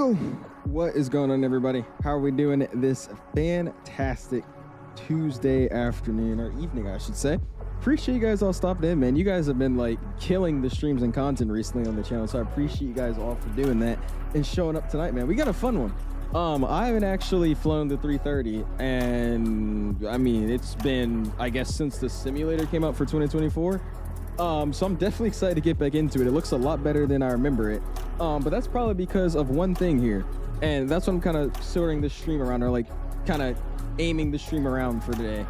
Yo, what is going on, everybody? How are we doing this fantastic Tuesday afternoon, or evening, I should say? Appreciate you guys all stopping in, man. You guys have been like killing the streams and content recently on the channel, so I appreciate you guys all for doing that and showing up tonight, man. We got a fun one. I haven't actually flown the 330, and I mean, it's been, I guess, since the simulator came out for 2024. So I'm definitely excited to get back into it. It looks a lot better than I remember it. But that's probably because of one thing here, and that's what I'm kind of sorting the stream around, or like kind of aiming the stream around for today.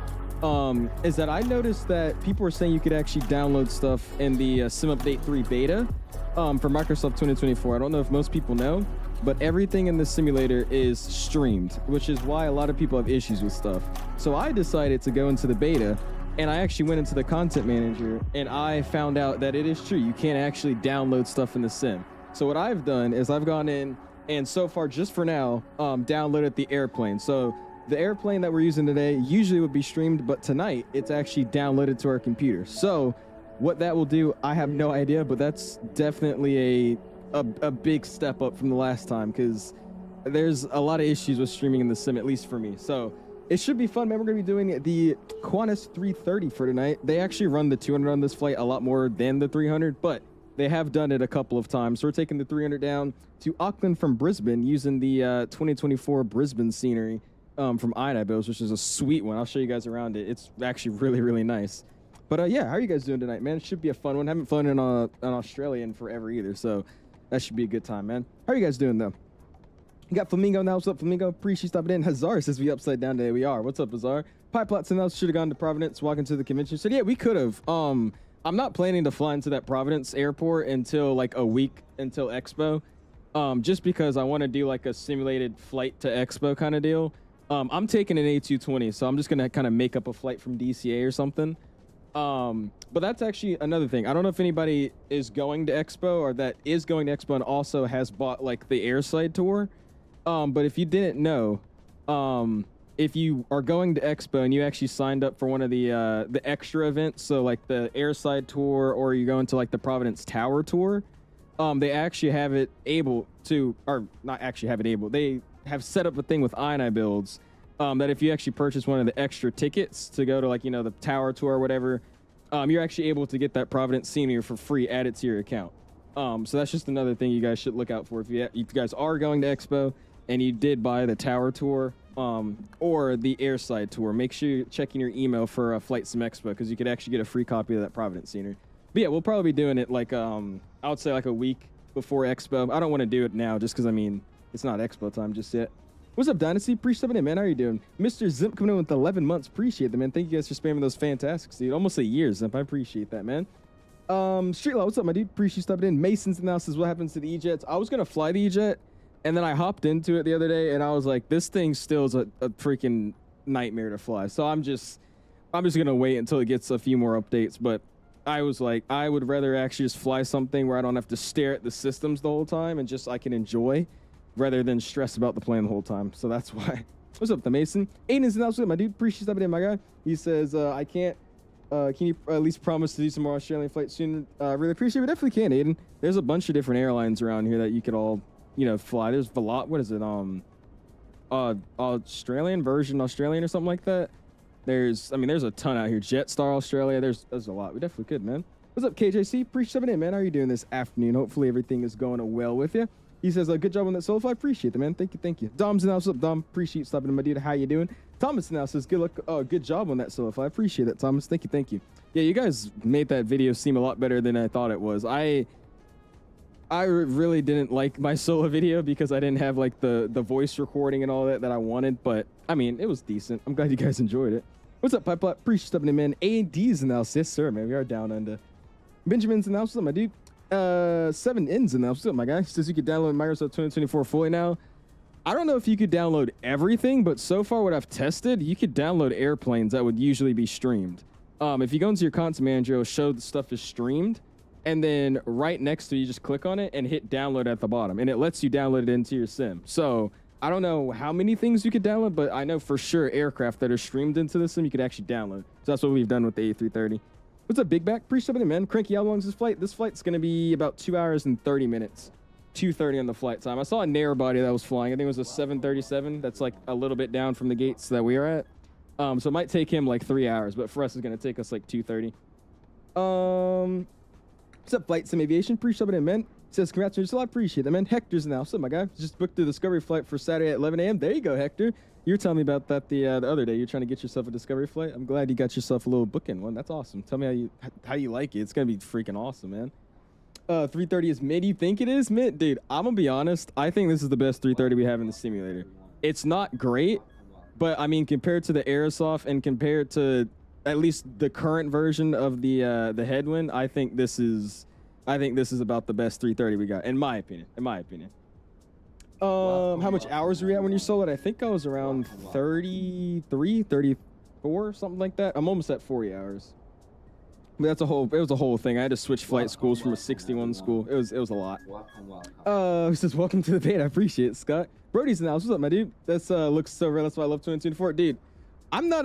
Is that I noticed that people were saying you could actually download stuff in the Sim Update 3 beta for Microsoft 2024. I don't know if most people know, but everything in the simulator is streamed, which is why a lot of people have issues with stuff. So I decided to go into the beta, and I actually went into the content manager, and I found out that it is true. You can't actually download stuff in the sim. So what I've done is I've gone in, and so far, just for now, downloaded the airplane. So the airplane that we're using today usually would be streamed, but tonight it's actually downloaded to our computer. So what that will do, I have no idea, but that's definitely a big step up from the last time, because there's a lot of issues with streaming in the sim, at least for me. So it should be fun, man. We're going to be doing the Qantas 330 for tonight. They actually run the 200 on this flight a lot more than the 300, but they have done it a couple of times. So we're taking the 300 down to Auckland from Brisbane using the 2024 Brisbane scenery from iniBuilds, which is a sweet one. I'll show you guys around it. It's actually really, really nice. But yeah, how are you guys doing tonight, man? It should be a fun one. I haven't flown in Australia in forever either, so that should be a good time, man. How are you guys doing, though? You got Flamingo now. What's up, Flamingo? Appreciate you stopping in. Hazar says we upside down today. We are. What's up, Hazar? Pipelot and else should have gone to Providence, walking to the convention. So yeah, we could have. I'm not planning to fly into that Providence airport until like a week until Expo, just because I want to do like a simulated flight to Expo kind of deal. I'm taking an A220, so I'm just gonna kind of make up a flight from DCA or something. But that's actually another thing. I don't know if anybody is going to Expo or that is going to Expo and also has bought like the airside tour. But if you didn't know, if you are going to Expo and you actually signed up for one of the extra events, so like the airside tour, or you go into like the Providence Tower tour, they actually have it able to, or not actually have it able, they have set up a thing with iniBuilds, that if you actually purchase one of the extra tickets to go to like, you know, the tower tour or whatever, you're actually able to get that Providence scenery for free added to your account. So that's just another thing you guys should look out for if you guys are going to Expo and you did buy the tower tour or the airside tour. Make sure you're checking your email for FlightSimExpo, because you could actually get a free copy of that Providence scenery. But yeah, we'll probably be doing it like I would say like a week before Expo. I don't want to do it now just because I mean it's not Expo time just yet. What's up, Dynasty? Appreciate it, man. How are you doing? Mr. Zimp coming in with 11 months. Appreciate that, man. Thank you guys for spamming those fantastics, dude. Almost a year, Zimp. I appreciate that, man. Streetlaw, what's up, my dude? Appreciate you stopping in. Mason's analysis. What happens to the E-Jets? I was gonna fly the E-Jet, and then I hopped into it the other day, and I was like, this thing still is a freaking nightmare to fly. So I'm just gonna wait until it gets a few more updates. But I was like, I would rather actually just fly something where I don't have to stare at the systems the whole time and just I can enjoy, rather than stress about the plane the whole time. So that's why. What's up, the Mason? Aiden's announcement, my dude. Appreciate you stopping in, my guy. He says, I can't. Can you at least promise to do some more Australian flights soon? Really appreciate it. We definitely can, Aiden. There's a bunch of different airlines around here that you could all, you know, fly. There's what is it? Australian or something like that. There's a ton out here. Jetstar Australia. There's a lot. We definitely could, man. What's up, KJC? Appreciate you stopping in, man. How are you doing this afternoon? Hopefully everything is going well with you. He says, good job on that solo flight. Appreciate it, man. Thank you. Dom's now. What's up, Dom? Appreciate you stopping in, my dude. How you doing? Thomas now says, good luck. Good job on that solo flight. Appreciate it, Thomas. Thank you. Yeah, you guys made that video seem a lot better than I thought it was. I really didn't like my solo video because I didn't have like the voice recording and all that I wanted. But I mean, it was decent. I'm glad you guys enjoyed it. What's up, Pipeline? Appreciate you stopping in, man. AD's analysis. Yes, sir, man. We are down under. Benjamin's analysis, my dude. 7 ins and now, my guy says you could download Microsoft 2024 fully now. I don't know if you could download everything, but so far what I've tested, you could download airplanes that would usually be streamed. If you go into your content manager, it'll show the stuff is streamed, and then right next to you just click on it and hit download at the bottom, and it lets you download it into your sim. So I don't know how many things you could download, but I know for sure aircraft that are streamed into the sim you could actually download. So that's what we've done with the A330. What's up, Big Back? Appreciate it, man. Cranky, how long is this flight? This flight's going to be about 2 hours and 30 minutes. 2:30 on the flight time. I saw a narrow body that was flying. I think it was a 737 that's like a little bit down from the gates that we are at. So it might take him like 3 hours, but for us, it's going to take us like 2:30. What's up, Flight Sim Aviation? Appreciate it, man. Says, congrats on your slot. Appreciate that, man. Hector's now. What's up, my guy? Just booked the Discovery flight for Saturday at 11 a.m. There you go, Hector. You were telling me about that the other day. You're trying to get yourself a Discovery flight. I'm glad you got yourself a little booking one. That's awesome. Tell me how you like it. It's going to be freaking awesome, man. 330 is mid. You think it is mid? Dude, I'm going to be honest. I think this is the best 330 we have in the simulator. It's not great, but I mean, compared to the Aerosoft and compared to at least the current version of the Headwind, I think this is about the best 330 we got, in my opinion. How much hours were you at when you sold it? I think I was around 33, 34, something like that. I'm almost at 40 hours. But it was a whole thing. I had to switch flight schools from a 61 school. It was a lot. He says, welcome to the beta. I appreciate it, Scott. Brody's in the house. What's up, my dude? That's looks so real. That's why I love 2024. Dude, I'm not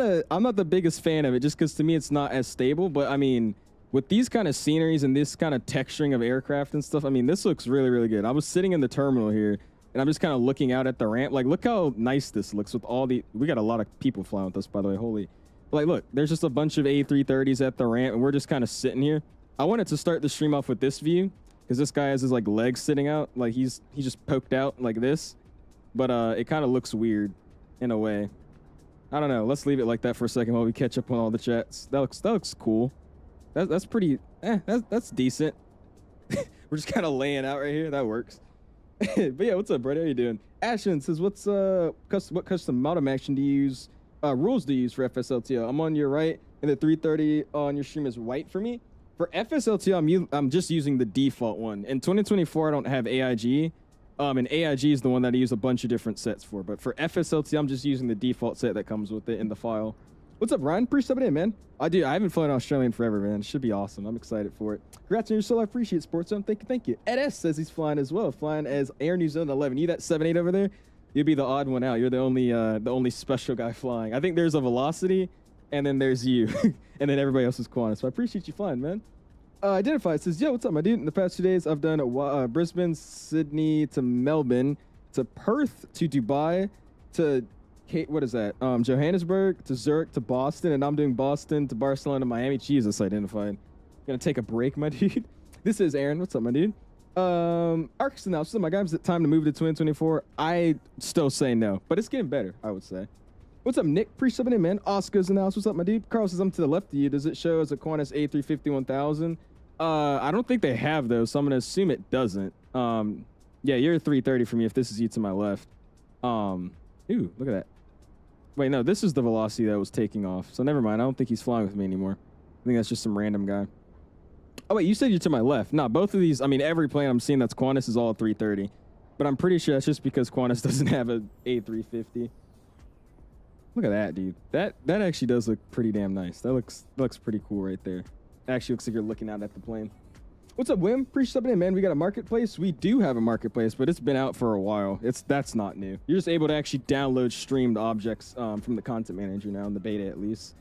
the biggest fan of it just because to me it's not as stable. But I mean, with these kind of sceneries and this kind of texturing of aircraft and stuff, I mean, this looks really, really good. I was sitting in the terminal here and I'm just kind of looking out at the ramp. Like, look how nice this looks with all the, we got a lot of people flying with us, by the way. Holy, like, look, there's just a bunch of A330s at the ramp and we're just kind of sitting here. I wanted to start the stream off with this view because this guy has his like legs sitting out. Like he's just poked out like this, but it kind of looks weird in a way. I don't know. Let's leave it like that for a second while we catch up on all the chats. That looks cool. That's pretty, that's decent. We're just kind of laying out right here. That works. But yeah, what's up, Brett? How you doing? Ashton says, what custom modem action do you use, rules do you use for FSLTL? I'm on your right, and the 330 on your stream is white for me. For FSLTL, I'm just using the default one. In 2024, I don't have AIG, and AIG is the one that I use a bunch of different sets for. But for FSLTL, I'm just using the default set that comes with it in the file. What's up, Ryan? Appreciate it, man. I haven't flown Australian forever, man. It should be awesome. I'm excited for it. Congrats on your solo. I appreciate it, Sports Zone. Thank you. Ed S says he's flying as well. Flying as Air New Zealand 11. You that 7-8 over there? You'd be the odd one out. You're the only special guy flying. I think there's a Velocity, and then there's you, and then everybody else is Qantas. So I appreciate you flying, man. Identified says, yo, what's up, my dude? In the past 2 days, I've done Brisbane, Sydney to Melbourne, to Perth, to Dubai, to what is that? Johannesburg to Zurich to Boston, and I'm doing Boston to Barcelona to Miami. Jesus, identified. Gonna take a break, my dude. This is Aaron. What's up, my dude? Arcus now. So my guy, is it time to move to 2024? I still say no, but it's getting better, I would say. What's up, Nick? Appreciate it, man. Oscar's in the house. What's up, my dude? Carl says I'm to the left of you. Does it show as a Qantas A350 1000? I don't think they have those, so I'm gonna assume it doesn't. Yeah, you're a 330 for me if this is you to my left. Ooh, look at that. Wait, no, this is the Velocity that was taking off. So never mind. I don't think he's flying with me anymore. I think that's just some random guy. Oh, wait, you said you're to my left. No, both of these, I mean, every plane I'm seeing that's Qantas is all a 330. But I'm pretty sure that's just because Qantas doesn't have a A350. Look at that, dude. That actually does look pretty damn nice. That looks pretty cool right there. It actually looks like you're looking out at the plane. What's up, Wim? Appreciate it, man. We got a marketplace. We do have a marketplace, but it's been out for a while. That's not new. You're just able to actually download streamed objects from the content manager now in the beta, at least.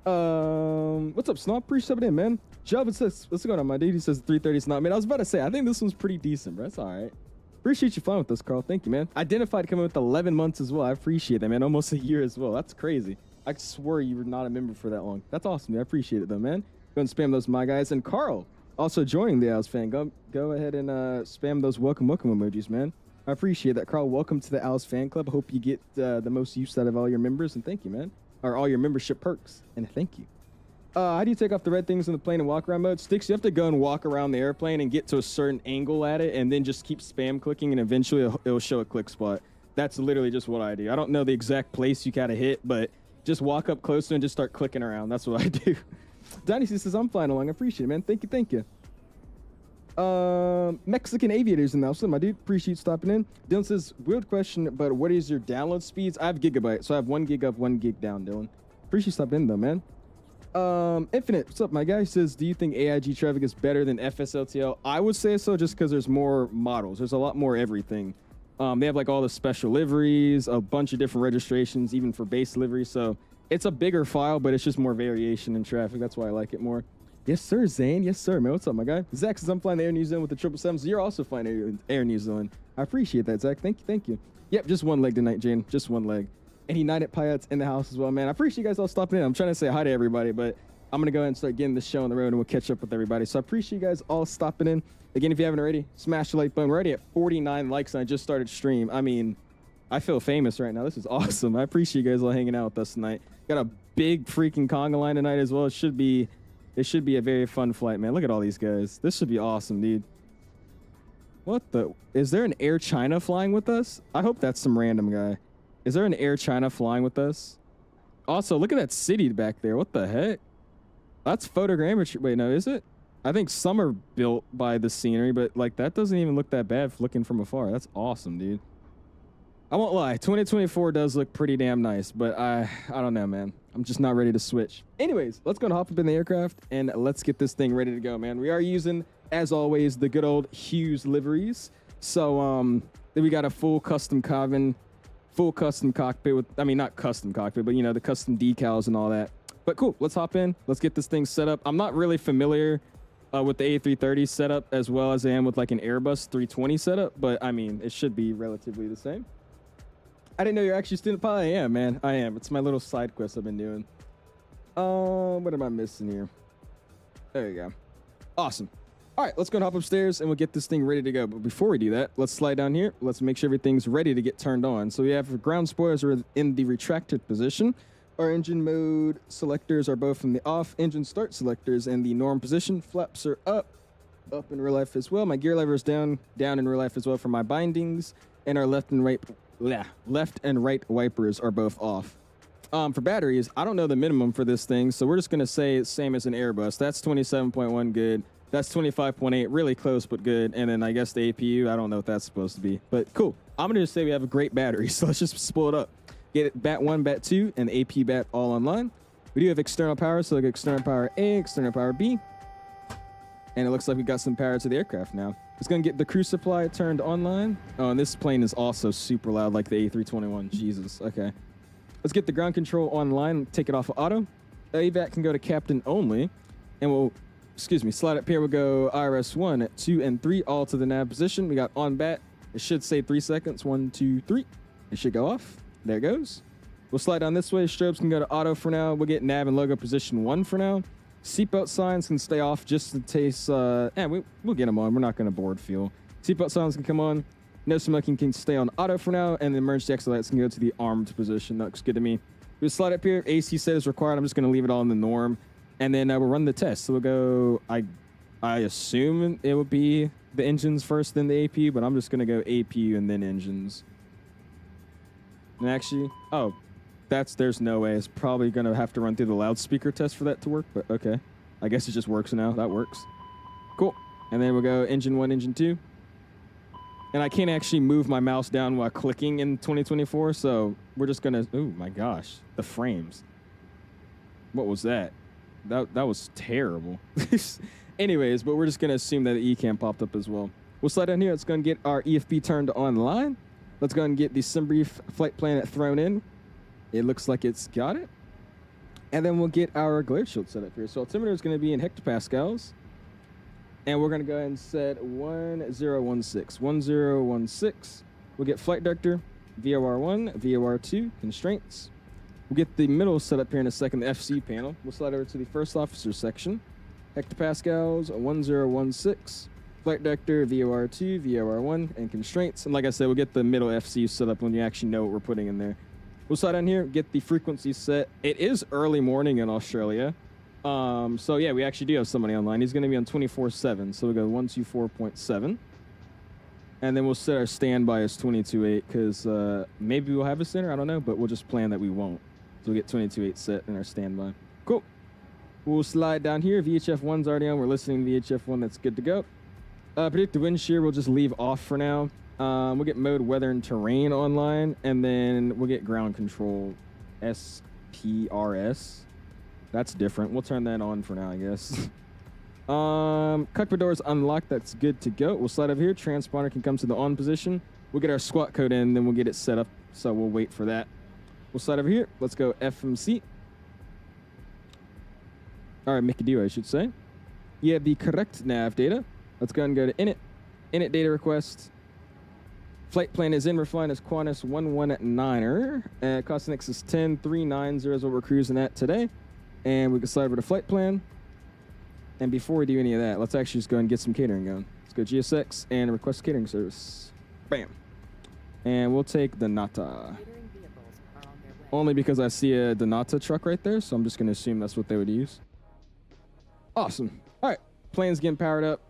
What's up, Snob? Appreciate it, man. Job, what's going on, my dude? He says 330 is not, man. I was about to say, I think this one's pretty decent, bro. It's all right. Appreciate you flying with us, Carl. Thank you, man. Identified coming with 11 months as well. I appreciate that, man. Almost a year as well. That's crazy. I swore you were not a member for that long. That's awesome, man. I appreciate it, though, man. Go and spam those, my guys. And Carl, also joining the Owls fan. Go ahead and spam those welcome emojis, man. I appreciate that, Carl. Welcome to the Owls fan club. I hope you get the most use out of all your members, and thank you, man. Or all your membership perks, and thank you. How do you take off the red things in the plane in walk around mode? Sticks, you have to go and walk around the airplane and get to a certain angle at it, and then just keep spam clicking, and eventually it'll show a click spot. That's literally just what I do. I don't know the exact place you gotta hit, but just walk up closer and just start clicking around. That's what I do. Dynasty says I'm flying along. I appreciate it, man. Thank you. Mexican aviators in the house, my dude. Appreciate you stopping in. Dylan says, weird question, but what is your download speeds? I have gigabyte, so I have 1 gig up, 1 gig down, Dylan. Appreciate you stopping in, though, man. Infinite, what's up, my guy? Says, do you think AIG traffic is better than FSLTL? I would say so, just because there's more models. There's a lot more everything. They have like all the special liveries, a bunch of different registrations, even for base livery. So it's a bigger file, but it's just more variation in traffic. That's why I like it more. Yes, sir, Zane. Yes, sir, man. What's up, my guy? Zach says I'm flying the Air New Zealand with the 777. So you're also flying Air New Zealand. I appreciate that, Zach. Thank you. Thank you. Yep, just one leg tonight, Jane. Just one leg. And United Pilots in the house as well, man. I appreciate you guys all stopping in. I'm trying to say hi to everybody, but I'm going to go ahead and start getting this show on the road and we'll catch up with everybody. So I appreciate you guys all stopping in. Again, if you haven't already, smash the like button. We're already at 49 likes and I just started stream. I mean, I feel famous right now. This is awesome. I appreciate you guys all hanging out with us tonight. Got a big freaking conga line tonight as well. It should be a very fun flight, man. Look at all these guys. This should be awesome, dude. What the? Is there an Air China flying with us? I hope that's some random guy. Is there an Air China flying with us? Also, look at that city back there. What the heck? That's photogrammetry. Wait, no, is it? I think some are built by the scenery, but like that doesn't even look that bad looking from afar. That's awesome, dude. I won't lie. 2024 does look pretty damn nice, but I don't know, man. I'm just not ready to switch. Anyways, let's go and hop up in the aircraft and let's get this thing ready to go, man. We are using, as always, the good old 𝐓𝐲 liveries. So then we got a full custom cabin, full custom cockpit with, I mean, not custom cockpit, but you know, the custom decals and all that. But cool, let's hop in. Let's get this thing set up. I'm not really familiar with the A330 setup as well as I am with like an Airbus 320 setup, but I mean, it should be relatively the same. I didn't know you're actually a student pilot. I am, man. I am. It's my little side quest I've been doing. What am I missing here? There you go. Awesome. All right, let's go and hop upstairs and we'll get this thing ready to go. But before we do that, let's slide down here. Let's make sure everything's ready to get turned on. So we have ground spoilers are in the retracted position. Our engine mode selectors are both in the off. Engine start selectors in the norm position. Flaps are up in real life as well. My gear lever is down in real life as well for my bindings. And our left and right wipers are both off. For batteries, I don't know the minimum for this thing, so we're just going to say it's same as an Airbus. That's 27.1 good. That's 25.8, really close but good. And then I guess the APU, I don't know what that's supposed to be. But cool. I'm going to just say we have a great battery, so let's just spool it up. Get it BAT 1, BAT 2, and AP BAT all online. We do have external power, so like external power A, external power B. And it looks like we got some power to the aircraft now. It's going to get the crew supply turned online. Oh, and this plane is also super loud like the A321. Jesus. Okay. Let's get the ground control online. Take it off of auto. AVAT can go to captain only. And we'll, slide up here. We'll go IRS 1, 2, and 3 all to the nav position. We got on BAT. It should say 3 seconds. 1, 2, 3. It should go off. There it goes. We'll slide down this way. Strobes can go to auto for now. We'll get nav and logo position 1 for now. Seatbelt signs can stay off just in case, we'll get them on. We're not going to board fuel. Seatbelt signs can come on. No smoking can stay on auto for now. And the emergency exit lights can go to the armed position. That looks good to me. We'll slide up here. AC set is required. I'm just going to leave it all in the norm. And then we'll run the test. So we'll go, I assume it would be the engines first, then the APU, but I'm just going to go APU and then engines. And actually, there's no way. It's probably going to have to run through the loudspeaker test for that to work, but okay. I guess it just works now. That works. Cool. And then we'll go engine 1, engine 2. And I can't actually move my mouse down while clicking in 2024, so we're just going to... Oh, my gosh. The frames. What was that? That was terrible. Anyways, but we're just going to assume that the ECAM popped up as well. We'll slide down here. It's going to get our EFB turned online. Let's go ahead and get the SimBrief flight plan thrown in. It looks like it's got it. And then we'll get our glare shield set up here. So altimeter is going to be in hectopascals. And we're going to go ahead and set 1016. 1016. We'll get flight director, VOR1, VOR2, constraints. We'll get the middle set up here in a second, the FC panel. We'll slide over to the first officer section. Hectopascals, 1016. Flight director, VOR2, VOR1, and constraints. And like I said, we'll get the middle FC set up when you actually know what we're putting in there. We'll slide down here, get the frequency set. It is early morning in Australia. So yeah, we actually do have somebody online. He's going to be on 24/7. So we'll go 124.7. And then we'll set our standby as 22.8 because maybe we'll have a center. I don't know, but we'll just plan that we won't. So we'll get 22.8 set in our standby. Cool. We'll slide down here. VHF 1's already on. We're listening to VHF 1. That's good to go. Predicted wind shear we'll just leave off for now. We'll get mode weather and terrain online, and then we'll get ground control SPRS. That's different. We'll turn that on for now, I guess. Cockpit doors unlocked. That's good to go. We'll slide over here. Transponder can come to the on position. We'll get our squat code in, then we'll get it set up. So we'll wait for that. We'll slide over here. Let's go FMC. All right, Mickey D, I should say. You have the correct nav data. Let's go ahead and go to init. Init data request. Flight plan is in. We're flying as Qantas 119er. Cost next is 10,390 is what we're cruising at today. And we can slide over to flight plan. And before we do any of that, let's actually just go and get some catering going. Let's go GSX and request catering service. Bam. And we'll take the Nata. Only because I see a Donata truck right there, so I'm just going to assume that's what they would use. Awesome. All right. Plane's getting powered up.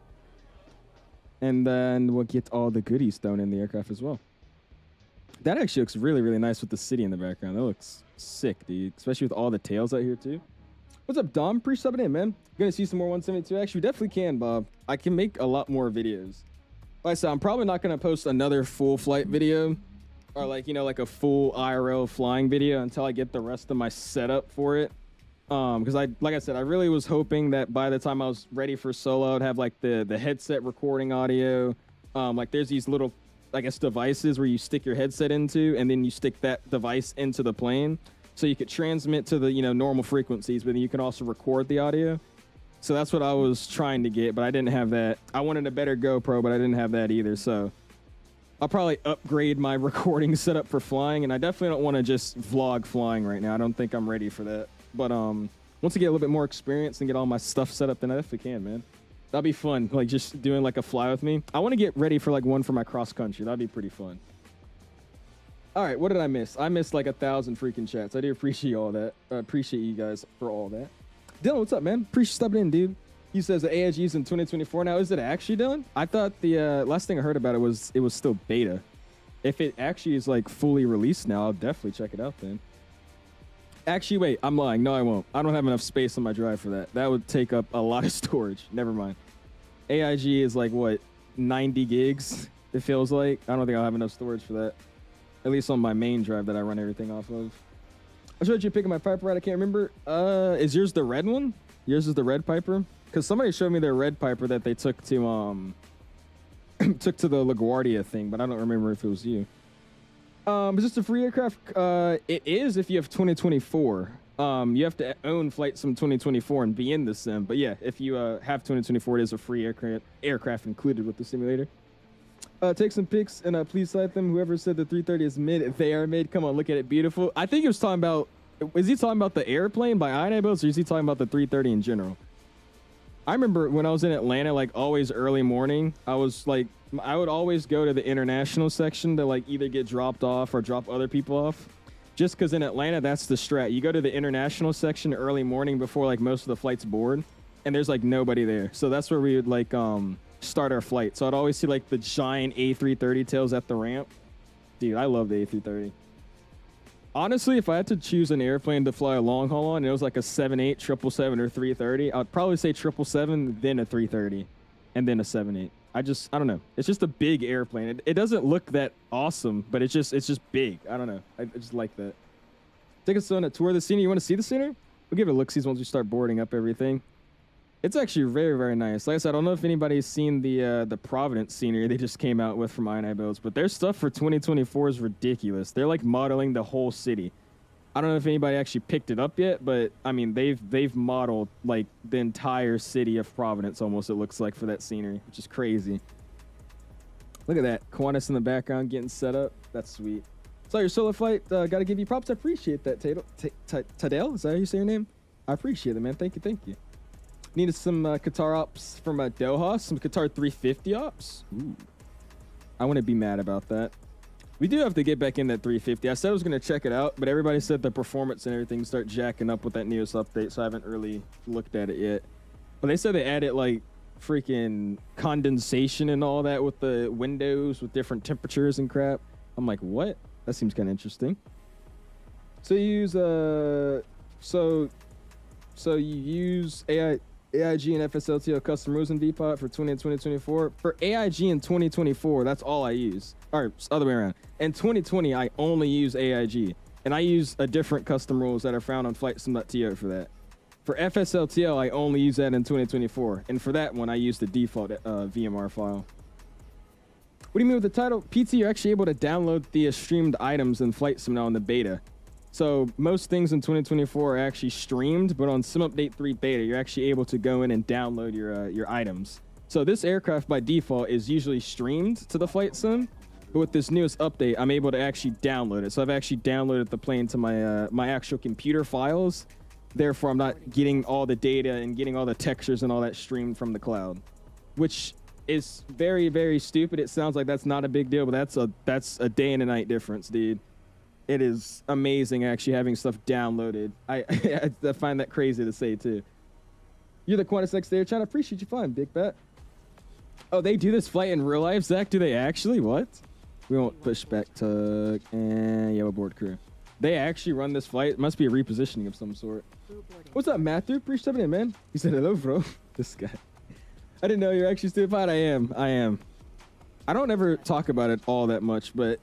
And then we'll get all the goodies thrown in the aircraft as well. That actually looks really, really nice with the city in the background. That looks sick, dude. Especially with all the tails out here, too. What's up, Dom? Pre-subbing in, man. Gonna see some more 172. Actually, we definitely can, Bob. I can make a lot more videos. Like I said, I'm probably not gonna post another full flight video or like, you know, like a full IRL flying video until I get the rest of my setup for it. Because like I said, I really was hoping that by the time I was ready for solo, I'd have like the headset recording audio. Like there's these little, I guess, devices where you stick your headset into, and then you stick that device into the plane. So you could transmit to the, you know, normal frequencies, but then you can also record the audio. So that's what I was trying to get, but I didn't have that. I wanted a better GoPro, but I didn't have that either. So I'll probably upgrade my recording setup for flying, and I definitely don't want to just vlog flying right now. I don't think I'm ready for that. But once I get a little bit more experience and get all my stuff set up, then I definitely can, man. That'd be fun, like just doing like a fly with me. I want to get ready for like one for my cross country. That'd be pretty fun. All right, what did I miss? I missed like 1,000 freaking chats. I do appreciate all that. I appreciate you guys for all that. Dylan, what's up, man? Appreciate you stepping in, dude. He says the AIG is in 2024 now. Is it actually, Dylan? I thought the last thing I heard about it was still beta. If it actually is like fully released now, I'll definitely check it out then. Actually, wait, I'm lying. No, I won't. I don't have enough space on my drive for that. That would take up a lot of storage. Never mind. AIG is like, what, 90 gigs, it feels like? I don't think I'll have enough storage for that. At least on my main drive that I run everything off of. I showed you picking my Piper right. I can't remember. Is yours the red one? Yours is the red Piper? Because somebody showed me their red Piper that they took to took to the LaGuardia thing, but I don't remember if it was you. Is this a free aircraft? It is if you have 2024. You have to own FlightSim 2024 and be in the sim. But yeah, if you have 2024, it is a free aircraft included with the simulator. Take some pics and please cite them. Whoever said the 330 is mid, they are mid. Come on, look at it, beautiful. I think he was talking about, is he talking about the airplane by iniBuilds, or is he talking about the 330 in general? I remember when I was in Atlanta, like always early morning, I would always go to the international section to like either get dropped off or drop other people off. Just because in Atlanta, that's the strat. You go to the international section early morning before like most of the flights board, and there's like nobody there. So that's where we would like start our flight. So I'd always see like the giant A330 tails at the ramp. Dude, I love the A330. Honestly, if I had to choose an airplane to fly a long haul on, and it was like a 78, 777, or 330, I'd probably say 777, then a 330, and then a 78. I don't know. It's just a big airplane. It doesn't look that awesome, but it's just big. I don't know. I just like that. Take us on a tour of the scenery. You want to see the scenery? We'll give it a look-sees once we start boarding up everything. It's actually very, very nice. Like I said, I don't know if anybody's seen the Providence scenery they just came out with from iniBuilds, but their stuff for 2024 is ridiculous. They're like modeling the whole city. I don't know if anybody actually picked it up yet, but I mean they've modeled like the entire city of Providence almost, it looks like, for that scenery, which is crazy. Look at that. Qantas in the background getting set up. That's sweet. So your solo flight, gotta give you props. I appreciate that, Tadale. Is that how you say your name? I appreciate it, man. Thank you. Needed some Qatar ops from Doha, some Qatar 350 ops. Ooh. I wouldn't be mad about that. We do have to get back in that 350. I said I was going to check it out, but everybody said the performance and everything start jacking up with that newest update, so I haven't really looked at it yet. But they said they added like freaking condensation and all that with the windows with different temperatures and crap. I'm like, what? That seems kind of interesting. So you use so you use AIG and FSLTO custom rules in VPOT for 20 and 2024. For AIG in 2024, that's all I use. Or other way around. In 2020, I only use AIG. And I use a different custom rules that are found on FlightSim.to for that. For FSLTO, I only use that in 2024. And for that one, I use the default VMR file. What do you mean with the title? PT, you're actually able to download the streamed items in FlightSim now in the beta. So most things in 2024 are actually streamed, but on Sim Update 3 Beta, you're actually able to go in and download your items. So this aircraft by default is usually streamed to the flight sim, but with this newest update, I'm able to actually download it. So I've actually downloaded the plane to my my actual computer files. Therefore, I'm not getting all the data and getting all the textures and all that streamed from the cloud, which is very, very stupid. It sounds like that's not a big deal, but that's a day and a night difference, dude. It is amazing actually having stuff downloaded. I find that crazy to say too. You're the Qantas next day. Trying to appreciate you flying, big bet. Oh, they do this flight in real life, Zach? Do they actually? What? We won't push back to yellow board crew. They actually run this flight. It must be a repositioning of some sort. What's up, Matthew? Appreciate it, man. He said hello, bro. This guy. I didn't know you're actually stupefied. I am. I don't ever talk about it all that much, but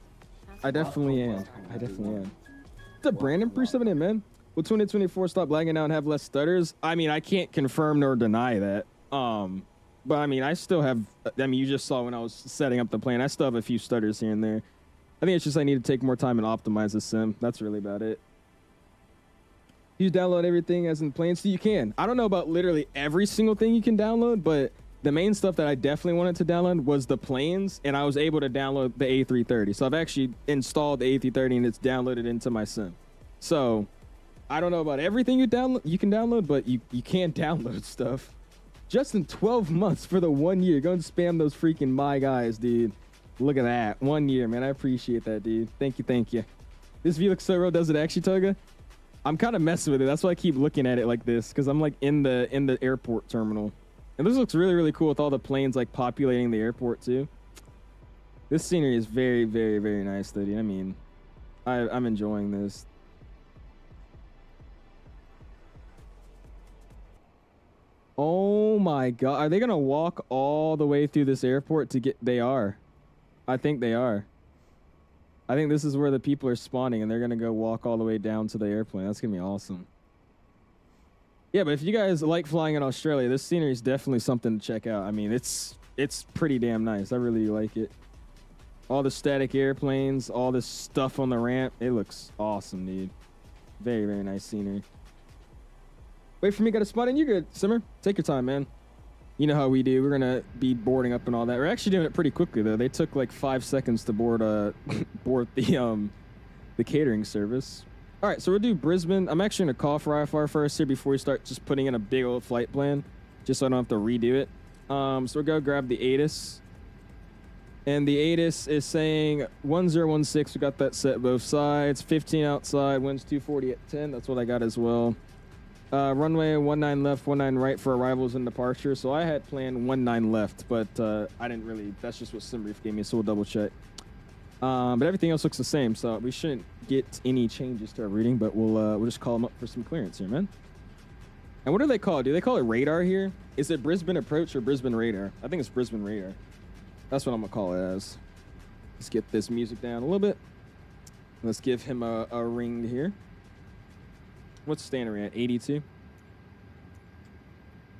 I definitely am. What's up, Brandon? Appreciate it, man. Will 2024 stop lagging out and have less stutters? I mean, I can't confirm nor deny that. But I mean, I still have, I mean, you just saw when I was setting up the plane, I still have a few stutters here and there. I think it's just I need to take more time and optimize the sim. That's really about it. You download everything as in planes? So you can. I don't know about literally every single thing you can download, but the main stuff that I definitely wanted to download was the planes, and I was able to download the A330. So I've actually installed the A330 and it's downloaded into my sim. So I don't know about everything you can download, but you can download stuff. Just in 12 months for the 1 year. Go and spam those freaking my guys, dude. Look at that. 1 year, man. I appreciate that, dude. Thank you. This view looks so real. Does it actually, Toga? I'm kind of messing with it. That's why I keep looking at it like this, because I'm like in the airport terminal. And this looks really, really cool with all the planes like populating the airport too. This scenery is very, very, very nice, though, dude. I mean, I'm enjoying this. Oh my God. Are they going to walk all the way through this airport to get... They are. I think they are. I think this is where the people are spawning and they're going to go walk all the way down to the airplane. That's going to be awesome. Yeah, but if you guys like flying in Australia, this scenery is definitely something to check out. I mean, it's pretty damn nice. I really like it. All the static airplanes, all this stuff on the ramp. It looks awesome, dude. Very, very nice scenery. Wait for me, got a spot in. You're good, Simmer. Take your time, man. You know how we do. We're going to be boarding up and all that. We're actually doing it pretty quickly, though. They took like 5 seconds to board board the catering service. All right, so we'll do Brisbane. I'm actually going to call for IFR first here before we start just putting in a big old flight plan, just so I don't have to redo it. So we'll go grab the ATIS. And the ATIS is saying 1016. We got that set both sides. 15 outside. Winds 240 at 10. That's what I got as well. Runway 19 left, 19 right for arrivals and departure. So I had planned 19 left, but I didn't really. That's just what SimBrief gave me, so we'll double check. But everything else looks the same, so we shouldn't get any changes to our routing. But we'll just call them up for some clearance here, man. And what do they call it? Do they call it radar here? Is it Brisbane approach or Brisbane radar? I think it's Brisbane radar. That's what I'm gonna call it as. Let's get this music down a little bit. Let's give him a ring here. What's standard at? 82?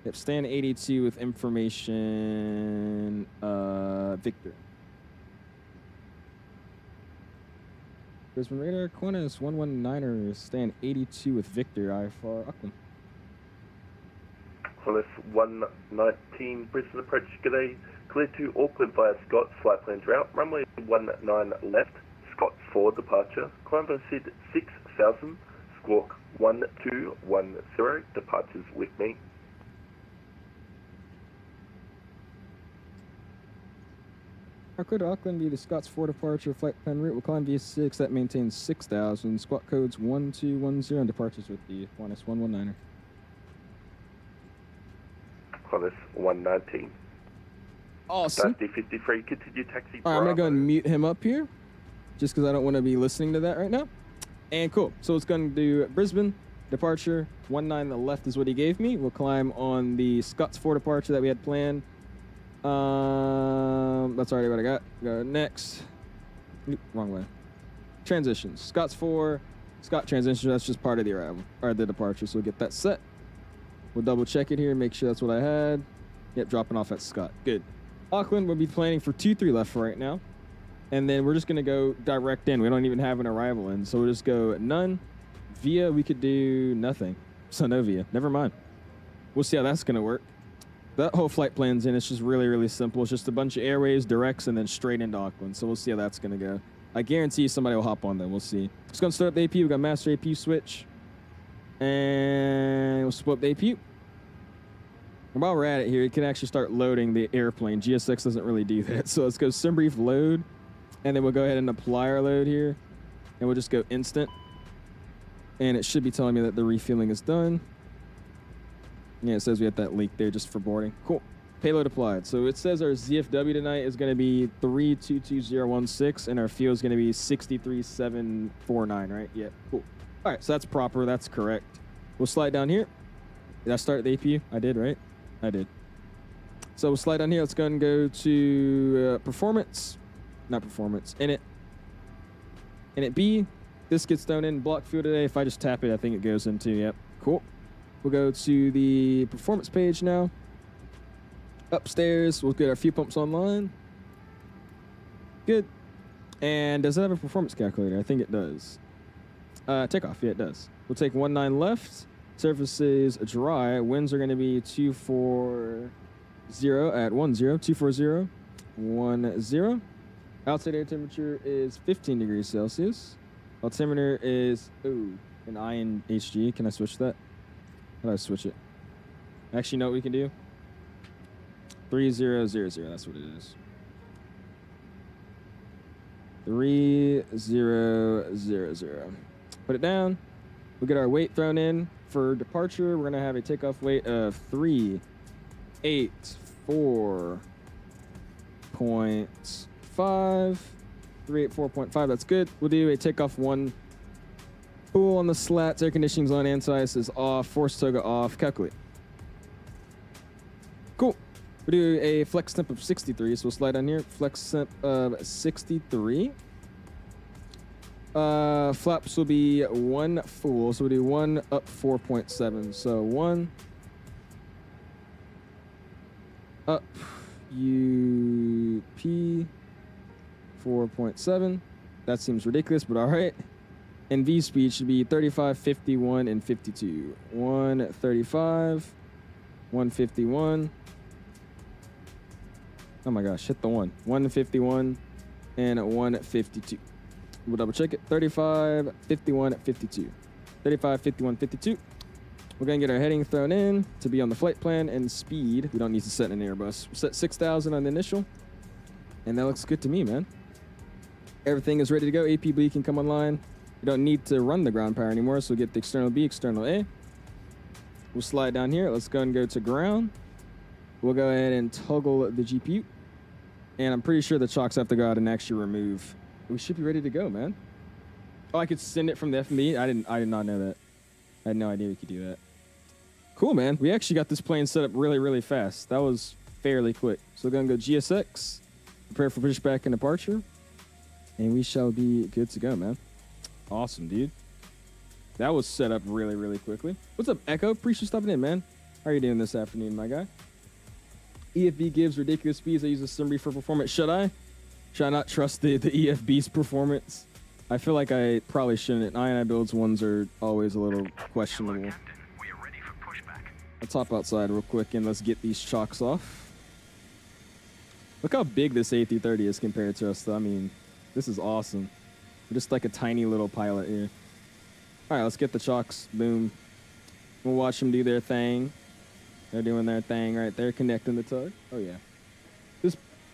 Yep, stand 82 with information Victor. Brisbane radar, Qantas 119er, stand 82 with Victor, IFR, Auckland. Qantas 119, Brisbane approach, g'day. Clear to Auckland via Scott's flight plans route, runway 19 left, Scott 4 departure, climb by SID 6000, squawk 1210, departures with me. Clear to Auckland via the Scott's 4 departure flight plan route. We'll climb via 6, that maintains 6000, squawk codes 1210, and departures with the Qantas 119er. Qantas 119. Awesome. Dusty 53, continue taxi. All right, I'm going to go and mute him up here, just because I don't want to be listening to that right now. And cool. So it's going to do Brisbane, departure, 19 the left is what he gave me. We'll climb on the Scott's 4 departure that we had planned. That's already what I got. Go next. Oop, wrong way. Transitions. Scott's 4, Scott transition, that's just part of the arrival, or the departure, so we'll get that set. We'll double check it here, make sure that's what I had. Yep, dropping off at Scott. Good. Auckland, we'll be planning for 23 left for right now. And then we're just going to go direct in. We don't even have an arrival in. So we'll just go none. Via, we could do nothing. So no Via. Never mind. We'll see how that's going to work. That whole flight plan's in. It's just really, really simple. It's just a bunch of airways, directs, and then straight into Auckland. So we'll see how that's going to go. I guarantee somebody will hop on there. We'll see. Just going to start up the AP. We've got master AP switch. And we'll split up the AP. And while we're at it here, you can actually start loading the airplane. GSX doesn't really do that. So let's go sim brief load. And then we'll go ahead and apply our load here. And we'll just go instant. And it should be telling me that the refueling is done. Yeah, it says we have that leak there just for boarding. Cool. Payload applied. So it says our ZFW tonight is going to be 322016, and our fuel is going to be 63749, right? Yeah, cool. All right, so that's proper. That's correct. We'll slide down here. Did I start the APU? I did, right? I did. So we'll slide down here. Let's go and go to performance. Not performance. Init B. This gets thrown in block fuel today. If I just tap it, I think it goes into. Yep. Cool. We'll go to the performance page now. Upstairs, we'll get our fuel pumps online. Good. And does it have a performance calculator? I think it does. Takeoff, yeah, it does. We'll take 19 left. Surface is dry. Winds are going to be 240 at 10. 240, 10. Outside air temperature is 15 degrees Celsius. Altimeter is, an 𝐼NHG. Can I switch that? How do I switch it? Actually, you know what we can do? 3000. That's what it is. 3000. Put it down. We'll get our weight thrown in for departure. We're gonna have a takeoff weight of 384.5. 384.5. That's good. We'll do a takeoff 1. Pool on the slats, air conditioning's on, anti-ice is off, force toga off, calculate. Cool. We'll do a flex temp of 63, so we'll slide down here. Flex temp of 63. Flaps will be 1 full, so we'll do 1 up 4.7. So 1 up UP 4.7. That seems ridiculous, but all right. And V speed should be 35, 51, and 52. 135, 151. Oh my gosh, hit the 1. 151 and 152. We'll double check it. 35, 51, 52. 35, 51, 52. We're going to get our heading thrown in to be on the flight plan and speed. We don't need to set an Airbus. We'll set 6,000 on the initial. And that looks good to me, man. Everything is ready to go. APB can come online. We don't need to run the ground power anymore, so we'll get the external B, external A. We'll slide down here. Let's go and go to ground. We'll go ahead and toggle the GPU. And I'm pretty sure the chocks have to go out and actually remove. We should be ready to go, man. Oh, I could send it from the FMB? I did not know that. I had no idea we could do that. Cool, man. We actually got this plane set up really, really fast. That was fairly quick. So we're going to go GSX, prepare for pushback and departure, and we shall be good to go, man. Awesome, dude. That was set up really, really quickly. What's up, Echo? Appreciate you stopping in, man. How are you doing this afternoon, my guy? EFB gives ridiculous speeds. I use a summary for performance. Should I? Should I not trust the EFB's performance? I feel like I probably shouldn't. iniBuilds ones are always a little questionable. We are ready for pushback. Let's hop outside real quick and let's get these chocks off. Look how big this A330 is compared to us, though. I mean, this is awesome. We're just like a tiny little pilot here. All right, let's get the chocks. Boom. We'll watch them do their thing. They're doing their thing right there, connecting the tug. Oh, yeah.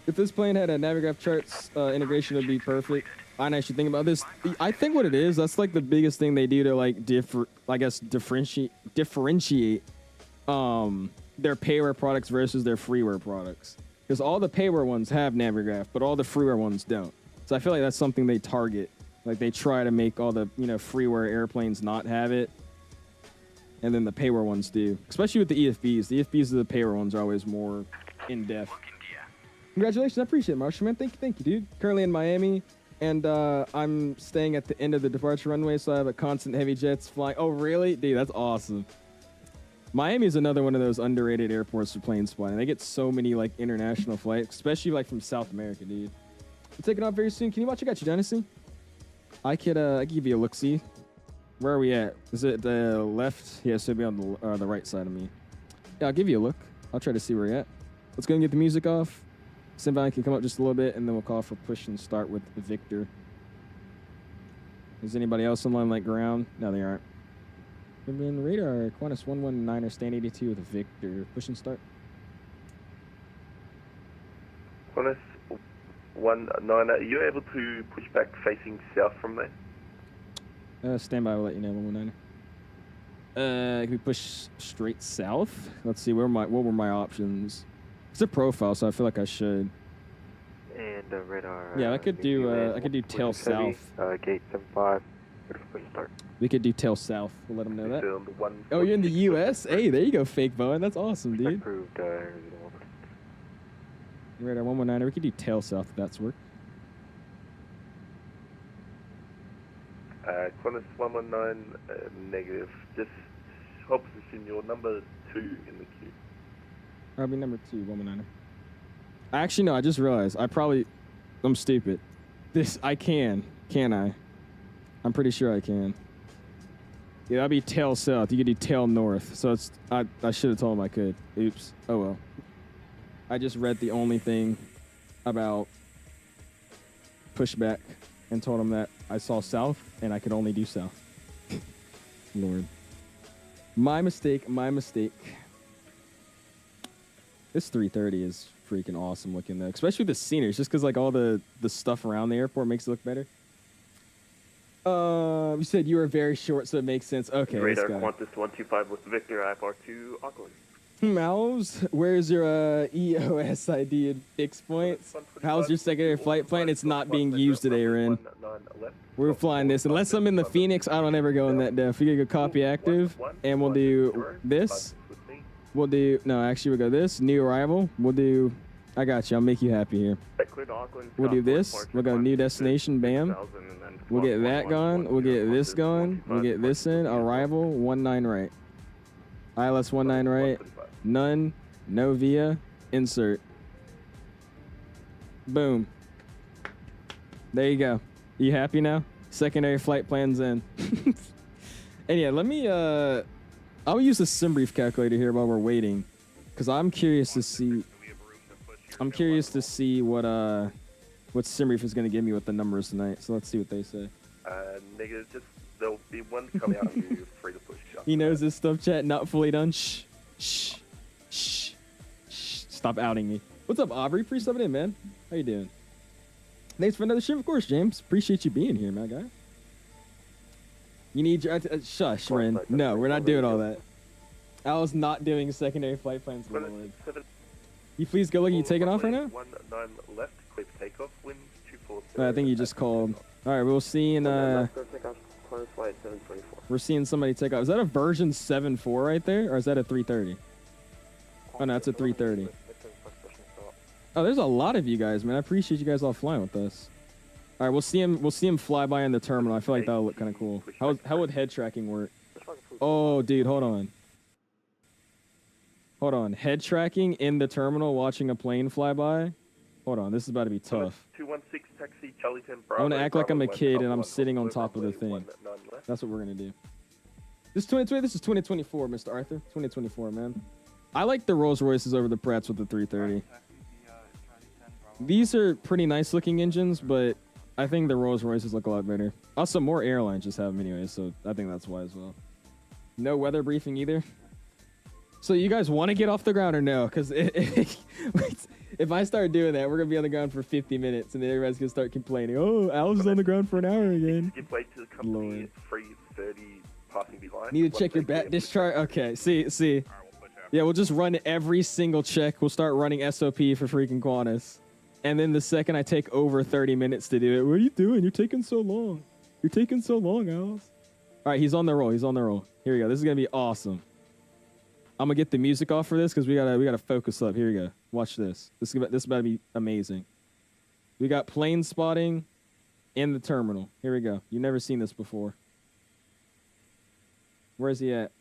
If this plane had a Navigraph charts integration, it would be perfect. I should think about this. I think what it is, that's like the biggest thing they do to like differentiate their payware products versus their freeware products. Because all the payware ones have Navigraph, but all the freeware ones don't. So I feel like that's something they target. Like they try to make all the freeware airplanes not have it, and then the payware ones do. Especially with the EFBs. The EFBs of the payware ones are always more in depth. Congratulations, I appreciate it, Marshall, man. Thank you, dude. Currently in Miami, and I'm staying at the end of the departure runway, so I have a constant heavy jets flying. Oh, really? Dude, that's awesome. Miami is another one of those underrated airports for plane spotting. They get so many like international flights, especially like from South America, dude. We're taking off very soon. Can you watch? I got you, Dynasty. I could give you a look-see. Where are we at? Is it the left? Yeah, so it'll be on the right side of me. Yeah, I'll give you a look. I'll try to see where you're at. Let's go and get the music off. Simba can come up just a little bit, and then we'll call for push and start with Victor. Is anybody else on line like ground? No, they aren't. Brisbane radar, Qantas 119 or stand 82 with Victor. Push and start. Qantas 19, are you able to push back facing south from there? Stand by, we'll let you know, 119. Can we push straight south? Let's see, what were my options? It's a profile, so I feel like I should. And radar. Yeah, I could do tail south. Gate 75. Push start. We could do tail south. We'll let them know that. Oh, you're in the U.S.? Hey, there you go, fake Bowen. That's awesome, dude. Approved. Radar 119. We could do tail south if that's work. Qantas 119, negative. Just hold position. Your number 2 in the queue. I'll be number 2, 119. Actually, no, I just realized. I'm stupid. I can I? I'm pretty sure I can. Yeah, that'd be tail south. You could do tail north. So I should have told him I could. Oops. Oh well. I just read the only thing about pushback and told him that I saw south and I could only do south. Lord. My mistake. This 330 is freaking awesome looking though, especially the scenery, just because like all the stuff around the airport makes it look better. You said you were very short, so it makes sense. Okay, radar Qantas 125 with Victor IFR to Auckland. Mouse, where's your EOS ID and fixed points? How's your secondary flight plan? It's not being used today, Ren. We're flying this. Unless I'm in the Phoenix, I don't ever go in that def. We gotta go copy active, and we'll do this. We'll do, no, actually we'll go this, new arrival. We'll do, I got you, I'll make you happy here. We'll do this, we'll go new destination, bam. We'll get that gone, we'll get this gone, we'll get this in, arrival, 19 right. ILS 19 right, none, no via, insert. Boom. There you go. You happy now? Secondary flight plans in. And yeah, let me, I'll use the SimBrief calculator here while we're waiting, because I'm curious to see. I'm curious to see what SimBrief is going to give me with the numbers tonight. So let's see what they say. Negative. Just there'll be one coming out and you're free to push. He knows this stuff, chat. Not fully done. Shh, shh, shh, shh. Stop outing me. What's up, Aubrey? Free subbing in, man. How you doing? Thanks for another stream, of course, James. Appreciate you being here, my guy. You need your... shush, Ren. No, we're not doing all that. I was not doing secondary flight plans. You please go look. Are you taking off right now? 19 left, clear for takeoff, wind 240. I think you just called. All right, we'll see in... We're seeing somebody take off. Is that a version 7.4 right there? Or is that a 330? Oh, no, it's a 330. Oh, there's a lot of you guys, man. I appreciate you guys all flying with us. All right, we'll see him fly by in the terminal. I feel like that'll look kind of cool. How would head tracking work? Oh, dude, hold on. Hold on. Head tracking in the terminal, watching a plane fly by. Hold on, this is about to be tough. 216 taxi, Charlie 10 Bravo. I'm gonna act like I'm a kid and I'm sitting on top of the thing. That's what we're gonna do. This is 2024, Mr. Arthur. 2024, man. I like the Rolls Royces over the Pratts with the 330. These are pretty nice looking engines, but I think the Rolls Royces look a lot better. Also, more airlines just have them anyway, so I think that's why as well. No weather briefing either. So you guys want to get off the ground or no? Because if I start doing that, we're going to be on the ground for 50 minutes, and then everybody's going to start complaining, oh, Al's on the ground for an hour again. Skip weight to the company at 330, passing behind. Need to check your bat discharge? Okay, see. Yeah, we'll just run every single check. We'll start running SOP for freaking Qantas. And then the second I take over 30 minutes to do it, what are you doing? You're taking so long. You're taking so long, Alice. All right, he's on the roll. He's on the roll. Here we go. This is going to be awesome. I'm going to get the music off for this because we gotta focus up. Here we go. Watch this. This is about to be amazing. We got plane spotting in the terminal. Here we go. You've never seen this before. Where is he at?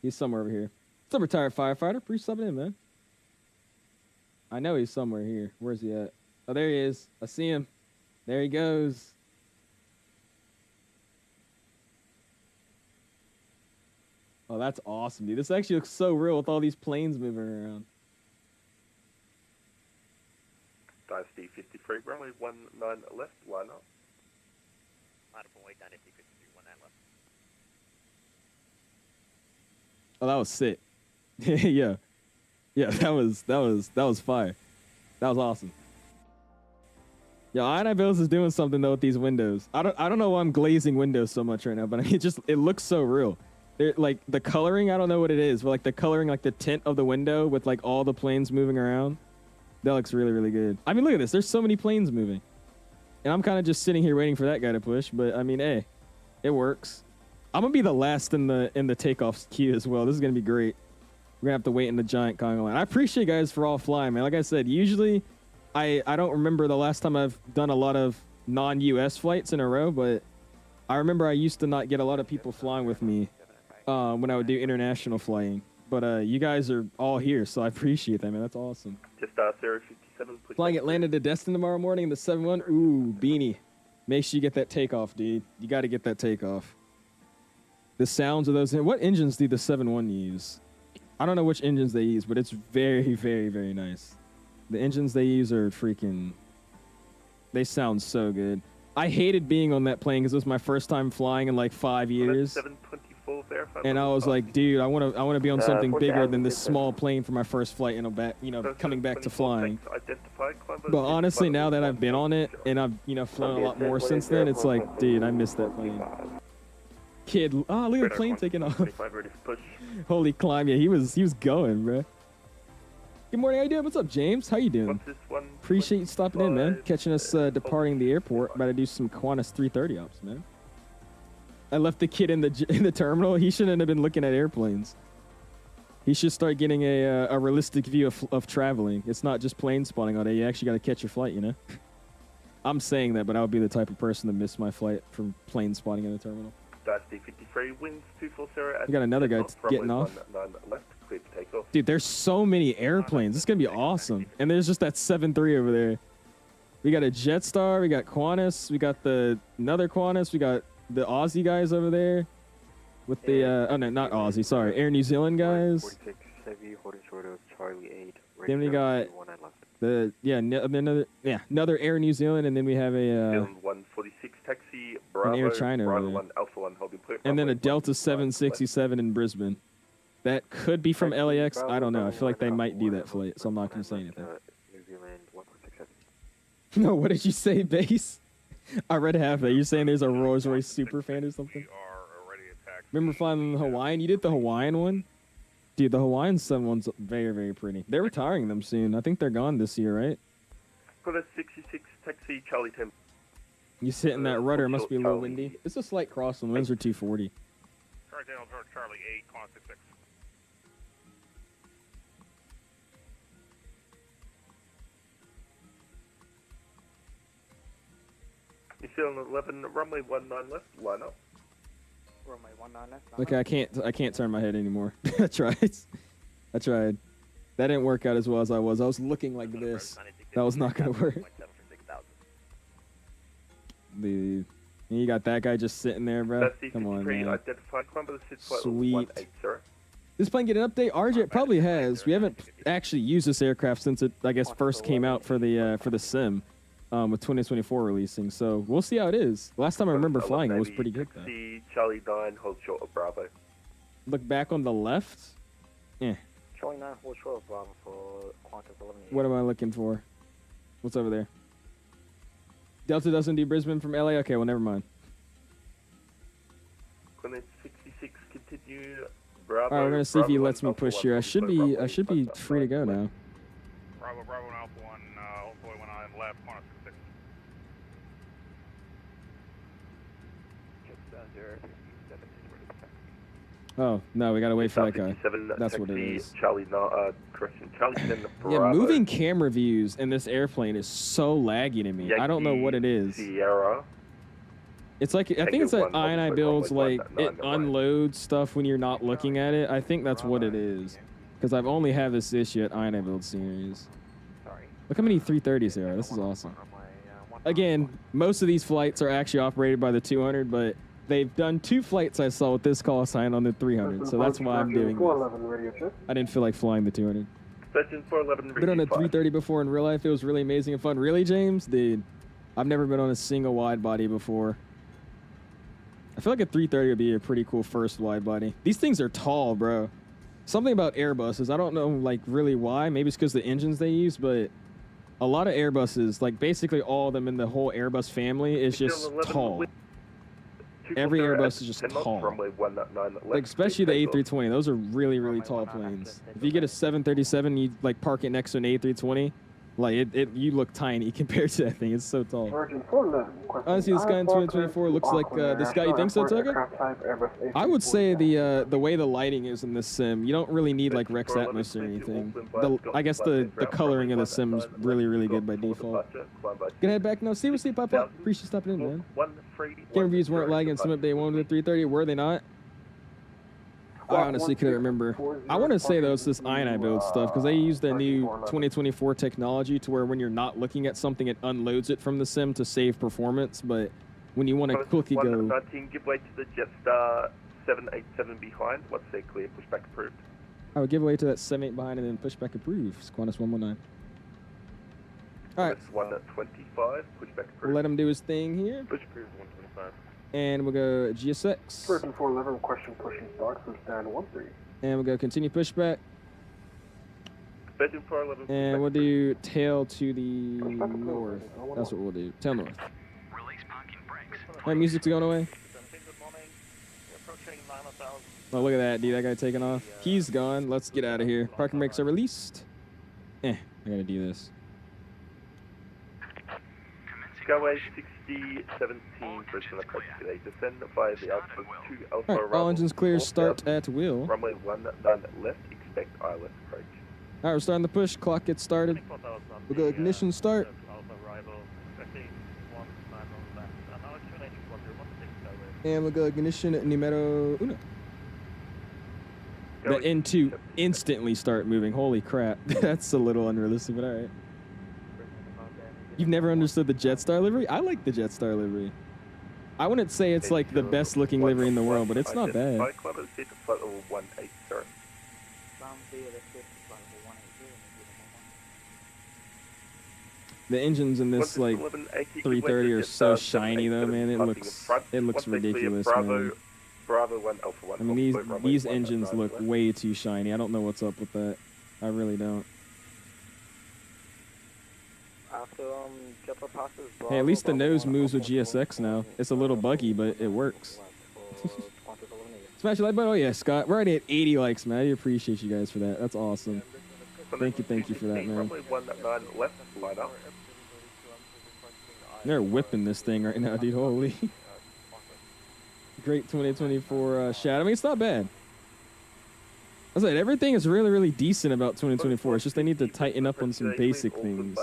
He's somewhere over here. What's up, retired firefighter? Appreciate subbing in, man. I know he's somewhere here. Where's he at? Oh, there he is. I see him. There he goes. Oh, that's awesome, dude. This actually looks so real with all these planes moving around. Dynasty 53, runway 19 left, line up. Line up away, Dynasty 53, 19 left. Oh, that was sick. Yeah. Yeah, that was fire. That was awesome. Yo, iniBuilds is doing something though with these windows. I don't know why I'm glazing windows so much right now, but I mean, it looks so real. They're, like the coloring, I don't know what it is, but like the coloring, like the tint of the window with like all the planes moving around. That looks really, really good. I mean, look at this. There's so many planes moving. And I'm kind of just sitting here waiting for that guy to push, but I mean, hey, it works. I'm gonna be the last in the takeoff queue as well. This is gonna be great. We're gonna have to wait in the giant conga line. I appreciate you guys for all flying, man. Like I said, usually I don't remember the last time I've done a lot of non-US flights in a row, but I remember I used to not get a lot of people flying with me when I would do international flying. But you guys are all here, so I appreciate that, man. That's awesome. Just 057, please. Flying Atlanta to Destin tomorrow morning in the 7-1. Ooh, beanie. Make sure you get that takeoff, dude. You got to get that takeoff. The sounds of those. What engines do the 7-1 use? I don't know which engines they use, but it's very, very, very nice. The engines they use are freaking... They sound so good. I hated being on that plane because it was my first time flying in like 5 years. 724, verify. And I was like, dude, I want to be on something bigger than this small plane for my first flight, and back, coming back to flying. But honestly, now that I've been on it and I've, flown a lot more since then, it's like, dude, I miss that plane. Kid, look at the plane taking off. Holy climb, yeah, he was going, bro. Good morning, how you doing? What's up, James? How you doing? Appreciate you stopping in, man. Catching us departing the airport. About to do some Qantas 330 ops, man. I left the kid in the terminal. He shouldn't have been looking at airplanes. He should start getting a realistic view of traveling. It's not just plane spotting all day. You actually got to catch your flight, you know? I'm saying that, but I would be the type of person to miss my flight from plane spotting in the terminal. Dynasty 53, winds 240. We got another guy getting off. 19 left, clear for takeoff. Dude, there's so many airplanes. This is going to be awesome. And there's just that 7-3 over there. We got a Jetstar. We got Qantas. We got another Qantas. We got the Aussie guys over there. With the, oh no, not Aussie. Sorry. Air New Zealand guys. 46 heavy, holding short of Charlie 8. Then we got another Air New Zealand, and then we have a 146 taxi, Bravo, an Air China over there. 1 Alpha 1 holding point, and then a Delta 767 in Brisbane. That could be from LAX. I don't know. I feel like they might do that flight, so I'm not going to say anything. New Zealand 147. No, what did you say, Base? I read half that. You're saying there's a Rolls Royce super fan or something? Remember flying the Hawaiian? You did the Hawaiian one? Dude, the Hawaiian 7-1's very, very pretty. They're retiring them soon. I think they're gone this year, right? Qantas 66 taxi, Charlie 10. You sit in that rudder. It must be a little windy. It's a slight crosswind. Winds are 240. Charlie 8, Qantas 66. New Zealand 11, runway 19 left, line up. Runway 19 left. Okay, I can't turn my head anymore. I tried. That didn't work out as well as I was. I was looking like this. That was not gonna work. You got that guy just sitting there, bro. Come on, man. Sweet. This plane get an update? RJ probably has. We haven't actually used this aircraft since it, I guess, first came out for the sim. With 2024 releasing, so we'll see how it is. Last time I remember flying, it was pretty good though. Charlie 9, hold short of Bravo. Look back on the left. Yeah. Charlie 9, hold short of Bravo for Qantas 11. What am I looking for? What's over there? Delta doesn't do Brisbane from LA. Okay, well never mind. Qantas 66, continue. Bravo. All right, we're gonna see if he lets me push here. I should be free to go now. Bravo, and Alpha 1, hopefully when I'm left, Qantas 66. Oh no, we gotta wait for that guy. That's what it is. Charlie, correction. Charlie 10, Bravo. Yeah, moving camera views in this airplane is so laggy to me. I don't know what it is. Sierra. It's like I think it's like iniBuilds, like it unloads stuff when you're not looking at it. I think that's what it is, because I've only had this issue at iniBuild series. Look how many 330s there are. This is awesome. Again, most of these flights are actually operated by the 200, but they've done 2 flights I saw with this call sign on the 300, so that's why I'm doing this. I didn't feel like flying the 200. Station 411, Been on a 330 before in real life. It was really amazing and fun. Really, James? Dude, I've never been on a single wide body before. I feel like a 330 would be a pretty cool first wide body. These things are tall, bro. Something about Airbuses, I don't know, like, really why. Maybe it's because the engines they use, but a lot of Airbuses, like, basically all of them in the whole Airbus family is just tall. Every Airbus is just tall. Like, especially the A320. Those are really, really tall planes. If you get a 737, you, like, park it next to an A320, like, you look tiny compared to that thing. It's so tall. Honestly, the sky in 2024 looks like the sky. You think so, Tugga? I would say the way the lighting is in this sim, you don't really need, like, Rex Atmos or anything. I guess the coloring of the sim is really, really good by default. Gonna head back now. See what's pop up. Appreciate you stopping in, man. Game reviews weren't lagging. Sim update 1 to 330. Were they not? I honestly couldn't remember. I want to say, though, it's this iniBuilds stuff, because they use their new 2024 technology to where when you're not looking at something, it unloads it from the sim to save performance, but when you want to quickly go... 119, give way to the Jetstar 787 behind. What's their clear? Pushback approved. I would give way to that 78 behind and then pushback approved. Qantas 119. All right. 125, pushback approved. We'll let him do his thing here. Push approved 125. And we'll go GSX. Person 411, question pushing start for stand 13. And we'll go continue pushback. Person 411. And we'll do tail to the north. That's what we'll do. Tail north. All right, music's going away. Oh, look at that, dude. That guy taking off. He's gone. Let's get out of here. Parking brakes are released. I gotta do this. Skyway 6017, Brisbane approach today. Descend via the Alpha 2 Alpha. All right, all engines clear. Start at will. Runway 19 left. Expect ILS approach. All right, we're starting the push. Clock gets started. We'll go ignition start. And we'll go ignition numero uno. The N2 instantly start moving. Holy crap. That's a little unrealistic, but all right. You've never understood the Jetstar livery? I like the Jetstar livery. I wouldn't say it's like the best looking livery in the world, but it's not bad. The engines in this like 330 are so shiny though, man. It looks ridiculous, man. I mean, these engines look way too shiny. I don't know what's up with that. I really don't. Hey, at least the nose moves with GSX now. It's a little buggy, but it works. Smash the like button. Oh yeah, Scott. We're already at 80 likes, man. I appreciate you guys for that. That's awesome. Thank you for that, man. They're whipping this thing right now, dude. Holy. Great 2024 shot. I mean, it's not bad. I said everything is really, really decent about 2024. It's just they need to tighten up on some basic things.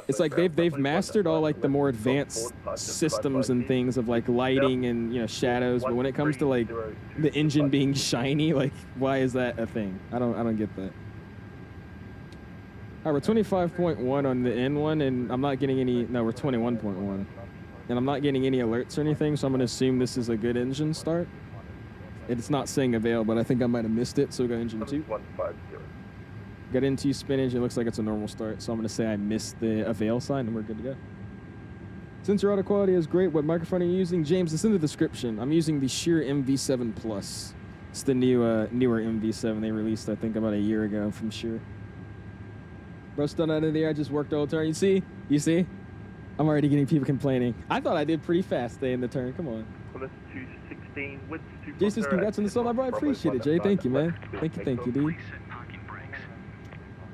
It's like they've mastered all like the more advanced systems and things of like lighting and, you know, shadows. But when it comes to like the engine being shiny, like why is that a thing? I don't get that. All right, we're 25.1 on the N1, and I'm not getting any. No, we're 21.1, and I'm not getting any alerts or anything. So I'm gonna assume this is a good engine start. It's not saying avail, but I think I might have missed it, so we'll go engine 2. Got N2 spin engine, looks like it's a normal start, so I'm going to say I missed the avail sign, and we're good to go. Since your audio quality is great, what microphone are you using? James, it's in the description. I'm using the Shure MV7 Plus. It's the newer MV7 they released, I think, about a year ago from Shure. Bro, still out of the air, I just worked the whole turn. You see? I'm already getting people complaining. I thought I did pretty fast staying in the turn. Come on. Jesus, congrats on the solo, bro. I appreciate it, Jay. Thank you, man. Thank you, dude.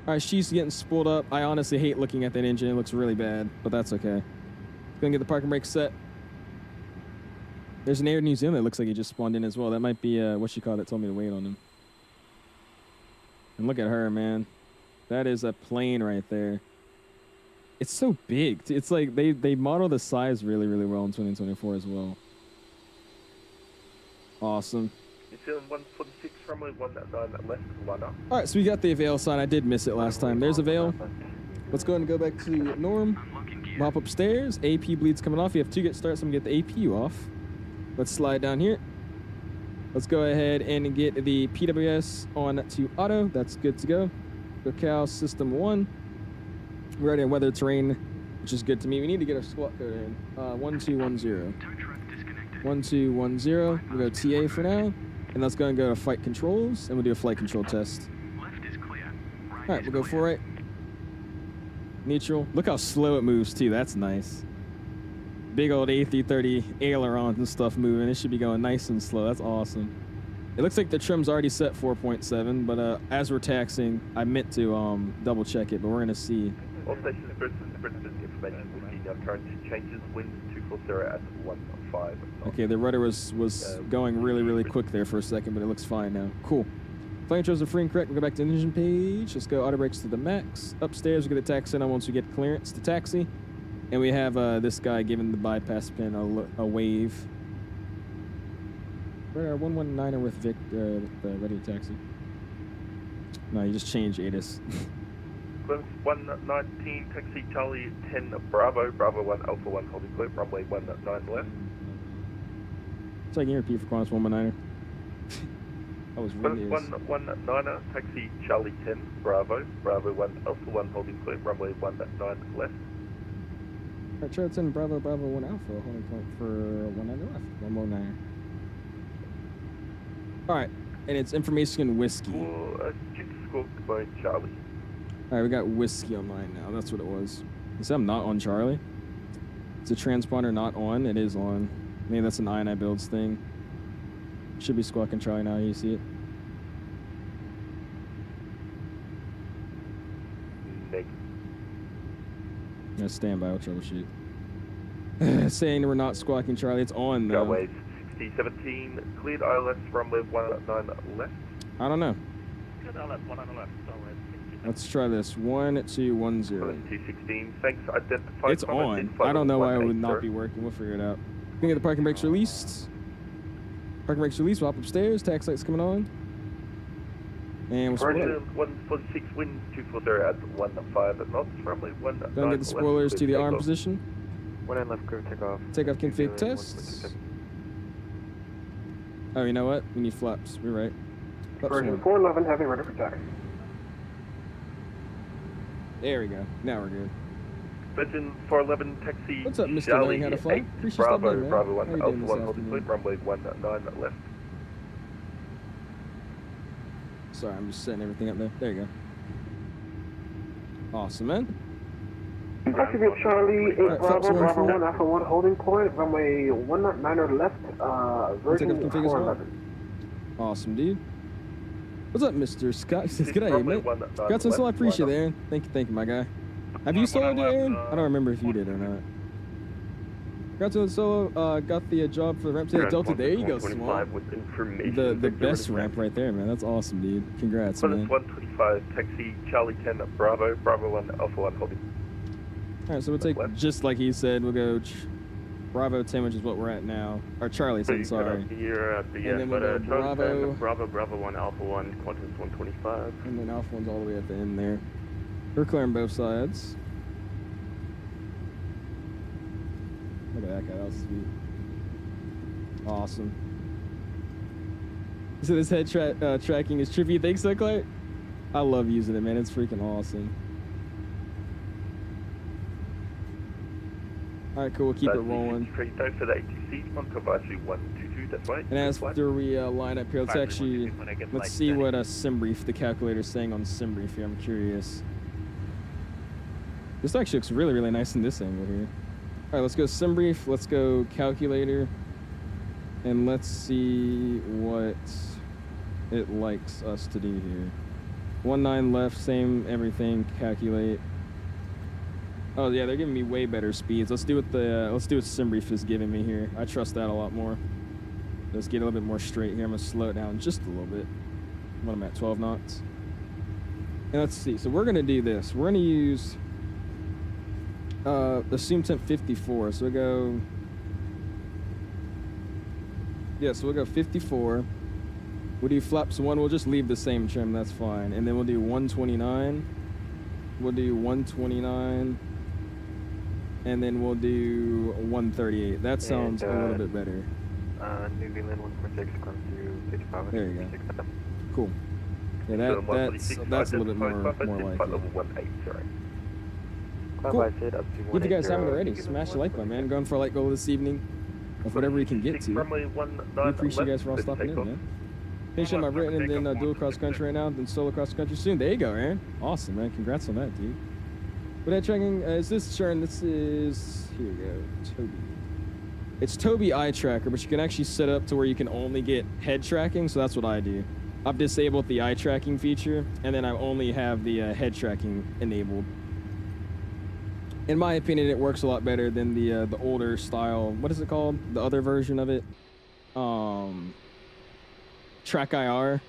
All right, she's getting spooled up. I honestly hate looking at that engine. It looks really bad, but that's okay. Gonna get the parking brake set. There's an Air New Zealand that looks like he just spawned in as well. That might be what she called it. Told me to wait on him. And look at her, man. That is a plane right there. It's so big. It's like they model the size really, really well in 2024 as well. Awesome. You're feeling 146, runway 19 left, line up. All right, so we got the avail sign. I did miss it last time. There's avail. Let's go ahead and go back to norm. Hop upstairs. AP bleed's coming off. You have 2 get starts. I'm going to get the APU off. Let's slide down here. Let's go ahead and get the PWS on to auto. That's good to go. Locale system 1. We're already in weather terrain, which is good to me. We need to get our squat code in. 1210. 1210. We'll go TA for now. And let's go and go to flight controls, and we'll do a flight control test. All right, we'll go for it. Neutral. Look how slow it moves, too. That's nice. Big old A330 ailerons and stuff moving. It should be going nice and slow. That's awesome. It looks like the trim's already set 4.7, but as we're taxing, I meant to double check it, but we're going to see. All stations, Brisbane information will see now current changes, winds 240 at 15. Okay, the rudder was going really quick there for a second, but it looks fine now. Cool. Flight controls are free and correct. We'll go back to the engine page. Let's go auto brakes to the max. Upstairs, we'll get the taxi on once we get clearance to taxi. And we have this guy giving the bypass pin a wave. We're at 119er with Vic, ready to taxi. No, you just changed ATIS. 119, taxi Charlie 10 Bravo, Bravo 1 Alpha 1 holding clear, runway 19 left. So I can repeat for Qantas 119er. That was really 119er, taxi Charlie 10 Bravo, Bravo 1 Alpha 1 holding clear, runway 19 left. Alright, Charlie 10 Bravo, Bravo 1 Alpha holding point for 19 left. 119er. Alright, and it's information whiskey. Score Charlie. Alright, we got whiskey on mine now. That's what it was. You said I'm not on Charlie? Is the transponder not on? It is on. Maybe that's an iniBuilds thing. Should be squawking Charlie now. You see it? Negative. Yeah, stand by. I'll troubleshoot. Saying we're not squawking Charlie. It's on though. Runway 6017, cleared ILS, runway 19 left. I don't know. Good LS, 19 left. Let's try this. 1210. 216, thanks. Identified. It's on. I don't know why it would not be working. We'll figure it out. We're gonna get the parking brakes released. Parking brakes released. We'll hop upstairs. Tax lights coming on. And we'll spoil. 146, wind 240 at 15 knots, runway 19 Don't get the spoilers to the arm position. 19 left, clear takeoff. Takeoff config test. Oh, you know what? We need flaps. We're right. Flaps Version one. 411, heavy ready for taxi. There we go. Now we're good. Virgin 411, taxi. What's up, Mr. Charlie Learning How to Fly? 8, Appreciate you stopping Bravo, in, man. Bravo How 1 you doing Alpha this 1 holding afternoon? clear, runway 19 left. Sorry, I'm just setting everything up there. There you go. Awesome, man. Taxi via Charlie 8 Alright, Bravo, flaps one Bravo for- 1 Alpha 1 holding point, runway 19 left, version Takeoff config as well. 411. Awesome, dude. What's up, Mr. Scott? He says, g'day, Runway mate. 19 Got some left, still. I appreciate line it, Aaron. Thank you, my guy. Have you soloed it, Aaron? I don't remember if you did or not. Got to the solo, got the job for the ramp today. Delta, there you go, Swan. with information. The best ramp right there, man. That's awesome, dude. Congrats, Qantas man. 125, taxi Charlie 10 Bravo, Bravo 1 Alpha 1 holding. Alright, so we'll take, just like he said, we'll go Bravo 10, which is what we're at now. Or Charlie 10, sorry. You're And then we'll go Bravo. Bravo 1, Alpha 1, Qantas 125. And then Alpha 1's all the way at the end there. We're clearing both sides. Look at that guy, that was sweet. Awesome. So this head tracking is trippy. You think so, Clark? I love using it, man. It's freaking awesome. All right, cool. We'll keep it rolling. Don't for the ATC, on advisory 122, that's right. And after we line up here, let's see what SimBrief, the calculator, is saying on SimBrief here. I'm curious. This actually looks really, really nice in this angle here. All right, let's go SimBrief. Let's go calculator. And let's see what it likes us to do here. 19 left, same everything, calculate. Oh yeah, they're giving me way better speeds. Let's do what SimBrief is giving me here. I trust that a lot more. Let's get a little bit more straight here. I'm gonna slow it down just a little bit. What I'm at, 12 knots. And let's see. So we're gonna do this. We're gonna use assume temp 54. So we go. Yeah, so we'll go 54. We'll do flaps 1. We'll just leave the same trim. That's fine. And then we'll do 129. We'll do 129. And then we'll do 138. That sounds a little bit better. New Zealand 146 comes through 55. There you go. Cool. Yeah, that's a little bit more like it. Cool. If you guys haven't already, smash the like button, man. Going for a light goal this evening of whatever you can get to. We appreciate you guys for all stopping in, man. Finishing my written and then dual cross country right now, then solo cross country soon. There you go, Aaron. Awesome, man. Congrats on that, dude. What that tracking is this, Sharon? This is, here we go, Toby. It's Toby eye tracker, but you can actually set up to where you can only get head tracking, so that's what I do. I've disabled the eye tracking feature, and then I only have the head tracking enabled. In my opinion, it works a lot better than the older style. What is it called? The other version of it, Track IR.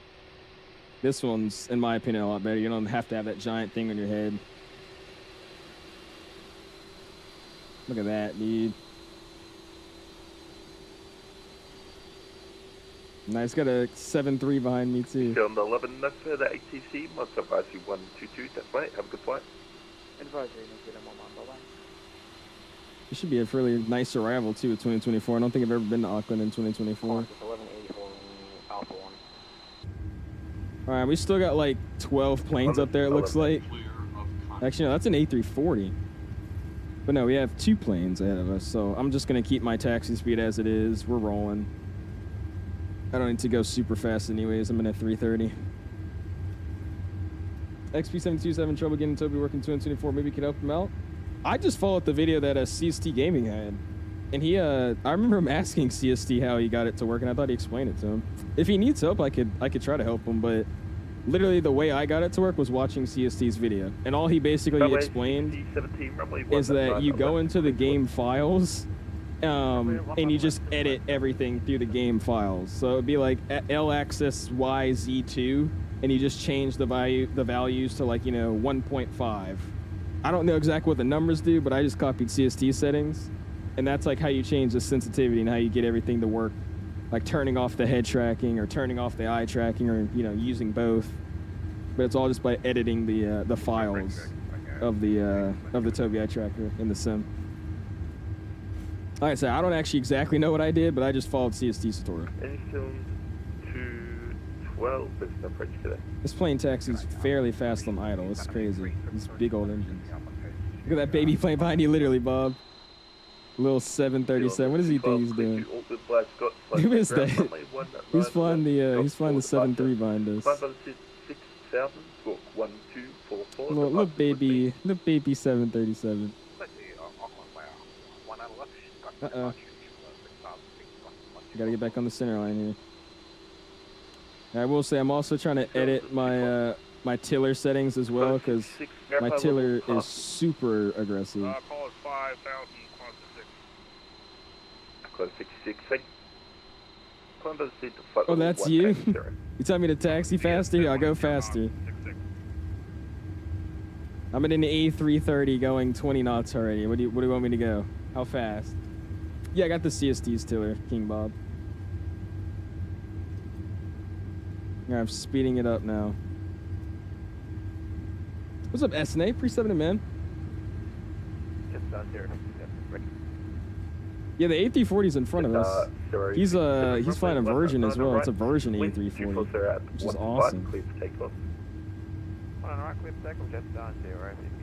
This one's, in my opinion, a lot better. You don't have to have that giant thing on your head. Look at that, dude. Nice, got a 7.3 behind me too. On the 11, that's the ATC, must advise you 122, that's right, have a good flight. Advisory, no good, bye-bye. It should be a fairly nice arrival too, 2024. I don't think I've ever been to Auckland in 2024. 1184 Alpha 1. Alright, we still got like 12 planes up there, it looks like. Actually, no, that's an A340. But no, we have 2 planes ahead of us, so I'm just going to keep my taxi speed as it is. We're rolling. I don't need to go super fast anyways. I'm in a 330. XP727 trouble getting Toby working 224. Maybe you could help him out. I just followed the video that CST Gaming had. And he, I remember him asking CST how he got it to work, and I thought he explained it to him. If he needs help, I could try to help him, but literally the way I got it to work was watching CST's video. And all he basically explained is that you go into the game files, and you just edit everything through the game files. So it'd be like 𝐓𝐴𝐷𝐷𝐷𝐷2, and you just change the values to, like, you know, 1.5. I don't know exactly what the numbers do, but I just copied CST settings, and that's like how you change the sensitivity and how you get everything to work, like turning off the head tracking or turning off the eye tracking, or, you know, using both. But it's all just by editing the files of the Toby eye tracker in the sim. Like I said, I don't actually exactly know what I did, but I just followed CST's tutorial. Anything to 12 is the approach today. This plane taxi's fairly fast on idle. It's crazy. These big old engines. Look at that baby plane behind you, literally, Bob. Little 737. What does he think he's doing? Who is that? He's flying the 7.3 behind us. 6,000, book 1244. Look baby 737. Uh-oh. Gotta get back on the center line here. I will say I'm also trying to edit my my tiller settings as well, because my tiller is super aggressive. Call it 5,000, close 66. Oh, that's you? You tell me to taxi faster? I'll go faster. I'm in an A330 going 20 knots already. What do you want me to go? How fast? Yeah, I got the CST's tiller, King Bob. Yeah, I'm speeding it up now. What's up, SNA? Pre-7 man. Just down there. Yeah, the A340's in front of us. He's flying a Virgin as well. It's a Virgin A340, which is awesome.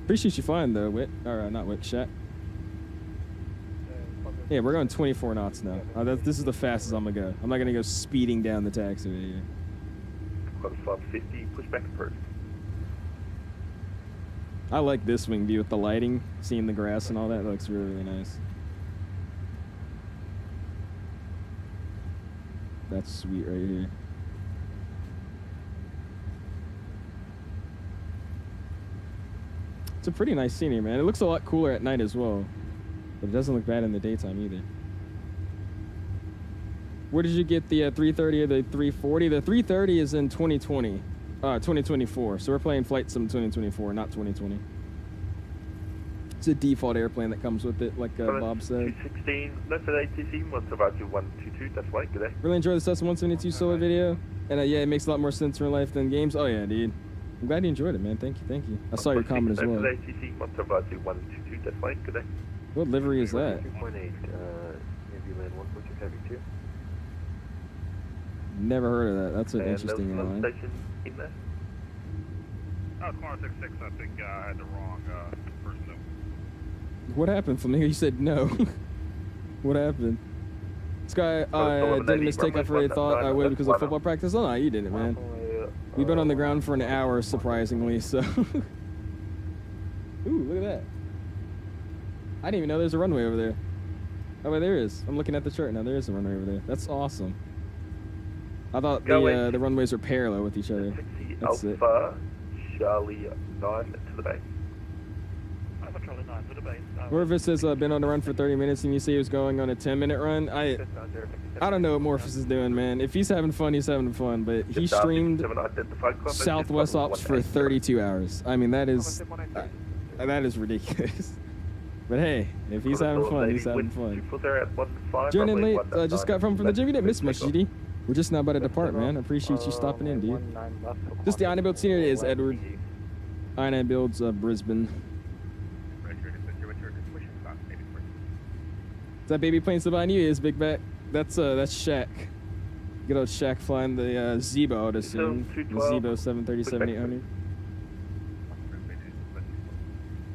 Appreciate you flying though, Wit. Or not Wit, Shat. Yeah, we're going 24 knots now. This is the fastest I'm gonna go. I'm not gonna go speeding down the taxiway here. 550, pushback approved. I like this wing view with the lighting, seeing the grass and all that. That looks really, really nice. That's sweet right here. It's a pretty nice scenery, man. It looks a lot cooler at night as well, but it doesn't look bad in the daytime either. Where did you get the 330 or the 340? The 330 is in 2024. So we're playing Flight Sim 2024, not 2020. It's a default airplane that comes with it, like Bob said. 216, that's an ATC, must have about 122, that's right, good day. Really enjoyed the Cessna 172 solo video. And yeah, it makes a lot more sense in real life than games. Oh yeah, dude. I'm glad you enjoyed it, man. Thank you. I saw your comment as well. That's an ATC, must have about 122, that's right, good day. What livery is that? 2.8, New Zealand 146 Heavy 2. Never heard of that. That's an And interesting there's another airline. station in there. Oh, it's Qantas 66. I think I had the wrong person. What happened, Flamingo? You said no. What happened? Sky, I didn't mistake. I really thought I would because of football practice. Oh, no, you didn't, man. We've been on the ground for an hour, surprisingly, so. Ooh, look at that. I didn't even know there's a runway over there. Oh, wait, there is. I'm looking at the chart now. There is a runway over there. That's awesome. I thought the runways were parallel with each other. Taxi That's it. Alpha Charlie 9 to the bay. Alpha Charlie 9 to the base. Morphus has been on the run for 30 minutes, and you say he was going on a 10-minute run. I don't know what Morphus is doing, man. If he's having fun, he's having fun. But he streamed Southwest Ops for 32 hours. I mean, that is ridiculous. But hey, if he's having fun, he's having fun. Joining late, just got from the gym. You didn't miss much, GD. We're just now about to depart, man. I appreciate you stopping in, dude. Just the iniBuilds senior is Edward. iniBuilds Brisbane. Is that baby plane still behind you? Is Big Back? That's Shaq. Good old Shaq flying the 𝐓𝐸, I would assume. The 𝐓𝐸 737-800.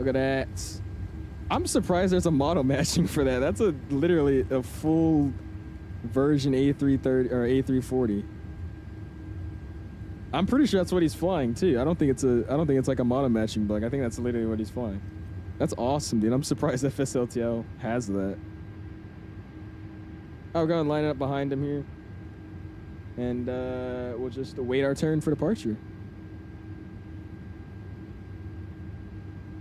Look at that. I'm surprised there's a model matching for that. That's literally a full version A330 or A340. I'm pretty sure that's what he's flying too. I don't think it's like a model matching bug. I think that's literally what he's flying. That's awesome, dude. I'm surprised FSLTL has that. I'll go and line up behind him here. And we'll just await our turn for departure.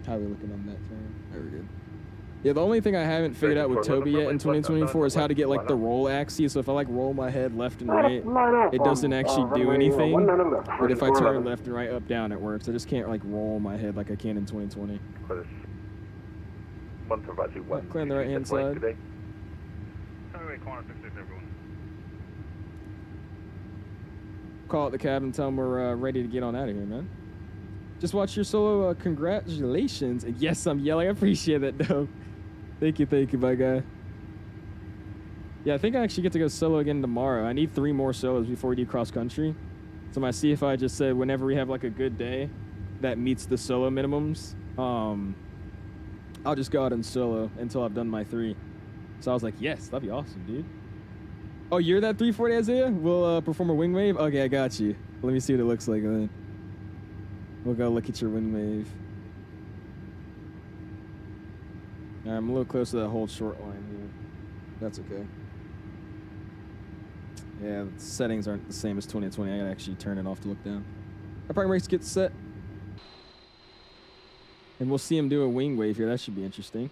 How are we looking on that turn? Very good. Yeah, the only thing I haven't figured out with Toby yet in 2024 is how to get like the roll axis. So if I like roll my head left and right, it doesn't actually do anything. But if I turn left and right, up, down, it works. I just can't like roll my head like I can in 2020. Clear on the right hand side. Call out the cab and tell them we're ready to get on out of here, man. Just watch your solo. Congratulations. And yes, I'm yelling. I appreciate that, though. Thank you, my guy. Yeah, I think I actually get to go solo again tomorrow. I need 3 more solos before we do cross country. So my CFI just said whenever we have like a good day that meets the solo minimums, I'll just go out and solo until I've done my 3. So I was like, yes, that'd be awesome, dude. Oh, you're that 340, Isaiah? We'll perform a wing wave? Okay, I got you. Let me see what it looks like then. We'll go look at your wing wave. All right, I'm a little close to that whole short line here. That's okay. Yeah, the settings aren't the same as 2020. I gotta actually turn it off to look down. Our parking brakes get set. And we'll see him do a wing wave here. That should be interesting.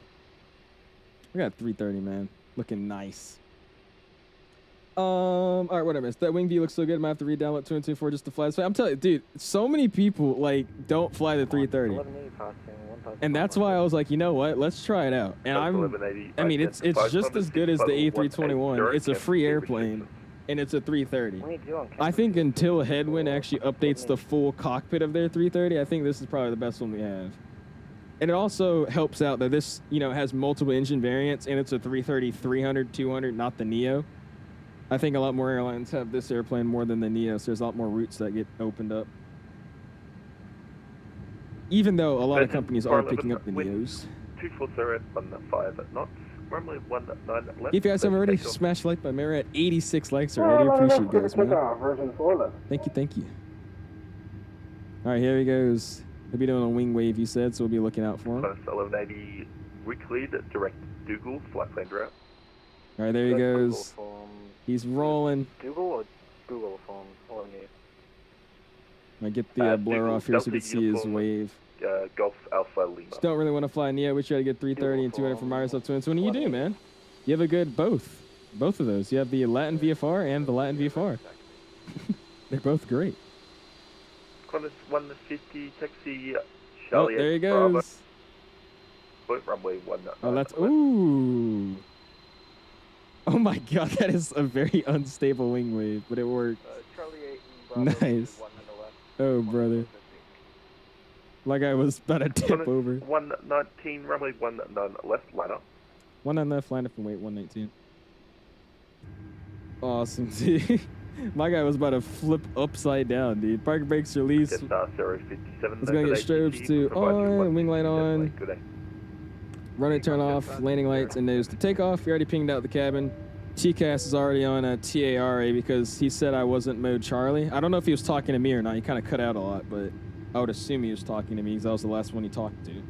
We got 330, man. Looking nice. All right, what I missed. That wing view looks so good. I might have to re-download 224 just to fly this way. I'm telling you, dude, so many people, like, don't fly the 330. And that's why I was like, you know what? Let's try it out. And I mean, it's just as good as the A321. It's a free airplane, and it's a 330. I think until Headwind actually updates the full cockpit of their 330, I think this is probably the best one we have. And it also helps out that this, you know, has multiple engine variants, and it's a 330, 300, 200, not the Neo. I think a lot more airlines have this airplane more than the Neo, so there's a lot more routes that get opened up. Even though a lot of companies are picking up the Neos. 240 on the 5 knots. Runway 19 left. If you guys haven't already, smash like button. We're at 86 likes already. I appreciate you guys, man. Thank you. All right, here he goes. He'll be doing a wing wave, you said, so we'll be looking out for him. 1180 weekly direct Dougal flight plan route. All right, there he goes. He's rolling. Dougal or Google form? All in here. I get the blur off here so you can see his wave. Golf Alpha Lima. Just don't really want to fly Neo. We try to get 330 and 200 from Myers up to So what do you do, man? You have a good both of those. You have the Latin VFR and the Latin VFR. They're both great. Qantas 150 taxi. Oh, there he goes. Runway 19. Oh, that's ooh. Oh my God, that is a very unstable wing wave, but it worked. Charlie 8 and Bravo nice. Oh, brother. Like I was about to tip over. 119, runway 19 left, line up. 19 left, line up and wait, 119. Awesome, dude. My guy was about to flip upside down, dude. Park brakes release. Jetstar 057. Let's go get strobes to on, wing light on. Good day. Runway turn off, landing lights, and nose to takeoff. We already pinged out the cabin. TCAS is already on a TARA because he said I wasn't mode Charlie. I don't know if he was talking to me or not. He kind of cut out a lot, but I would assume he was talking to me because I was the last one he talked to.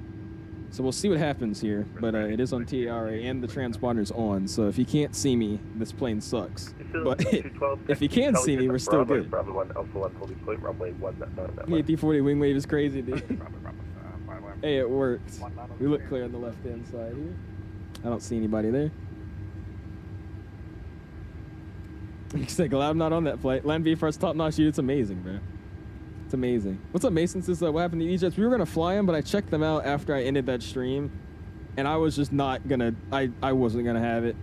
So we'll see what happens here, but it is on TARA and the transponder's on, so if he can't see me, this plane sucks. But if he can see me, we're still good. Bravo 1 Alpha 1 holding point, runway 19. D40 wing wave is crazy, dude. Hey, it worked. We look clear on the left-hand side here. I don't see anybody there. He's like, glad I'm not on that flight. Land VFR's top-notch, dude. It's amazing, bro. It's amazing. What's up, Mason? Says, what happened to E-Jets? We were going to fly them, but I checked them out after I ended that stream, and I was just not going to, I wasn't going to have it.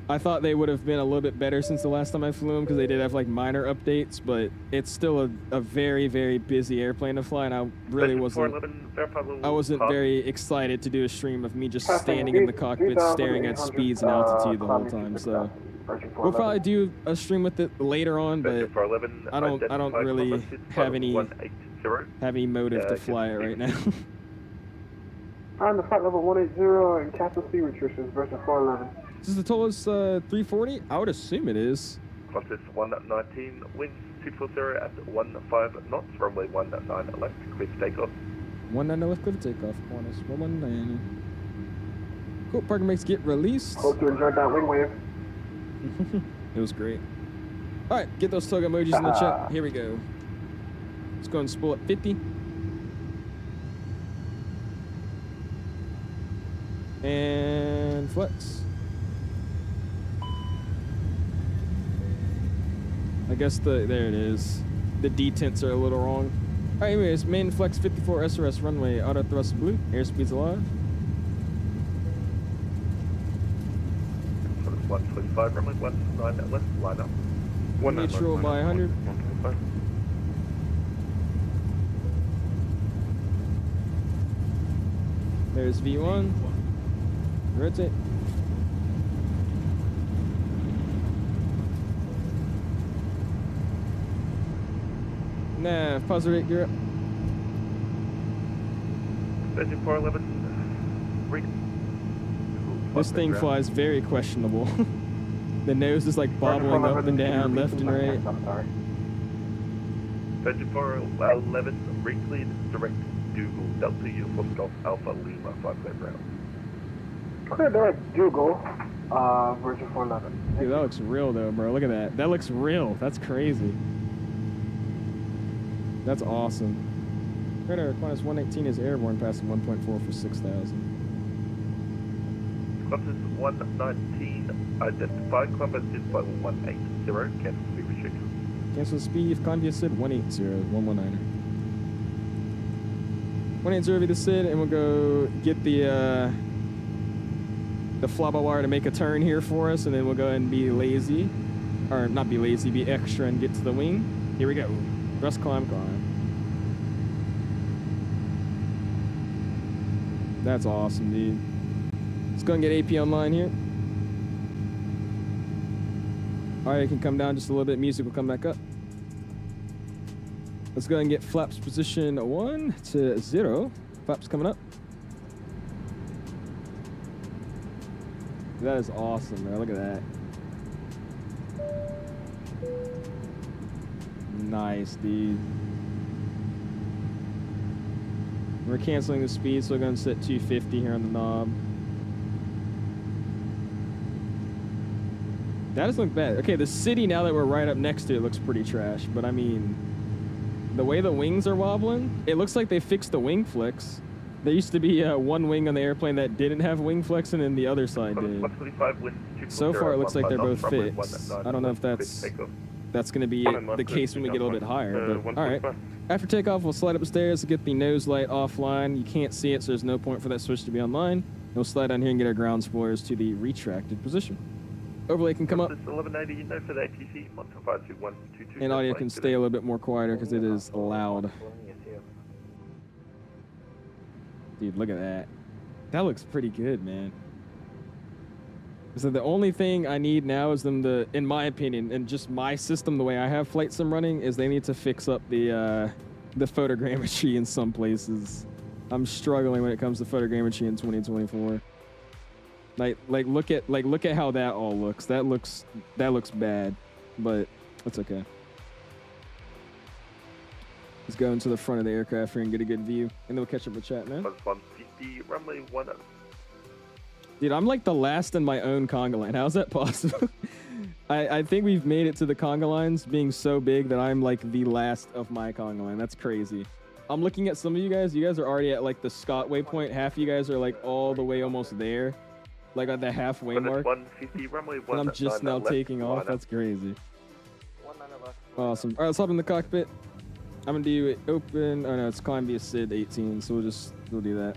I thought they would have been a little bit better since the last time I flew them because they did have, like, minor updates, but it's still a very, very busy airplane to fly, and I really wasn't very excited to do a stream of me just standing in the cockpit staring at speeds and altitude the whole time, so... We'll probably do a stream with it later on, but I don't really have any motive to fly it right now. On the flight level 180 and cancel speed restrictions versus 411. Is the Tola's 340? I would assume it is. Qantas 119, winds 240 at 15 knots, runway 19 left, clear to takeoff. 19 left, clear to takeoff. Qantas 119. Cool, parking brakes get released. Hope you enjoyed that wing wave. It was great. All right, get those toga emojis in the chat. Here we go. Let's go and spool at 50. And flex. I guess there it is. The detents are a little wrong. All right, anyways, main flex 54 SRS runway, auto thrust blue, airspeed's alive. 125, runway 19 left, line up. Neutral by 100. 125. There's V1. Rotate. Nah, pause rate, gear up. Engine 411. This thing flies very questionable. The nose is like bobbling up and down, left and right. Engine 411, recleared, direct, Dougal, Delta Uniform Golf Alpha Lima, 5 clear ground. Clear direct, Dougal, version 411. Dude, that looks real though, bro. Look at that. That looks real. That's crazy. That's awesome. Radar Qantas 118 is airborne, passing 1.4 for 6,000. Qantas 119, identified, climb by SID by 180, cancel speed restrictions. Cancel speed, Condia SID 180, 119er. 180 be the SID, and we'll go get the flabba wire to make a turn here for us, and then we'll go ahead and be lazy. Or not be lazy, be extra and get to the wing. Here we go. Thrust climb, climb. That's awesome, dude. Let's go and get AP online here. Alright, you can come down just a little bit. Music will come back up. Let's go and get flaps position 1 to 0. Flaps coming up. That is awesome, bro. Look at that. Nice, dude. We're canceling the speed, so we're going to set 250 here on the knob. That doesn't look bad. Okay, the city, now that we're right up next to it, looks pretty trash. But, I mean, the way the wings are wobbling, it looks like they fixed the wing flex. There used to be one wing on the airplane that didn't have wing flex, and then the other side did. So far, it looks like they're both fixed. I don't know if that's going to be the case when we get a little bit higher. But, all right. After takeoff, we'll slide up the stairs to get the nose light offline. You can't see it, so there's no point for that switch to be online. We'll slide down here and get our ground spoilers to the retracted position. Overlay can come up. And audio can stay a little bit more quieter because it is loud. Dude, look at that. That looks pretty good, man. So the only thing I need now is them to, in my opinion, and just my system, the way I have flight sim running, is they need to fix up the photogrammetry in some places. I'm struggling when it comes to photogrammetry in 2024. Like look at how that all looks. That looks bad, but that's okay. Let's go into the front of the aircraft here and get a good view, and then we'll catch up with chat, man. 150, runway 10. Dude, I'm like the last in my own conga line. How's that possible? I think we've made it to the conga lines being so big that I'm like the last of my conga line. That's crazy. I'm looking at some of you guys. You guys are already at like the Scott waypoint. Half of you guys are like all the way almost there, like at the halfway mark. 150, runway 19. And I'm just now taking off. That's crazy. Awesome. All right, let's hop in the cockpit. I'm gonna do it open. Oh no, it's climb via SID 18, so we'll do that.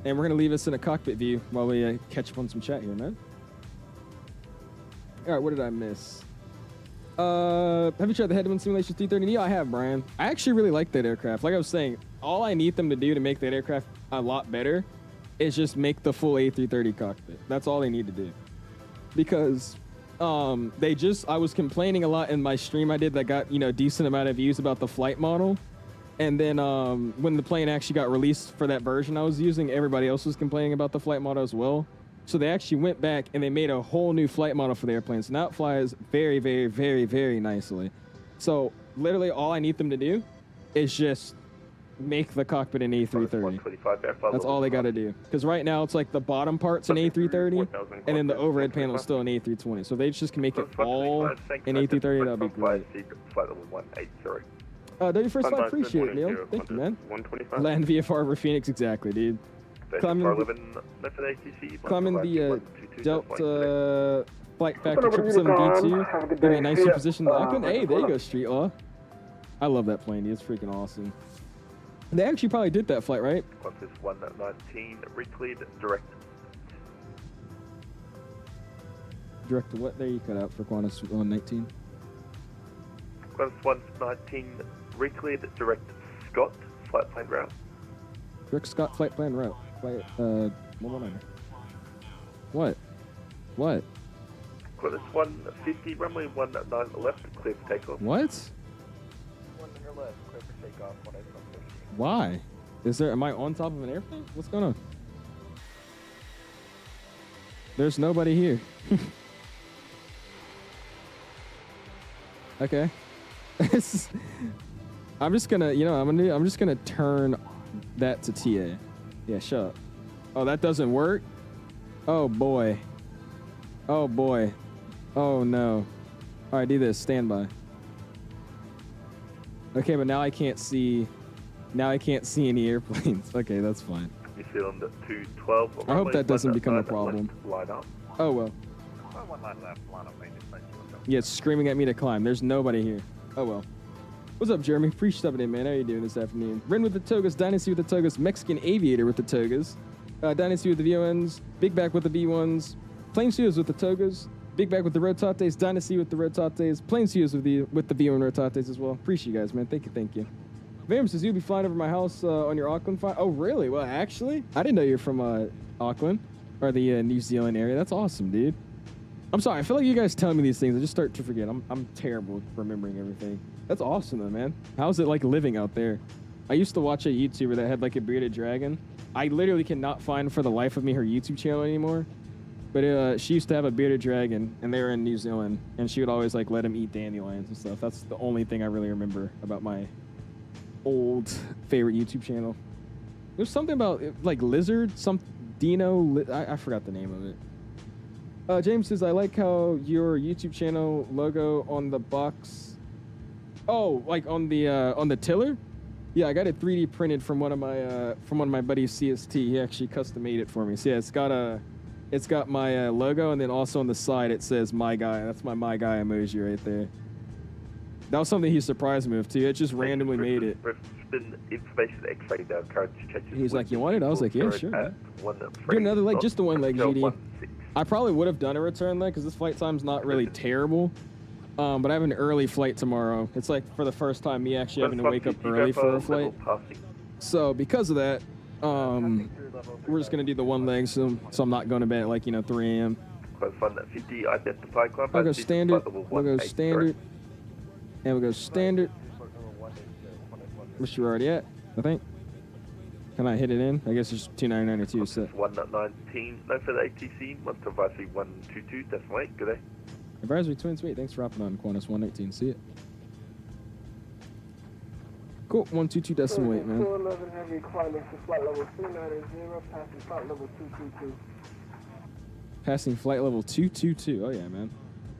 And we're gonna leave us in a cockpit view while we catch up on some chat here, man. All right, what did I miss? Have you tried the headwind simulation 330? Yeah, I have, Brian. I actually really like that aircraft. Like I was saying, all I need them to do to make that aircraft a lot better is just make the full A330 cockpit. That's all they need to do. Because I was complaining a lot in my stream I did that got, decent amount of views about the flight model. And then when the plane actually got released for that version I was using, everybody else was complaining about the flight model as well. So they actually went back and they made a whole new flight model for the airplane. So now it flies very, very, very, very nicely. So literally all I need them to do is just make the cockpit an A330. That's all they got to do. Because right now it's like the bottom part's an A330 and then the overhead panel is still an A320. So if they just can make it all an A330, that would be great. Do your first flight, appreciate it, Neil. Thank you, man. 125. Land VFR over Phoenix, exactly, dude. Climbing the Delta Flight Factor 777D2. Getting a nice position in Auckland. Hey, there you go, Street Law. I love that plane, dude. It's freaking awesome. They actually probably did that flight, right? Qantas 119, recleared, direct. Direct to what? There you cut out for Qantas 119. Qantas 119, recleared, direct Scott, flight plan route. Direct Scott flight plan route. Flight, 119. What? What? Qantas 150, runway 19 left, clear for takeoff. What? 1 minute left, clear for takeoff, 150. Why? Am I on top of an airplane? What's going on? There's nobody here. Okay. I'm just gonna, I'm just gonna turn that to TA. Yeah, shut up. Oh, that doesn't work? Oh boy. Oh boy. Oh no. All right, do this, standby. Okay, but now I can't see any airplanes. Okay, that's fine. New Zealand 212. I hope that doesn't become a problem. Line up. Oh well. One line left, line up, maintenance, thank you. Yeah, it's screaming at me to climb. There's nobody here. Oh well. What's up, Jeremy? Appreciate stepping in, man. How you doing this afternoon? Ren with the togas, Dynasty with the togas, Mexican Aviator with the togas, Dynasty with the VONs, Big Back with the V1s, Plane Studios with the togas, Big Back with the Rotates, Dynasty with the Rotates, Plane Studios with the V1 Rotates as well. Appreciate you guys, man. Thank you. Vam says you'll be flying over my house on your Auckland flight. Oh, really? Well, actually, I didn't know you're from Auckland or the New Zealand area. That's awesome, dude. I'm sorry. I feel like you guys tell me these things, I just start to forget. I'm terrible with remembering everything. That's awesome, though, man. How's it like living out there? I used to watch a YouTuber that had like a bearded dragon. I literally cannot find for the life of me her YouTube channel anymore. But she used to have a bearded dragon, and they were in New Zealand, and she would always like let him eat dandelions and stuff. That's the only thing I really remember about my old favorite YouTube channel. There's something about like lizard, some Dino. I forgot the name of it. James says, I like how your YouTube channel logo on the box. Oh, like on the tiller? Yeah, I got it 3D printed from one of my buddies CST. He actually custom made it for me. So yeah, it's got my logo, and then also on the side it says my guy. That's my guy emoji right there. That was something he surprised me with too. It just randomly made it. Information X-ray down, courage changes. He's like, you want it? I was like, yeah, sure. Do another leg, just the one leg, GD. I probably would have done a return leg because this flight time's not really terrible. But I have an early flight tomorrow. It's like for the first time me actually having to wake up early for a flight. So because of that, we're just gonna do the one leg, so I'm not going to bed at like 3 a.m. Close 150, identify climb. I'll go standard. We'll go standard. And we'll go standard. Where's you already at? I think. Can I hit it in? I guess it's 299 or 2 set. 119, no for the ATC, Monster Advisory 122, decimal 8, good day. Advisory Twin Sweet, thanks for hopping on Qantas 118, see it. Cool, 122 decimal 8, man. 211 heavy climbing to flight level 390, passing flight level 222. Passing flight level 222, oh yeah, man.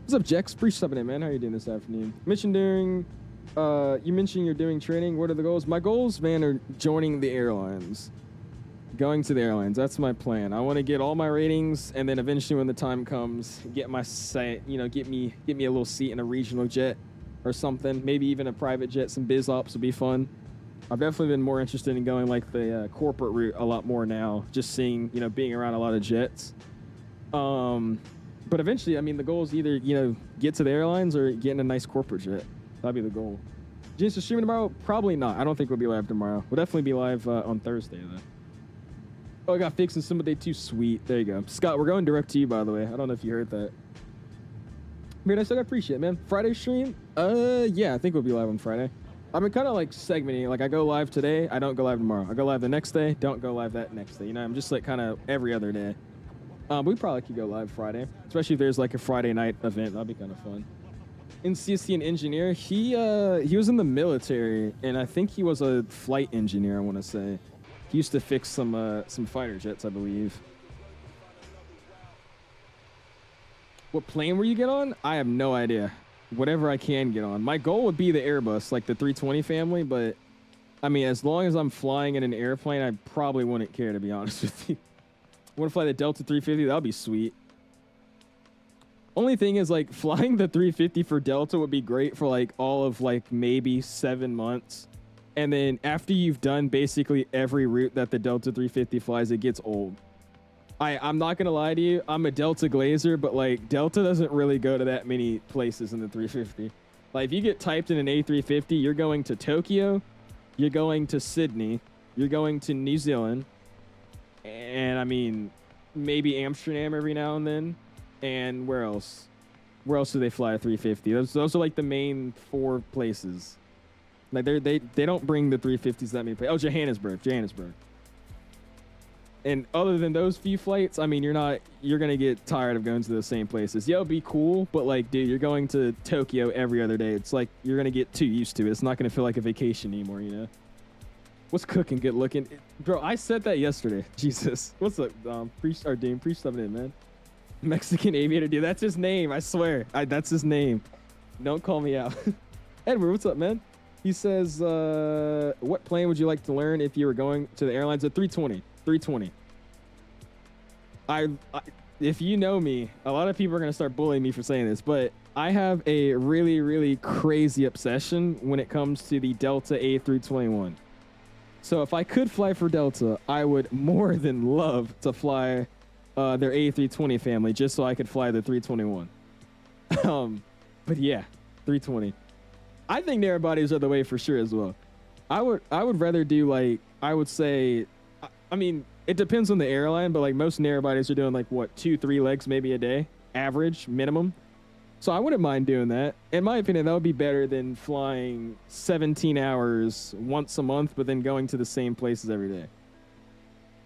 What's up, Jex? Appreciate it, man. How are you doing this afternoon? You mentioned you're doing training. What are the goals? My goals, man, are joining the airlines. Going to the airlines. That's my plan. I want to get all my ratings, and then eventually when the time comes, get my get me a little seat in a regional jet or something. Maybe even a private jet. Some biz ops would be fun. I've definitely been more interested in going like the corporate route a lot more now. Just seeing, being around a lot of jets. But eventually, I mean, the goal is either, get to the airlines or get in a nice corporate jet. That'd be the goal. James, is streaming tomorrow? Probably not. I don't think we'll be live tomorrow. We'll definitely be live on Thursday, though. Oh, I got fixed in Symbol Day 2. Sweet. There you go. Scott, we're going direct to you, by the way. I don't know if you heard that. Man, I appreciate it, man. Friday stream? Yeah, I think we'll be live on Friday. I've been kind of like segmenting. Like, I go live today, I don't go live tomorrow. I go live the next day, don't go live that next day. I'm just like kind of every other day. We probably could go live Friday, especially if there's like a Friday night event. That'd be kind of fun. In CSC, an engineer. He was in the military, and I think he was a flight engineer. I want to say he used to fix some fighter jets, I believe. What plane will you get on? I have no idea. Whatever I can get on. My goal would be the Airbus, like the 320 family, but I mean, as long as I'm flying in an airplane, I probably wouldn't care, to be honest with you. I want to fly the Delta 350. That'll be sweet. Only thing is, like, flying the 350 for Delta would be great for like all of like maybe 7 months, and then after you've done basically every route that the Delta 350 flies, it gets old. I'm not gonna lie to you, I'm a Delta glazer, but like Delta doesn't really go to that many places in the 350. Like, if you get typed in an A350, you're going to Tokyo, you're going to Sydney, you're going to New Zealand, and I mean, maybe Amsterdam every now and then. And where else? Where else do they fly a 350? Those are like the main 4 places. Like, they don't bring the 350s that many places. Oh, Johannesburg. And other than those few flights, I mean, you're gonna get tired of going to the same places. Yeah, it'll be cool, but like, dude, you're going to Tokyo every other day. It's like you're gonna get too used to it. It's not gonna feel like a vacation anymore, What's cooking? Good looking, bro. I said that yesterday. Jesus, what's up, Priest or Dean? Priest coming in, man. Mexican aviator, dude. That's his name. I swear. That's his name. Don't call me out. Edward, what's up, man? He says, what plane would you like to learn if you were going to the airlines? At 320. 320. If you know me, a lot of people are going to start bullying me for saying this, but I have a really, really crazy obsession when it comes to the Delta A321. So if I could fly for Delta, I would more than love to fly their A320 family just so I could fly the 321. But yeah, 320. I think narrow bodies are the way for sure as well. I would rather do, like, I would say, I mean, it depends on the airline, but like most narrow bodies are doing like what, 2-3 legs maybe a day, average, minimum. So I wouldn't mind doing that. In my opinion, that would be better than flying 17 hours once a month, but then going to the same places every day.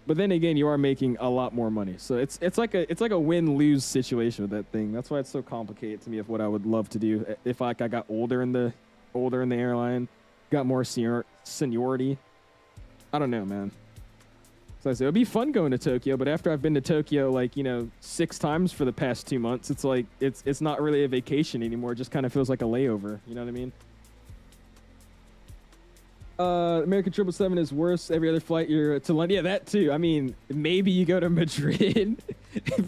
But then again, you are making a lot more money. So it's like a win-lose situation with that thing. That's why it's so complicated to me of what I would love to do if I got older in the airline, got more seniority. I don't know, man. So I said, it'd be fun going to Tokyo, but after I've been to Tokyo, like, 6 times for the past 2 months, it's like, it's not really a vacation anymore. It just kind of feels like a layover. You know what I mean? American 777 is worse. Every other flight you're to London. Yeah, that too. I mean, maybe you go to Madrid.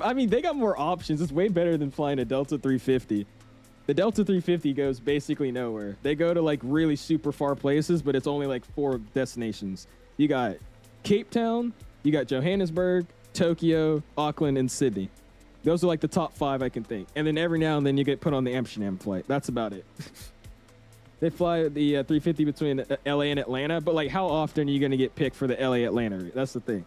I mean, they got more options. It's way better than flying a Delta 350. The Delta 350 goes basically nowhere. They go to like really super far places, but it's only like 4 destinations. You got Cape Town, you got Johannesburg, Tokyo, Auckland, and Sydney. Those are like the top 5 I can think. And then every now and then you get put on the Amsterdam flight. That's about it. They fly the 350 between LA and Atlanta, but like how often are you going to get picked for the LA Atlanta route? That's the thing.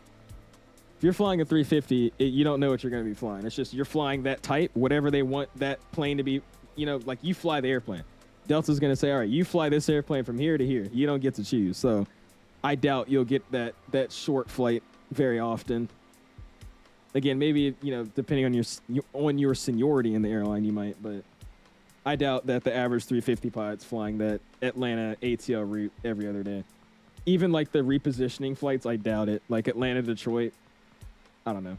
If you're flying a 350, you don't know what you're going to be flying. It's just you're flying that type, whatever they want that plane to be. You know, like you fly the airplane. Delta's going to say, all right, you fly this airplane from here to here. You don't get to choose. So I doubt you'll get that short flight very often. Again, maybe, you know, depending on your seniority in the airline, you might, but I doubt that the average 350 pilot's flying that Atlanta ATL route every other day. Even like the repositioning flights, I doubt it. Like Atlanta, Detroit, I don't know.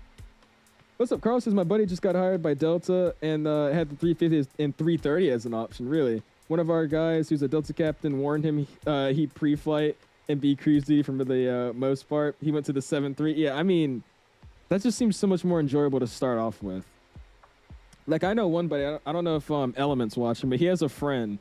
What's up, Carl? Says my buddy just got hired by Delta and had the 350 and 330 as an option. Really, one of our guys who's a Delta captain warned him he pre-flight and be cruise duty from the most part. He went to the 7-3. Yeah, I mean, that just seems so much more enjoyable to start off with. Like I know one buddy. I don't know if Element's watching, but he has a friend.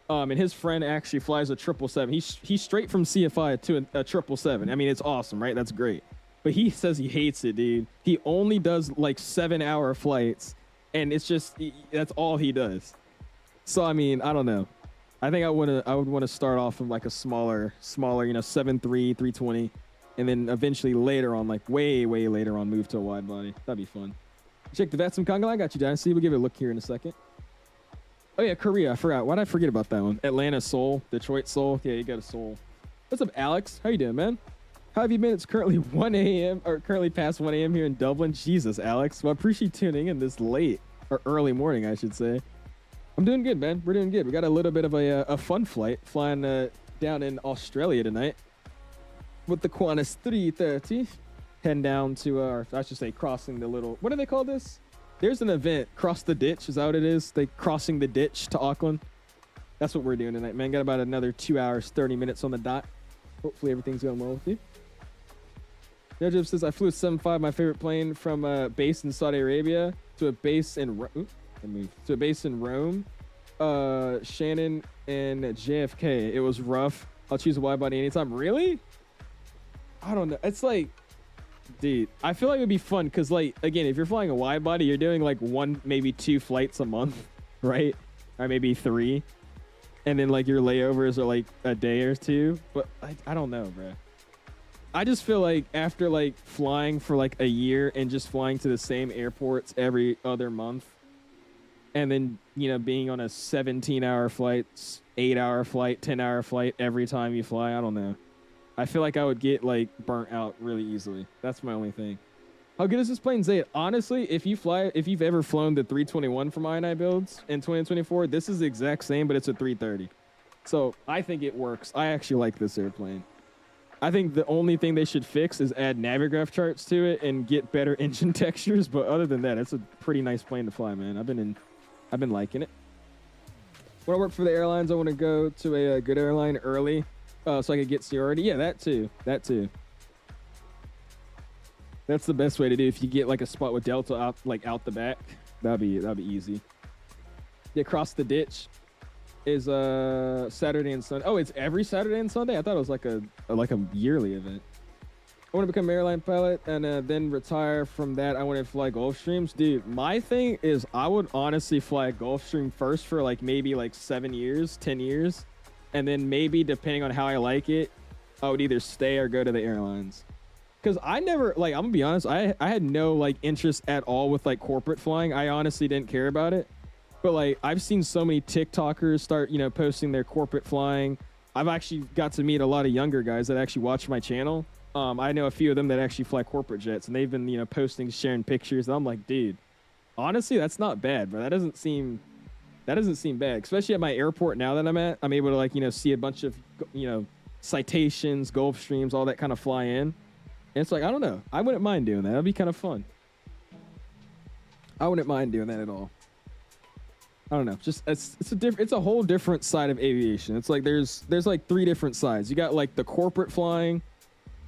And his friend actually flies a 777. He's straight from CFI to a 777. I mean, it's awesome, right? That's great. But he says he hates it, dude. He only does like 7-hour flights, and it's just that's all he does. So I mean, I don't know. I think I would want to start off with like a smaller, you know, 7-3, 320, and then eventually later on, like way later on, move to a wide body. That'd be fun. Check the VATSIM Congo. I got you, Dynasty. We'll give it a look here in a second. Oh yeah, Korea. I forgot. Why did I forget about that one? Atlanta, Seoul, Detroit, Seoul. Yeah, you got a Seoul. What's up, Alex? How you doing, man? How have you been? It's currently 1 a.m. or currently past 1 a.m. here in Dublin. Jesus, Alex. Well, I appreciate you tuning in this late or early morning, I should say. I'm doing good, man. We're doing good. We got a little bit of a fun flight flying down in Australia tonight with the Qantas 330, heading down to or I should say crossing the little. What do they call this? There's an event, Cross the Ditch. Is that what it is? They crossing the ditch to Auckland. That's what we're doing tonight, man. Got about another 2 hours, 30 minutes on the dot. Hopefully everything's going well with you. Najib says, I flew a 7.5, my favorite plane, from a base in Saudi Arabia to a base in Rome. Shannon and JFK. It was rough. I'll choose a wide body anytime. Really? I don't know. It's like, dude, I feel like it would be fun because, like, again, if you're flying a wide body, you're doing like 1, maybe 2 flights a month, right? Or maybe 3. And then like your layovers are like a day or 2. But I don't know, bro. I just feel like after like flying for like a year and just flying to the same airports every other month, and then, you know, being on a 17-hour flight, 8-hour flight, 10-hour flight every time you fly, I don't know. I feel like I would get like burnt out really easily. That's my only thing. How good is this plane, Zay? Honestly, if you've ever flown the 321 from iniBuilds in 2024, this is the exact same, but it's a 330. So I think it works. I actually like this airplane. I think the only thing they should fix is add Navigraph charts to it and get better engine textures. But other than that, it's a pretty nice plane to fly, man. I've been liking it. When I work for the airlines, I want to go to a good airline early so I could get seniority. Yeah, that too. That's the best way to do. If you get like a spot with Delta out the back, that'd be easy. Yeah, Cross the Ditch is Saturday and Sunday. Oh, it's every Saturday and Sunday? I thought it was like a yearly event. I want to become an airline pilot and then retire from that. I want to fly Gulfstreams. Dude, my thing is I would honestly fly Gulfstream first for like maybe like 7 years, 10 years. And then maybe depending on how I like it, I would either stay or go to the airlines. Because I never, like, I'm going to be honest, I had no like interest at all with like corporate flying. I honestly didn't care about it. But like I've seen so many TikTokers start, you know, posting their corporate flying. I've actually got to meet a lot of younger guys that actually watch my channel. I know a few of them that actually fly corporate jets, and they've been, you know, posting, sharing pictures. And I'm like, dude, honestly, that's not bad, bro. That doesn't seem bad, especially at my airport now that I'm at. I'm able to, like, you know, see a bunch of, you know, citations, Gulfstreams, all that kind of fly in. And it's like, I don't know. I wouldn't mind doing that. That'd be kind of fun. I wouldn't mind doing that at all. I don't know. Just it's a whole different side of aviation. It's like there's like 3 different sides. You got like the corporate flying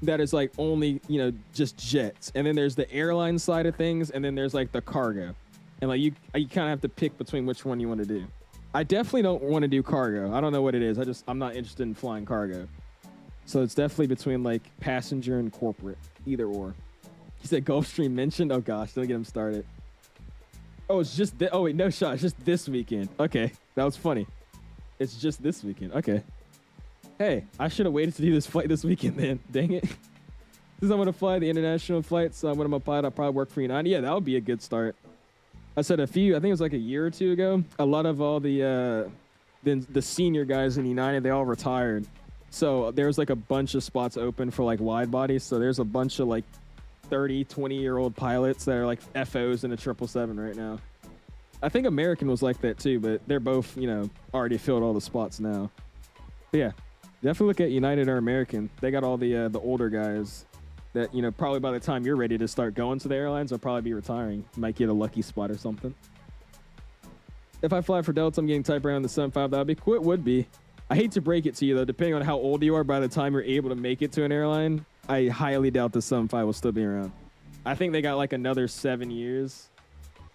that is like only, you know, just jets, and then there's the airline side of things, and then there's like the cargo, and like you kind of have to pick between which one you want to do. I definitely don't want to do cargo. I don't know what it is. I'm not interested in flying cargo. So it's definitely between like passenger and corporate, either or. He said Gulfstream mentioned. Oh gosh, don't get him started. Oh, it's just oh wait, no shot. It's just this weekend. Okay, that was funny. It's just this weekend. Okay. Hey, I should have waited to do this flight this weekend then. Dang it. Since I'm gonna fly the international flights, when I'm a pilot, I'll probably work for United. Yeah, that would be a good start. I said I think it was like a year or two ago, a lot of all the senior guys in United, they all retired. So there's like a bunch of spots open for like wide bodies. So there's a bunch of like 30, 20-year-old pilots that are like FOs in a 777 right now. I think American was like that too, but they're both, already filled all the spots now. But yeah, definitely look at United or American. They got all the older guys that, probably by the time you're ready to start going to the airlines, they'll probably be retiring. You might get a lucky spot or something. If I fly for Delta, I'm getting type around the 75. That would be cool. It would be. I hate to break it to you, though. Depending on how old you are, by the time you're able to make it to an airline, I highly doubt the 75 will still be around. I think they got like another 7 years.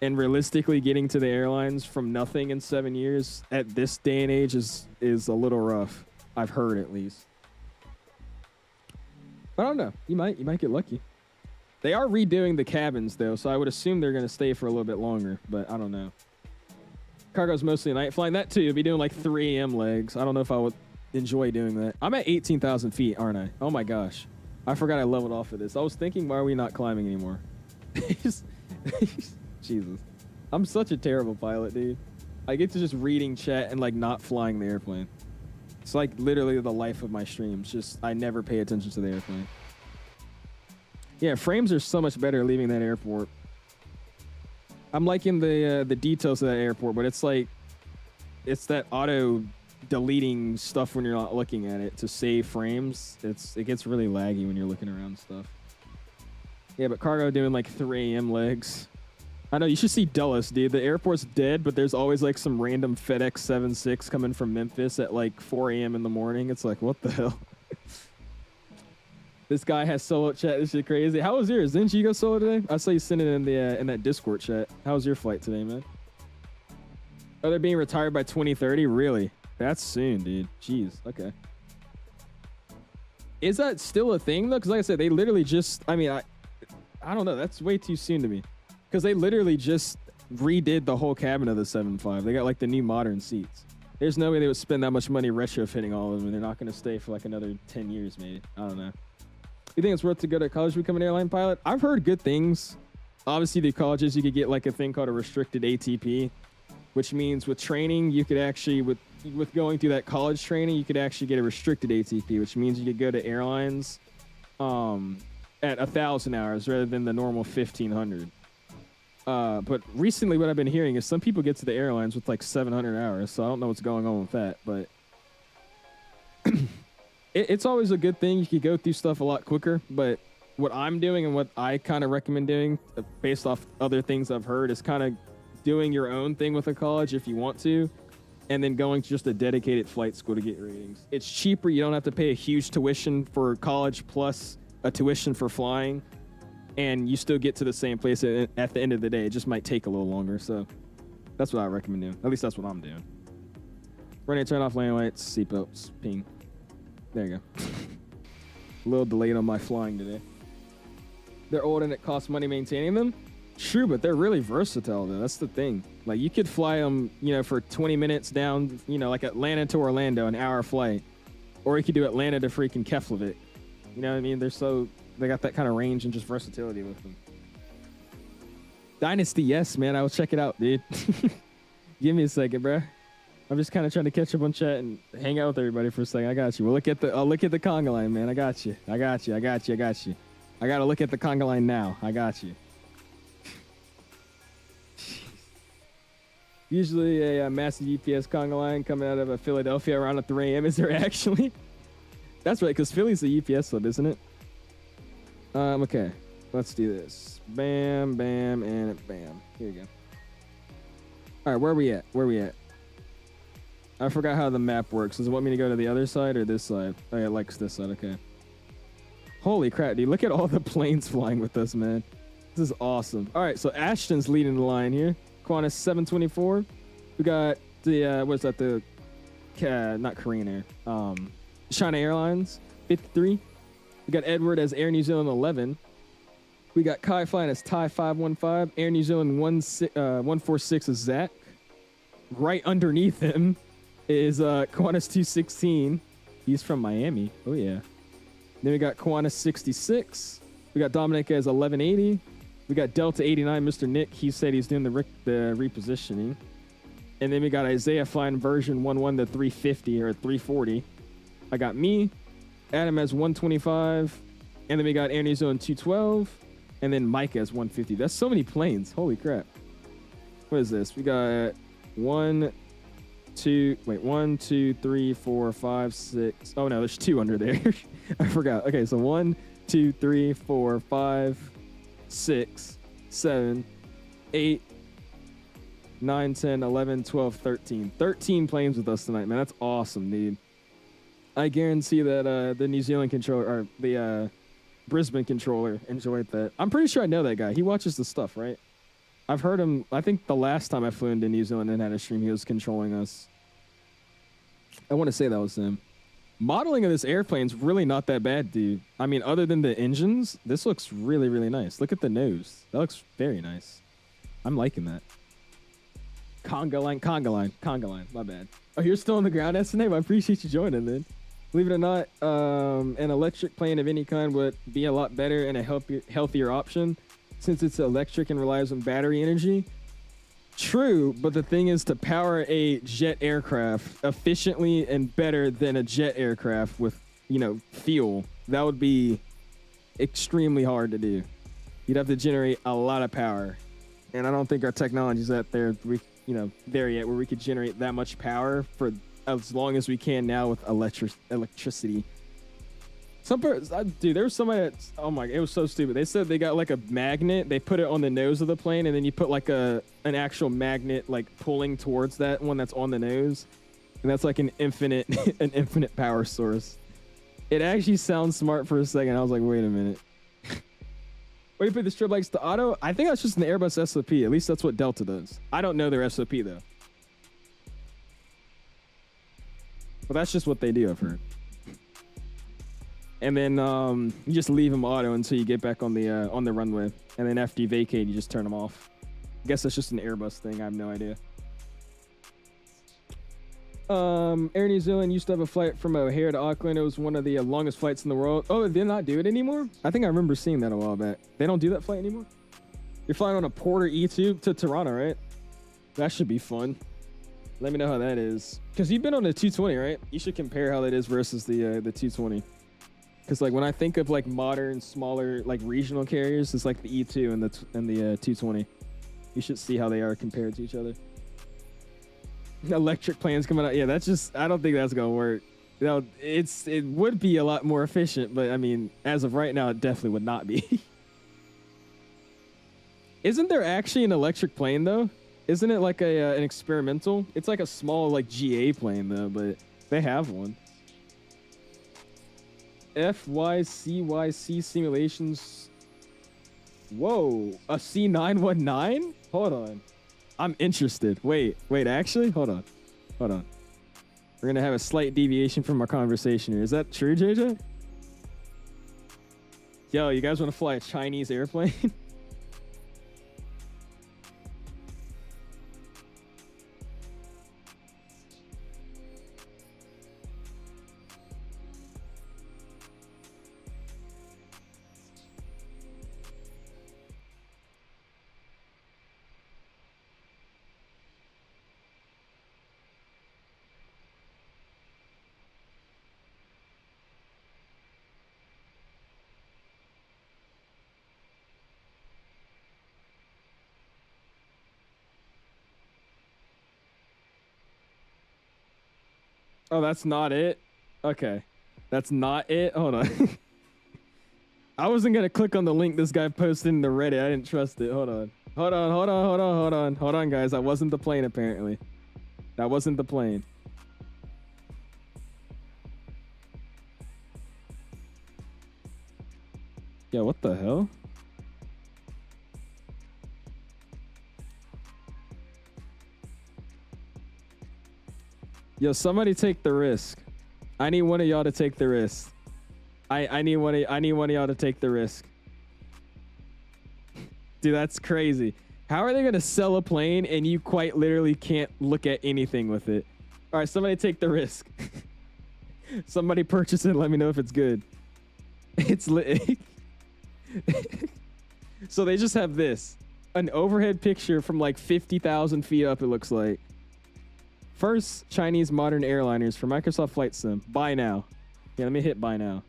And realistically, getting to the airlines from nothing in 7 years at this day and age is a little rough. I've heard, at least. I don't know. You might get lucky. They are redoing the cabins, though, so I would assume they're going to stay for a little bit longer, but I don't know. Cargo's mostly night flying. That, too. Be doing like 3 a.m. legs. I don't know if I would enjoy doing that. I'm at 18,000 feet, aren't I? Oh, my gosh. I forgot I leveled off of this. I was thinking, why are we not climbing anymore? Jesus. I'm such a terrible pilot, dude. I get to just reading chat and, like, not flying the airplane. It's like literally the life of my streams. Just I never pay attention to the airplane. Yeah, frames are so much better leaving that airport. I'm liking the details of that airport, but it's like it's that auto deleting stuff when you're not looking at it to save frames. It gets really laggy when you're looking around and stuff. Yeah, but cargo doing like 3 a.m. legs. I know, you should see Dulles, dude. The airport's dead, but there's always like some random FedEx 7.6 coming from Memphis at like 4 a.m. in the morning. It's like, what the hell? This guy has solo chat. This shit crazy. How was yours? Didn't you go solo today? I saw you send it in the in that Discord chat. How was your flight today, man? Oh, they're being retired by 2030? Really? That's soon, dude. Jeez. Okay. Is that still a thing, though? Because like I said, they literally just... I mean, I don't know. That's way too soon to me. Because they literally just redid the whole cabin of the 7.5. They got like the new modern seats. There's no way they would spend that much money retrofitting all of them, and they're not going to stay for like another 10 years, maybe. I don't know. You think it's worth to go to college to become an airline pilot? I've heard good things. Obviously, the colleges, you could get like a thing called a restricted ATP, which means with training, you could actually, with going through that college training, you could actually get a restricted ATP, which means you could go to airlines at 1,000 hours rather than the normal 1,500. But recently what I've been hearing is some people get to the airlines with like 700 hours, so I don't know what's going on with that, but it's always a good thing. You can go through stuff a lot quicker, but what I'm doing and what I kind of recommend doing based off other things I've heard is kind of doing your own thing with a college if you want to, and then going to just a dedicated flight school to get ratings. It's cheaper. You don't have to pay a huge tuition for college plus a tuition for flying. And you still get to the same place at the end of the day. It just might take a little longer. So that's what I recommend doing. At least that's what I'm doing. Running, turn off landing lights, seatbelts, ping. There you go. A little delayed on my flying today. They're old and it costs money maintaining them. True, but they're really versatile, though. That's the thing. Like, you could fly them, for 20 minutes down, like Atlanta to Orlando, an hour flight. Or you could do Atlanta to freaking 𝐓𝐿avik. You know what I mean? They got that kind of range and just versatility with them. Dynasty, yes, man. I will check it out, dude. Give me a second, bro. I'm just kind of trying to catch up on chat and hang out with everybody for a second. I got you. I'll look at the conga line, man. I got you. I got you. I got to look at the conga line now. I got you. Usually a massive UPS conga line coming out of Philadelphia around 3 a.m. Is there actually? That's right, because Philly's the UPS hub, isn't it? Okay, let's do this. Bam, bam, and bam. Here you go. All right, where are we at? I forgot how the map works. Does it want me to go to the other side or this side? Oh, yeah, it likes this side. Okay. Holy crap, dude. Look at all the planes flying with us, man. This is awesome. All right, so Ashton's leading the line here. Qantas 724. We got the, what's that? The, not Korean Air. China Airlines 53. We got Edward as Air New Zealand 11. We got Kai flying as Thai 515. Air New Zealand 146 is Zach. Right underneath him is Qantas 216. He's from Miami. Oh, yeah. Then we got Qantas 66. We got Dominic as 1180. We got Delta 89, Mr. Nick. He said he's doing the repositioning. And then we got Isaiah flying version 11 to 350 or 340. I got me. Adam as 125. And then we got Air New Zealand 212. And then Mike as 150. That's so many planes. Holy crap. What is this? We got 1, 2, 3, 4, 5, 6. Oh no, there's 2 under there. I forgot. Okay, so 1, 2, 3, 4, 5, 6, 7, 8, 9, 10, 11, 12, 13. 13 planes with us tonight, man. That's awesome, dude. I guarantee that the New Zealand controller, or the Brisbane controller, enjoyed that. I'm pretty sure I know that guy. He watches the stuff, right? I've heard him. I think the last time I flew into New Zealand and had a stream, he was controlling us. I want to say that was him. Modeling of this airplane's really not that bad, dude. I mean, other than the engines, this looks really, really nice. Look at the nose. That looks very nice. I'm liking that. Conga line. My bad. Oh, you're still on the ground, SNA? I appreciate you joining, man. Believe it or not, an electric plane of any kind would be a lot better and a healthier option since it's electric and relies on battery energy. True, but the thing is to power a jet aircraft efficiently and better than a jet aircraft with, you know, fuel, that would be extremely hard to do. You'd have to generate a lot of power. And I don't think our technology's out there, there yet where we could generate that much power for as long as we can now with electricity. Dude, there was somebody that's, oh my, it was so stupid. They said they got like a magnet, they put it on the nose of the plane, and then you put like an actual magnet like pulling towards that one that's on the nose, and that's like an infinite power source. It actually sounds smart for a second. I was like, wait a minute. Where do you put the strip lights to auto? I think that's just an Airbus SOP. At least that's what Delta does. I don't know their SOP though. But that's just what they do, I've heard. And then you just leave them auto until you get back on the runway. And then after you vacate, you just turn them off. I guess that's just an Airbus thing. I have no idea. Air New Zealand used to have a flight from O'Hare to Auckland. It was one of the longest flights in the world. Oh, they did not do it anymore? I think I remember seeing that a while back. They don't do that flight anymore? You're flying on a Porter E2 to Toronto, right? That should be fun. Let me know how that is. Because you've been on the 220, right? You should compare how that is versus the 220. Because like when I think of like modern, smaller, like regional carriers, it's like the E2 and the 220. You should see how they are compared to each other. Electric planes coming out. Yeah, that's just, I don't think that's going to work. You know, it would be a lot more efficient, but I mean, as of right now, it definitely would not be. Isn't there actually an electric plane though? Isn't it like an experimental? It's like a small like GA plane though, but they have one. FYCYC simulations. Whoa, a C919? Hold on. I'm interested. Wait, actually? Hold on. We're going to have a slight deviation from our conversation here. Is that true, JJ? Yo, you guys want to fly a Chinese airplane? Oh, that's not it? Okay. That's not it? Hold on. I wasn't going to click on the link this guy posted in the Reddit. I didn't trust it. Hold on, guys. That wasn't the plane, apparently. That wasn't the plane. Yeah, what the hell? Yo, somebody take the risk. I need one of y'all to take the risk. I need one of y'all to take the risk. Dude, that's crazy. How are they gonna sell a plane and you quite literally can't look at anything with it? All right, somebody take the risk. Somebody purchase it and let me know if it's good. It's lit. So they just have this. An overhead picture from like 50,000 feet up, it looks like. First Chinese modern airliners for Microsoft Flight Sim. Buy now. Yeah, let me hit buy now.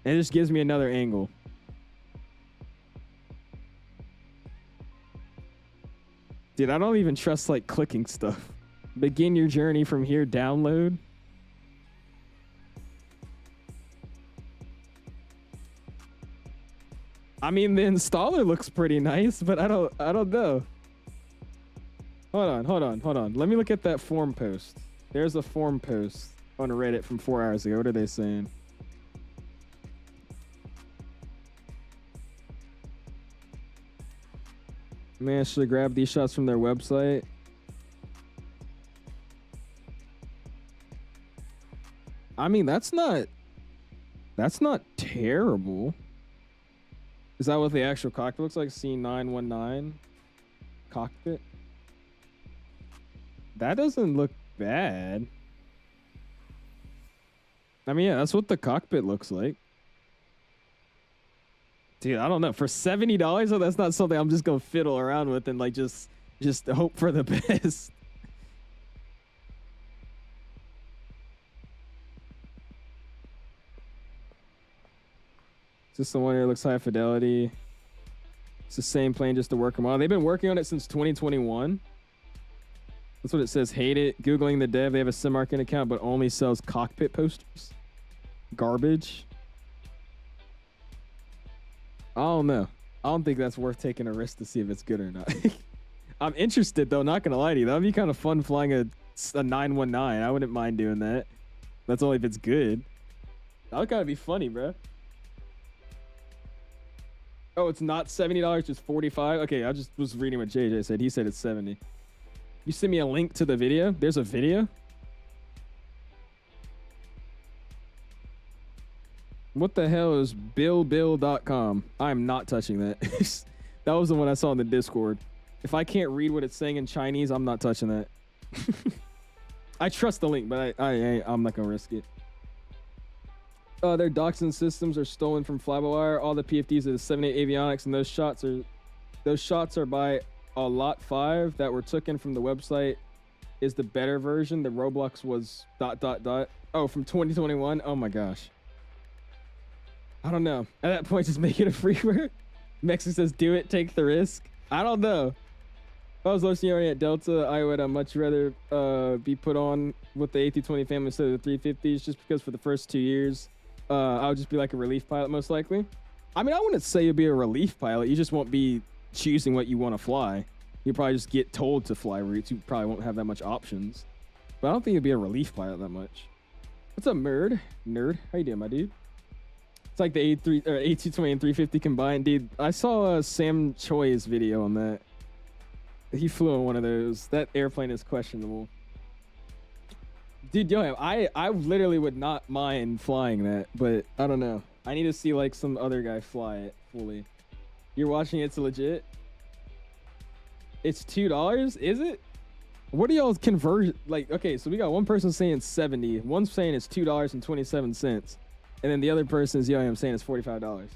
And it just gives me another angle. Dude, I don't even trust like clicking stuff. Begin your journey from here, download. I mean, the installer looks pretty nice, but I don't know. Hold on. Let me look at that forum post. There's a forum post on Reddit from 4 hours ago. What are they saying? Man, should I grab these shots from their website? I mean, that's not terrible. Is that what the actual cockpit looks like? C919 cockpit? That doesn't look bad. I mean, yeah, that's what the cockpit looks like. Dude, I don't know. For $70, though, that's not something I'm just gonna fiddle around with and like just hope for the best. Just the one here looks high fidelity. It's the same plane, just to work them on. They've been working on it since 2021. That's what it says. Hate it. Googling the dev. They have a SimArkin account, but only sells cockpit posters. Garbage. I don't know. I don't think that's worth taking a risk to see if it's good or not. I'm interested, though. Not going to lie to you. That would be kind of fun flying a 919. I wouldn't mind doing that. That's only if it's good. That would kind of be funny, bro. Oh, it's not $70, just $45. Okay, I just was reading what JJ said. He said it's 70. You send me a link to the video. There's a video. What the hell is billbill.com? I'm not touching that. That was the one I saw in the Discord. If I can't read what it's saying in Chinese, I'm not touching that. I trust the link, but I'm not gonna risk it. Their Dachshund systems are stolen from Fly-by-Wire. All the PFDs are the 78 avionics, and those shots are by a lot 5 that were taken from the website. Is the better version. The Roblox was ... Oh, from 2021. Oh my gosh. I don't know. At that point, just make it a freeware. Mexico says, "Do it. Take the risk." I don't know. If I was listening already at Delta, I would much rather be put on with the A320 family instead of the 350s, just because for the first 2 years. I would just be like a relief pilot, most likely. I mean, I wouldn't say you'd be a relief pilot. You just won't be choosing what you want to fly. You probably just get told to fly routes. You probably won't have that much options. But I don't think you'd be a relief pilot that much. What's up, Nerd? How you doing, my dude? It's like the A220 and 350 combined. Dude, I saw Sam Choi's video on that. He flew on one of those. That airplane is questionable. Dude, yo, I literally would not mind flying that, but I don't know. I need to see like some other guy fly it fully. You're watching It's Legit? It's $2, is it? What are y'all's conversion? Like, okay, so we got one person saying 70, one's saying it's $2.27, and then the other person is, yo, I'm saying it's $45.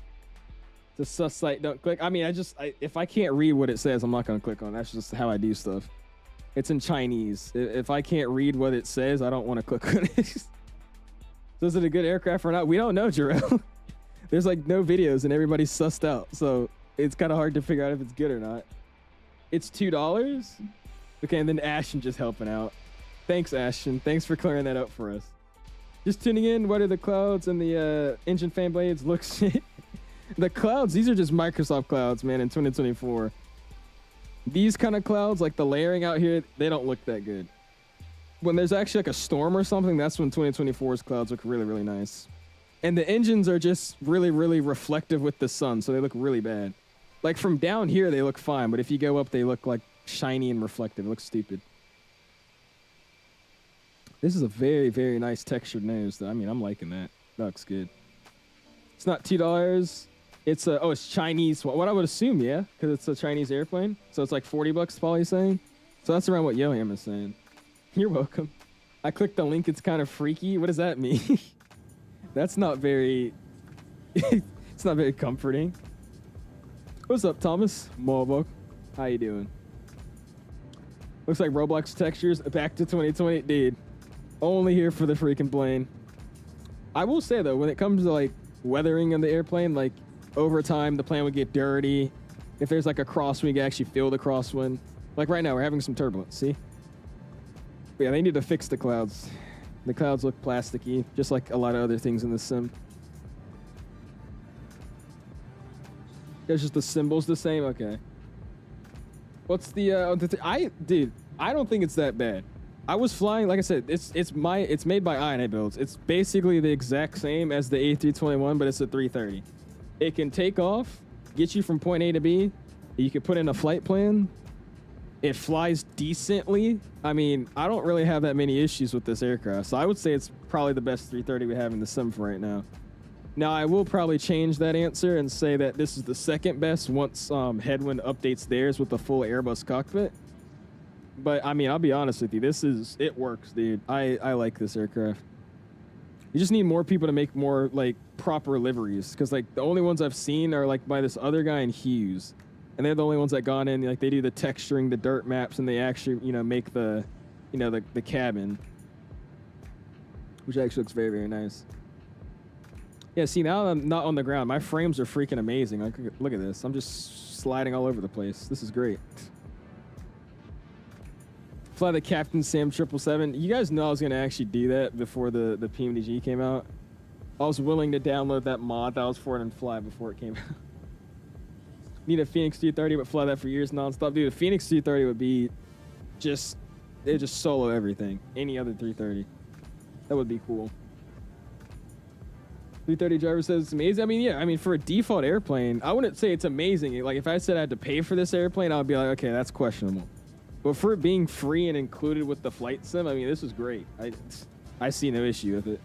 The sus site, don't click. I mean, if I can't read what it says, I'm not gonna click on it. That's just how I do stuff. It's in Chinese. If I can't read what it says, I don't want to click on it. So is it a good aircraft or not? We don't know, Jarrell. There's like no videos and everybody's sussed out. So it's kind of hard to figure out if it's good or not. It's $2? Okay, and then Ashton just helping out. Thanks, Ashton. Thanks for clearing that up for us. Just tuning in. What are the clouds and the engine fan blades? Look shit. The clouds, these are just Microsoft clouds, man, in 2024. These kind of clouds, like the layering out here, they don't look that good. When there's actually like a storm or something, that's when 2024's clouds look really, really nice. And the engines are just really, really reflective with the sun, so they look really bad. Like from down here, they look fine, but if you go up, they look like shiny and reflective. It looks stupid. This is a very, very nice textured nose, though. I mean, I'm liking that. That looks good. It's not $2. It's it's Chinese. What I would assume, yeah, because it's a Chinese airplane. So it's like $40, Polly's saying. So that's around what Yoham is saying. You're welcome. I clicked the link. It's kind of freaky. What does that mean? That's not very It's not very comforting. What's up, Thomas? Morvok. How you doing? Looks like Roblox textures back to 2020. Dude, only here for the freaking plane. I will say, though, when it comes to, like, weathering on the airplane, like, over time, the plane would get dirty. If there's, like, a crosswind, you can actually feel the crosswind. Like, right now, we're having some turbulence, see? But yeah, they need to fix the clouds. The clouds look plasticky, just like a lot of other things in the sim. It's just the symbols the same? Okay. What's the, dude, I don't think it's that bad. I was flying, like I said, it's made by iniBuilds. It's basically the exact same as the A321, but it's a 330. It can take off, get you from point A to B. You can put in a flight plan. It flies decently. I mean, I don't really have that many issues with this aircraft, so I would say it's probably the best 330 we have in the sim for right now. Now, I will probably change that answer and say that this is the second best once Headwind updates theirs with the full Airbus cockpit. But, I mean, I'll be honest with you. It works, dude. I like this aircraft. You just need more people to make more, like, proper liveries. Because, like, the only ones I've seen are, like, by this other guy in Hughes. And they're the only ones that gone in, like, they do the texturing, the dirt maps, and they actually, you know, make the, you know, the cabin. Which actually looks very, very nice. Yeah, see, now I'm not on the ground. My frames are freaking amazing. Like, look at this. I'm just sliding all over the place. This is great. Fly the Captain Sam 777. You guys know I was going to actually do that before the PMDG came out. I was willing to download that mod that was for it and fly before it came out. Need a Phoenix 330, but fly that for years nonstop. Dude, a Phoenix 330 would be just, they'd just solo everything. Any other 330. That would be cool. 330 driver says it's amazing. I mean, yeah, I mean, for a default airplane, I wouldn't say it's amazing. Like, if I said I had to pay for this airplane, I would be like, okay, that's questionable. But for it being free and included with the flight sim, I mean, this is great. I see no issue with it.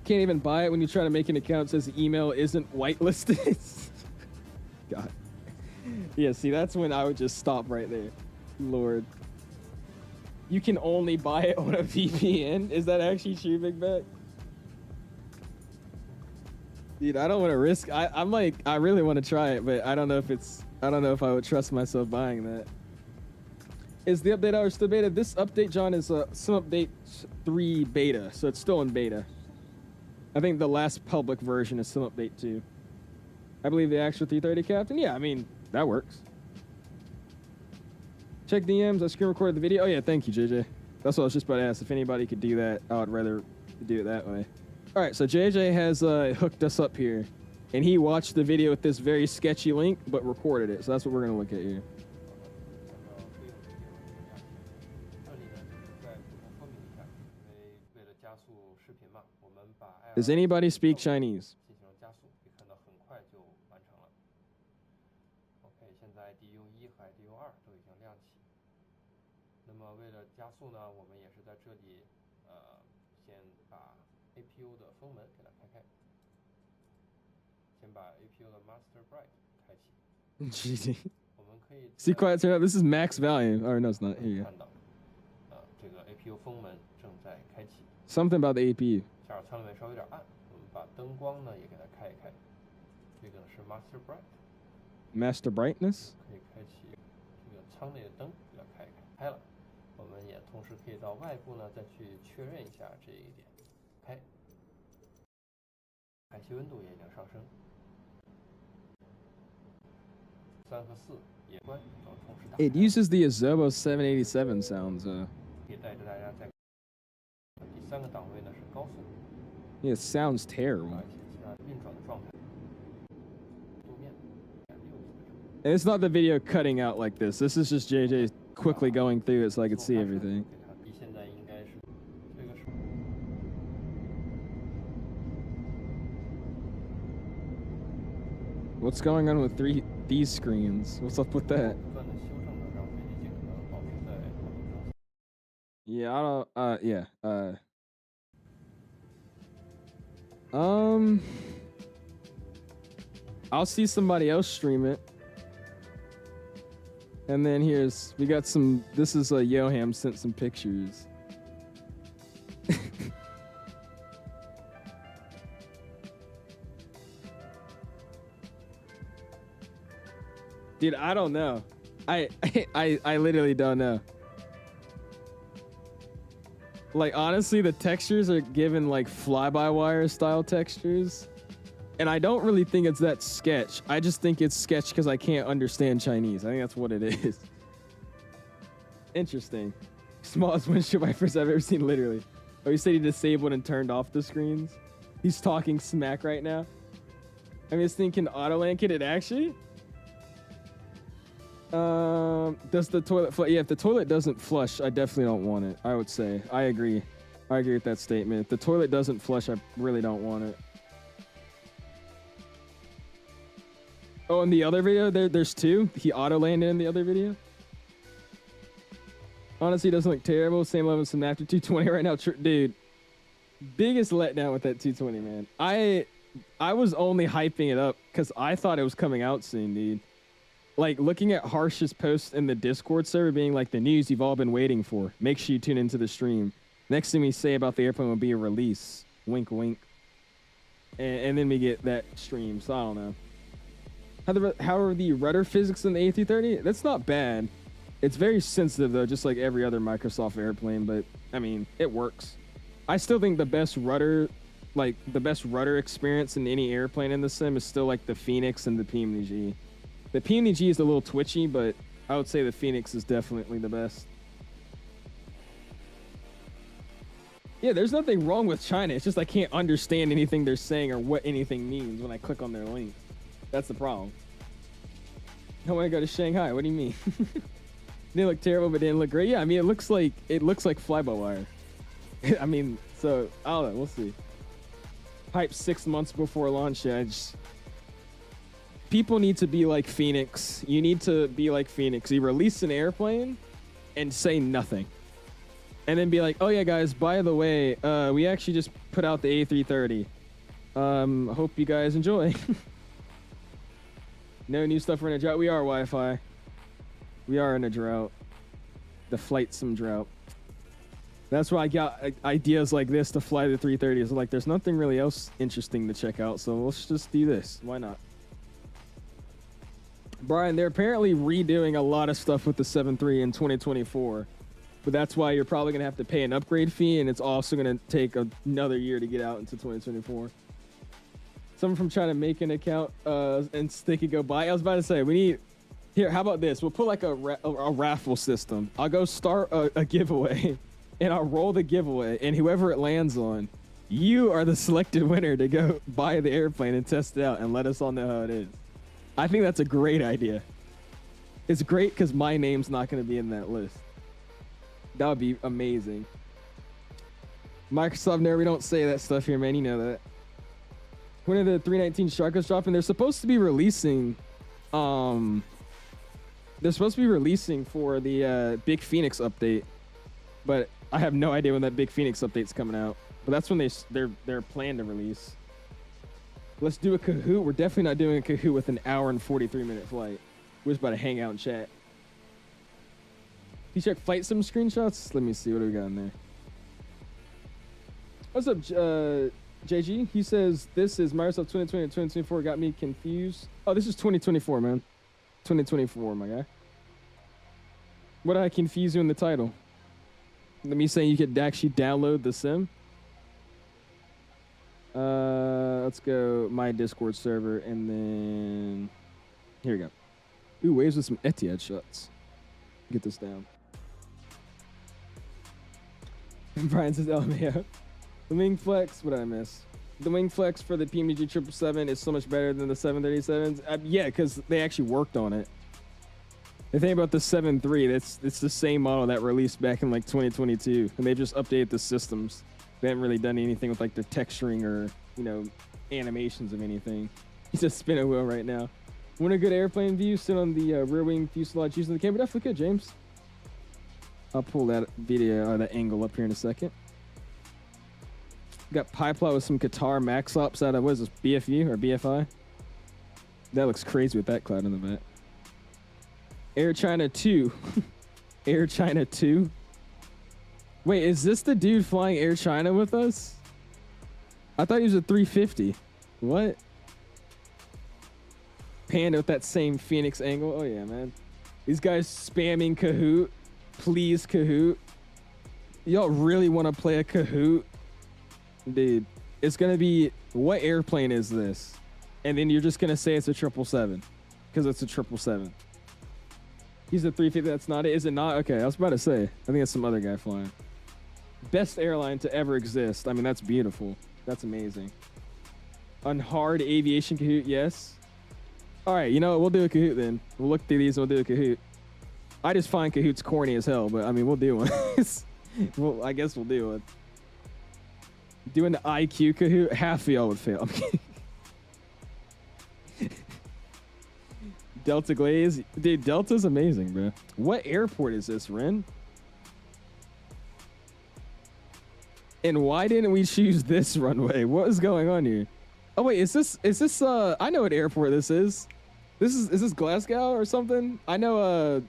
Can't even buy it when you try to make an account. It says the email isn't whitelisted. God. Yeah, see, that's when I would just stop right there. Lord. You can only buy it on a VPN? Is that actually true, Big Back? Dude, I don't want to risk. I'm like, I really want to try it, but I don't know if I would trust myself buying that. Is the update hour still beta? This update, John, is some update 3 beta, so it's still in beta. I think the last public version is some update 2. I believe the actual 330 captain. Yeah, I mean, that works. Check DMs. I screen recorded the video. Oh, yeah, thank you, JJ. That's what I was just about to ask. If anybody could do that, I would rather do it that way. All right, so JJ has hooked us up here, and he watched the video with this very sketchy link, but recorded it. So that's what we're going to look at here. Does anybody speak Chinese? GG. See, quiet, turn up. This is max value. Oh, no, it's not. Here you go. Something about the APU. Master brightness? It uses the 𝐂𝐨𝐵O 787 sounds. Yeah, it sounds terrible. And it's not the video cutting out like this. This is just JJ quickly going through it so I could see everything. What's going on with these screens? What's up with that? Yeah, I don't, yeah, I'll see somebody else stream it. And then we got some, this is Yoham sent some pictures. Dude, I don't know. I literally don't know. Like, honestly, the textures are given like fly-by-wire style textures. And I don't really think it's that sketch. I just think it's sketch because I can't understand Chinese. I think that's what it is. Interesting. Smallest windshield wipers I've ever seen, literally. Oh, he said he disabled and turned off the screens. He's talking smack right now. I'm just thinking Autoland, can it actually? Does the toilet flush? Yeah, if the toilet doesn't flush, I definitely don't want it. I would say. I agree. I agree with that statement. If the toilet doesn't flush, I really don't want it. Oh, in the other video, there's two. He auto-landed in the other video. Honestly, it doesn't look terrible. Same level as some after 220 right now. Dude, biggest letdown with that 220, man. I was only hyping it up because I thought it was coming out soon, dude. Like, looking at Harsh's post in the Discord server being like, the news you've all been waiting for. Make sure you tune into the stream. Next thing we say about the airplane will be a release. Wink, wink. And then we get that stream, so I don't know. How are the rudder physics in the A330? That's not bad. It's very sensitive, though, just like every other Microsoft airplane, but, I mean, it works. I still think the best rudder experience in any airplane in the sim is still, like, the Phoenix and the PNG. The PNG is a little twitchy, but I would say the Phoenix is definitely the best. Yeah, there's nothing wrong with China. It's just I can't understand anything they're saying or what anything means when I click on their link. That's the problem. I want to go to Shanghai. What do you mean? Didn't look terrible, but didn't look great. Yeah, I mean, it looks like fly-by-wire. I mean, so I don't know. We'll see. Hype 6 months before launch. Yeah, people need to be like Phoenix. You need to be like Phoenix. You release an airplane and say nothing, and then be like, "Oh yeah, guys. By the way, we actually just put out the A330. Hope you guys enjoy." No new stuff. We're in a drought. We are Wi-Fi. We are in a drought. The flight sim drought. That's why I got ideas like this to fly the 330s. Like, there's nothing really else interesting to check out, so let's just do this. Why not? Brian, they're apparently redoing a lot of stuff with the 7.3 in 2024, but that's why you're probably going to have to pay an upgrade fee, and it's also going to take another year to get out into 2024. Someone from China make an account and they could go buy. I was about to say, we need... Here, how about this? We'll put like a raffle system. I'll go start a giveaway, and I'll roll the giveaway, and whoever it lands on, you are the selected winner to go buy the airplane and test it out and let us all know how it is. I think that's a great idea. It's great because my name's not going to be in that list. That would be amazing. Microsoft nerd, we don't say that stuff here, man. You know that. When are the 319 Sharkas dropping? They're supposed to be releasing... They're supposed to be releasing for the Big Phoenix update, but I have no idea when that Big Phoenix update's coming out. But that's when they're planned to release. Let's do a Kahoot. We're definitely not doing a Kahoot with an hour and 43-minute flight. We're just about to hang out and chat. You check flight sim screenshots? Let me see. What do we got in there? What's up, JG? He says, this is Microsoft 2020 and 2024. Got me confused. Oh, this is 2024, man. 2024, my guy. What did I confuse you in the title? Let me say you could actually download the sim. Let's go my Discord server, and then here we go. Ooh, waves with some Etihad shots. Get this down. Brian says LMAO. The wing flex, what did I miss? The wing flex for the PMG 777 is so much better than the 737s. Yeah, because they actually worked on it. The thing about the 7.3, it's the same model that released back in like 2022, and they've just updated the systems. They haven't really done anything with like the texturing or, you know, animations of anything. He's just spinning a wheel right now. Want a good airplane view? Sit on the rear wing fuselage using the camera. Definitely good, James. I'll pull that video or that angle up here in a second. Got pipeline with some Qatar max ops out of, what is this, BFU or BFI? That looks crazy with that cloud in the back. Air China 2. Air China 2. Wait, is this the dude flying Air China with us? I thought he was a 350. What? Panda with that same Phoenix angle. Oh yeah, man. These guys spamming Kahoot. Please Kahoot. Y'all really want to play a Kahoot? Dude, it's going to be, what airplane is this? And then you're just going to say it's a 777 because it's a 777. He's a 350. That's not it. Is it not? Okay, I was about to say. I think it's some other guy flying. Best airline to ever exist. I mean, that's beautiful. That's amazing. On hard aviation Kahoot, yes. All right, you know what? We'll do a Kahoot then. We'll look through these and we'll do a Kahoot. I just find Kahoots corny as hell, but I mean, we'll do one. Well, I guess we'll do one. Doing the IQ Kahoot, half of y'all would fail. I'm kidding. Delta Glaze. Dude, Delta's amazing, bro. What airport is this, Ren? And why didn't we choose this runway? What is going on here? Oh wait, is this I know what airport this is. Is this Glasgow or something? I know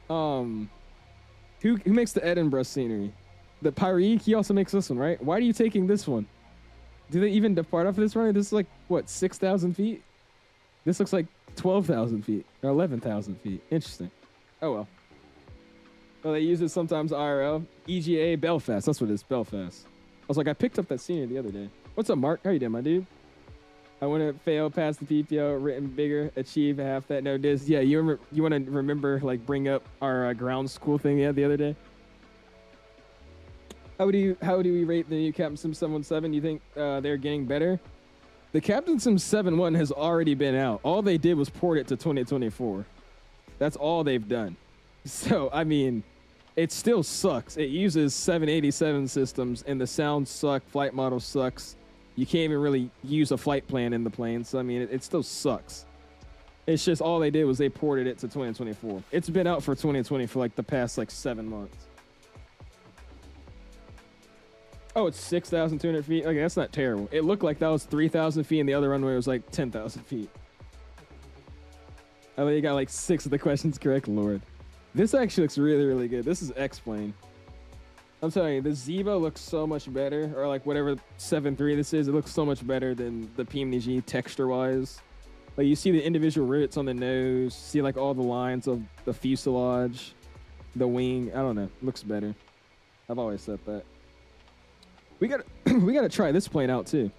who makes the Edinburgh scenery? The Pyreek, he also makes this one, right? Why are you taking this one? Do they even depart off of this runway? This is like what, 6,000 feet? This looks like 12,000 feet or 11,000 feet. Interesting. Oh well. Well, they use it sometimes IRL. EGA Belfast. That's what it is, Belfast. I was like, I picked up that scenery the other day. What's up, Mark? How you doing, my dude? I want to fail past the PPO, written bigger, achieve half that. No, this. Yeah, you want to remember, like, bring up our ground school thing the other day? How do we rate the new Captain Sim 717? You think they're getting better? The Captain Sim 7.1 has already been out. All they did was port it to 2024. That's all they've done. So, I mean, it still sucks. It uses 787 systems, and the sound sucks. Flight model sucks. You can't even really use a flight plan in the plane. So, I mean, it still sucks. It's just all they did was they ported it to 2024. It's been out for 2020 for like the past like 7 months. Oh, it's 6,200 feet. Okay, that's not terrible. It looked like that was 3,000 feet and the other runway was like 10,000 feet. I think you got like 6 of the questions correct, Lord. This actually looks really, really good. This is X-Plane. I'm telling you, the Ziva looks so much better, or like whatever 7.3 this is, it looks so much better than the PMDG texture-wise. Like you see the individual rivets on the nose, see like all the lines of the fuselage, the wing. I don't know, it looks better. I've always said that. We gotta try this plane out too.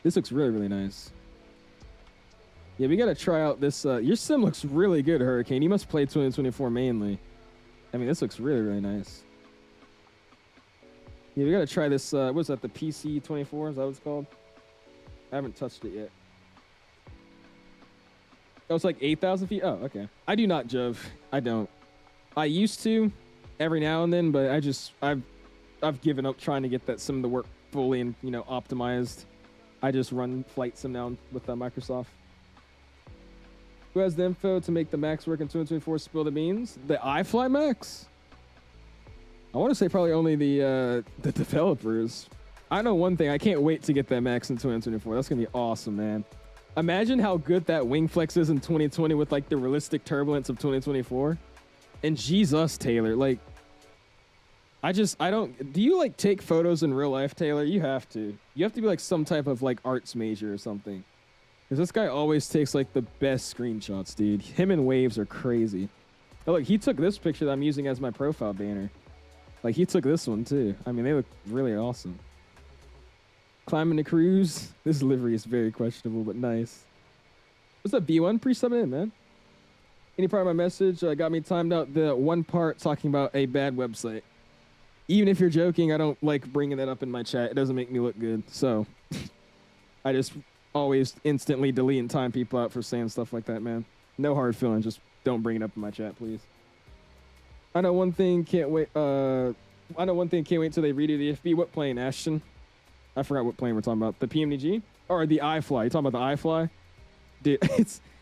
This looks really, really nice. Yeah, we gotta try out this. Your sim looks really good, Hurricane. You must play 2024 mainly. I mean, this looks really, really nice. Yeah, we gotta try this. What's that? The PC-24? Is that what it's called? I haven't touched it yet. Oh, it's like 8,000 feet. Oh, okay. I do not jove. I don't. I used to, every now and then, but I've given up trying to get that sim to work fully and optimized. I just run flight sim now with Microsoft. Who has the info to make the Max work in 2024? Spill the beans. The iFly Max. I want to say probably only the developers. I know one thing. I can't wait to get that Max in 2024. That's gonna be awesome, man. Imagine how good that wing flex is in 2020 with like the realistic turbulence of 2024. And Jesus, Taylor, like. I don't, do you like take photos in real life, Taylor? You have to. You have to be like some type of like arts major or something. Because this guy always takes like the best screenshots, dude. Him and waves are crazy. Oh, look, he took this picture that I'm using as my profile banner. Like he took this one too. I mean, they look really awesome. Climbing the cruise. This livery is very questionable, but nice. What's up, B1? Pre-sub in, man. Any part of my message got me timed out the one part talking about a bad website. Even if you're joking, I don't like bringing that up in my chat. It doesn't make me look good. So I just always instantly delete and time people out for saying stuff like that, man. No hard feelings. Just don't bring it up in my chat, please. I know one thing can't wait. Can't wait till they redo the FB. What plane, Ashton? I forgot what plane we're talking about. The PMDG or the iFly? You talking about the iFly? Dude,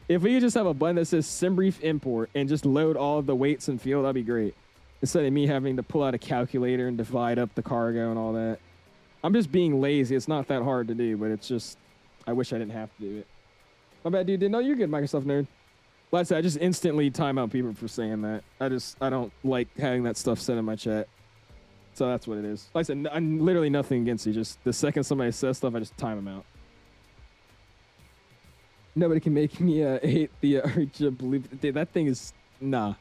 if we could just have a button that says sim brief import and just load all of the weights and fuel, that'd be great. Instead of me having to pull out a calculator and divide up the cargo and all that. I'm just being lazy. It's not that hard to do, but it's just, I wish I didn't have to do it. My bad, dude. No, you're good, Microsoft nerd. Like I said, I just instantly time out people for saying that. I don't like having that stuff said in my chat. So that's what it is. Like I said, I'm literally nothing against you. Just the second somebody says stuff, I just time them out. Nobody can make me hate the Archer believe. Dude, that thing is nah.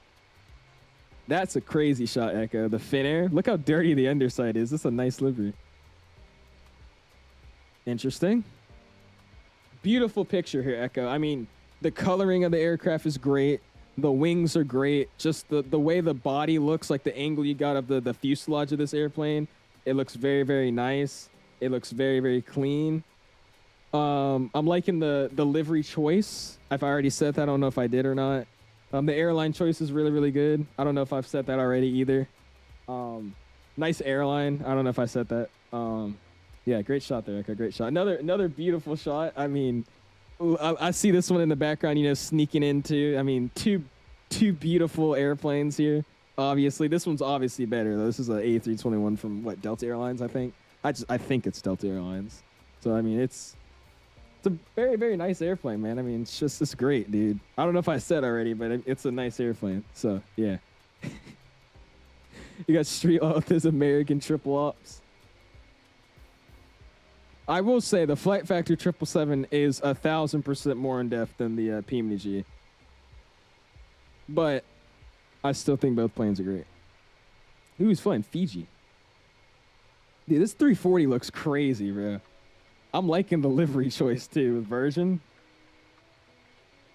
That's a crazy shot, Echo. The fin air. Look how dirty the underside is. This is a nice livery. Interesting. Beautiful picture here, Echo. I mean, the coloring of the aircraft is great. The wings are great. Just the way the body looks, like the angle you got of the fuselage of this airplane. It looks very, very nice. It looks very, very clean. I'm liking the livery choice. If I already said that, I don't know if I did or not. The airline choice is really, really good. I don't know if I've said that already either. Nice airline. I don't know if I said that. Yeah, great shot there, Echo. Great shot. Another beautiful shot. I mean, I see this one in the background, you know, sneaking into. I mean, two beautiful airplanes here. Obviously, this one's obviously better though. This is an A321 from what, Delta Airlines, I think. I think it's Delta Airlines. So I mean, it's a very, very nice airplane, man. I mean, it's great, dude. I don't know if I said already, but it's a nice airplane. So yeah. You got Street Law with his American triple ops. I will say the Flight Factor 777 is 1,000% more in depth than the PMG. But I still think both planes are great. Who's flying Fiji? Dude, this 340 looks crazy, bro. I'm liking the livery choice too with Virgin.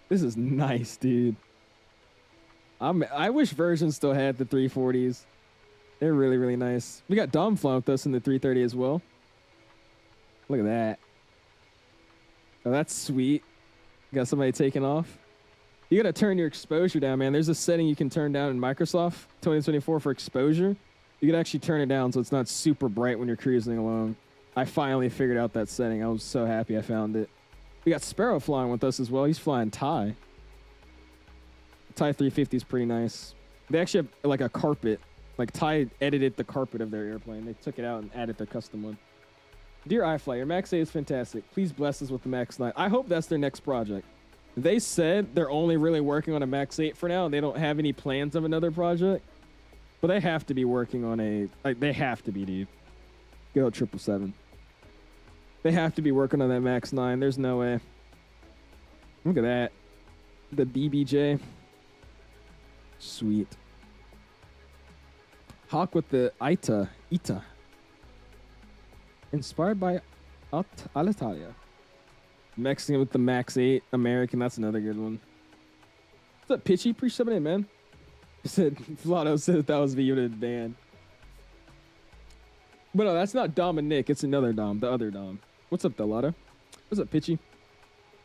This is nice, dude. I wish Virgin still had the 340s. They're really, really nice. We got Dom flying with us in the 330 as well. Look at that. Oh, that's sweet. Got somebody taking off. You got to turn your exposure down, man. There's a setting you can turn down in Microsoft 2024 for exposure. You can actually turn it down so it's not super bright when you're cruising along. I finally figured out that setting. I was so happy I found it. We got Sparrow flying with us as well. He's flying Thai. Thai 350 is pretty nice. They actually have like a carpet. Like Thai edited the carpet of their airplane. They took it out and added their custom one. Dear iFly, your Max 8 is fantastic. Please bless us with the Max 9. I hope that's their next project. They said they're only really working on a Max 8 for now. And they don't have any plans of another project. But they have to be working on a... Like, they have to be, dude. Go 777. They have to be working on that Max 9. There's no way. Look at that. The BBJ. Sweet. Hawk with the Ita. Inspired by Alitalia. Mexican with the Max 8. American, that's another good one. What's up, Pitchy? Appreciate it, man. Said Vlado said that was V-Unit band. But no, that's not Dom and Nick. It's another Dom, the other Dom. What's up, Delata? What's up, Pitchy?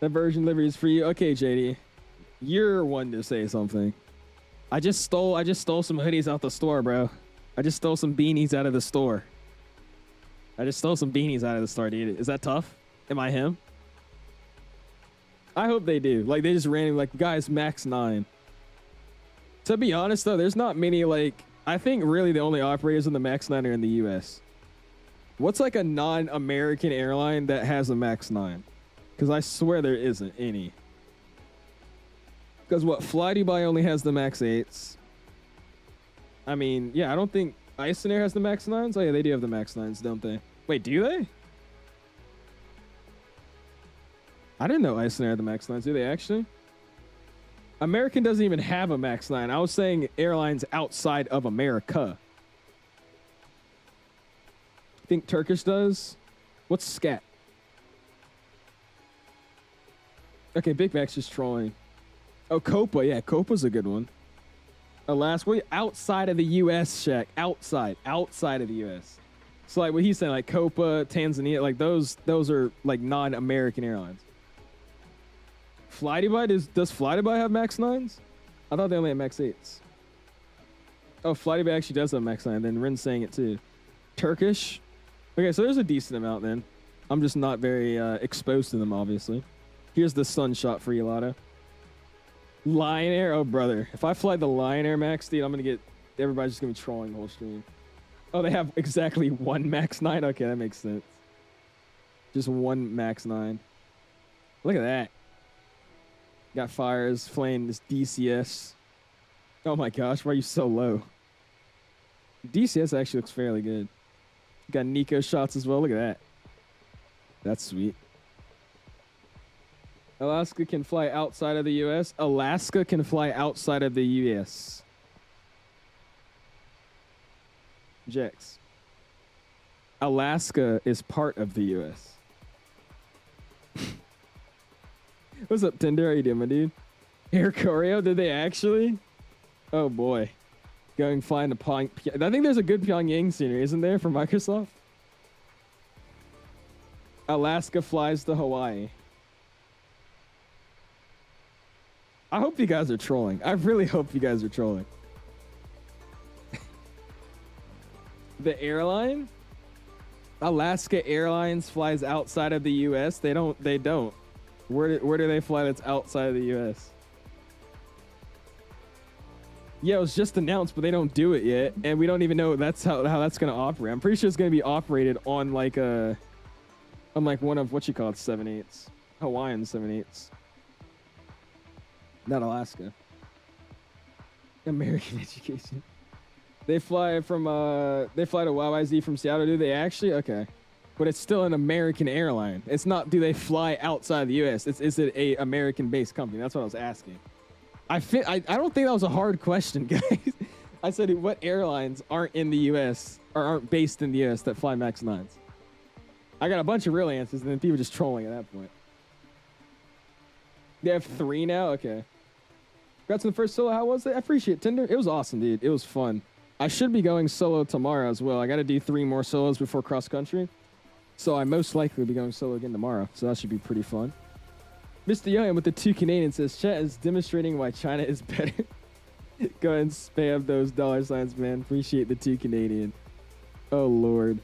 That version livery is for you. Okay, JD. You're one to say something. I just stole some hoodies out the store, bro. I just stole some beanies out of the store. Dude. Is that tough? Am I him? I hope they do. Like, they just randomly, like, guys, Max 9. To be honest, though, there's not many, like... I think really the only operators in the Max 9 are in the U.S. What's, like, a non-American airline that has a Max 9? Because I swear there isn't any. Because, what, Fly Dubai only has the Max 8s. I mean, yeah, I don't think Icenair has the Max 9s. Oh, yeah, they do have the Max 9s, don't they? Wait, do they? I didn't know Icenair had the Max 9s. Do they actually? American doesn't even have a Max 9. I was saying airlines outside of America. I think Turkish does. What's SCAT? Okay, Big Mac's just trolling. Oh, Copa. Yeah, Copa's a good one. Alaska, outside of the U.S., Shaq. Outside of the U.S. So, like, what he's saying, like, Copa, Tanzania, like, those are, like, non-American airlines. Fly Dubai, does Fly Dubai have Max 9s? I thought they only had Max 8s. Oh, Fly Dubai actually does have Max 9, then Rin's saying it, too. Turkish. Okay, so there's a decent amount, then. I'm just not very exposed to them, obviously. Here's the sun shot for you, Lotto. Lion Air, oh brother. If I fly the Lion Air Max, dude, I'm gonna get... Everybody's just gonna be trolling the whole stream. Oh, they have exactly one Max 9? Okay, that makes sense. Just one Max 9. Look at that. Got fires, flame, this DCS. Oh my gosh, why are you so low? DCS actually looks fairly good. Got Nico shots as well, look at that. That's sweet. Alaska can fly outside of the U.S. Alaska can fly outside of the U.S. Jex. Alaska is part of the U.S. What's up, Tinder? How you doing, my dude? Air Koryo, did they actually? Oh, boy. Going flying to Pyongyang. I think there's a good Pyongyang scenery, isn't there, for Microsoft? Alaska flies to Hawaii. I hope you guys are trolling. I really hope you guys are trolling. The airline? Alaska Airlines flies outside of the U.S. They don't. Where do they fly that's outside of the U.S.? Yeah, it was just announced, but they don't do it yet, and we don't even know that's how that's gonna operate. I'm pretty sure it's gonna be operated on like one of what you call it 787s, Hawaiian 787s. Not Alaska. American education. They fly to YYZ from Seattle. Do they actually? Okay. But it's still an American airline. It's not, do they fly outside the U.S.? Is it a American-based company? That's what I was asking. I don't think that was a hard question, guys. I said, what airlines aren't in the U.S. or aren't based in the U.S. that fly MAX 9s? I got a bunch of real answers, and then people just trolling at that point. They have 3 now? Okay. Congrats on the first solo. How was it? I appreciate it, Tinder. It was awesome, dude. It was fun. I should be going solo tomorrow as well. I got to do 3 more solos before cross-country. So I most likely will be going solo again tomorrow. So that should be pretty fun. Mr. Young with the 2 Canadians says, chat is demonstrating why China is better. Go ahead and spam those $signs, man. Appreciate the 2 Canadian. Oh, Lord.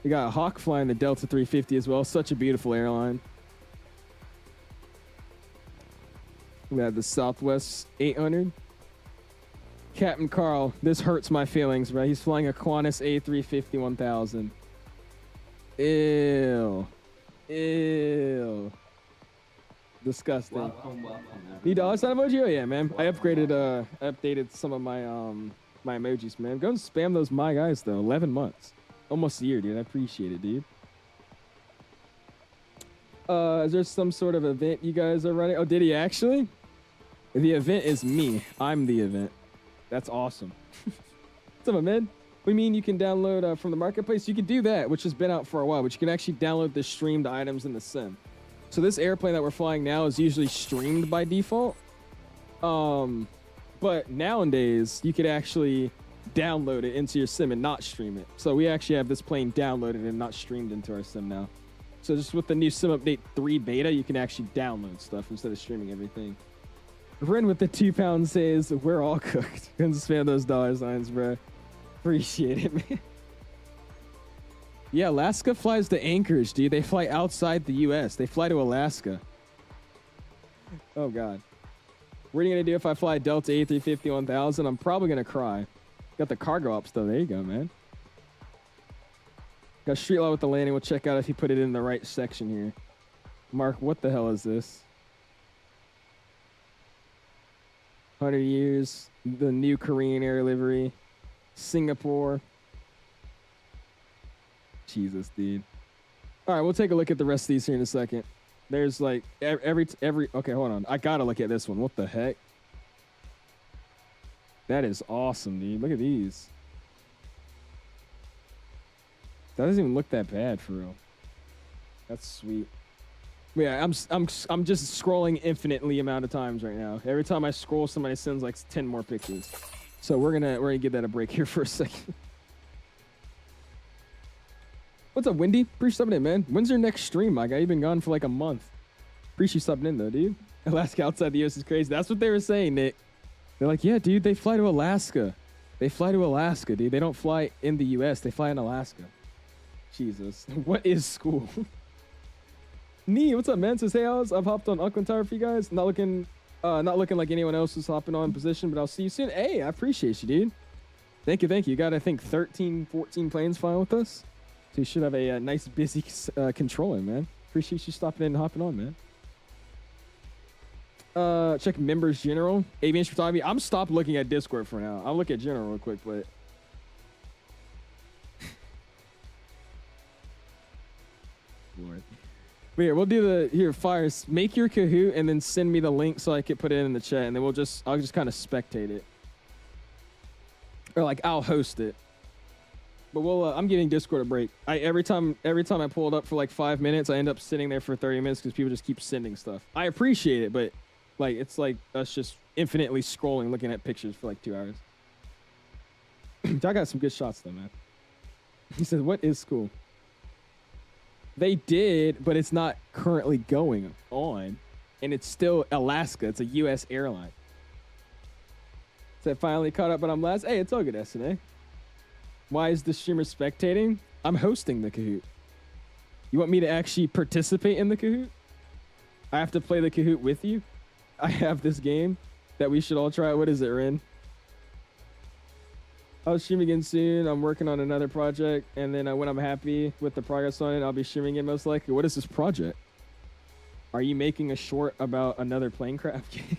We got a Hawk flying the Delta 350 as well. Such a beautiful airline. We have the Southwest 800. Captain Carl, this hurts my feelings, bro. He's flying a Qantas A350 1000. Ew. Ew. Disgusting. Need $sign emoji? Oh yeah, man. I updated some of my my emojis, man. Go and spam those my guys though. 11 months. Almost a year, dude. I appreciate it, dude. Is there some sort of event you guys are running? Oh, did he actually? The event is me. I'm the event. That's awesome. What's up, man? We mean you can download from the marketplace. You can do that, which has been out for a while, but you can actually download the streamed items in the sim. So this airplane that we're flying now is usually streamed by default. But nowadays you could actually download it into your sim and not stream it. So we actually have this plane downloaded and not streamed into our sim now. So just with the new sim update 3 beta, you can actually download stuff instead of streaming everything. Ren with the 2 pounds says, we're all cooked. Can spam those $signs, bro. Appreciate it, man. Yeah, Alaska flies to Anchorage, dude. They fly outside the U.S. They fly to Alaska. Oh, God. What are you going to do if I fly Delta A350 1000? I'm probably going to cry. Got the cargo ops, though. There you go, man. Got street law with the landing. We'll check out if he put it in the right section here. Mark, what the hell is this? 100 years, the new Korean Air livery, Singapore. Jesus, dude. All right, we'll take a look at the rest of these here in a second. There's like every. Okay, hold on. I gotta look at this one. What the heck? That is awesome, dude. Look at these. That doesn't even look that bad for real. That's sweet. Yeah, I'm just scrolling infinitely amount of times right now. Every time I scroll, somebody sends like 10 more pictures. So we're gonna give that a break here for a second. What's up, Wendy? Appreciate you subbing in, man. When's your next stream, my guy? You've been gone for like a month. Appreciate you subbing in though, dude. Alaska outside the US is crazy. That's what they were saying, Nick. They're like, yeah, dude, they fly to Alaska. They fly to Alaska, dude. They don't fly in the US. They fly in Alaska. Jesus. What is school? Nee, what's up, man? Says, hey, I've hopped on Auckland Tower for you guys. Not looking like anyone else is hopping on position, but I'll see you soon. Hey, I appreciate you, dude. Thank you. You got, I think, 13, 14 planes flying with us. So you should have a nice, busy controller, man. Appreciate you stopping in and hopping on, man. Check members general. Aviation photography. I'm stopped looking at Discord for now. I'll look at general real quick, but... Lord. But here, we'll do the here fires. Make your Kahoot and then send me the link so I can put it in the chat, and then I'll just kind of spectate it, or like I'll host it. But we'll I'm giving Discord a break. Every time I pull it up for like 5 minutes, I end up sitting there for 30 minutes because people just keep sending stuff. I appreciate it, but like it's like us just infinitely scrolling, looking at pictures for like 2 hours. I got some good shots though, man. He says, "What is school?" They did, but it's not currently going on, and it's still Alaska. It's a U.S. airline. So I finally caught up, but I'm last. Hey, it's all good, SNA. Why is the streamer spectating? I'm hosting the Kahoot. You want me to actually participate in the Kahoot? I have to play the Kahoot with you? I have this game that we should all try. What is it, Ren? I'll stream again soon. I'm working on another project, and then when I'm happy with the progress on it, I'll be streaming it most likely. What is this project? Are you making a short about another planecraft game?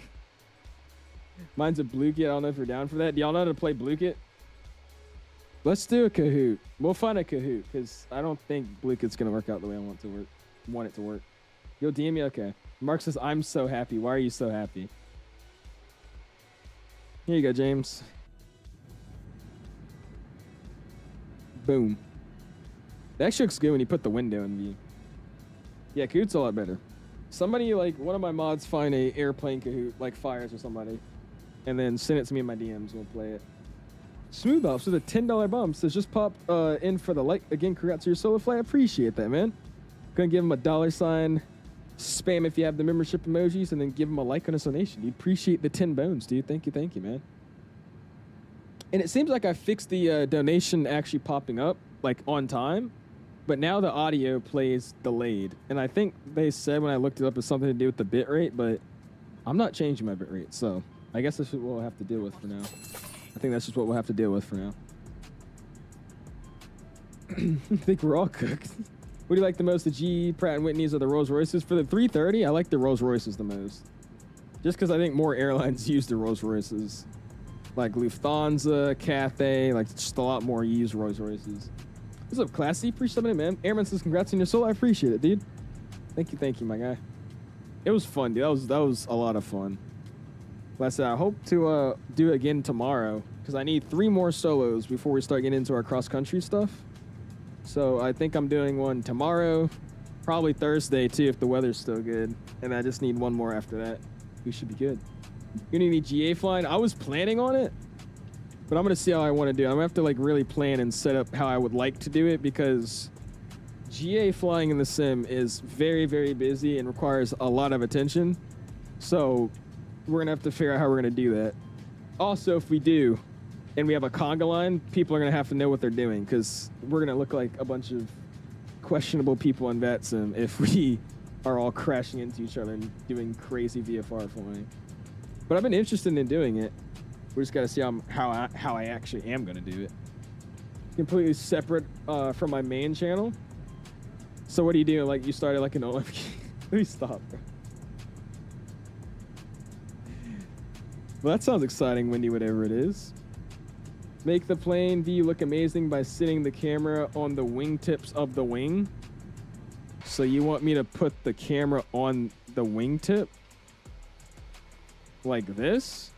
Mine's a Blue Kit. I don't know if you're down for that. Do y'all know how to play Blue Kit? Let's do a Kahoot. We'll find a Kahoot, because I don't think Blue Kit's going to work out the way I want it to work. You'll DM me? Okay. Mark says, I'm so happy. Why are you so happy? Here you go, James. Boom. It actually looks good when you put the window in view. Yeah, Kahoot's a lot better. Somebody, like, one of my mods find a airplane Kahoot, like Fires or somebody, and then send it to me in my DMs and we'll play it. Smooth Ops with a $10 bump says, just pop in for the like. Again, congrats to your solo flight. I appreciate that, man. Gonna give him a $sign. Spam if you have the membership emojis, and then give him a like on his donation. Dude, appreciate the 10 bones, dude. Thank you, man. And it seems like I fixed the donation actually popping up, like, on time. But now the audio plays delayed. And I think they said when I looked it up it's something to do with the bit rate, but I'm not changing my bit rate. So I guess that's what we'll have to deal with for now. I think that's just what we'll have to deal with for now. I think we're all cooked. What do you like the most, the GE, Pratt & Whitneys, or the Rolls Royces? For the 330, I like the Rolls Royces the most. Just because I think more airlines use the Rolls Royces. Like Lufthansa, Cathay, like just a lot more use Rolls Royces. What's up, Classy? Appreciate it, man. Airman says, congrats on your soul. I appreciate it, dude. Thank you, my guy. It was fun, dude. That was a lot of fun. Like I said, I hope to do it again tomorrow, because I need 3 more solos before we start getting into our cross-country stuff. So I think I'm doing one tomorrow, probably Thursday too if the weather's still good, and I just need 1 more after that. We should be good. You need any GA flying? I was planning on it, but I'm gonna see how I want to do it. I'm gonna have to like really plan and set up how I would like to do it, because GA flying in the sim is very, very busy and requires a lot of attention. So we're gonna have to figure out how we're gonna do that. Also, if we do, and we have a conga line, people are gonna have to know what they're doing, because we're gonna look like a bunch of questionable people on VATSIM if we are all crashing into each other and doing crazy VFR flying. But I've been interested in doing it. We just gotta see how I actually am gonna do it. Completely separate from my main channel. So what do you do? Like, you started like an OMG? Let me stop, bro. Well, that sounds exciting, Wendy, whatever it is. Make the plane view look amazing by sitting the camera on the wingtips of the wing. So you want me to put the camera on the wingtip? Like this?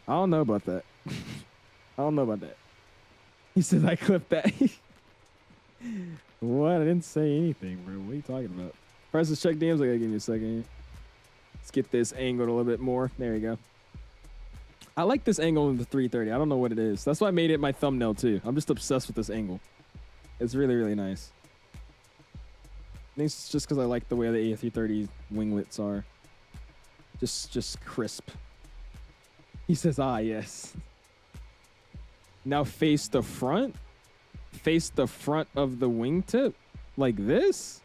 I don't know about that. I don't know about that. He said I clipped that. What? I didn't say anything, bro. What are you talking about? Press the check DMs. I gotta give you a second. Let's get this angled a little bit more. There you go. I like this angle in the 330. I don't know what it is. That's why I made it my thumbnail too. I'm just obsessed with this angle. It's really, really nice. I think it's just because I like the way the A330 winglets are. Just crisp. He says, ah, yes. Now face the front? Face the front of the wingtip? Like this?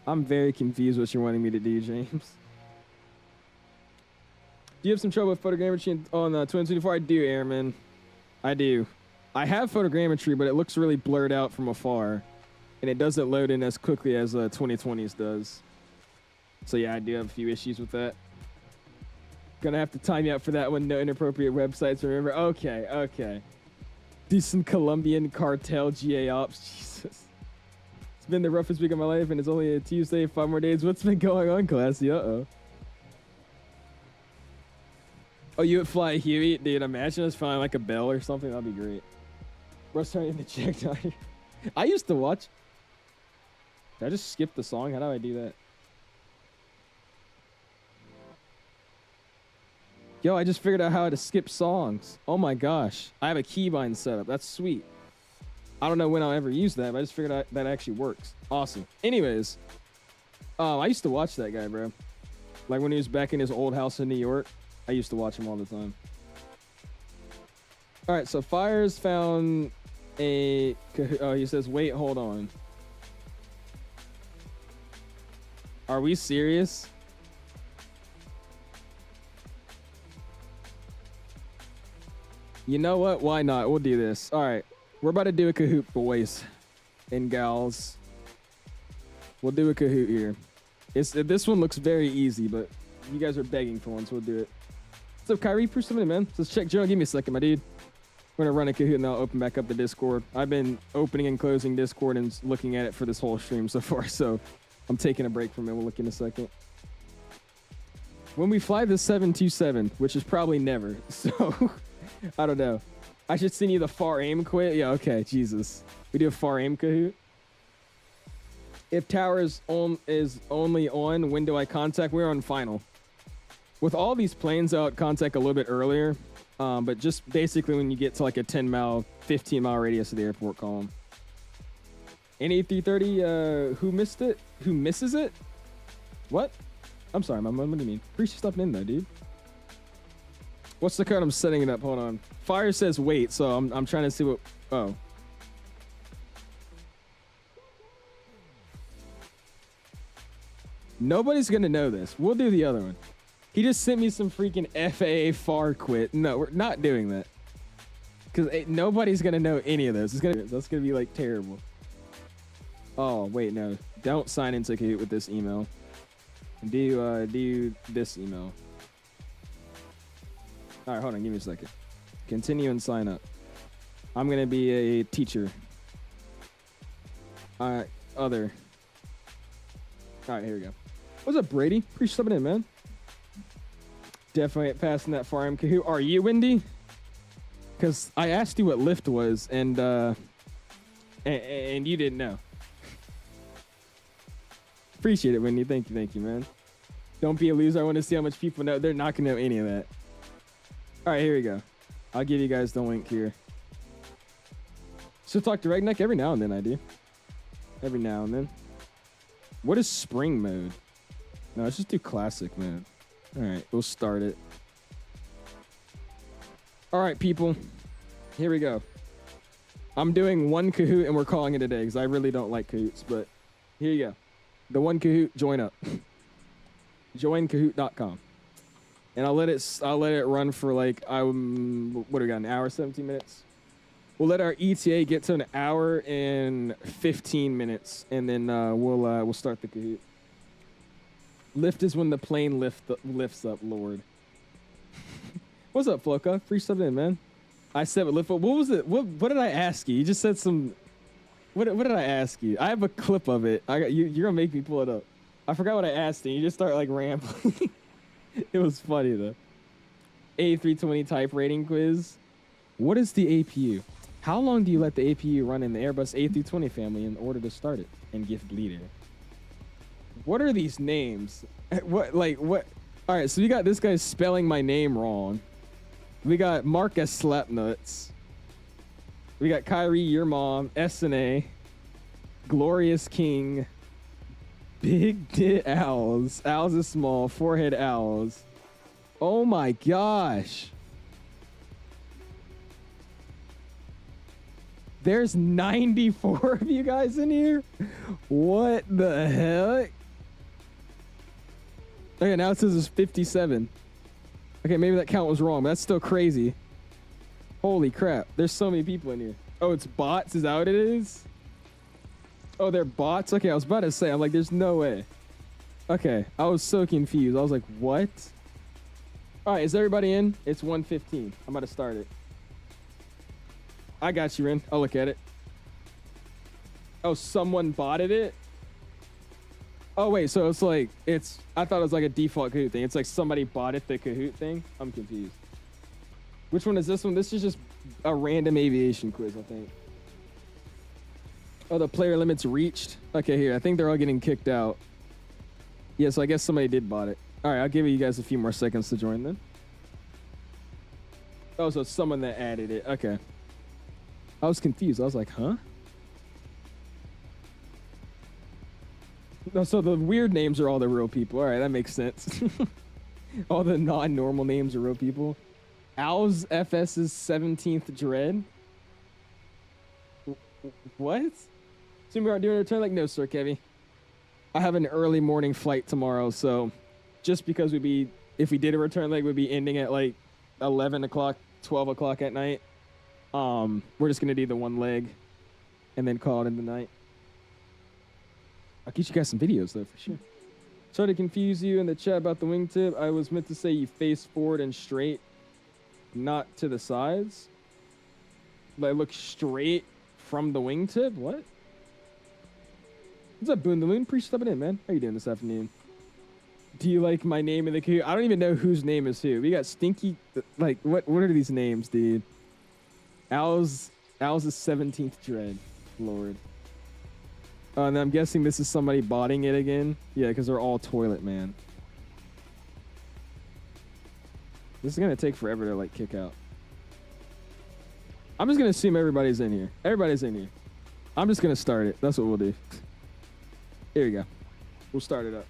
I'm very confused what you're wanting me to do, James. Do you have some trouble with photogrammetry on 2024? I do, Airman. I do. I have photogrammetry, but it looks really blurred out from afar. And it doesn't load in as quickly as 2020's does. So yeah, I do have a few issues with that. Gonna have to time you out for that one. No inappropriate websites, remember? Okay, okay. Do some Colombian cartel GA ops. Jesus. It's been the roughest week of my life, and it's only a Tuesday, 5 more days. What's been going on, Classy? Uh-oh. Oh, you would fly Huey? Dude, imagine us flying like a Bell or something. That'd be great. Russ starting to check down. I used to watch. Did I just skip the song? How do I do that? Yo, I just figured out how to skip songs. Oh my gosh. I have a keybind setup. That's sweet. I don't know when I'll ever use that, but I just figured out that actually works. Awesome. Anyways, I used to watch that guy, bro. Like when he was back in his old house in New York, I used to watch him all the time. All right, so Fires found a... Oh, he says, wait, hold on. Are we serious? You know what? Why not? We'll do this. All right. We're about to do a Kahoot, boys and gals. We'll do a Kahoot here. This one looks very easy, but you guys are begging for one, so we'll do it. What's up, Kyrie? Proof something, man. Let's check. Joe, give me a second, my dude. We're going to run a Kahoot, and I'll open back up the Discord. I've been opening and closing Discord and looking at it for this whole stream so far, so I'm taking a break from it. We'll look in a second. When we fly the 727, which is probably never, so... I don't know. I should send you the far aim quit. Yeah, okay. Jesus. We do a far aim Kahoot. If tower is only on, when do I contact? We're on final. With all these planes, I'll contact a little bit earlier. But just basically when you get to like a 10-mile, 15-mile radius of the airport, call them. An A330, who missed it? Who misses it? What? I'm sorry, Mom. What do you mean? Appreciate stuffing in though, dude. What's the code? I'm setting it up. Hold on. Fire says wait, so I'm trying to see what... Oh. Nobody's going to know this. We'll do the other one. He just sent me some freaking FAA far quit. No, we're not doing that. Because nobody's going to know any of those. That's going to be, like, terrible. Oh, wait, no. Don't sign into Kahoot with this email. Do this email. All right, hold on. Give me a second. Continue and sign up. I'm going to be a teacher. All right, other. All right, here we go. What's up, Brady? Appreciate something in, man. Definitely ain't passing that far. Kahoot. Are you, Wendy? Because I asked you what lift was, and you didn't know. Appreciate it, Wendy. Thank you, man. Don't be a loser. I want to see how much people know. They're not going to know any of that. All right, here we go. I'll give you guys the link here. So talk to Regneck every now and then, I do. Every now and then. What is spring mode? No, let's just do classic mode. All right, we'll start it. All right, people. Here we go. I'm doing one Kahoot, and we're calling it a day because I really don't like Kahoots, but here you go. The one Kahoot, join up. Joinkahoot.com. And I'll let it run for like what do we got, an hour, 17 minutes? We'll let our ETA get to an hour and 15 minutes, and then we'll start the Kahoot. Lift is when the plane lifts up, Lord. What's up, Floka? Free stuff in, man. I said lift up. What was it? What did I ask you? You just said some. What did I ask you? I have a clip of it. You're gonna make me pull it up. I forgot what I asked you. You just start like rambling. It was funny though. A320 type rating quiz. What is the APU? How long do you let the APU run in the Airbus A320 family in order to start it and gift bleeder? What are these names? What? All right, so we got this guy spelling my name wrong. We got Marcus Slapnuts. We got Kyrie, your mom, SNA, Glorious King, Big Dit Owls. Owls is small, forehead owls. Oh my gosh. There's 94 of you guys in here? What the heck? Okay, now it says it's 57. Okay, maybe that count was wrong, but that's still crazy. Holy crap, there's so many people in here. Oh, it's bots? Is that what it is? Oh, they're bots? Okay, I was about to say, I'm like, there's no way. Okay, I was so confused. I was like, what? All right, is everybody in? It's 1:15. I'm about to start it. I got you, Ren. I'll look at it. Oh, someone botted it? Oh, wait, so it's like, I thought it was like a default Kahoot thing. It's like somebody botted the Kahoot thing? I'm confused. Which one is this one? This is just a random aviation quiz, I think. Oh, the player limit's reached? Okay, here. I think they're all getting kicked out. Yeah, so I guess somebody did bot it. All right, I'll give you guys a few more seconds to join then. Oh, so it's someone that added it. Okay. I was confused. I was like, huh? No, so the weird names are all the real people. All right, that makes sense. All the non-normal names are real people. 𝐓𝐸's 17th dread. What? So we aren't doing a return? Like, no, sir, Kevy. I have an early morning flight tomorrow, so just because if we did a return leg, we'd be ending at like 11 o'clock, 12 o'clock at night. We're just gonna do the one leg and then call it in the night. I'll get you guys some videos though, for sure. Sorry to confuse you in the chat about the wingtip. I was meant to say you face forward and straight, not to the sides. Like look straight from the wingtip? What? What's up, Boon the Loon? Appreciate stepping in, man. How you doing this afternoon? Do you like my name in the queue? I don't even know whose name is who. We got Stinky. Like, what are these names, dude? 𝐓𝐸's 17th dread. Lord. And I'm guessing this is somebody botting it again. Yeah, because they're all toilet, man. This is going to take forever to, like, kick out. I'm just going to assume everybody's in here. Everybody's in here. I'm just going to start it. That's what we'll do. Here we go. We'll start it up.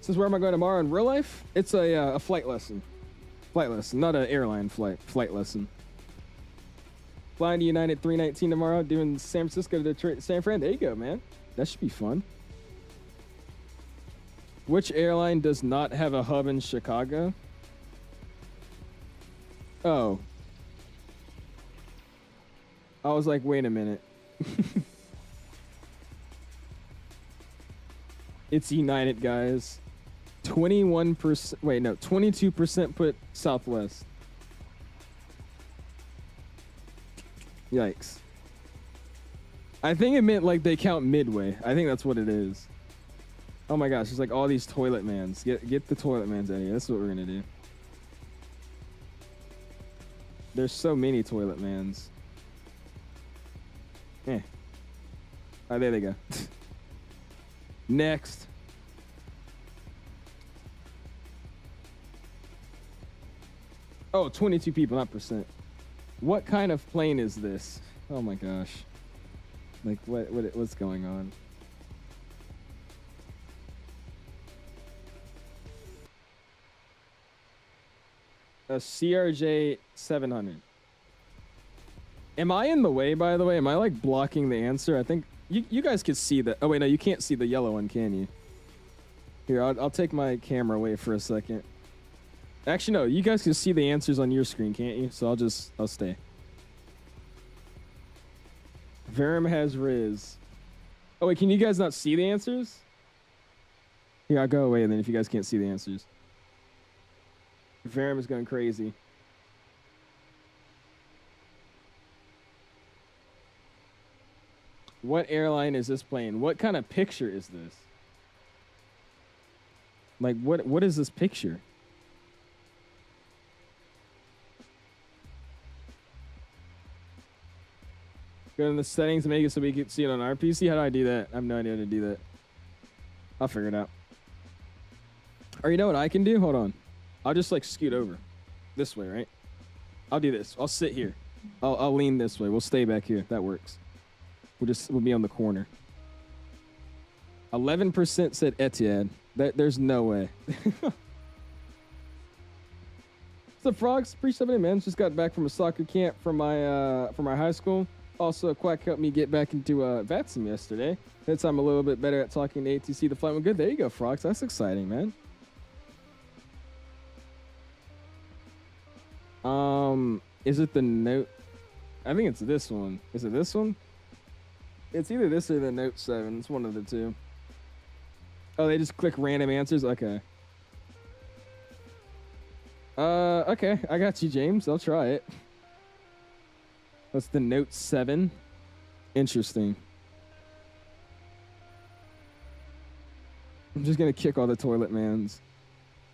Says, where am I going tomorrow in real life? It's a flight lesson. Flight lesson, not an airline flight. Flight lesson. Flying to United 319 tomorrow, doing San Francisco to Detroit, San Fran. There you go, man. That should be fun. Which airline does not have a hub in Chicago? Oh. I was like, wait a minute. It's United, guys. 21%. Wait, no. 22% put Southwest. Yikes. I think it meant like they count Midway. I think that's what it is. Oh my gosh, there's like all these toilet mans. Get the toilet mans out of here. That's what we're gonna do. There's so many toilet mans. Eh. Oh, there they go. Next. Oh, 22 people, not percent. What kind of plane is this? Oh my gosh. Like what's going on? A CRJ 700. Am I in the way, by the way? Am I like blocking the answer? I think you guys can see that. Oh wait, no, you can't see the yellow one, can you? Here, I'll take my camera away for a second. Actually, no, you guys can see the answers on your screen, can't you? So I'll stay. Verum has Riz. Oh wait, can you guys not see the answers? Here, I'll go away then if you guys can't see the answers. Verum is going crazy. What airline is this plane? What kind of picture is this? Like, what is this picture? Go in the settings and make it so we can see it on our PC. How do I do that? I have no idea how to do that. I'll figure it out. Or you know what I can do? Hold on. I'll just like scoot over this way, right? I'll do this. I'll sit here. I'll lean this way. We'll stay back here. That works. We'll be on the corner. 11% said Etihad. There's no way. What's up, Frogs? Appreciate it, man. Just got back from a soccer camp from my high school. Also, Quack helped me get back into VATSIM yesterday. That time I'm a little bit better at talking to ATC. The flight went good. There you go, Frogs. That's exciting, man. Is it the Note? I think it's this one. Is it this one? It's either this or the Note 7. It's one of the two. Oh, they just click random answers? Okay. Okay. I got you, James. I'll try it. That's the Note 7. Interesting. I'm just going to kick all the toilet mans.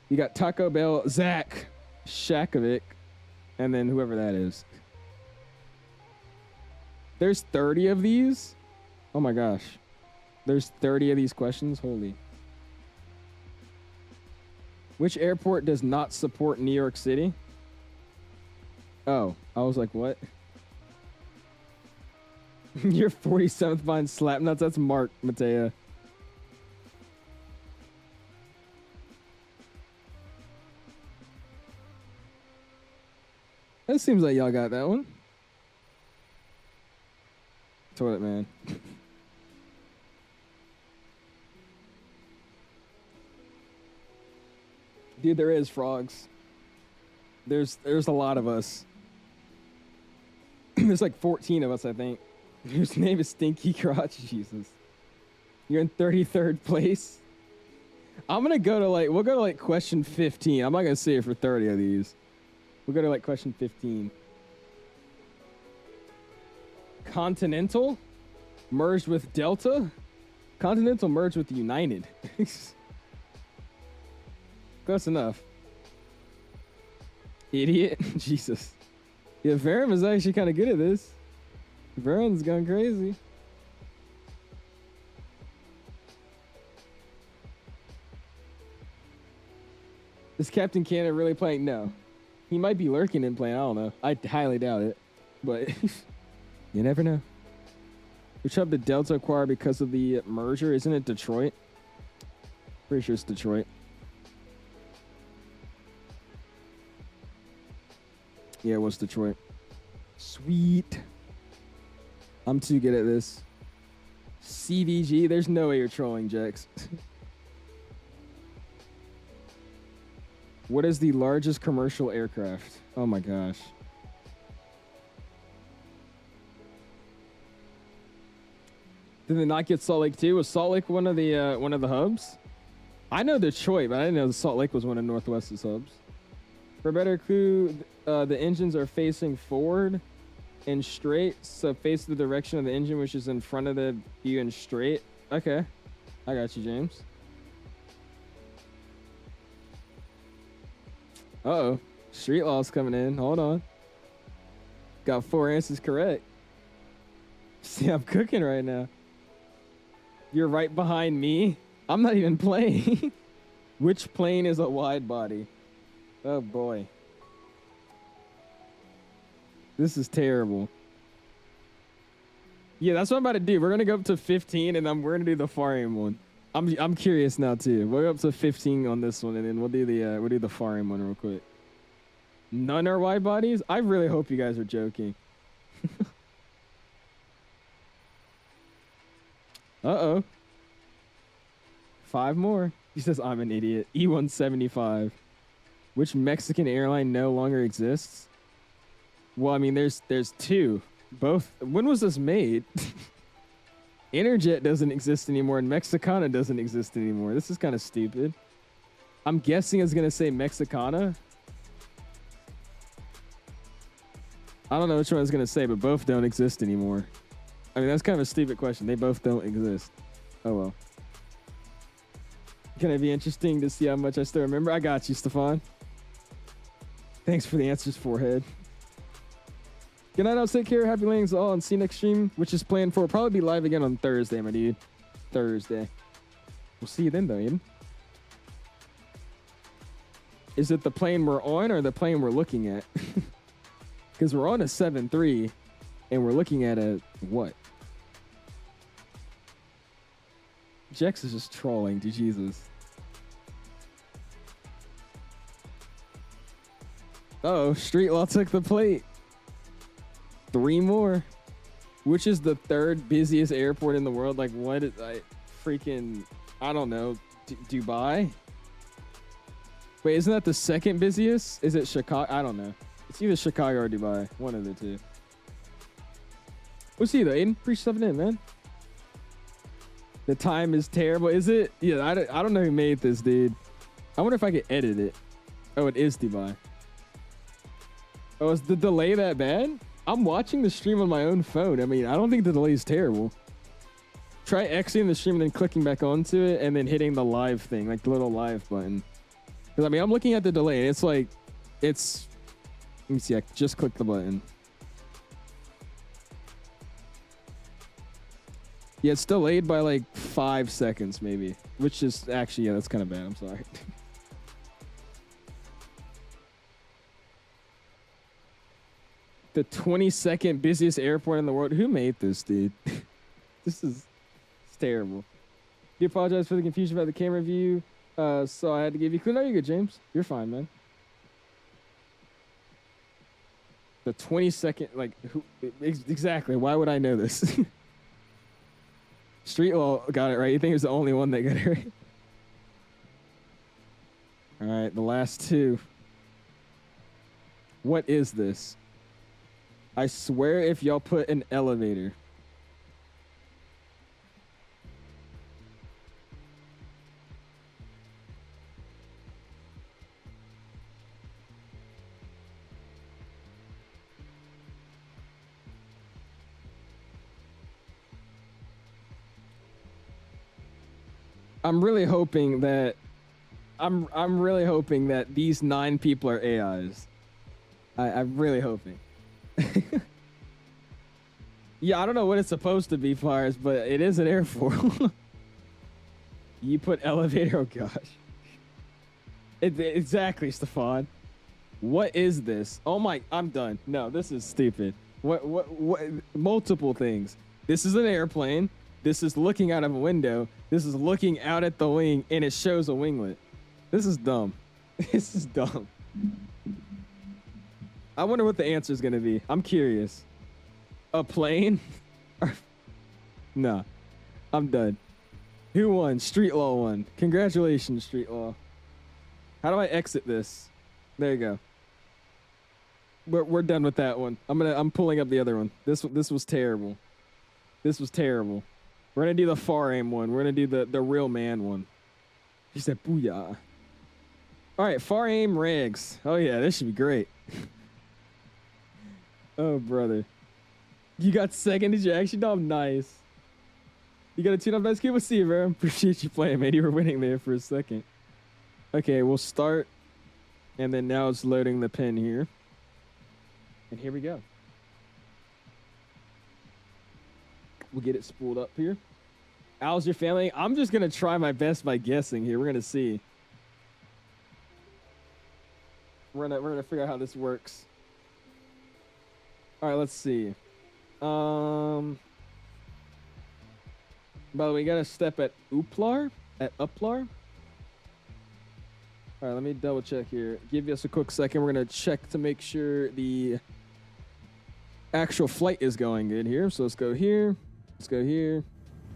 You got Taco Bell, 𝐓𝐸𝐶, and then whoever that is. There's 30 of these? Oh my gosh. There's 30 of these questions? Holy. Which airport does not support New York City? Oh, I was like, what? You're 47th behind Slapnuts. That's Mark Matea. It seems like y'all got that one. Toilet man. Dude, there is frogs. There's a lot of us. There's like 14 of us, I think. Whose name is Stinky Crotch. Jesus. You're in 33rd place. I'm gonna go to we'll go to question 15. I'm not gonna say it for 30 of these. We'll go to question 15. Continental merged with Delta. Continental merged with United. Close enough. Idiot. Jesus. Yeah, Varum is actually kind of good at this. Varun's gone crazy. Is Captain Canada really playing? No. He might be lurking and playing. I don't know. I highly doubt it. But you never know. Which hub did Delta acquire because of the merger? Isn't it Detroit? Pretty sure it's Detroit. Yeah, it was Detroit. Sweet. I'm too good at this. CVG, there's no way you're trolling, Jex. What is the largest commercial aircraft? Oh my gosh. Did they not get Salt Lake too? Was Salt Lake one of the hubs? I know Detroit, but I didn't know Salt Lake was one of Northwest's hubs. For a better clue, the engines are facing forward and straight, so face the direction of the engine which is in front of the view and straight. Okay, I got you, James. Uh-oh, street law's coming in. Hold on. Got 4 answers correct. See, I'm cooking right now. You're right behind me. I'm not even playing. Which plane is a wide body? Oh boy. This is terrible. Yeah, that's what I'm about to do. We're gonna go up to 15 and we're gonna do the far aim one. I'm curious now too. We'll go up to 15 on this one and then we'll do the far aim one real quick. None are wide bodies? I really hope you guys are joking. Uh-oh. 5 more. He says I'm an idiot. E-175. Which Mexican airline no longer exists? Well, I mean, there's 2. Both. When was this made? Interjet doesn't exist anymore, and Mexicana doesn't exist anymore. This is kind of stupid. I'm guessing it's going to say Mexicana. I don't know which one it's going to say, but both don't exist anymore. I mean, that's kind of a stupid question. They both don't exist. Oh, well. Can it be interesting to see how much I still remember? I got you, Stefan. Thanks for the answers, forehead. Good night, I'll take care. Happy landings all and see you next stream, which is planned for. Probably be live again on Thursday, my dude. Thursday. We'll see you then, though, Aiden. Is it the plane we're on or the plane we're looking at? Because we're on a 7-3 and we're looking at a what? Jex is just trolling, dude, Jesus. Uh-oh, Street Law took the plate. 3 more. Which is the 3rd busiest airport in the world? Like, what is I don't know, Dubai? Wait, isn't that the 2nd busiest? Is it Chicago? I don't know. It's either Chicago or Dubai. One of the 2. We'll see you though, Aiden. Appreciate stepping in, man. The time is terrible. Is it? Yeah, I don't know who made this, dude. I wonder if I could edit it. Oh, it is Dubai. Oh, is the delay that bad? I'm watching the stream on my own phone. I mean, I don't think the delay is terrible. Try exiting the stream and then clicking back onto it and then hitting the live thing, like the little live button. Because, I mean, I'm looking at the delay and it's like, it's... Let me see, I just clicked the button. Yeah, it's delayed by like 5 seconds maybe, which is actually, yeah, that's kind of bad. I'm sorry. The 22nd busiest airport in the world. Who made this, dude? This is terrible. Do apologize for the confusion about the camera view. So I had to give you clue. No, you're good, James. You're fine, man. The 22nd, like, who? Exactly. Why would I know this? Street Law got it right. You think it was the only one that got it right? All right, the last two. What is this? I swear if y'all put an elevator. I'm really hoping that I'm really hoping that these 9 people are AIs. I'm really hoping. Yeah, I don't know what it's supposed to be, Fires, but it is an airport. You put elevator, oh gosh. Exactly, Stefan. What is this? Oh my, I'm done. No, this is stupid. What, multiple things. This is an airplane. This is looking out of a window. This is looking out at the wing, and it shows a winglet. This is dumb. This is dumb. I wonder what the answer is going to be. I'm curious. A plane? Nah. I'm done. Who won? Street Law won. Congratulations, Street Law. How do I exit this? There you go. We're done with that one. I'm pulling up the other one. This was terrible. This was terrible. We're gonna do the far aim one. We're gonna do the real man one. He said booyah. All right, far aim regs. Oh yeah, this should be great. Oh brother. You got second, did you actually? No, nice. You got a tune up nice kid. We'll see you, bro. Appreciate you playing, man. You were winning there for a second. Okay, we'll start. And then now it's loading the pin here. And here we go. We'll get it spooled up here. How's your family? I'm just going to try my best by guessing here. We're going to see. We're gonna figure out how this works. All right, let's see. By the way, we got to step at Uplar. All right, let me double check here. Give us a quick second. We're going to check to make sure the actual flight is going good here. So let's go here. Let's go here.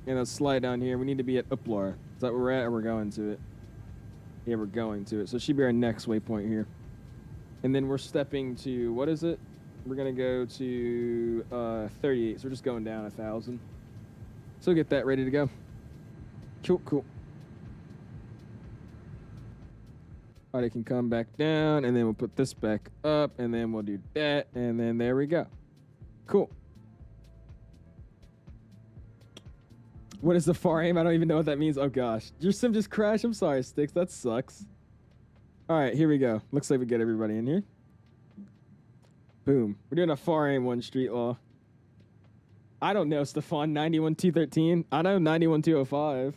And let's slide down here. We need to be at Uplar. Is that where we're at, or we're going to it? Yeah, we're going to it. So it should be our next waypoint here. And then we're stepping to, what is it? We're going to go to 38. So we're just going down 1,000. So get that ready to go. Cool. All right, it can come back down, and then we'll put this back up, and then we'll do that, and then there we go. Cool. What is the far aim? I don't even know what that means. Oh, gosh. Your sim just crashed. I'm sorry, Sticks. That sucks. All right, here we go. Looks like we get everybody in here. Boom. We're doing a far aim one, Street Law. I don't know, Stefan. 91-213. I know 91-205.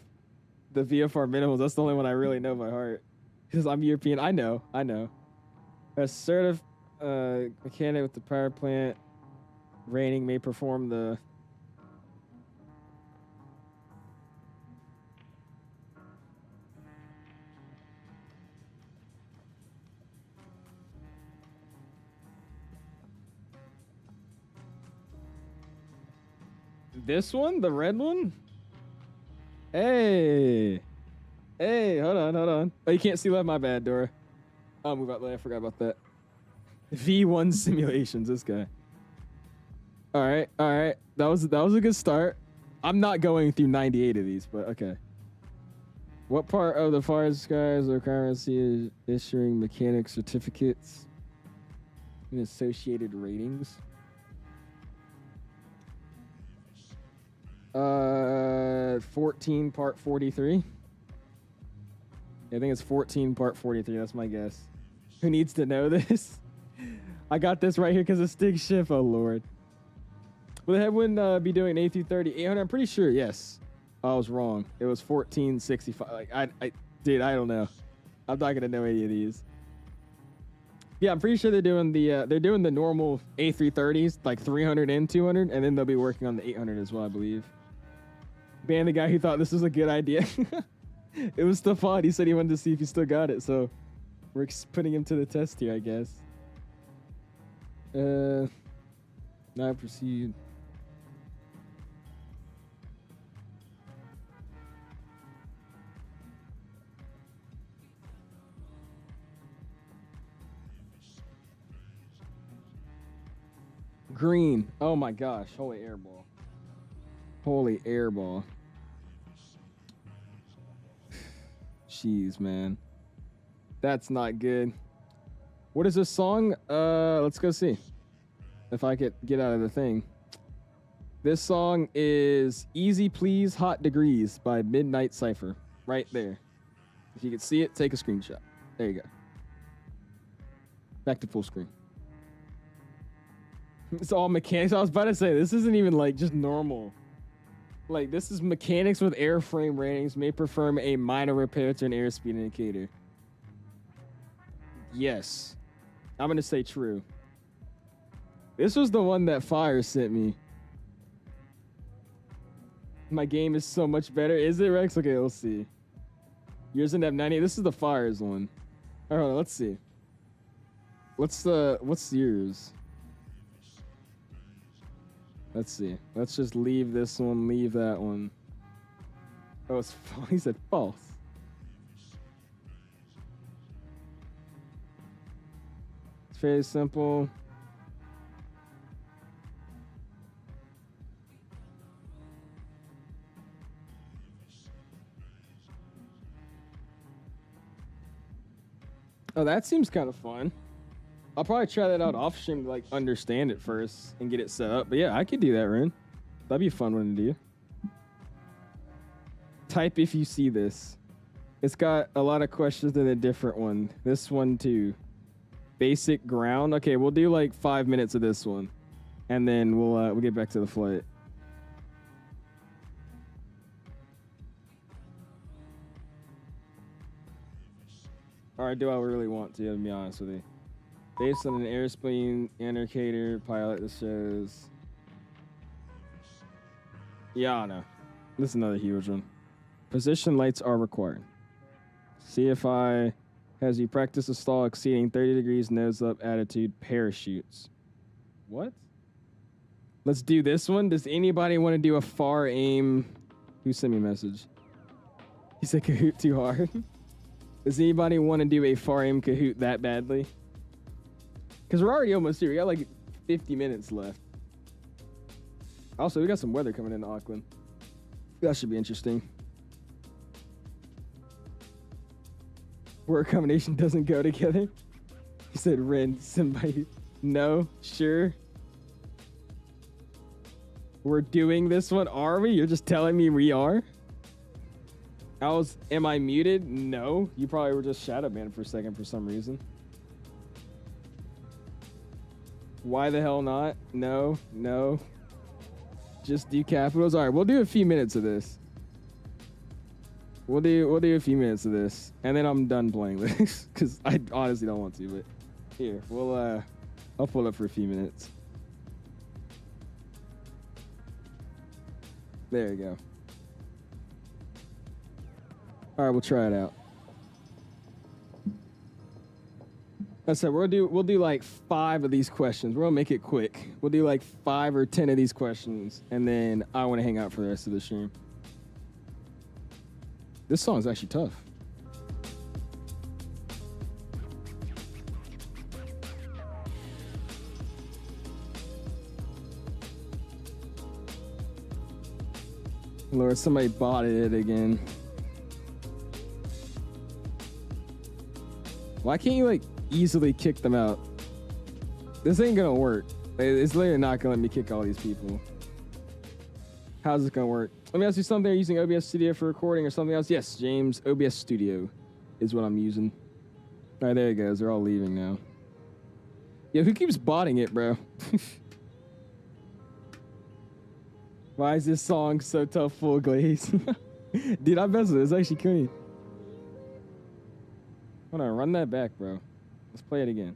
The VFR minimals. That's the only one I really know by heart. Because I'm European. I know. Assertive mechanic with the power plant rating may perform the... This one? The red one? Hey, hold on. Oh, you can't see left. My bad, Dora. I'll move out there. I forgot about that. V1 simulations, this guy. All right. That was a good start. I'm not going through 98 of these, but okay. What part of the fire skies or currency is issuing mechanic certificates and associated ratings? 14 part 43. I think it's 14 part 43. That's my guess. Who needs to know this? I got this right here because of Stig Schiff. Oh, Lord. Will the headwind be doing an A330 800? I'm pretty sure, yes. I was wrong. It was 1465. Like, dude, I don't know. I'm not gonna know any of these. Yeah, I'm pretty sure they're doing the normal A330s, like 300 and 200, and then they'll be working on the 800 as well, I believe. Ban the guy who thought this was a good idea. It was Stefan. He said he wanted to see if he still got it, so we're putting him to the test here, I guess. Now proceed. Green. Oh my gosh. Holy airball. Holy airball. Jeez, man. That's not good. What is this song? Let's go see if I could get out of the thing. This song is Easy Please Hot Degrees by Midnight Cypher. Right there. If you can see it, take a screenshot. There you go. Back to full screen. It's all mechanics. I was about to say, this isn't even like just normal. Like, this is mechanics with airframe ratings may perform a minor repair to an airspeed indicator. Yes. I'm going to say true. This was the one that Fire sent me. My game is so much better. Is it, Rex? Okay, let's see. Yours in F90. This is the Fire's one. All right, let's see. What's yours? Let's see. Let's just leave this one, leave that one. Oh, it's false. He said false. It's very simple. Oh, that seems kind of fun. I'll probably try that out off stream to like understand it first and get it set up. But yeah, I could do that, Ren. That'd be a fun one to do. Type if you see this. It's got a lot of questions in a different one. This one too. Basic ground. Okay, we'll do like 5 minutes of this one, and then we'll get back to the flight. All right, do I really want to be honest with you? Based on an airspeed indicator pilot that shows. Yeah, no. This is another huge one. Position lights are required. CFI has you practice a stall exceeding 30 degrees nose up attitude parachutes. What? Let's do this one. Does anybody want to do a far aim? Who sent me a message? He said Kahoot too hard. Does anybody want to do a far aim Kahoot that badly? Because we're already almost here. We got like 50 minutes left. Also, we got some weather coming into Auckland. That should be interesting. Where accommodation doesn't go together. He said, Ren, somebody. No, sure. We're doing this one, are we? You're just telling me we are? Am I muted? No. You probably were just shadow banned for a second for some reason. Why the hell not? No, no. Just do capitals. All right, we'll do a few minutes of this. We'll do a few minutes of this, and then I'm done playing this because I honestly don't want to. But here, I'll pull up for a few minutes. There you go. All right, we'll try it out. I said we'll do like 5 of these questions. We're gonna make it quick. We'll do like 5 or 10 of these questions, and then I want to hang out for the rest of the stream. This song is actually tough. Lord, somebody botted it again. Why can't you like easily kick them out? This ain't gonna work. It's literally not gonna let me kick all these people. How's it gonna work? Let me ask you something. Are you using OBS Studio for recording or something else? Yes, James. OBS Studio is what I'm using. All right, there it goes. They're all leaving now. Yeah, who keeps botting it, bro? Why is this song so tough, full glaze? Dude, I messed with it. It's actually clean. Hold on, run that back, bro. Let's play it again.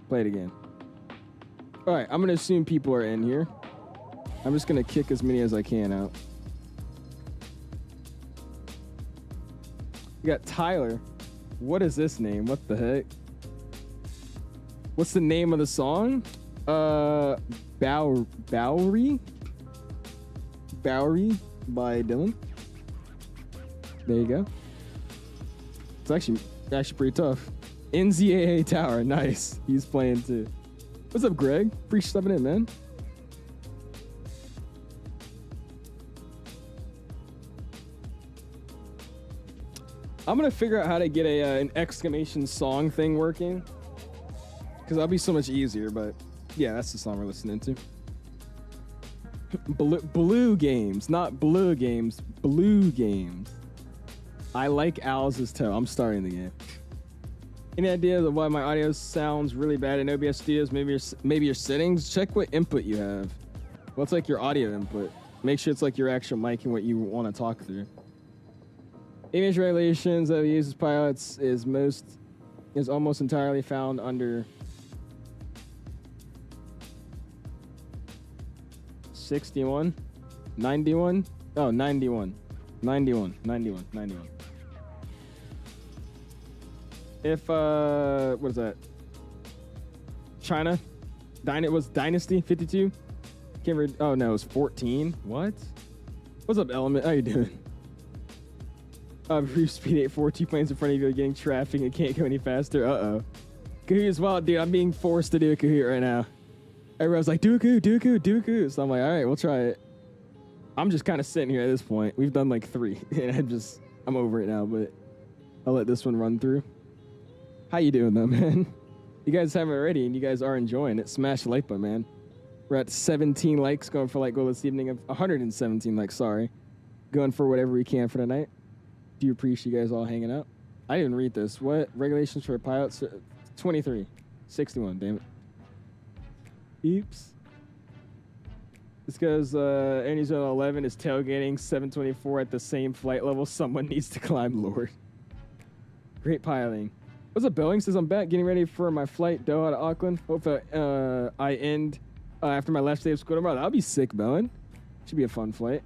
Play it again. All right, I'm gonna assume people are in here. I'm just gonna kick as many as I can out. We got Tyler. What is this name? What the heck? What's the name of the song? Bowery by Dylan. There you go. It's actually pretty tough. NZAA Tower, nice. He's playing too. What's up, Greg? Appreciate stepping in, man. I'm gonna figure out how to get an exclamation song thing working, because that'll be so much easier. But yeah, that's the song we're listening to. Blue games, not blue games. Blue games. I like owls' toe. I'm starting the game. Any ideas of why my audio sounds really bad in OBS Studios? Maybe your settings. Check what input you have. What's like your audio input? Make sure it's like your actual mic and what you want to talk through. Image regulations that we use as pilots is almost entirely found under 61, 91. Oh, 91. If what is that? China, was Dynasty 52? Can't read. Oh no, it was 14. What? What's up, Element? How you doing? Brief speed 8-4, 2 planes in front of you are getting traffic and can't go any faster. Uh-oh. Kahoot as well, dude. I'm being forced to do a Kahoot right now. Everyone's like, do a Kahoot. So I'm like, all right, we'll try it. I'm just kind of sitting here at this point. We've done like 3, and I'm over it now, but I'll let this one run through. How you doing, though, man? You guys haven't already, and you guys are enjoying it. Smash the like button, man. We're at 17 likes, going for like goal this evening of 117 likes, sorry. Going for whatever we can for tonight. Do you appreciate you guys all hanging out? I didn't read this. What? Regulations for pilots? 23. 61, damn it. Oops. This goes, Air New Zealand 11 is tailgating 724 at the same flight level. Someone needs to climb, Lord. Great piloting. What's up, Boeing? Says I'm back getting ready for my flight, Doha to Auckland. Hope I end after my last day of school tomorrow. That'll be sick, Boeing. Should be a fun flight.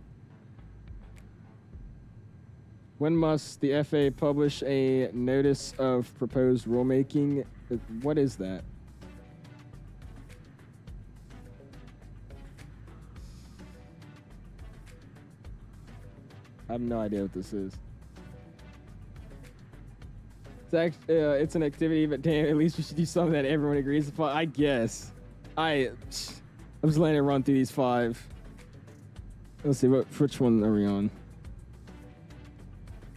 When must the FAA publish a notice of proposed rulemaking? What is that? I have no idea what this is. It's an activity, but damn, at least we should do something that everyone agrees upon. I guess. I'm just letting it run through these 5. Let's see, which one are we on?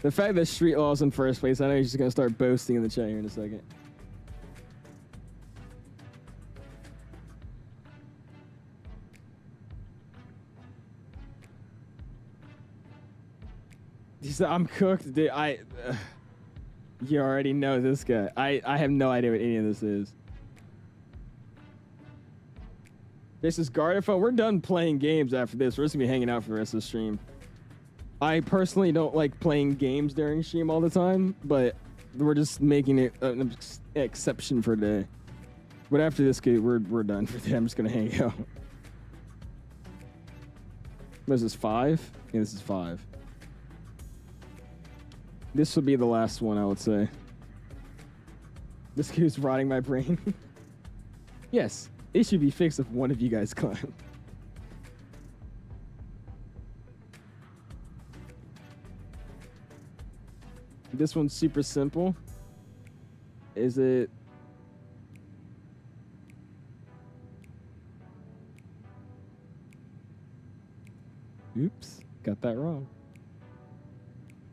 The fact that street law is in first place, I know he's just going to start boasting in the chat here in a second. He said, I'm cooked, dude. You already know this guy. I have no idea what any of this is. This is Gardaphone. We're done playing games after this. We're just going to be hanging out for the rest of the stream. I personally don't like playing games during stream all the time, but we're just making it an exception for today. But after this, we're done for today. I'm just going to hang out. What is this, 5? Yeah, this is 5. This will be the last one, I would say. This keeps rotting my brain. Yes, it should be fixed if one of you guys climb. This one's super simple. Is it... Oops, got that wrong.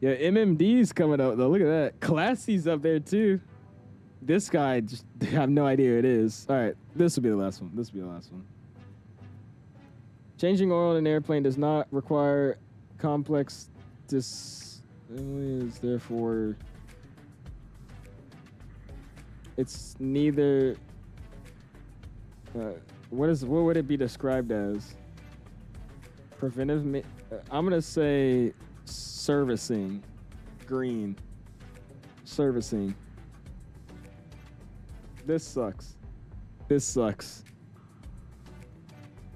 Yeah, MMD's coming up though. Look at that. Classy's up there too. This guy, just I have no idea who it is. All right, this will be the last one. This will be the last one. Changing oil in an airplane does not require complex is therefore it's neither. What would it be described as? Preventive. I'm gonna say servicing. Green. Servicing. This sucks. This sucks.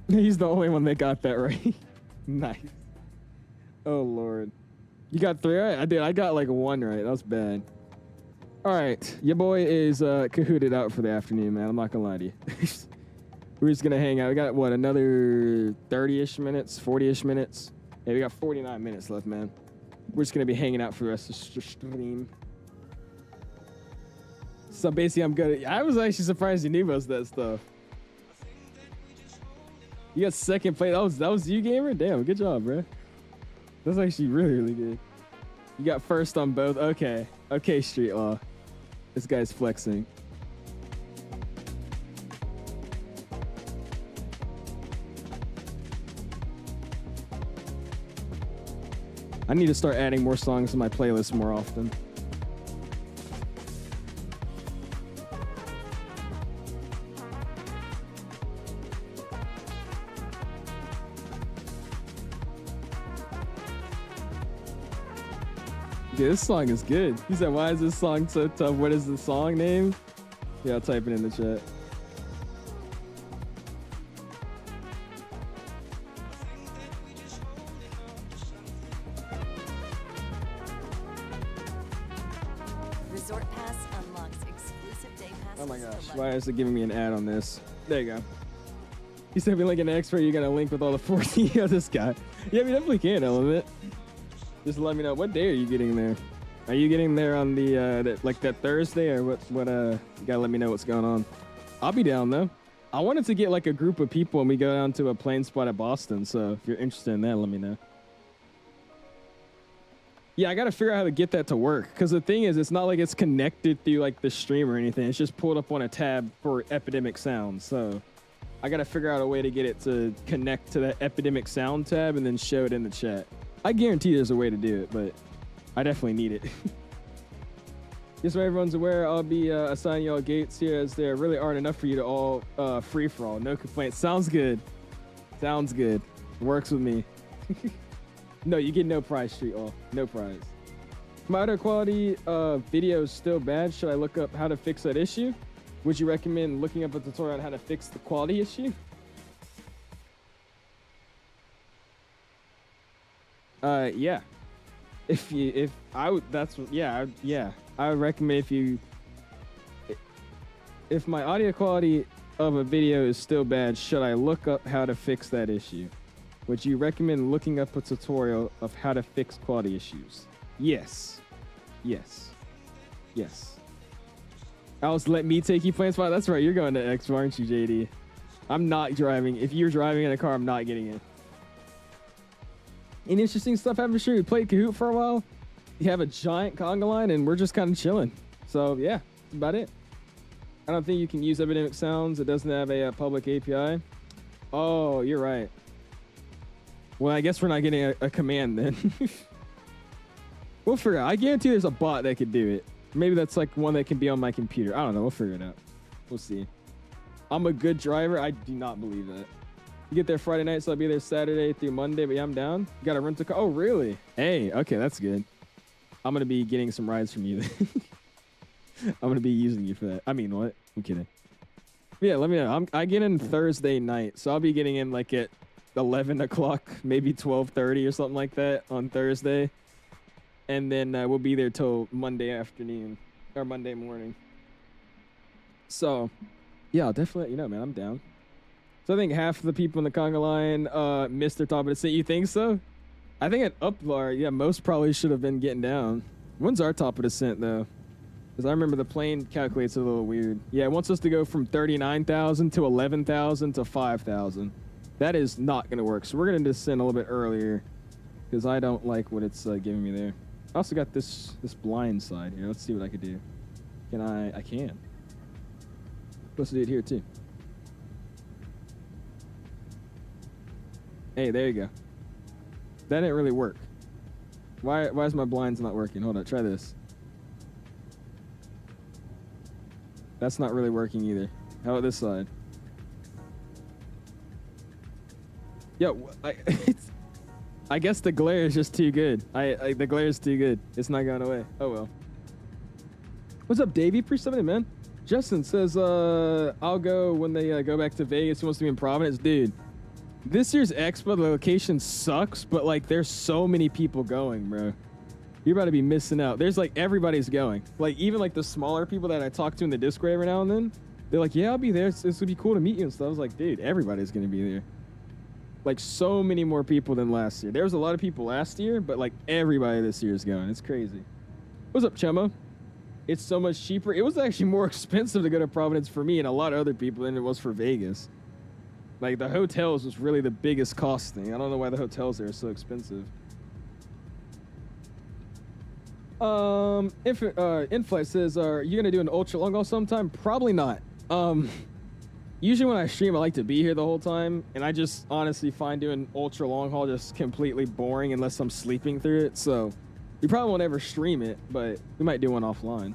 He's the only one that got that right. Nice. Oh Lord. You got 3 right? I got like 1 right. That was bad. All right. Your boy is cahooted out for the afternoon, man. I'm not gonna lie to you. We're just gonna hang out. We got what, another 30-ish minutes, 40-ish minutes? Yeah, we got 49 minutes left, man. We're just gonna be hanging out for the rest of the stream. So basically, I'm good. I was actually surprised you knew most of that stuff. You got 2nd place. That was you, gamer. Damn, good job, bro. That's actually really, really good. You got 1st on both. Okay, okay, Street Law. This guy's flexing. I need to start adding more songs to my playlist more often. Dude, this song is good. He said, why is this song so tough? What is the song name? Yeah, I'll type it in the chat. Resort Pass unlocks exclusive day passes. Oh my gosh, why is it giving me an ad on this? There you go. He said, we link an expert, you got a link with all the 14. Yeah, this guy. Yeah, we definitely can, Element. Just let me know, what day are you getting there? Are you getting there on the, like that Thursday or what, you gotta let me know what's going on. I'll be down though. I wanted to get like a group of people and we go down to a plane spot at Boston. So if you're interested in that, let me know. Yeah, I gotta figure out how to get that to work. Cause the thing is, it's not like it's connected through like the stream or anything. It's just pulled up on a tab for Epidemic Sound. So I gotta figure out a way to get it to connect to that Epidemic Sound tab and then show it in the chat. I guarantee there's a way to do it, but I definitely need it. Just so everyone's aware, I'll be assigning y'all gates here as there really aren't enough for you to all free-for-all. No complaints. Sounds good. Sounds good. Works with me. No, you get no prize, Street All. No prize. My audio quality video is still bad. Should I look up how to fix that issue? Would you recommend looking up a tutorial on how to fix the quality issue? Yeah. I would recommend if my audio quality of a video is still bad, should I look up how to fix that issue? Would you recommend looking up a tutorial of how to fix quality issues? Yes. Yes. Yes. Alice, let me take you plane spot. That's right. You're going to Expo, aren't you, JD? I'm not driving. If you're driving in a car, I'm not getting in. Any interesting stuff happened? Sure, we played Kahoot for a while. You have a giant conga line, and we're just kind of chilling. So yeah, that's about it. I don't think you can use Epidemic Sounds. It doesn't have a public API. Oh, you're right. Well, I guess we're not getting a command then. We'll figure it out. I guarantee there's a bot that could do it. Maybe that's like one that can be on my computer. I don't know. We'll figure it out. We'll see. I'm a good driver. I do not believe that. You get there Friday night, so I'll be there Saturday through Monday, but yeah, I'm down. You got to rent a car. Oh, really? Hey, okay, that's good. I'm going to be getting some rides from you then. I'm going to be using you for that. I mean, what? I'm kidding. Yeah, let me know. I get in Thursday night, so I'll be getting in like at 11 o'clock, maybe 12:30 or something like that on Thursday. And then we'll be there till Monday afternoon or Monday morning. So, yeah, I'll definitely let you know, man. I'm down. So I think half of the people in the conga line missed their top of the descent. You think so? I think at Uplar, yeah, most probably should have been getting down. When's our top of descent, though? Because I remember the plane calculates a little weird. Yeah, it wants us to go from 39,000 to 11,000 to 5,000. That is not going to work. So we're going to descend a little bit earlier because I don't like what it's giving me there. I also got this blind side here. Let's see what I could do. Can I can. Supposed to do it here too. Hey, there you go. That didn't really work. Why is my blinds not working? Hold on, try this. That's not really working either. How about this side? Yo, I guess the glare is just too good. The glare is too good. It's not going away. Oh well. What's up, Davey? Appreciate it, man. Justin says, I'll go when they go back to Vegas. He wants to be in Providence. Dude, this year's Expo, the location sucks, but like there's so many people going, bro. You're about to be missing out. There's like everybody's going. Like even like the smaller people that I talk to in the Discord every now and then, they're like, yeah, I'll be there. It's gonna be cool to meet you and stuff. I was like, dude, everybody's gonna be there. Like so many more people than last year. There was a lot of people last year, but like everybody this year is going. It's crazy. What's up, Chemo? It's so much cheaper. It was actually more expensive to go to Providence for me and a lot of other people than it was for Vegas. Like the hotels was really the biggest cost thing. I don't know why the hotels there are so expensive. In-flight says, are you gonna do an ultra long haul sometime? Probably not. Usually when I stream, I like to be here the whole time, and I just honestly find doing ultra long haul just completely boring unless I'm sleeping through it. So we probably won't ever stream it, but we might do one offline. I'm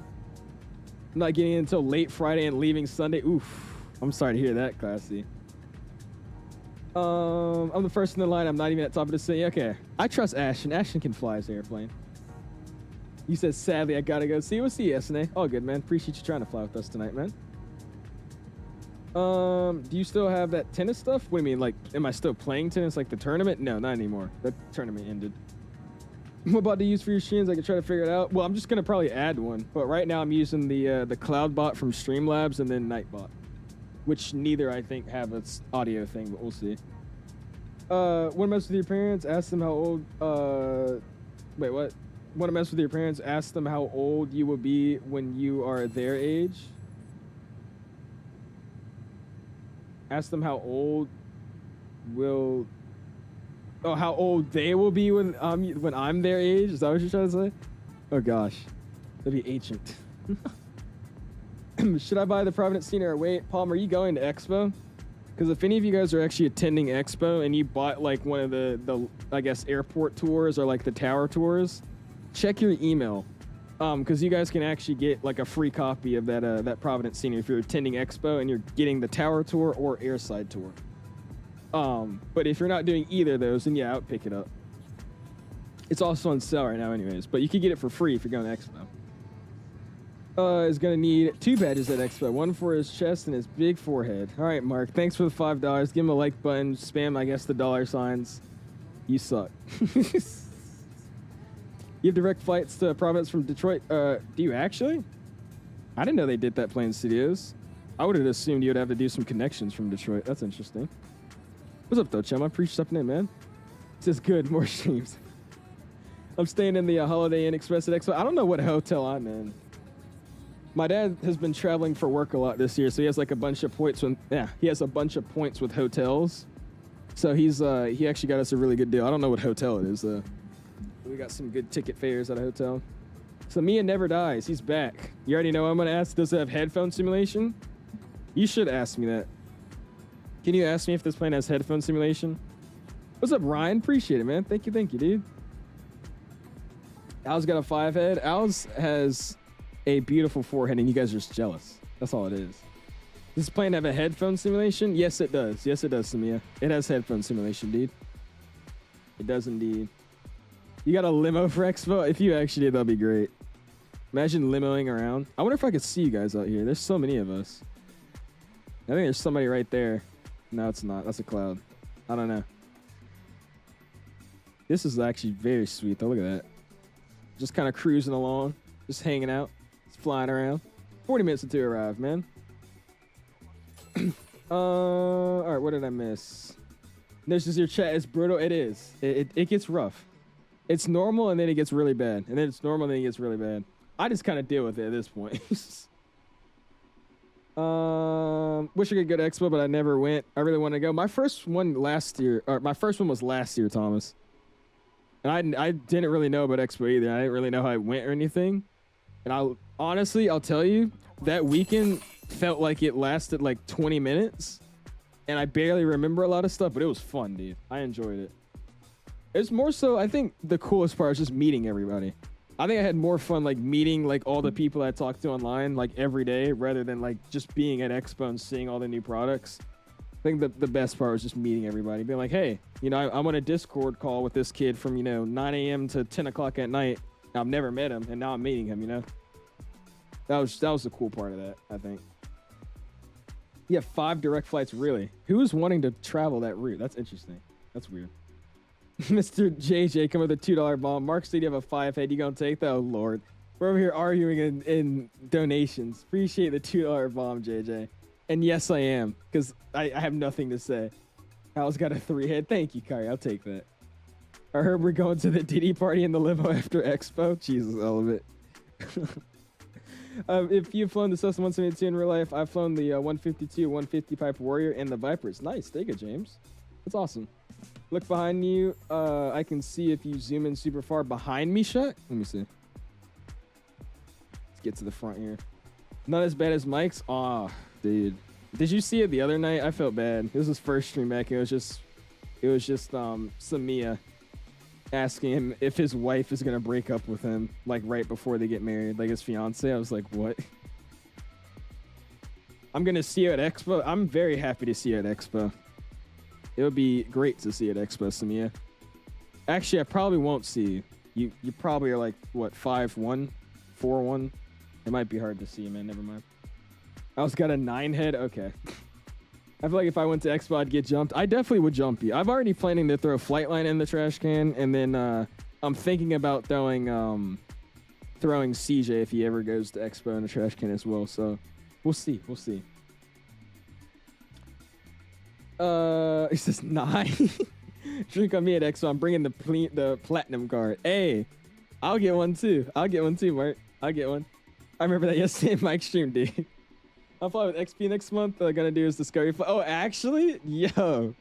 not getting in until late Friday and leaving Sunday. Oof, I'm sorry to hear that, Classy. I'm the first in the line. I'm not even at top of the city. Okay, I trust Ashton. Ashton can fly his airplane. You said, sadly, I gotta go. See, we'll see you, SNA. All good, man. Appreciate you trying to fly with us tonight, man. Do you still have that tennis stuff? What do you mean? Like, am I still playing tennis like the tournament? No, not anymore. That tournament ended. What about to use for your streams? I can try to figure it out. Well, I'm just gonna probably add one. But right now I'm using the Cloud bot from Streamlabs and then Nightbot, which neither I think have its audio thing, but we'll see. Want to mess with your parents? Ask them how old. Wait, what? Want to mess with your parents? Ask them how old you will be when you are their age. Ask them how old will. Oh, how old they will be when I'm their age? Is that what you're trying to say? Oh gosh, that'd be ancient. Should I buy the Providence scene or wait? Palm, are you going to Expo? Because if any of you guys are actually attending Expo and you bought like one of the I guess airport tours or like the tower tours, check your email. Because you guys can actually get like a free copy of that Providence scene if you're attending Expo and you're getting the tower tour or airside tour. But if you're not doing either of those, then yeah, I would pick it up. It's also on sale right now anyways, but you can get it for free if you're going to Expo. Is going to need 2 badges at Expo, one for his chest and his big forehead. All right, Mark, thanks for the $5. Give him a like button, spam, I guess, the $signs. You suck. You have direct flights to Providence from Detroit. Do you actually? I didn't know they did that playing studios. I would have assumed you would have to do some connections from Detroit. That's interesting. What's up, though, Chum? I appreciate stepping in, man. It's just good. More streams. I'm staying in the Holiday Inn Express at Expo. I don't know what hotel I'm in. My dad has been traveling for work a lot this year, so he has like a bunch of points. He has a bunch of points with hotels. So he actually got us a really good deal. I don't know what hotel it is, though. We got some good ticket fares at a hotel. So Mia never dies. He's back. You already know I'm going to ask, does it have headphone simulation? You should ask me that. Can you ask me if this plane has headphone simulation? What's up, Ryan? Appreciate it, man. Thank you, dude. Al's got a 5 head. Al's has a beautiful forehead, and you guys are just jealous. That's all it is. Does this plane have a headphone simulation? Yes, it does. Yes, it does, Samia. It has headphone simulation, dude. It does indeed. You got a limo for Expo? If you actually did, that'd be great. Imagine limoing around. I wonder if I could see you guys out here. There's so many of us. I think there's somebody right there. No, it's not. That's a cloud. I don't know. This is actually very sweet, though. Look at that. Just kind of cruising along. Just hanging out. Just flying around. 40 minutes until you arrive, man. All right, what did I miss? This is your chat. It's brutal. It is. It gets rough. It's normal, and then it gets really bad. And then it's normal, and then it gets really bad. I just kind of deal with it at this point. Wish I could go to Expo, but I never went. I really want to go. My first one last year, or my first one was last year, Thomas. And I didn't really know about Expo either. I didn't really know how it went or anything. And I'll tell you, that weekend felt like it lasted like 20 minutes. And I barely remember a lot of stuff, but it was fun, dude. I enjoyed it. It's more so, I think the coolest part is just meeting everybody. I think I had more fun like meeting like all the people I talked to online like every day rather than like just being at Expo and seeing all the new products. I think the best part was just meeting everybody, being like, hey, you know, I'm on a Discord call with this kid from, you know, 9 a.m. to 10 o'clock at night. I've never met him, and now I'm meeting him, you know? That was the cool part of that, I think. Yeah, 5 direct flights, really? Who is wanting to travel that route? That's interesting. That's weird. Mr. JJ, come with a $2 bomb. Mark said you have a 5 head. You gonna take that? Oh, Lord. We're over here arguing in donations. Appreciate the $2 bomb, JJ. And yes, I am, because I have nothing to say. Hal's got a 3 head. Thank you, Kari. I'll take that. I heard we're going to the Diddy party in the limo after Expo. Jesus, all of it. If you've flown the Cessna 172 in real life, I've flown the 152, 150 Piper Warrior, and the Vipers. Nice. Take it, James. That's awesome. Look behind you. I can see if you zoom in super far behind me, Shut. Let me see. Let's get to the front here. Not as bad as Mike's. Aw, dude. Did you see it the other night? I felt bad. It was his first stream back. It was just Samia asking him if his wife is gonna break up with him like right before they get married, like his fiance. I was like, what? I'm gonna see you at Expo. I'm very happy to see you at Expo. It would be great to see you at Expo, Samia. Actually, I probably won't see you. You probably are like, what, 5'1", 4'1"? It might be hard to see you, man. Never mind. I also got a 9 head. Okay. I feel like if I went to Expo, I'd get jumped. I definitely would jump you. I'm already planning to throw Flightline in the trash can, and then I'm thinking about throwing CJ if he ever goes to Expo in the trash can as well. So we'll see. We'll see. He says 9. Drink on me at Expo. I'm bringing the platinum card. Hey, I'll get one too. I'll get one too, Mark. I'll get one. I remember that yesterday in Mike's stream, dude. I'll fly with XP next month. All I'm gonna do is Discovery flight. Oh, actually? Yo,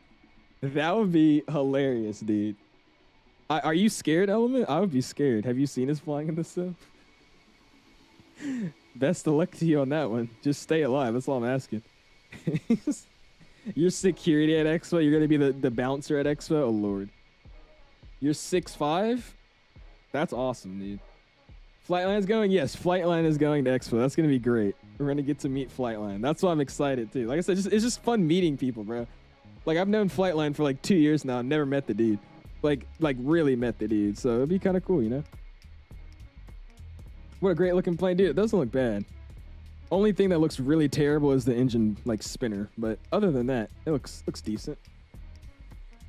that would be hilarious, dude. Are you scared, Element? I would be scared. Have you seen us flying in this sim? Best of luck to you on that one. Just stay alive. That's all I'm asking. You're security at Expo. You're gonna be the bouncer at Expo. Oh Lord. You're 6'5"? That's awesome, dude. Flightline's going? Yes, Flightline is going to Expo. That's going to be great. We're going to get to meet Flightline. That's why I'm excited, too. Like I said, it's just fun meeting people, bro. Like, I've known Flightline for, like, 2 years now. Never met the dude. Like really met the dude. So, it'd be kind of cool, you know? What a great-looking plane. Dude, it doesn't look bad. Only thing that looks really terrible is the engine, like, spinner. But other than that, it looks decent.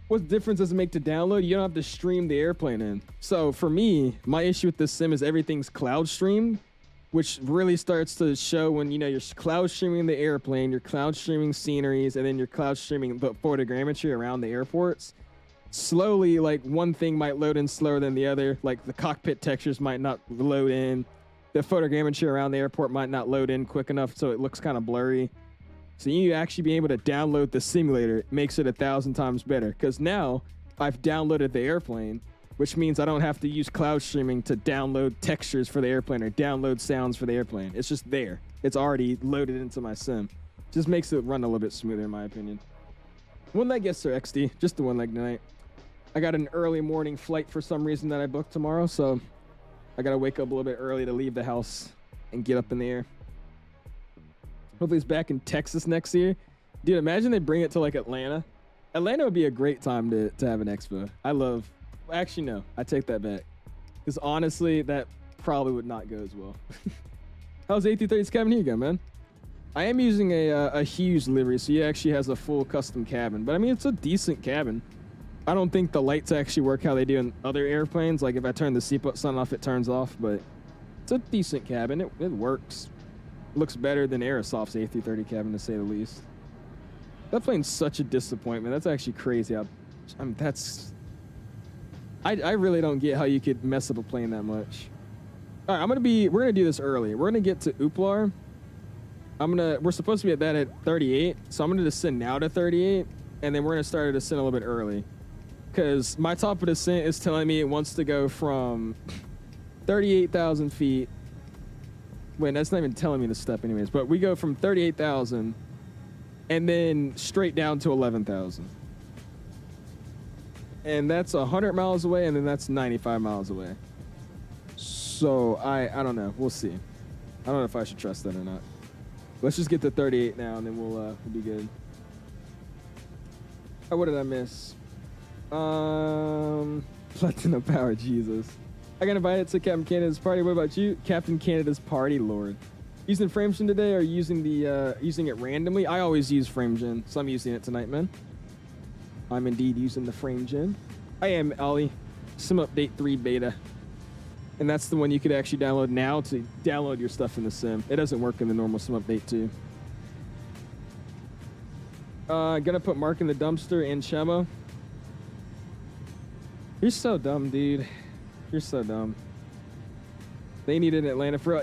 What difference does it make to download? You don't have to stream the airplane in. So for me, my issue with this sim is everything's cloud streamed, which really starts to show when, you know, you're cloud streaming the airplane, you're cloud streaming sceneries, and then you're cloud streaming the photogrammetry around the airports. Slowly, like, one thing might load in slower than the other. Like, the cockpit textures might not load in. The photogrammetry around the airport might not load in quick enough, so it looks kind of blurry. So you actually being able to download the simulator makes it 1,000 times better. Because now I've downloaded the airplane, which means I don't have to use cloud streaming to download textures for the airplane or download sounds for the airplane. It's just there. It's already loaded into my sim. Just makes it run a little bit smoother, in my opinion. One leg, yes, sir, XD. Just the one leg tonight. I got an early morning flight for some reason that I booked tomorrow, so I got to wake up a little bit early to leave the house and get up in the air. Hopefully it's back in Texas next year. Dude, imagine they bring it to like Atlanta. Atlanta would be a great time to have an expo. Actually, no, I take that back. Because honestly, that probably would not go as well. How's A330's cabin? Here you go, man. I am using a 𝐓𝐨𝐢𝐢 livery, so he actually has a full custom cabin. But I mean, it's a decent cabin. I don't think the lights actually work how they do in other airplanes. Like if I turn the seatbelt sun off, it turns off. But it's a decent cabin. It works. Looks better than Aerosoft's A330 cabin, to say the least. That plane's such a disappointment. That's actually crazy. I really don't get how you could mess up a plane that much. All right, we're gonna do this early. We're gonna get to Uplar, we're supposed to be at that at 38, so I'm gonna descend now to 38, and then we're gonna start a descent a little bit early, because my top of descent is telling me it wants to go from 38,000 feet. Wait, that's not even telling me the step anyways, but we go from 38,000 and then straight down to 11,000. And that's 100 miles away, and then that's 95 miles away. So I don't know. We'll see. I don't know if I should trust that or not. Let's just get to 38 now, and then we'll be good. Oh, what did I miss? Platinum Power, Jesus. I got invited to Captain Canada's party. What about you? Captain Canada's party, Lord. Using FrameGen today, or using it randomly? I always use FrameGen, so I'm using it tonight, man. I'm indeed using the FrameGen. I am Ollie. Sim Update 3 beta. And that's the one you could actually download now to download your stuff in the sim. It doesn't work in the normal Sim Update 2. Gonna put Mark in the dumpster and Chemo. You're so dumb, dude. You're so dumb. They need it in Atlanta for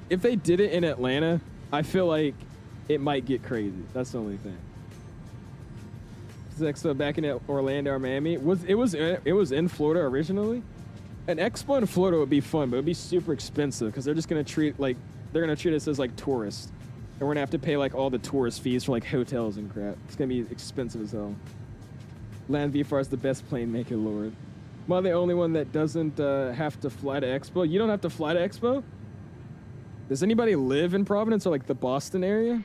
if they did it in Atlanta, I feel like it might get crazy. That's the only thing. Expo back in Orlando or Miami. It was in Florida originally. An expo in Florida would be fun, but it would be super expensive because they're just gonna treat us as like tourists, and we're gonna have to pay like all the tourist fees for like hotels and crap. It's gonna be expensive as hell. Land VFR is the best plane maker, Lord. Am I the only one that doesn't have to fly to Expo? You don't have to fly to Expo? Does anybody live in Providence or like the Boston area?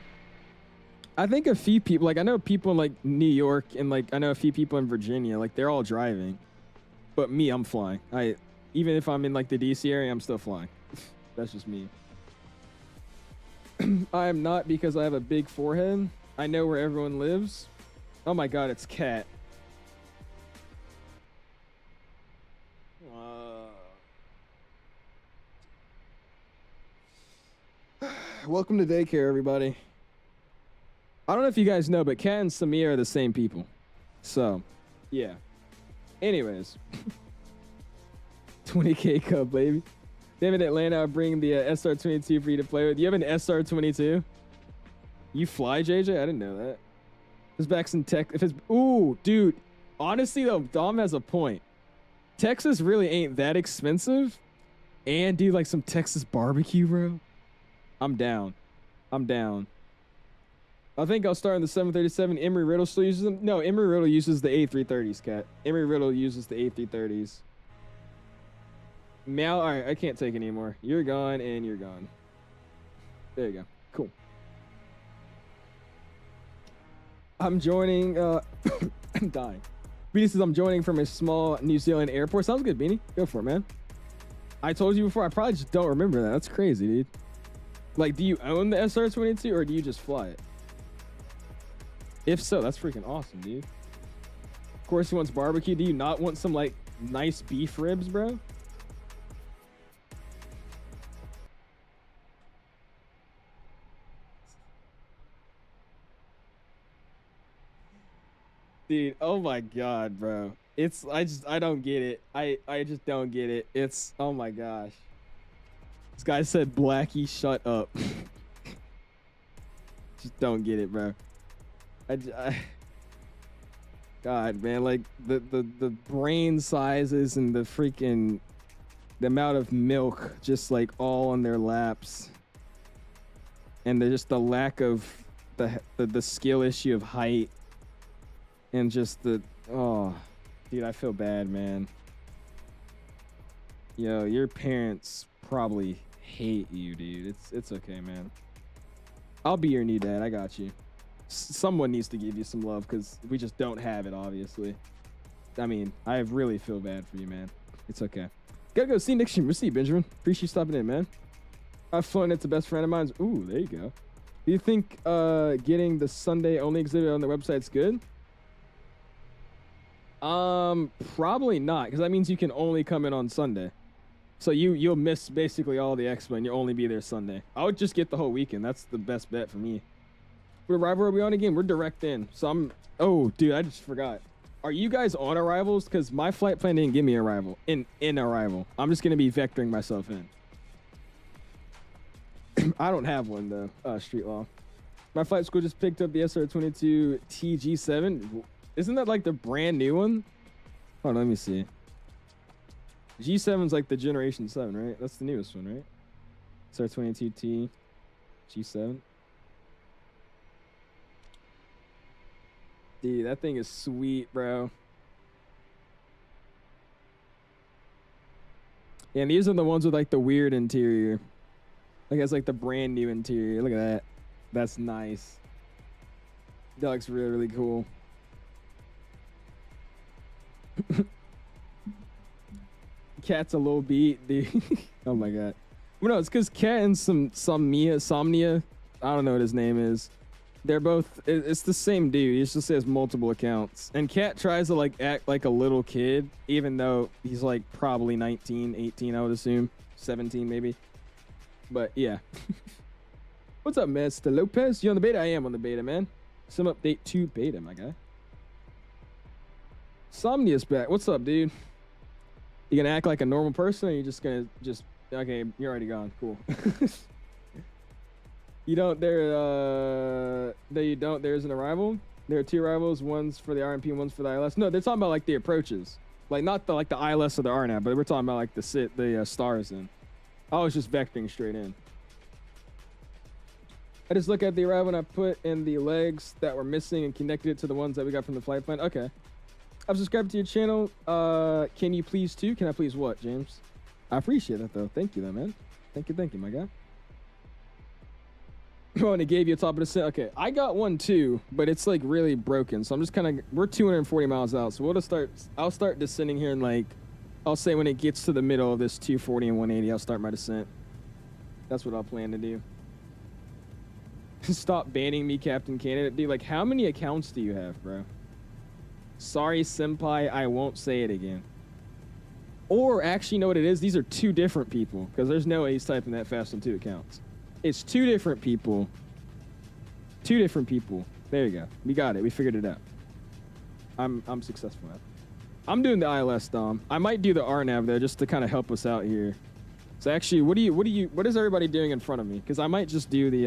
I think a few people, like I know people in like New York, and like I know a few people in Virginia, like they're all driving. But me, I'm flying. Even if I'm in like the DC area, I'm still flying. That's just me. I am not, because I have a big forehead. I know where everyone lives. Oh my God, it's Cat. Welcome to daycare, everybody. I don't know if you guys know, but Kat and Samir are the same people. So, yeah. Anyways. 20K Cup, baby. They have in Atlanta. I'll bring the SR-22 for you to play with. You have an SR-22? You fly, JJ? I didn't know that. This back's in tech. If it's... Ooh, dude. Honestly, though, Dom has a point. Texas really ain't that expensive. And, dude, like some Texas barbecue, bro. I'm down. I'm down. I think I'll start in the 737. Emory Riddle still uses them. No, Emory Riddle uses the A330s, Cat. Emory Riddle uses the A330s. Mal, all right, I can't take it anymore. You're gone, and you're gone. There you go. Cool. I'm joining. I'm dying. Beanie says I'm joining from a small New Zealand airport. Sounds good, Beanie. Go for it, man. I told you before. I probably just don't remember that. That's crazy, dude. Like, do you own the SR-22 or do you just fly it? If so, that's freaking awesome, dude. Of course he wants barbecue. Do you not want some, like, nice beef ribs, bro? Dude, oh my God, bro. It's, I don't get it. I just don't get it. It's, oh my gosh. This guy said, Blackie, shut up. Just don't get it, bro. God, man, like the brain sizes and the freaking, the amount of milk just like all on their laps. And just the lack of the skill issue of height. And just the, oh, dude, I feel bad, man. Yo, your parents probably hate you, dude. It's okay, man. I'll be your new dad. I got you. Someone needs to give you some love because we just don't have it, obviously. I mean, I really feel bad for you, man. It's okay. Gotta go see you next stream. We'll see you, Benjamin. Appreciate you stopping in, man. I've flown it to best friend of mine's. Ooh, there you go. Do you think getting the Sunday only exhibit on the website's good? Probably not, because that means you can only come in on Sunday. So you'll miss basically all the expo and you'll only be there Sunday. I would just get the whole weekend. That's the best bet for me. What Arrival are we on again? We're direct in. So I'm, oh dude, I just forgot. Are you guys on Arrivals? Because my flight plan didn't give me Arrival. In Arrival. I'm just gonna be vectoring myself in. I don't have one though. Street law. My flight school just picked up the SR22 TG7. Isn't that like the brand new one? Hold on, let me see. G7's like the generation 7, right? That's the newest one, right? SR22T G7. Dude, that thing is sweet, bro. Yeah, and these are the ones with like the weird interior. Like it's like the brand new interior. Look at that. That's nice. That looks really, really cool. Cat's a little beat, dude. Oh my god. Well, no, it's because Cat and Somnia, I don't know what his name is. They're both, it's the same dude. He just has multiple accounts. And Cat tries to like act like a little kid, even though he's like probably 19, 18, I would assume. 17 maybe. But yeah. What's up, Mr. Lopez? You on the beta? I am on the beta, man. Some update to beta, my guy. Somnia's back. What's up, dude? You gonna act like a normal person, or you just gonna okay, you're already gone. Cool. You don't there's an arrival. There are 2 arrivals, one's for the RMP, one's for the ILS. No, they're talking about like the approaches. Like not the ILS or the RNAV, but we're talking about like the stars in. I was just vectoring straight in. I just look at the arrival and I put in the legs that were missing and connected it to the ones that we got from the flight plan. Okay. I've subscribed to your channel. Can you please too? Can I please what, James? I appreciate that though. Thank you though, man. Thank you, my guy. Oh, and it gave you a top of the set. Okay, I got one too, but it's like really broken. So I'm just kind of, we're 240 miles out. So I'll start descending here in like, I'll say when it gets to the middle of this 240 and 180, I'll start my descent. That's what I'll plan to do. Stop banning me, Captain Candidate. Dude, like how many accounts do you have, bro? Sorry, senpai, I won't say it again. Or actually, you know what it is? These are 2 different people, because there's no way he's typing that fast on 2 accounts. It's 2 different people. 2 different people. There you go. We got it. We figured it out. I'm successful at it. I'm doing the ILS, Dom. I might do the RNAV though, just to kind of help us out here. So actually, what is everybody doing in front of me? Because I might just do the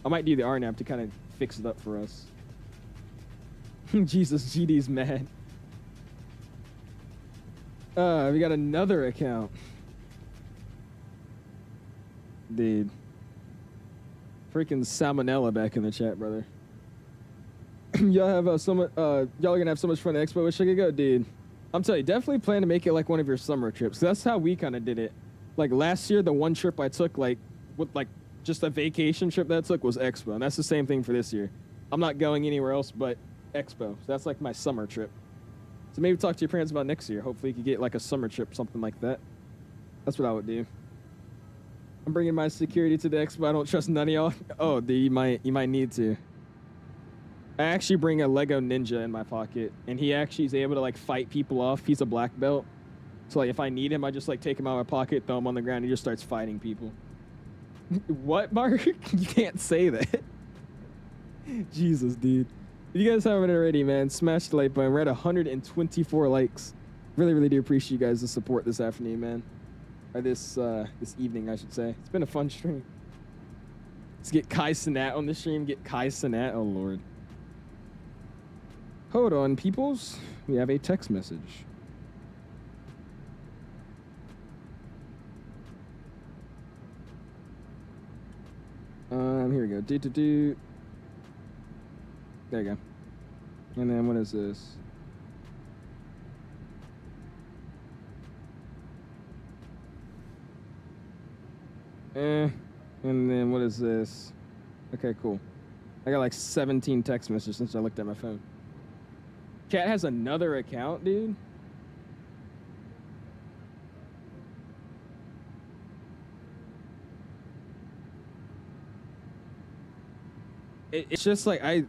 RNAV to kind of fix it up for us. Jesus, GD's mad. We got another account. Dude. Freaking salmonella back in the chat, brother. Y'all have y'all are gonna have so much fun at Expo. Wish I could go, dude. I'm telling you, definitely plan to make it like one of your summer trips. That's how we kind of did it. Like last year, the one trip I took, like with like just a vacation trip that I took was Expo, and that's the same thing for this year. I'm not going anywhere else but Expo. So that's like my summer trip. So maybe talk to your parents about next year. Hopefully you could get like a summer trip, something like that. That's what I would do. I'm bringing my security to the Expo. I don't trust none of y'all. Oh, dude, you might need to. I actually bring a Lego Ninja in my pocket, and he actually is able to like fight people off. He's a black belt. So like if I need him, I just like take him out of my pocket, throw him on the ground, and he just starts fighting people. What, Mark? You can't say that. Jesus, dude. If you guys haven't already, man, smash the like button. We're at 124 likes. Really, really do appreciate you guys' support this afternoon, man. Or this evening, I should say. It's been a fun stream. Let's get 𝐂𝐨𝐧𝐭𝐫𝐚𝐢𝐷 on the stream. Get 𝐂𝐨𝐨𝐭𝐫𝐚𝐢𝐷. Oh, Lord. Hold on, peoples. We have a text message. Here we go. There you go. And then what is this? And then what is this? Okay, cool. I got like 17 text messages since I looked at my phone. Cat has another account, dude. It's just like I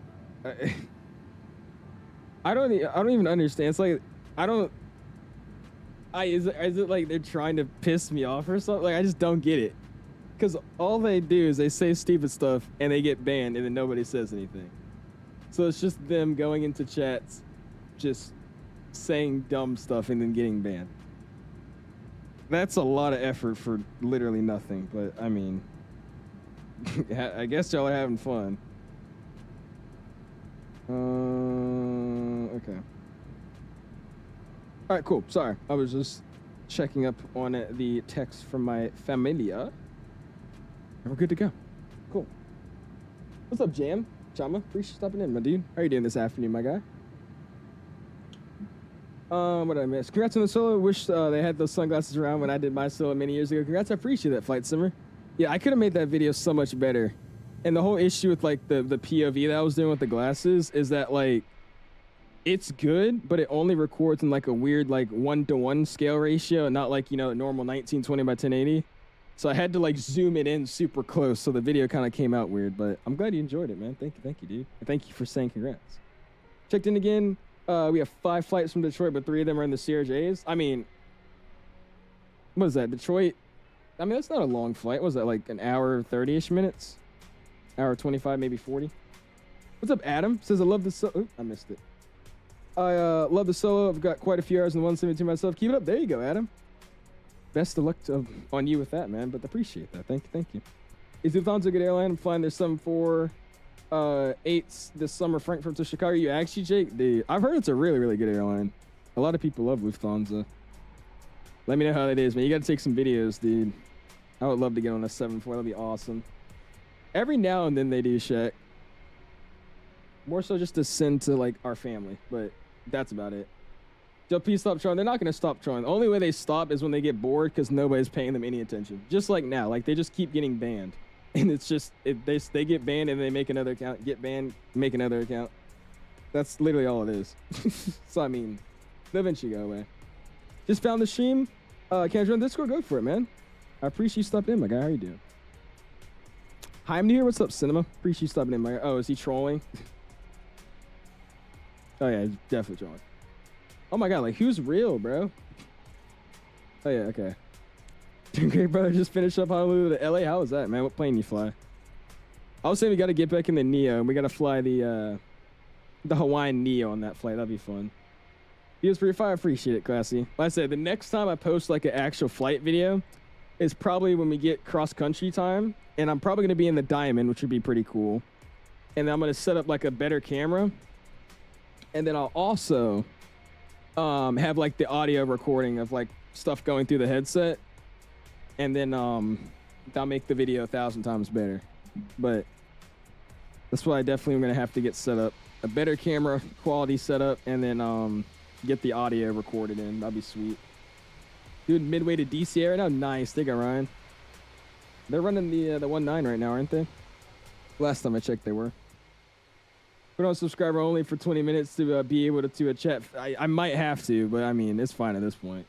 don't even understand. It's like is it like they're trying to piss me off or something? Like I just don't get it. Because all they do is they say stupid stuff and they get banned and then nobody says anything. So it's just them going into chats, just saying dumb stuff and then getting banned. That's a lot of effort for literally nothing, but I mean, I guess y'all are having fun. Okay. All right, cool. Sorry, I was just checking up on the text from my familia. We're good to go. Cool. What's up, Jam? Chama, appreciate you stopping in, my dude. How are you doing this afternoon, my guy? What did I miss? Congrats on the solo. Wish they had those sunglasses around when I did my solo many years ago. Congrats, I appreciate that, Flight Simmer. Yeah, I could have made that video so much better. And the whole issue with like the POV that I was doing with the glasses is that like it's good, but it only records in like a weird like 1-to-1 scale ratio, and not like, you know, a normal 1920 by 1080. So I had to like zoom it in super close, so the video kind of came out weird. But I'm glad you enjoyed it, man. Thank you, dude. And thank you for saying congrats. Checked in again. We have 5 flights from Detroit, but 3 of them are in the CRJs. I mean, what is that? Detroit? I mean, that's not a long flight. What was that, like an hour 30-ish minutes? Hour 25, maybe 40. What's up, Adam? Says I love the solo. I missed it. I love the solo. I've got quite a few hours in the 172 myself. Keep it up. There you go, Adam. Best of luck on you with that, man. But appreciate that. Thank you. Is Lufthansa a good airline? I'm flying their 748s this summer, Frankfurt to Chicago. You actually, Jake? Dude, I've heard it's a really, really good airline. A lot of people love Lufthansa. Let me know how that is, man. You got to take some videos, dude. I would love to get on a 74. That'd be awesome. Every now and then they do, Shaq. More so just to send to, like, our family. But that's about it. They'll please stop trolling. They're not going to stop trolling. The only way they stop is when they get bored because nobody's paying them any attention. Just like now. Like, they just keep getting banned. And it's just, they get banned and they make another account. Get banned, make another account. That's literally all it is. So, I mean, they'll eventually go away. Just found the stream. Can't join Discord? Go for it, man. I appreciate you stopping in, my guy. How you doing? Hi, I'm new here. What's up, Cinema? Appreciate you stopping in, my guy. Oh, is he trolling? Oh, yeah, he's definitely trolling. Oh, my God. Like, who's real, bro? Oh, yeah, okay. Great, brother. Just finished up Honolulu to LA. How was that, man? What plane you fly? I was saying we got to get back in the Neo, and we got to fly the Hawaiian Neo on that flight. That'd be fun. Views for your fire. Appreciate it, classy. Like I said, the next time I post, like, an actual flight video is probably when we get cross-country time, and I'm probably going to be in the Diamond, which would be pretty cool. And then I'm going to set up, like, a better camera. And then I'll also have, like, the audio recording of, like, stuff going through the headset. And then that'll make the video 1,000 times better. But that's why I definitely am going to have to get set up. A better camera quality setup, and then get the audio recorded in. That'd be sweet. Dude, midway to DC right now. Nice. They got Ryan. They're running the 1.9 right now, aren't they? Last time I checked, they were. Put on subscriber only for 20 minutes to be able to chat. I might have to, but I mean, it's fine at this point.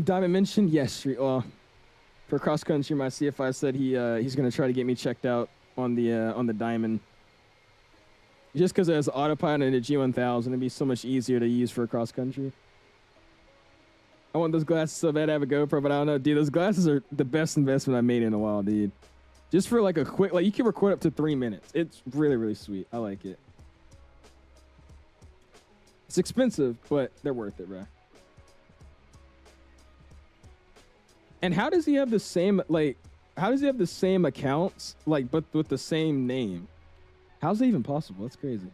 Diamond mentioned, yes. Well, for cross country, my CFI said he's gonna try to get me checked out on the Diamond. Just because it has autopilot and a G1000, it'd be so much easier to use for cross country. I want those glasses so bad I have a GoPro, but I don't know, dude. Those glasses are the best investment I made in a while, dude. Just for like a quick, like you can record up to 3 minutes. It's really, really sweet. I like it. It's expensive, but they're worth it, bro. And how does he have the same, like, how does he have the same accounts, like, but with the same name? How's that even possible? That's crazy.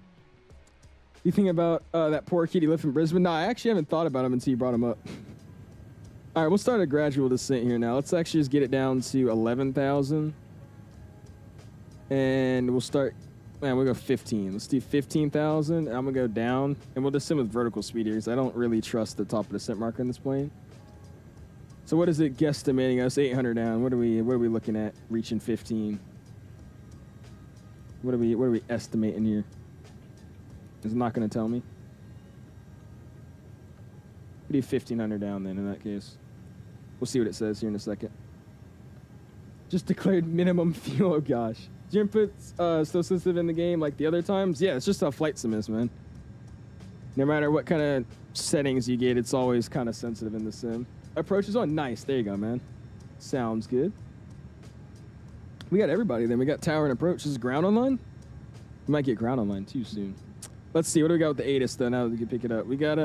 You think about that poor kid he lived in Brisbane? No, I actually haven't thought about him until you brought him up. All right, we'll start a gradual descent here now. Let's actually just get it down to 11,000. And we'll start, man, we'll go 15. Let's do 15,000. I'm going to go down, and we'll descend with vertical speed here because I don't really trust the top of the descent marker in this plane. So what is it guesstimating us? 800 down. What are we looking at reaching 15? What are we estimating here? It's not going to tell me. We do 1,500 down then in that case. We'll see what it says here in a second. Just declared minimum fuel. Oh gosh. Is your inputs still sensitive in the game like the other times? Yeah, it's just how flight sim is, man. No matter what kind of settings you get, it's always kind of sensitive in the sim. Approach is on. Nice. There you go, man. Sounds good. We got everybody then. We got tower and approach. This is ground online? We might get ground online too soon. Let's see. What do we got with the ATIS though now that we can pick it up? We got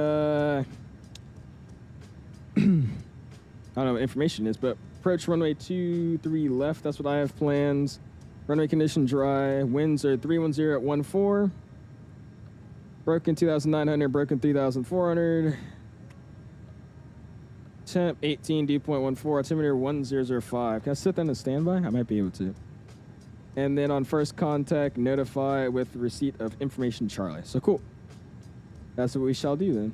I I don't know what information is, but approach runway 23 left. That's what I have plans. Runway condition dry. Winds are 310 at 14. Broken 2,900, broken 3,400. Temp 18, dew point 14, altimeter 1005. Can I sit down to standby? I might be able to. And then on first contact, notify with receipt of information Charlie. So cool. That's what we shall do then.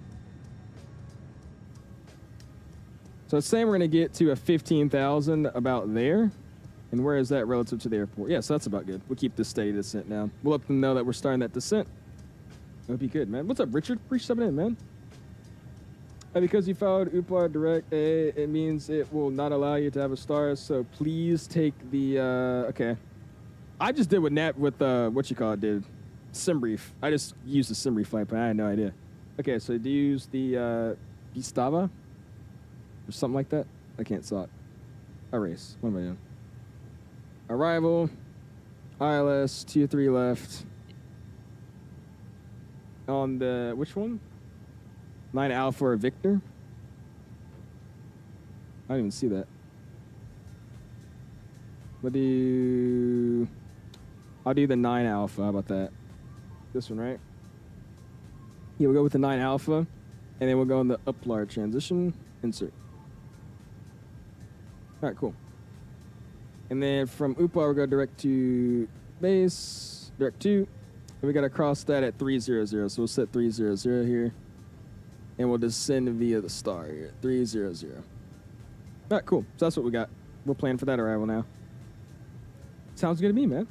So it's saying we're going to get to a 15,000 about there. And where is that relative to the airport? Yeah, so that's about good. We'll keep this steady descent now. We'll let them know that we're starting that descent. That'll be good, man. What's up, Richard? Appreciate stepping in, man. Because you filed UPA Direct A, it means it will not allow you to have a star. So please take the, okay. I just did what did. SimBrief. I just used the SimBrief flight plan. I had no idea. Okay, so do you use the Gustava? Or something like that? I can't saw it. Erase. What am I doing? Arrival. ILS, 2-3 left. On the, which one? 9 Alpha or Victor? I didn't even see that. I'll do the 9 Alpha. How about that? This one, right? Yeah, we'll go with the 9 Alpha. And then we'll go in the uplar transition. Insert. All right, cool. And then from UPA, we'll go direct to base, direct to. And we got to cross that at 300. So we'll set 300 here. And we'll descend via the star here, 300. All right, cool. So that's what we got. We'll plan for that arrival now. Sounds good to me, man.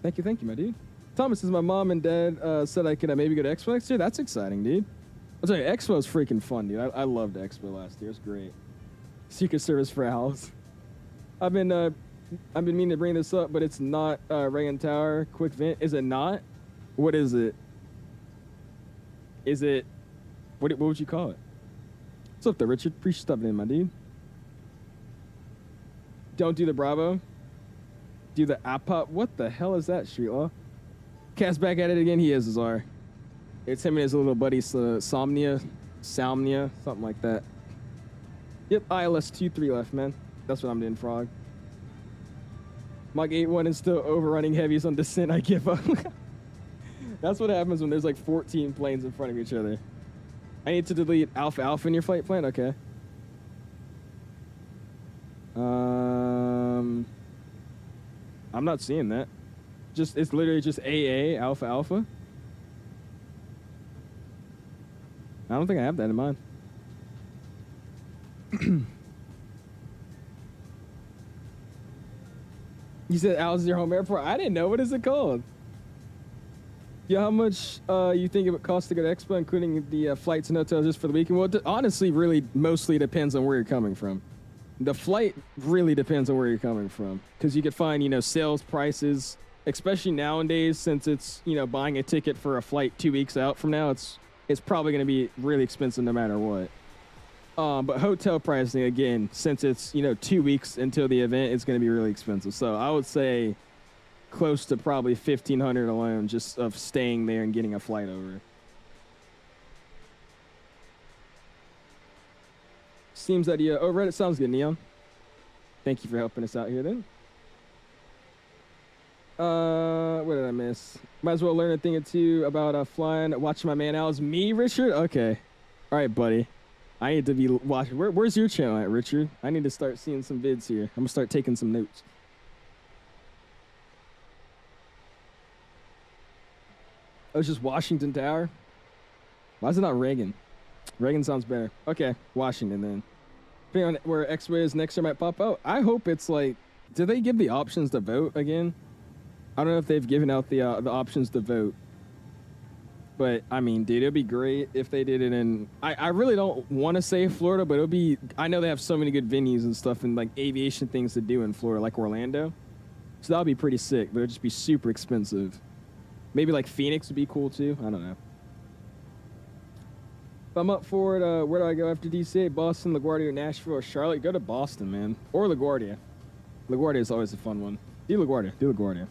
Thank you, my dude. Thomas says my mom and dad said I could maybe go to Expo next year. That's exciting, dude. I'll tell you, Expo is freaking fun, dude. I loved Expo last year. It's great. Secret Service for Owls. I've been meaning to bring this up, but it's not Reagan Tower quick vent. Is it not? What is it? Is it? What would you call it? What's up there, Richard? Appreciate stepping in, my dude. Don't do the Bravo. Do the APOP. What the hell is that, Street Law? Cat's back at it again. He is, Azar. It's him and his little buddy, Salmnia, something like that. Yep, ILS 2-3 left, man. That's what I'm doing, Frog. Mach 8-1 is still overrunning heavies on descent. I give up. That's what happens when there's like 14 planes in front of each other. I need to delete Alpha Alpha in your flight plan? Okay. I'm not seeing that. It's literally just AA, Alpha Alpha. I don't think I have that in mind. You said Al's is your home airport? I didn't know. What is it called? Yeah, how much you think it would cost to go to Expo, including the flights and hotels just for the weekend? Well, honestly, really, mostly depends on where you're coming from. The flight really depends on where you're coming from. Because you could find, sales prices, especially nowadays, since it's, buying a ticket for a flight 2 weeks out from now, it's probably going to be really expensive no matter what. But hotel pricing, again, since it's, 2 weeks until the event, it's going to be really expensive. So I would say close to probably $1,500 alone just of staying there and getting a flight over. Seems that you overread it. Sounds good, Neon. Thank you for helping us out here then. What did I miss? Might as well learn a thing or two about flying, watching my man Al's. Me, Richard? Okay. All right, buddy. I need to be watching. Where's your channel at, Richard? I need to start seeing some vids here. I'm going to start taking some notes. Oh, it's just Washington Tower? Why is it not Reagan? Reagan sounds better. Okay, Washington then. Depending on where X-Ray is next year might pop out. I hope it's like, do they give the options to vote again? I don't know if they've given out the options to vote. But, I mean, dude, it'd be great if they did it in... I really don't want to say Florida, but it'll be... I know they have so many good venues and stuff and, like, aviation things to do in Florida, like Orlando. So that would be pretty sick, but it'd just be super expensive. Maybe, like, Phoenix would be cool, too. I don't know. If I'm up for it, where do I go after DC? Boston, LaGuardia, Nashville, or Charlotte? Go to Boston, man. Or LaGuardia. LaGuardia is always a fun one. Do LaGuardia. Do LaGuardia.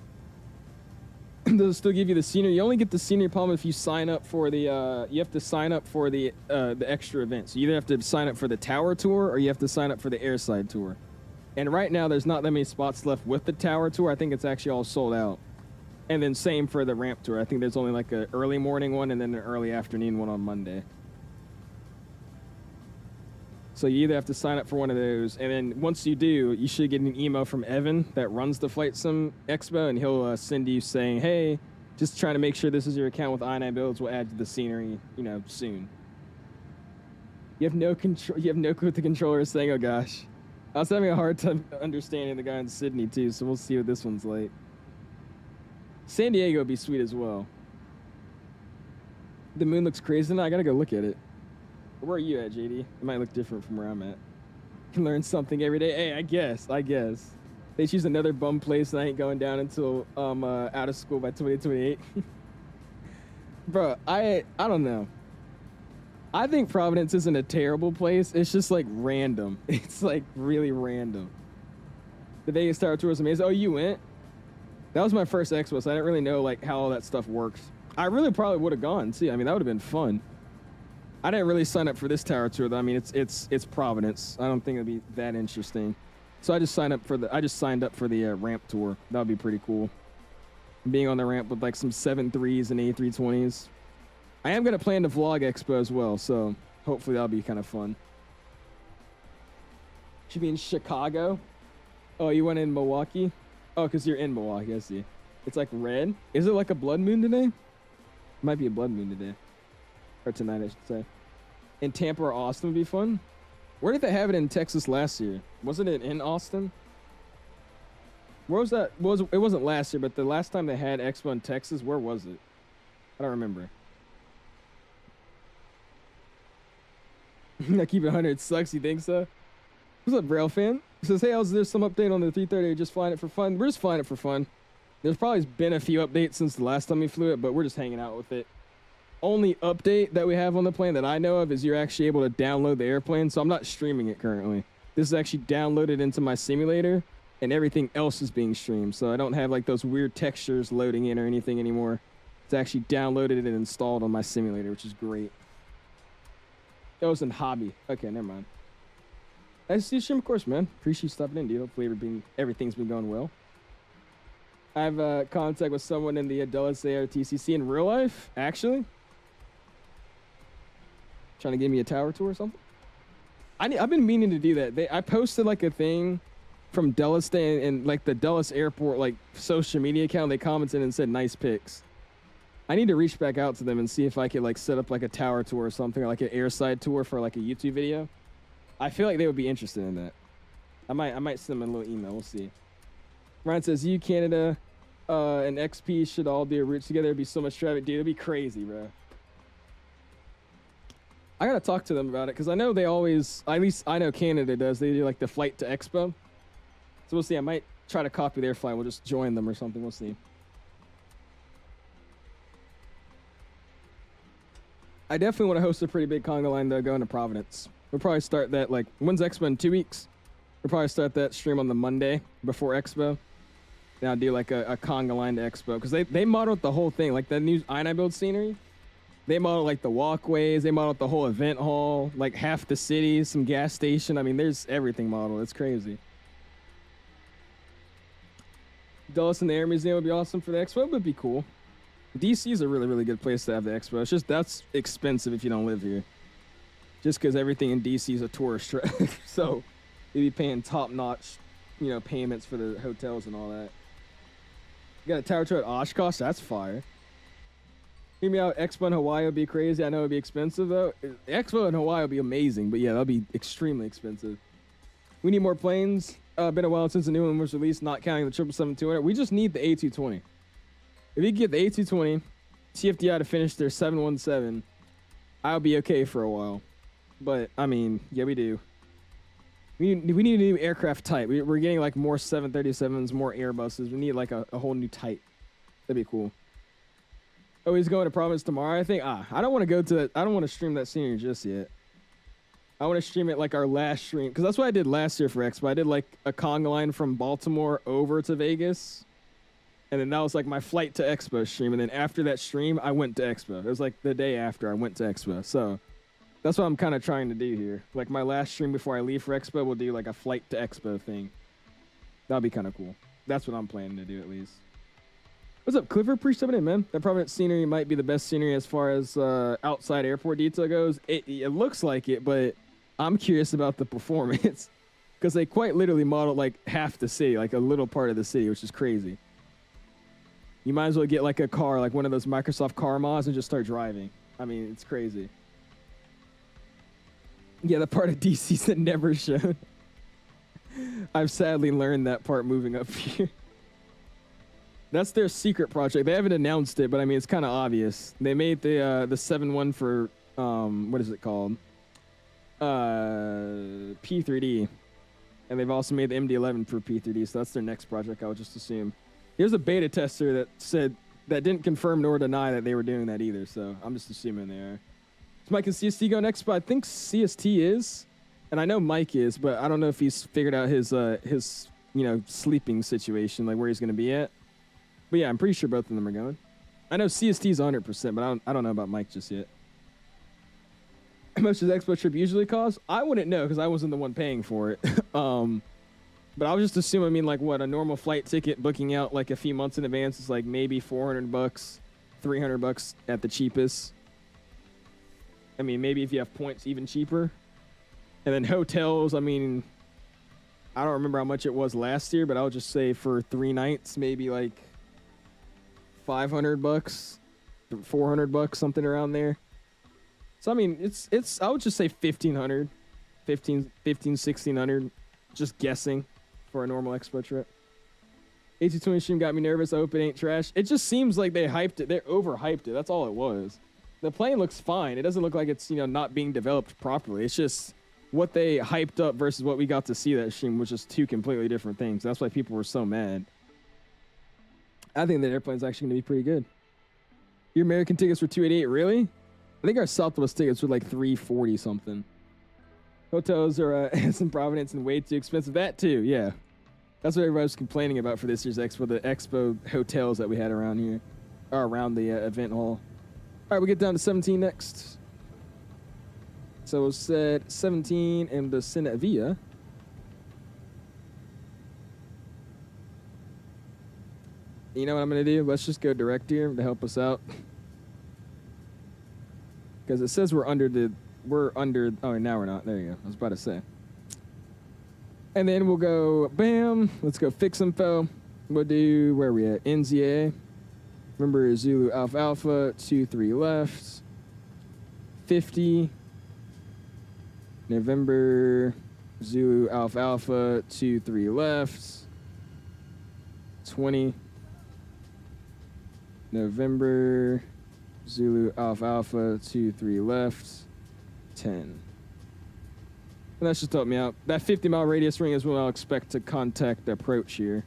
they'll still give you the scenery. You only get the scenery palm if you sign up for the. You have to sign up for the extra event. So you either have to sign up for the tower tour or you have to sign up for the airside tour. And right now, there's not that many spots left with the tower tour. I think it's actually all sold out. And then same for the ramp tour. I think there's only like an early morning one and then an early afternoon one on Monday. So you either have to sign up for one of those, and then once you do, you should get an email from Evan that runs the FlightSimExpo, and he'll send you saying, hey, just trying to make sure this is your account with iniBuilds. We'll add to the scenery, you know, soon. You have no control. You have no clue what the controller is saying. Oh gosh, I was having a hard time understanding the guy in Sydney too. So we'll see what this one's like. San Diego would be sweet as well. The moon looks crazy now. I gotta go look at it. Where are you at, JD? It might look different from where I'm at. Can learn something every day. Hey, I guess. They choose another bum place and I ain't going down until out of school by 2028. Bro, I don't know. I think Providence isn't a terrible place. It's just like random. It's like really random. The Vegas Tower Tour was amazing. Oh, you went? That was my first expo, so I didn't really know like how all that stuff works. I really probably would have gone. See, I mean, that would have been fun. I didn't really sign up for this tower tour though. I mean, it's Providence. I don't think it'd be that interesting. So I just signed up for the ramp tour. That would be pretty cool. Being on the ramp with like some 7.3s and A320s. I am gonna plan to vlog expo as well, so hopefully that'll be kind of fun. Should be in Chicago. Oh, you went in Milwaukee? Oh, because you're in Milwaukee, I see. It's like red. Is it like a blood moon today? Might be a blood moon today. Or tonight, I should say. In Tampa or Austin would be fun. Where did they have it in Texas last year? Wasn't it in Austin? Where was that? It wasn't last year, but the last time they had Expo in Texas, where was it? I don't remember. I keep it 100. It sucks. You think so? What's up, Braille fan? He says, hey, there's some update on the 330. Just flying it for fun. We're just flying it for fun. There's probably been a few updates since the last time we flew it, but we're just hanging out with it. Only update that we have on the plane that I know of is you're actually able to download the airplane, so I'm not streaming it currently. This is actually downloaded into my simulator, and everything else is being streamed, so I don't have like those weird textures loading in or anything anymore. It's actually downloaded and installed on my simulator, which is great. It was in hobby. Okay, never mind. Nice to see you stream, of course, man. Appreciate you stopping in, dude. Hopefully everything's been going well. I have contact with someone in the Dulles ARTCC in real life, actually. Trying to give me a tower tour or something? I've been meaning to do that. I posted like a thing from Dulles and like the Dulles airport like social media account. They commented and said nice pics. I need to reach back out to them and see if I could like set up like a tower tour or something, or like an airside tour for like a YouTube video. I feel like they would be interested in that. I might send them a little email. We'll see. Ryan says you, Canada, and XP should all do a route together. It'd be so much traffic, dude. It'd be crazy, bro. I gotta talk to them about it because I know they always, at least I know Canada does. They do like the flight to Expo. So we'll see. I might try to copy their flight. We'll just join them or something. We'll see. I definitely want to host a pretty big conga line though going to Providence. We'll probably start that like, when's Expo in 2 weeks? We'll probably start that stream on the Monday before Expo. Then I'll do like a conga line to Expo because they modeled the whole thing, like the new iniBuilds scenery. They modeled like the walkways, they modeled the whole event hall, like half the city, some gas station. I mean, there's everything modeled. It's crazy. Dulles and the Air Museum would be awesome for the Expo. It would be cool. DC is a really, really good place to have the Expo. It's just that's expensive if you don't live here. Just because everything in DC is a tourist trap. So you'd be paying top-notch, you know, payments for the hotels and all that. You got a tower tour at Oshkosh? That's fire. Hear me out, Expo in Hawaii would be crazy. I know it'd be expensive though. Expo in Hawaii would be amazing, but yeah, that'd be extremely expensive. We need more planes. Been a while since the new one was released, not counting the 777-200. We just need the A220. If you get the A220, TFDI to finish their 717, I'll be okay for a while. But I mean, yeah, we do. We need a new aircraft type. We're getting like more 737s, more Airbuses. We need like a whole new type. That'd be cool. Oh, he's going to Providence tomorrow, I think. I don't want to go to that. I don't want to stream that scenery just yet. I want to stream it like our last stream. Because that's what I did last year for Expo. I did like a conga line from Baltimore over to Vegas. And then that was like my flight to Expo stream. And then after that stream, I went to Expo. It was like the day after I went to Expo. So that's what I'm kind of trying to do here. Like my last stream before I leave for Expo, we'll do like a flight to Expo thing. That'll be kind of cool. That's what I'm planning to do at least. What's up, Clifford? Appreciate it, man. That Providence scenery might be the best scenery as far as outside airport detail goes. It looks like it, but I'm curious about the performance because they quite literally modeled like half the city, like a little part of the city, which is crazy. You might as well get like a car, like one of those Microsoft car mods and just start driving. I mean, it's crazy. Yeah, the part of DC that never shown. I've sadly learned that part moving up here. That's their secret project. They haven't announced it, but I mean, it's kind of obvious. They made the 7-1 for, what is it called? P3D. And they've also made the MD-11 for P3D, so that's their next project, I would just assume. There's a beta tester that said, that didn't confirm nor deny that they were doing that either, so I'm just assuming they are. Is Mike and CST going next? But I think CST is, and I know Mike is, but I don't know if he's figured out his sleeping situation, like where he's going to be at. But yeah, I'm pretty sure both of them are going. I know CST's 100%, but I don't know about Mike just yet. How much does the Expo trip usually cost? I wouldn't know because I wasn't the one paying for it. But I was just assuming, I mean, like what a normal flight ticket booking out like a few months in advance is like maybe $400, $300 at the cheapest. I mean, maybe if you have points, even cheaper. And then hotels, I mean, I don't remember how much it was last year, but I would just say for 3 nights, maybe like $500, $400, something around there. So I mean, it's I would just say 1,500, 1,600, just guessing for a normal Expo trip. A320 stream got me nervous. I hope it ain't trash. It just seems like they hyped it. They overhyped it. That's all it was. The plane looks fine. It doesn't look like it's, not being developed properly. It's just what they hyped up versus what we got to see that stream, which is 2 completely different things. That's why people were so mad. I think that airplane's actually going to be pretty good. Your American tickets were $288, really? I think our Southwest tickets were like $340 something. Hotels are in Providence and way too expensive. That too, yeah. That's what everybody was complaining about for this year's Expo, the Expo hotels that we had around here, or around the event hall. All right, we get down to 17 next. So we'll set 17 and the Senevilla. You know what I'm going to do? Let's just go direct here to help us out. Because it says we're under, oh, now we're not. There you go. I was about to say. And then we'll go, bam. Let's go fix info. We'll do, where are we at? NZAA. Remember, Zulu Alpha Alpha, 23 left. 50. November, Zulu Alpha Alpha, 23 left. 20. November, Zulu Alpha Alpha, 23 left. 10. And that's just helped me out. That 50-mile radius ring is when I'll expect to contact the approach here,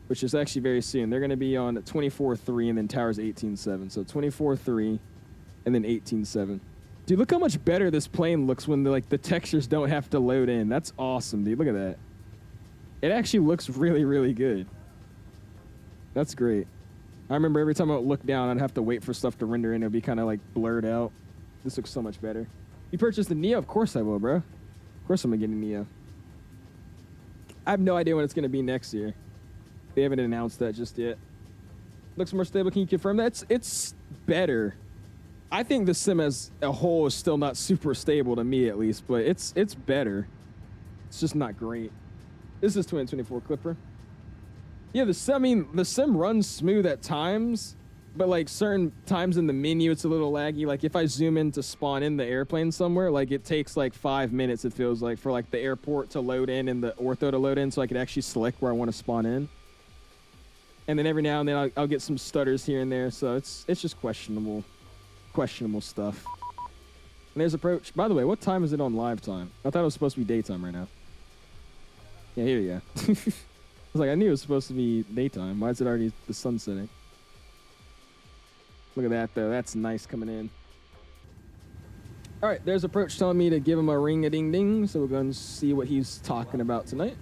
which is actually very soon. They're going to be on 24.3 and then towers 18.7. So 24.3 and then 18.7. Dude, look how much better this plane looks when the textures don't have to load in. That's awesome, dude. Look at that. It actually looks really, really good. That's great. I remember every time I would look down, I'd have to wait for stuff to render in. It would be kind of like blurred out. This looks so much better. You purchased the Neo? Of course I will, bro. Of course I'm going to get a Neo. I have no idea when it's going to be next year. They haven't announced that just yet. Looks more stable. Can you confirm that? It's better. I think the sim as a whole is still not super stable to me, at least, but it's better. It's just not great. This is 2024 Clipper. Yeah, the sim runs smooth at times, but like certain times in the menu, it's a little laggy. Like if I zoom in to spawn in the airplane somewhere, like it takes like 5 minutes, it feels like, for like the airport to load in and the ortho to load in so I could actually select where I want to spawn in. And then every now and then I'll get some stutters here and there, so it's just questionable stuff. And there's approach. By the way, what time is it on live time? I thought it was supposed to be daytime right now. Yeah, here we go. I was like, I knew it was supposed to be daytime. Why is it already the sun setting? Look at that, though. That's nice coming in. All right, there's approach telling me to give him a ring-a-ding-ding, so we're going to see what he's talking about tonight.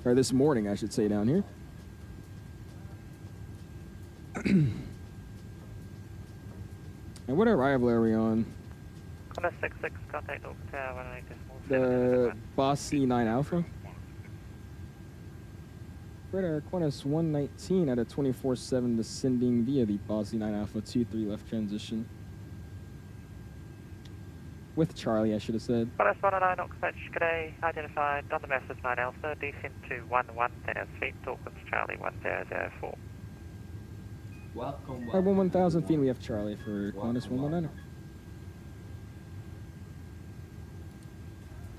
Or this morning, I should say, down here. what arrival are we on? Qantas 66, contact Auckland Tower 180.7. The Bossy 9 Alpha. Radar Qantas 119 at a 24/7 descending via the Bossy 9 Alpha 23 left transition. With Charlie, I should have said. Qantas 109 Oxford, good day. Identified on the massive 9 Alpha, descent to 11,000 feet, Auckland Charlie 1004. Welcome. 1,000 feet, we have Charlie for Qantas 119.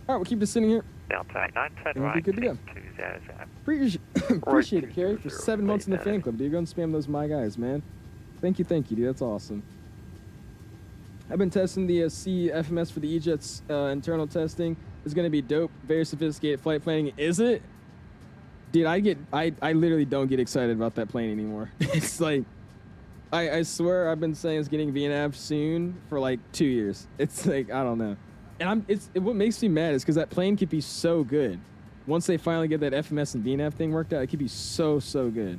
Alright, we'll keep descending here. Delta 89, turn And we'll be right, good to go. 200. Appreciate it, Kerry, for 7 months in the fan club, dude. Go and spam those my guys, man. Thank you, dude. That's awesome. I've been testing the 𝐶FMS for the 𝐬𝐳 internal testing. It's gonna be dope. Very sophisticated flight planning. Is it? Dude, I literally don't get excited about that plane anymore. It's like, I swear I've been saying it's getting VNAV soon for like 2 years. It's like, I don't know. And what makes me mad is because that plane could be so good. Once they finally get that FMS and VNAV thing worked out, it could be so good.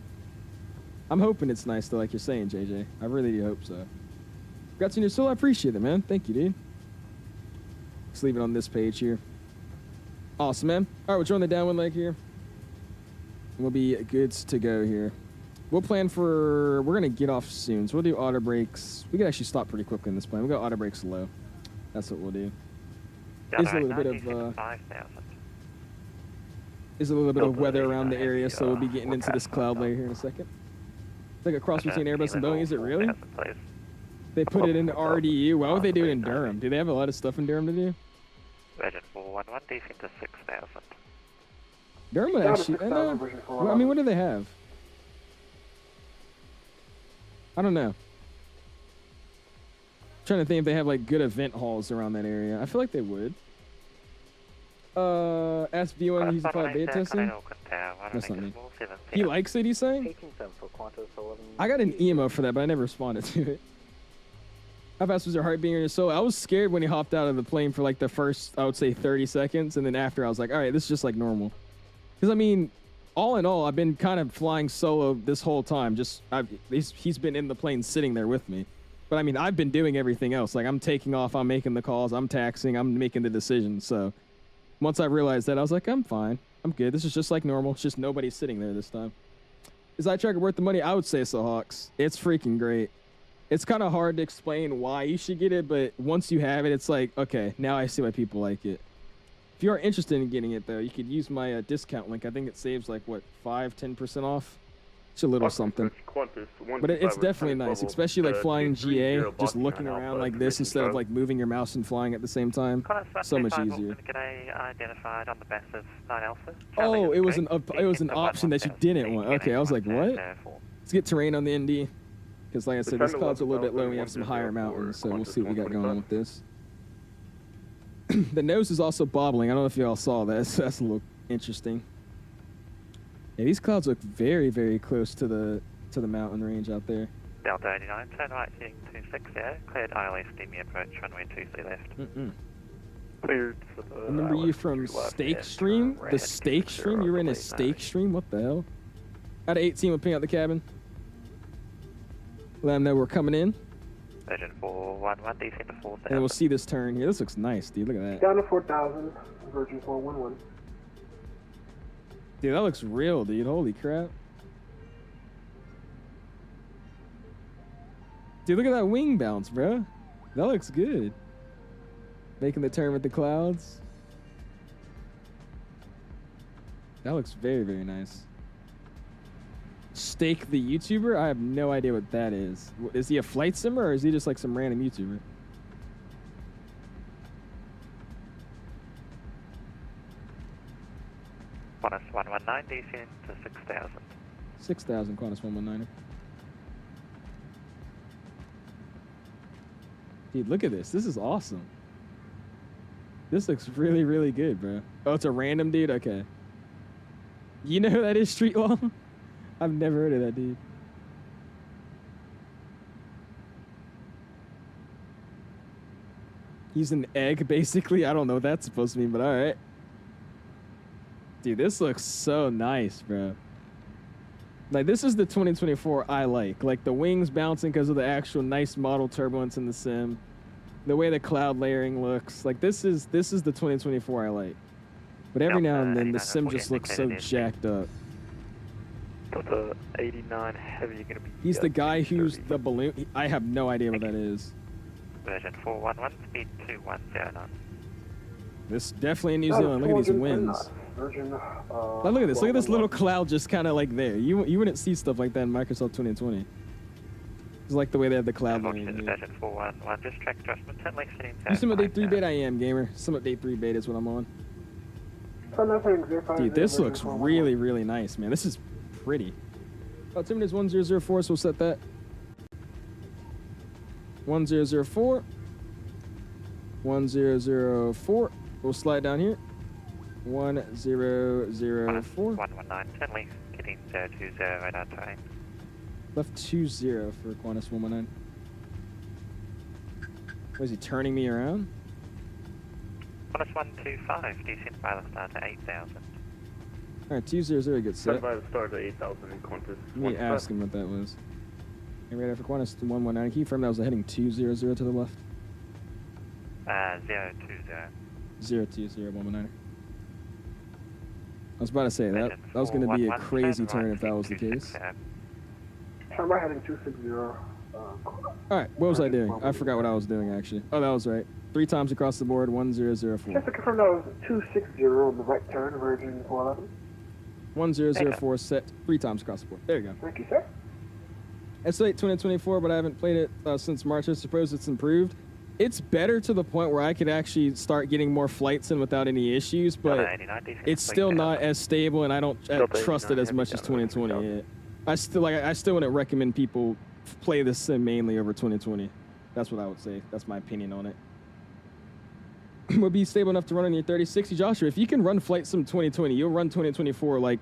I'm hoping it's nice though, like you're saying, JJ. I really do hope so. Got to your soul, I appreciate it, man. Thank you, dude. Let's leave it on this page here. Awesome, man. All right, we'll join the downwind leg here. We'll be good to go here. We'll plan for, we're gonna get off soon, so we'll do auto brakes. We can actually stop pretty quickly in this plane. We'll go auto brakes low. That's what we'll do. Is a little bit of weather around the area, so we'll be getting into this cloud layer here in a second. It's like a cross between Airbus and Boeing. Is it really? They put it into RDU. Why would they do it in Durham? Do they have a lot of stuff in Durham to do? Legend 411, descent to 6,000. Durham would actually. I mean, what do they have? I don't know. Trying to think if they have like good event halls around that area. I feel like they would. Ask V1 he's applied beta testing. That's not me. He likes it, he's saying? I got an emo for that, but I never responded to it. How fast was your heart beating in your soul? I was scared when he hopped out of the plane for like the first, I would say 30 seconds. And then after I was like, all right, this is just like normal. Because I mean, all in all, I've been kind of flying solo this whole time. He's been in the plane sitting there with me. But I mean, I've been doing everything else. Like I'm taking off, I'm making the calls, I'm taxiing, I'm making the decisions. So once I realized that, I was like, I'm fine. I'm good. This is just like normal. It's just nobody's sitting there this time. Is iTracker worth the money? I would say so, Hawks. It's freaking great. It's kind of hard to explain why you should get it, but once you have it, it's like, okay, now I see why people like it. If you are interested in getting it, though, you could use my discount link. I think it saves like, what, 5-10% off? It's a little something. But it's definitely nice, especially like flying GA, just looking around like this instead of like moving your mouse and flying at the same time. So much easier. Oh, it was an option that you didn't want. Okay, I was like, what? Let's get terrain on the ND. Because like I said, this cloud's a little bit low and we have some higher mountains, so we'll see what we got going on with this. The nose is also bobbling. I don't know if y'all saw that. That's a little interesting. Yeah, these clouds look very, very close to the mountain range out there. Delta 89, turn right heading 26 there. Cleared ILS, steamy approach, runway 23 left. Cleared. Remember you from Steak Stream? The Steak Stream? You were in a Steak Stream? What the hell? Out of 18, we'll ping out the cabin. Let them know we're coming in. Legend 411, descent to 4,000. And we'll see this turn here. This looks nice, dude. Look at that. Down to 4,000, Virgin 411. Dude, that looks real, dude. Holy crap. Dude, look at that wing bounce, bro. That looks good. Making the turn with the clouds. That looks very, very nice. Stake the YouTuber? I have no idea what that is. Is he a flight simmer or is he just like some random YouTuber? Qantas 119, descent to 6,000. 6,000, Qantas 119er. Dude, look at this. This is awesome. This looks really, really good, bro. Oh, it's a random dude? Okay. You know who that is, Street Law? I've never heard of that dude. He's an egg, basically. I don't know what that's supposed to mean, but all right. Dude, this looks so nice, bro. Like, this is the 2024 I like. Like, the wings bouncing because of the actual nice model turbulence in the sim. The way the cloud layering looks. Like, this is the 2024 I like. But every now and then, the sim just looks so jacked up. Got the 89 heavy, you're going to be... He's the guy who's the balloon. I have no idea what that is. Version 411, speed 2109. This definitely in New Zealand. Look at these winds. Virgin, Now look at this. Look at this little cloud just kind of like there. You wouldn't see stuff like that in Microsoft 2020. It's like the way they have the cloud layering. Version 411, just track adjustment, 10 legs sitting. You Sim Update 3 beta, I am, gamer. Sim Update 3 beta is what I'm on. Dude, this looks really, really nice, man. This is pretty. Oh, Tim is 1004, so we'll set that. 1004. 1004. We'll slide down here. 1004. 119, 10 legs, getting 020 radar terrain. Left 20 for Qantas 119. Was he turning me around? Qantas 125, descent by the start to 8,000. Alright, 200 gets set. Set by the start to 8,000 in Qantas. Let me ask him what that was. Hey, radar for Qantas 119. Can you confirm that was a heading 200 to the left? 020. 020 119. I was about to say that was going to be a crazy turn if that was the case. I'm right heading 260. Alright, what was I doing? I forgot what I was doing actually. Oh, that was right. 3 times across the board, 1004. Just to confirm that was 260 on the right turn, Virgin 411. 1004 set 3 times across the board. There you go. Thank you, sir. It's late 2024, but I haven't played it since March. I suppose it's improved. It's better to the point where I could actually start getting more flights in without any issues, but it's still not as stable, and I don't trust it as much as 2020 yet. I still wouldn't recommend people play this sim mainly over 2020. That's what I would say. That's my opinion on it. Would be stable enough to run on your 3060. Joshua, if you can run Flight Sim 2020, you'll run 2024 like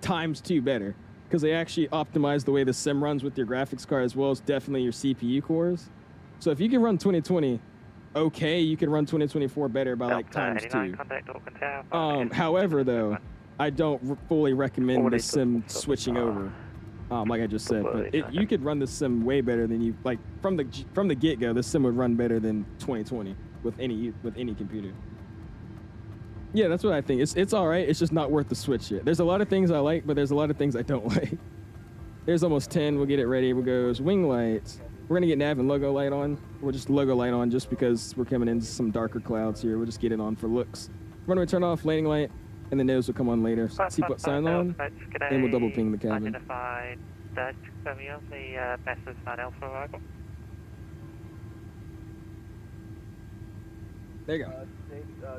×2 better, because they actually optimize the way the sim runs with your graphics card as well as definitely your CPU cores. So if you can run 2020 okay, you can run 2024 better by like ×2. However, though, I don't fully recommend the sim switching over, like I just said. But you could run the sim way better than you like from the get-go. The sim would run better than 2020 with any computer. Yeah, that's what I think. It's all right. It's just not worth the switch yet. There's a lot of things I like, but there's a lot of things I don't like. There's almost 10. We'll get it ready. We'll go wing lights. We're gonna get nav and logo light on. We'll just logo light on just because we're coming into some darker clouds here. We'll just get it on for looks. Runway turn off, landing light, and the nose will come on later. Seatbelt sign on, and we'll double ping the cabin. Identified the massive sign for arrival. There you go.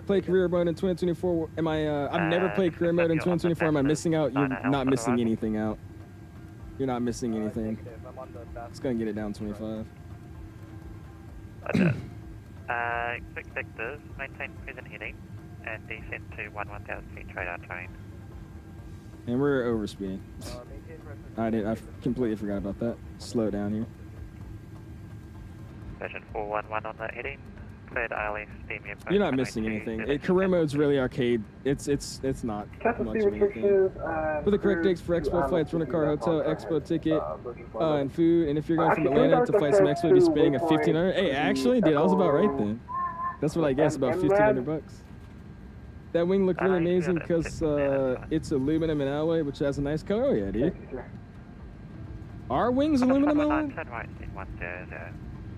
Play career mode in 2024. Am I? I've never played career mode in 2024. Am I missing out? You're not missing anything out. You're not missing anything. It's gonna get it down 25. Quick sectors, maintain present heading, and descend to 11,000 feet radar terrain. And we're overspeeding. I completely forgot about that. Slow down here. Version 411 on that heading. Cleared ILS, steamy approach. You're not missing anything. Career mode's really arcade. It's not much of anything. For the correct dates for Expo flights, rent a car, hotel, Expo ticket, and food. And if you're going from Atlanta to FlightSimExpo, you'll be spending a $1,500. Hey, actually, dude, I was about right then. That's what I guess, about $1,500. That wing looked really amazing because it's aluminum and alloy, which has a nice color. Oh yeah, dude. Are wings aluminum alloy?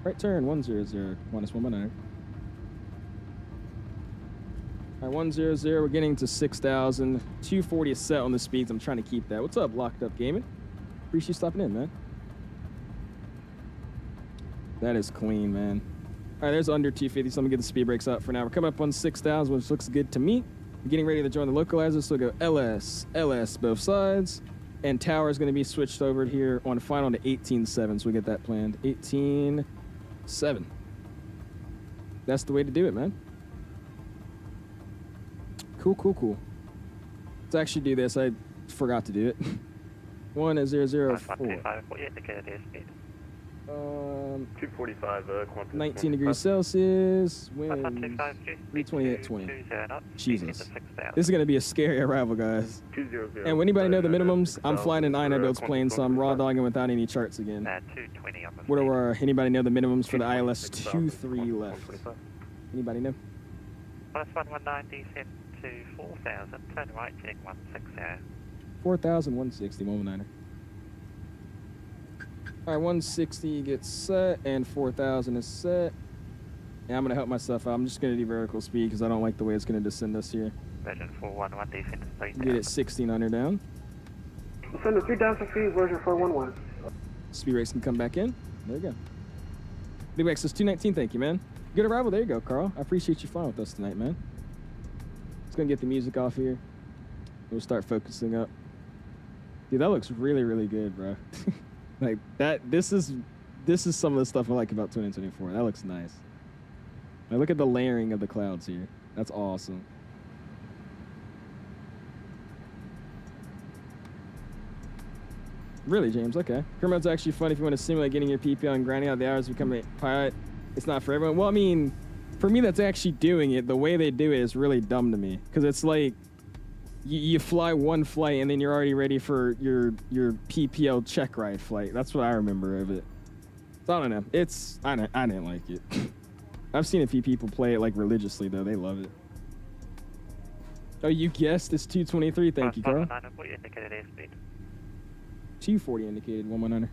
Right turn 100. Qantas 119. All right, 100. We're getting to 6,000. 240 is set on the speeds. I'm trying to keep that. What's up, Locked Up Gaming? Appreciate you stopping in, man. That is clean, man. All right, there's under 250, so I'm gonna get the speed brakes out for now. We're coming up on 6,000, which looks good to me. We're getting ready to join the localizer, so we'll go LS, both sides. And tower is gonna be switched over here on final to 18.7, so we get that planned. 18.7. That's the way to do it, man. Cool. Let's actually do this. I forgot to do it. 1004. 245, Qantas. 19 degrees Celsius, wind 320 328 20. 20 knots. Jesus. 6,000. This is going to be a scary arrival, guys. 200. And when anybody know the minimums, I'm flying an iniBuilds plane, so I'm raw dogging without any charts again. 220 on the What speed. are anybody know the minimums for the ILS 23 left? Anybody know? Plus 119 descent to 4,000. Turn right, heading 160. 4,160, 119er. All right, 160 gets set, and 4,000 is set. And I'm going to help myself out. I'm just going to do vertical speed because I don't like the way it's going to descend us here. Version 411 descent to 3,000. Get it 1,600 down. Send the 3,000 feet, version 411. Speed rates can come back in. There you go. Big Rex says 219, thank you, man. Good arrival. There you go, Carl. I appreciate you flying with us tonight, man. Let's go get the music off here. We'll start focusing up. Dude, that looks really, really good, bro. Like that. This is some of the stuff I like about 2024. That looks nice. Now look at the layering of the clouds here. That's awesome. Really, James? Okay. Career mode's actually fun if you want to simulate getting your PPL and grinding out the hours to become a pilot. It's not for everyone. Well, I mean, for me that's actually doing it, the way they do it is really dumb to me. Because it's like, you fly one flight and then you're already ready for your PPL check ride flight. That's what I remember of it. So I don't know. I didn't like it. I've seen a few people play it like religiously though. They love it. Oh, you guessed it's 223. Thank you, Carl. 240 indicated, 119er.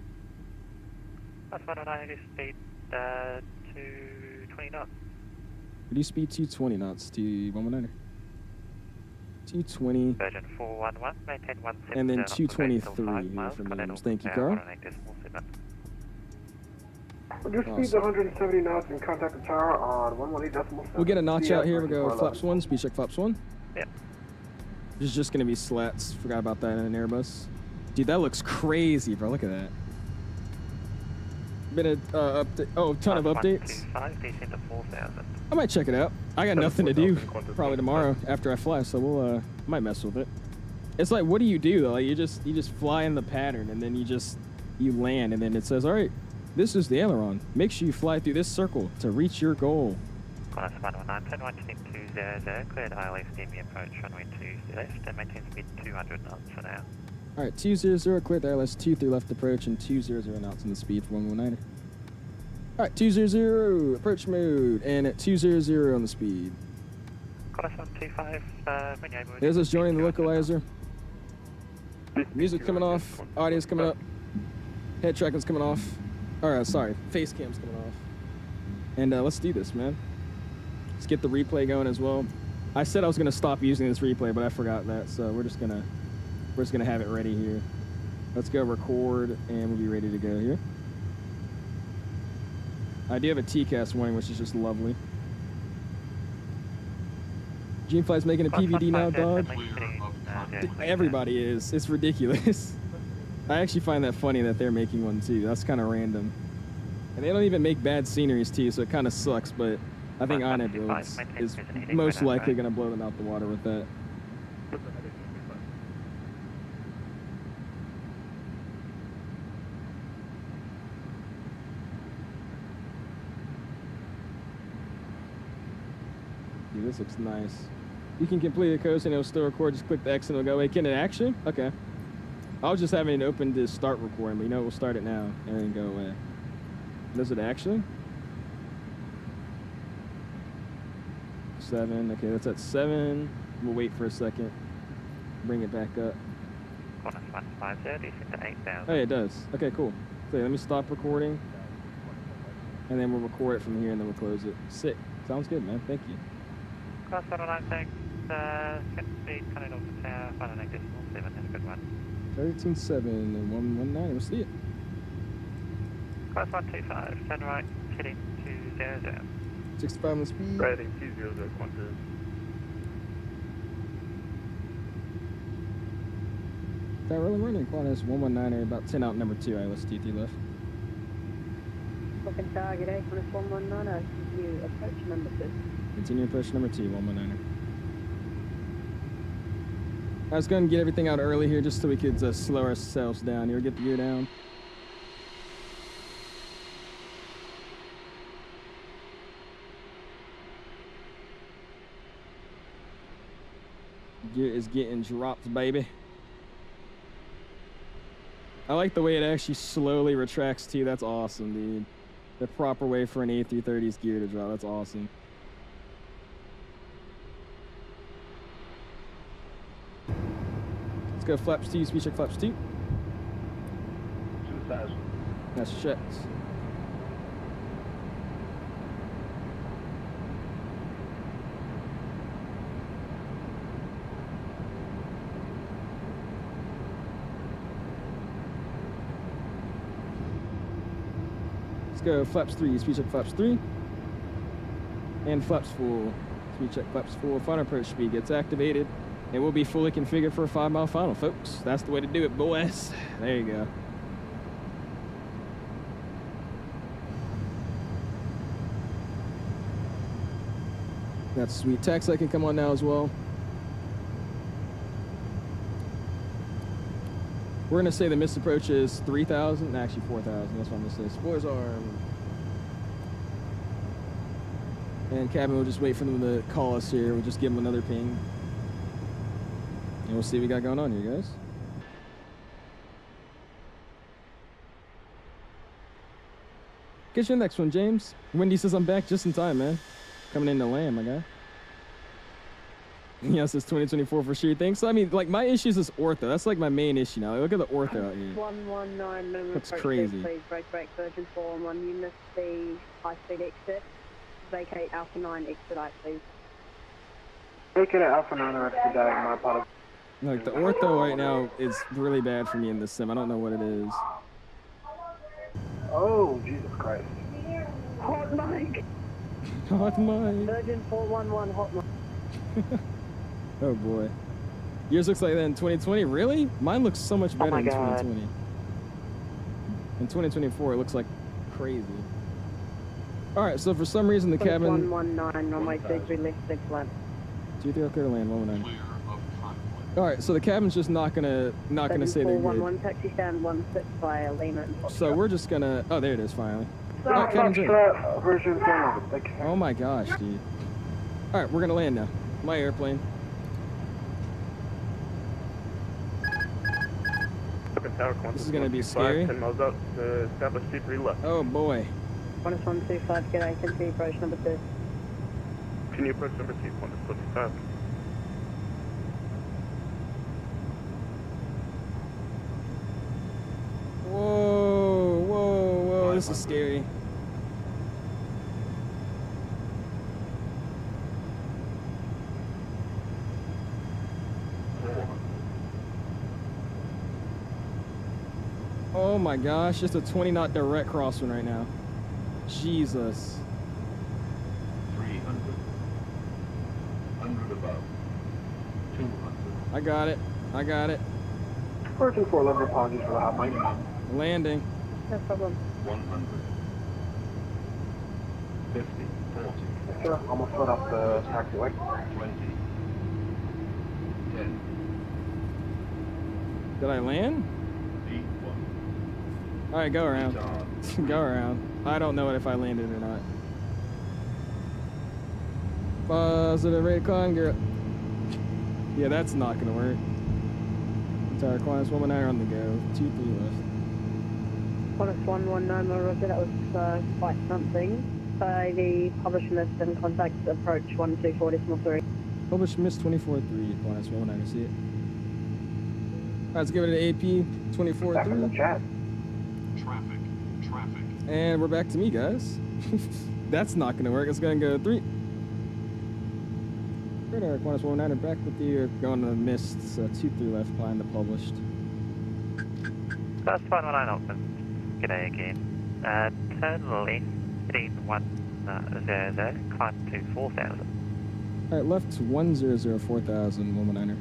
Plus 119 speed 220 knots. Reduce speed 220 knots to 119er. 220. Version 411, maintain 170. And then 223 here from Williams. Thank you, Carl. Reduce speed to 170 knots and contact the tower on 118.7. We'll get a notch out here. We'll go flaps 1, speed check flaps 1. Yep. There's just going to be slats. Forgot about that in an Airbus. Dude, that looks crazy, bro. Look at that. Been a ton of updates. I might check it out. I got nothing to do probably tomorrow after I fly, so we'll might mess with it. It's like, what do you do though? Like you just fly in the pattern and then you land and then it says, all right, this is the aileron. Make sure you fly through this circle to reach your goal. Qantas 119, turn right to 200, cleared ILS, steamy approach, runway 2 left, and maintain speed 200 knots for now. All right, 200, cleared the ILS 23 left approach and 200 knots in the speed for 119er. All right, 200, approach mode, and at 200 on the speed. Qantas 125, There's us joining the localizer. Music coming off, audio's coming up, head tracking's coming off. All right, sorry, face cam's coming off. And let's do this, man. Let's get the replay going as well. I said I was gonna stop using this replay, but I forgot that, so we're just gonna have it ready here. Let's go record, and we'll be ready to go here. I do have a TCAS warning, which is just lovely. Genefly's making a PVD now, dog. Everybody is. It's ridiculous. I actually find that funny that they're making one too. That's kind of random. And they don't even make bad sceneries too, so it kind of sucks, but I think iniBuilds is most likely going to blow them out the water with that. Dude, this looks nice. You can complete the coast and it'll still record. Just click the X and it'll go away. Can it actually? Okay. I was just having it open to start recording, but you know, we'll start it now and then go away. Does it actually? 7. Okay, that's at 7. We'll wait for a second. Bring it back up. Oh, yeah, it does. Okay, cool. So let me stop recording. And then we'll record it from here and then we'll close it. Sick. Sounds good, man. Thank you. Cross 196, set speed, coming off the tower, 108.7, have a good one. 13.7 and 119, we'll see it. Cross 125, turn right, heading 200. 65 on the speed. Right, 200, Qantas. That really running. Qantas 119er, about 10 out, number 2, ILS TT left. Booking target A, Qantas 119er, continue approach number 2. Continue approach number 2, 119er. I was going to get everything out early here just so we could slow ourselves down here, get the gear down. Gear is getting dropped, baby. I like the way it actually slowly retracts too. That's awesome, dude. The proper way for an A330's gear to drop. That's awesome. Let's go flaps 2, speed check flaps 2. 2000. That's checks. Let's go flaps 3, speed check flaps 3. And flaps 4, speed check flaps 4. Final approach speed gets activated. It will be fully configured for a 5-mile final, folks. That's the way to do it, boys. There you go. That's sweet. Taxi can come on now as well. We're gonna say the missed approach is 3,000, actually 4,000. That's what I'm gonna say. Spoilers arm. And cabin will just wait for them to call us here. We'll just give them another ping. And we'll see what we got going on here, guys. Get your next one, James. Wendy says I'm back just in time, man. Coming in to land, my guy. Yes, it's 2024 for sure. Thanks. So, I mean, like, my issue is this ortho. That's like my main issue now. Like, look at the ortho out here. 119, minimum That's approach crazy. Please break Virgin 411 units, the high-speed exit. Vacate Alpha 9, expedite, please. Vacate Alpha 9 or expedite, my apologies. Like, the ortho right now is really bad for me in this sim. I don't know what it is. Oh, Jesus Christ. Hot mic! Hot mic. Virgin 411, hot mic. Oh boy. Yours looks like that in 2020? Really? Mine looks so much better in 2020. In 2024, it looks like crazy. Alright, so for some reason the cabin... 119, runway 23 left, 6 left. 23 clear to land, 119. Alright, so the cabin's just not gonna say they're good. 411, taxi stand 16 via Lima. So we're just gonna... Oh, there it is, finally. Alright, Version cabin's in. 411, thank you. Oh my gosh, dude. Alright, we're gonna land now. My airplane. This is gonna be scary. 10 miles out to establish 23 left. Oh boy. 125, g'day, can you approach number 2? Can you approach number 2, Qantas 25? Whoa, whoa, whoa, this is scary. Oh my gosh, just a 20 knot direct crosswind right now. Jesus. 300. 100 above. 200. I got it. I got it. Virgin 411, apologies for the hot mic. Landing. No problem. 100. 50. 40. Yes, sir. Almost lit up the taxiway. 20. 10. Did I land? D1. Alright, go around. Retard. Go around. I don't know if I landed or not. Positive rate con, girl. Yeah, that's not gonna work. Entire Qantas 119 on the go. 2-3 left. Qantas 119, roger, that was quite something. By the published list and contact approach 124.3. Published miss 24-3. Qantas 119, I see it. Alright, let's give it an AP Back in the 24-3. chat. Traffic. And we're back to me, guys. That's not gonna work. It's gonna go 3. Radar, Qantas 119 back with you. Going to the mist, so 2-3 left behind the published. First 119 Auckland. G'day again. Turn left, heading 100, climb to 4,000. Alright, left 1004,000, 119er.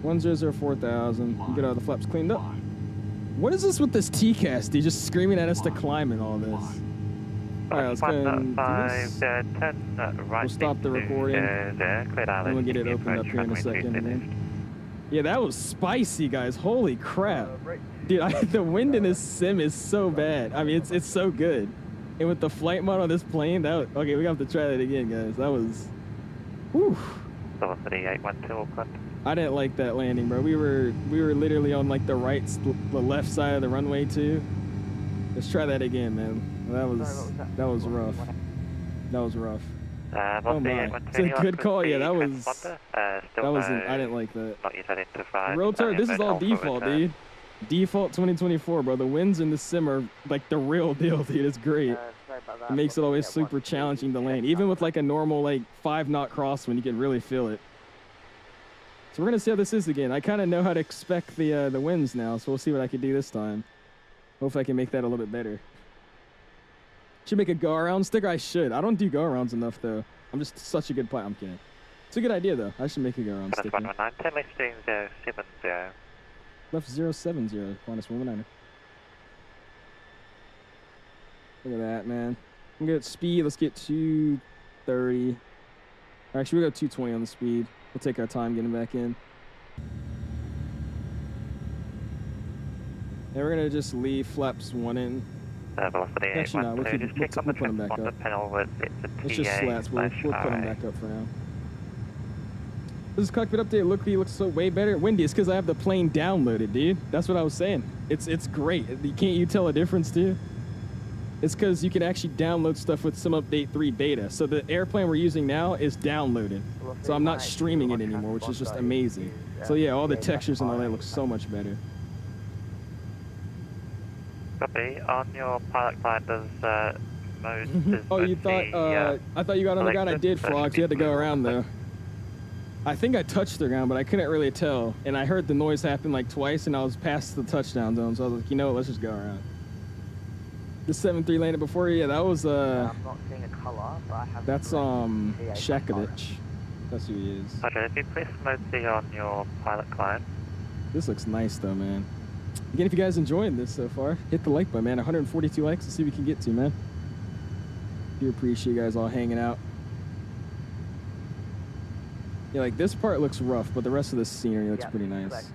1004,000. You get all the flaps cleaned up. What is this with this TCAS, dude? Just screaming at us to climb and all this. Alright, let's go and do this. Turn right. We'll stop the recording. And we'll get it opened up here in a second again. Yeah, that was spicy, guys. Holy crap. Dude, the wind in this sim is so bad. I mean, it's so good. And with the flight mode on this plane, okay, we have to try that again, guys. Whew. Velocity 812 Auckland. I didn't like that landing, bro. We were literally on like the left side of the runway too. Let's try that again, man. That was rough. That was rough. Oh my, it's a good call. Yeah, that was. I didn't like that. Not yet identified. Real turn. This is all default, dude. Default 2024, bro. The winds in the sim are like the real deal, dude. It's great. It makes it always super challenging to land. Even with like a normal like 5-knot crosswind, you can really feel it. So we're gonna see how this is again. I kind of know how to expect the winds now, so we'll see what I can do this time. Hopefully I can make that a little bit better. Should make a go-around sticker? I should. I don't do go-arounds enough, though. I'm just such a good pilot. I'm kidding. It's a good idea, though. I should make a go-around sticker. 119, 10 left steering 070. Left 070, Qantas 119. Look at that, man. I'm good at speed. Let's get 230. Actually, we'll go 220 on the speed. We'll take our time getting back in. And we're going to just leave flaps 1 in. Velocity Actually, no, we'll put them back up. It's just slats. We'll put them back up for now. This is cockpit update. Looks so way better. Windy. It's because I have the plane downloaded, dude. That's what I was saying. It's great. Can't you tell a difference, dude? It's because you can actually download stuff with Sim Update 3 beta. So the airplane we're using now is downloaded. So I'm not streaming it anymore, which is just amazing. So yeah, all the textures and all that look so much better. Copy. On your pilot client, does mode... Oh, you thought... I thought you got on the ground. I did, Flox. You had to go around, though. I think I touched the ground, but I couldn't really tell. And I heard the noise happen like twice, and I was past the touchdown zone. So I was like, you know what, let's just go around. The 7-3 landed before you. Yeah, that was... I'm not seeing a color, but I have... That's, 𝐓𝐨𝐷𝐿𝐴𝐷𝐿. That's who he is. Roger, if you press mode C on your pilot client. This looks nice, though, man. Again, if you guys enjoying this so far, hit the like button, man. 142 likes. Let's see what we can get to, man. Do appreciate you guys all hanging out. Yeah, like this part looks rough, but the rest of the scenery looks pretty nice.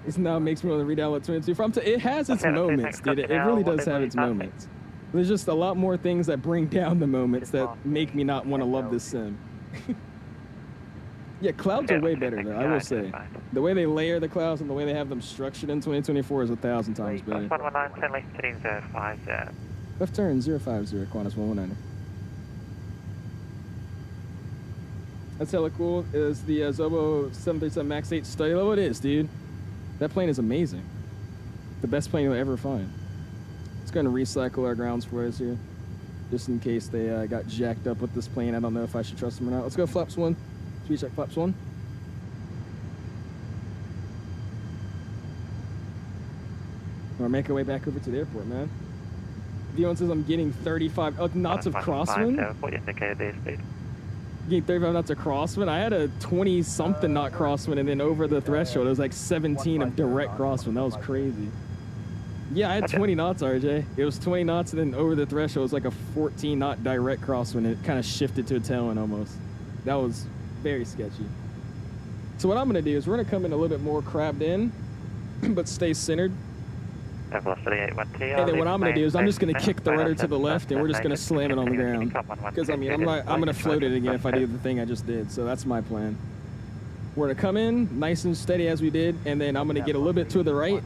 This now makes me want to re-download 22. It has its moments, dude. It really does have its moments. There's just a lot more things that bring down the moments that make me not want to love this sim. Yeah, clouds are way better, though, I will say. The way they layer the clouds and the way they have them structured in 2024 is 1,000 times better. 119, 10 left heading 050. Left turn 050, Qantas 119. That's hella cool. Is the Zobo 737 MAX 8 study level? It is, dude. That plane is amazing. The best plane you'll ever find. It's going to recycle our grounds for us here, just in case they got jacked up with this plane. I don't know if I should trust them or not. Let's go flaps 1. Speed check flaps 1. We're making our way back over to the airport, man. Dion says I'm getting 35 knots of crosswind. What indicated their speed? Getting 35 knots of crosswind. I had a 20-something knot crosswind, and then over the threshold, it was like 17 of direct crosswind. That was crazy. Yeah, I had 20 knots, RJ. It was 20 knots, and then over the threshold, it was like a 14-knot direct crosswind, and it kind of shifted to a tailwind almost. That was very sketchy. So what I'm going to do is we're going to come in a little bit more crabbed in, but stay centered. And then what I'm going to do is I'm just going to kick the rudder to the left, and we're just going to slam it on the ground. Because, I mean, I'm going to float it again if I do the thing I just did. So that's my plan. We're going to come in nice and steady as we did, and then I'm going to get a little bit to the right,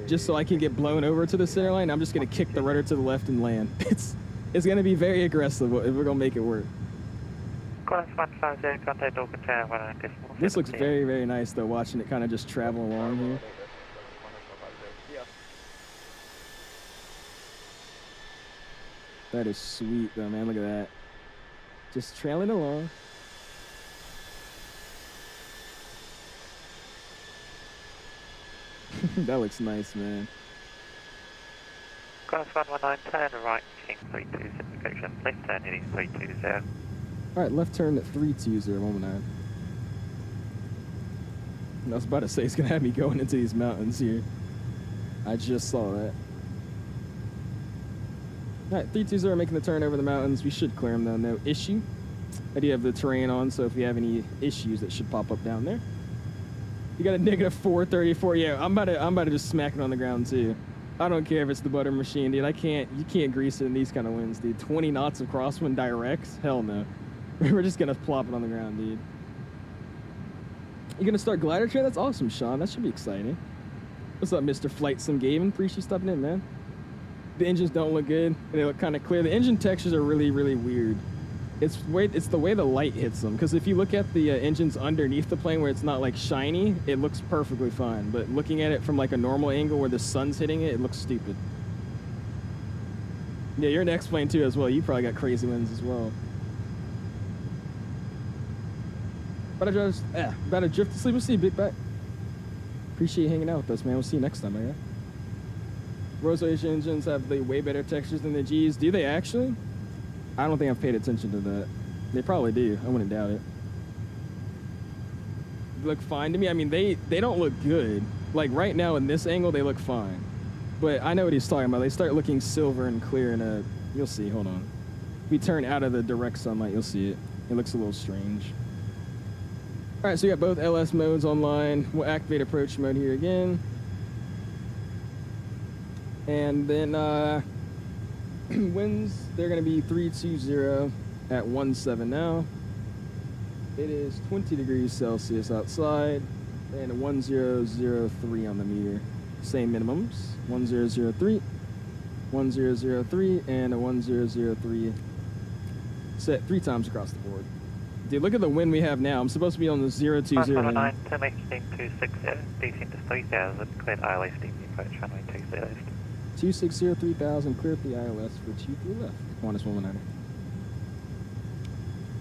just so I can get blown over to the center line. I'm just going to kick the rudder to the left and land. It's going to be very aggressive if we're going to make it work. This looks very, very nice, though, watching it kind of just travel along here. That is sweet, though, man. Look at that. Just trailing along. That looks nice, man. Cross 119, turn right, heading 320, direction, left turn heading 320. Alright, left turn at 320, 119. I was about to say, it's going to have me going into these mountains here. I just saw that. Alright, 320, making the turn over the mountains. We should clear them, though, no issue. I do have the terrain on, so if you have any issues, that should pop up down there. You got a negative 434. Yeah, I'm about to just smack it on the ground, too. I don't care if it's the butter machine, dude. You can't grease it in these kind of winds, dude. 20 knots of crosswind directs? Hell no. We're just gonna plop it on the ground, dude. You gonna start glider train? That's awesome, Sean. That should be exciting. What's up, Mr. FlightSimExpo? Appreciate you stopping in, man. The engines don't look good. They look kind of clear. The engine textures are really, really weird. It's the way the light hits them. Because if you look at the engines underneath the plane where it's not like shiny, it looks perfectly fine. But looking at it from like a normal angle where the sun's hitting it, it looks stupid. Yeah, you're an X-plane too as well. You probably got crazy winds as well. About to drift to sleep. We'll see you, Big Back. Appreciate you hanging out with us, man. We'll see you next time, man. Rolls-Royce engines have the way better textures than the Gs. Do they actually? I don't think I've paid attention to that. They probably do. I wouldn't doubt it. They look fine to me. I mean, they don't look good. Like right now in this angle, they look fine. But I know what he's talking about. They start looking silver and clear in a... You'll see. Hold on. If we turn out of the direct sunlight, you'll see it. It looks a little strange. All right, so we got both LS modes online. We'll activate approach mode here again. And then winds, they're going to be 320 at 17 now. It is 20 degrees Celsius outside and 1003 on the meter. Same minimums, 1003, 1003, and a 1003 set 3 times across the board. Dude, look at the wind we have now. I'm supposed to be on the 020. 579, turn left, steam 260, descend to 3000, clear ILS, steam approach runway 20 left. 260, 3000, clear up the ILS for 23 left. Qantas 119.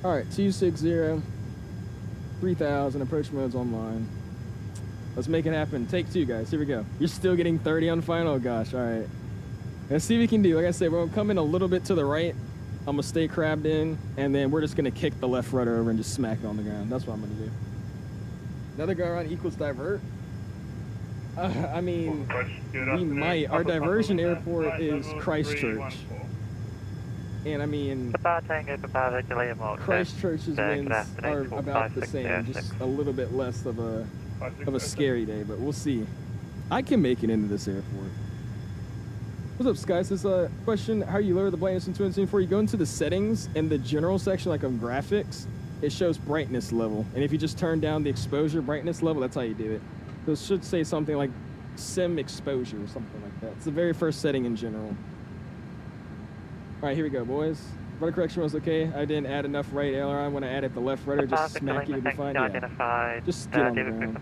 All right, 260, 3000, approach mode's online. Let's make it happen. Take 2, guys. Here we go. You're still getting 30 on final? Oh, gosh. All right. Let's see what we can do. Like I said, we're going to come in a little bit to the right. I'm going to stay crabbed in, and then we're just going to kick the left rudder over and just smack it on the ground. That's what I'm going to do. Another go around equals divert. I mean, we might. Our diversion airport is Christchurch. And I mean, Christchurch's winds are about the same, just a little bit less of a scary day, but we'll see. I can make it into this airport. What's up, Sky? This is a question. How you lower the brightness in 2024? You go into the settings and the general section, like of graphics, it shows brightness level. And if you just turn down the exposure brightness level, that's how you do it. So it should say something like sim exposure or something like that. It's the very first setting in general. All right, here we go, boys. Rudder correction was okay. I didn't add enough right aileron. When I added the left rudder, just smack you to be fine. Yeah. Just get on the ground.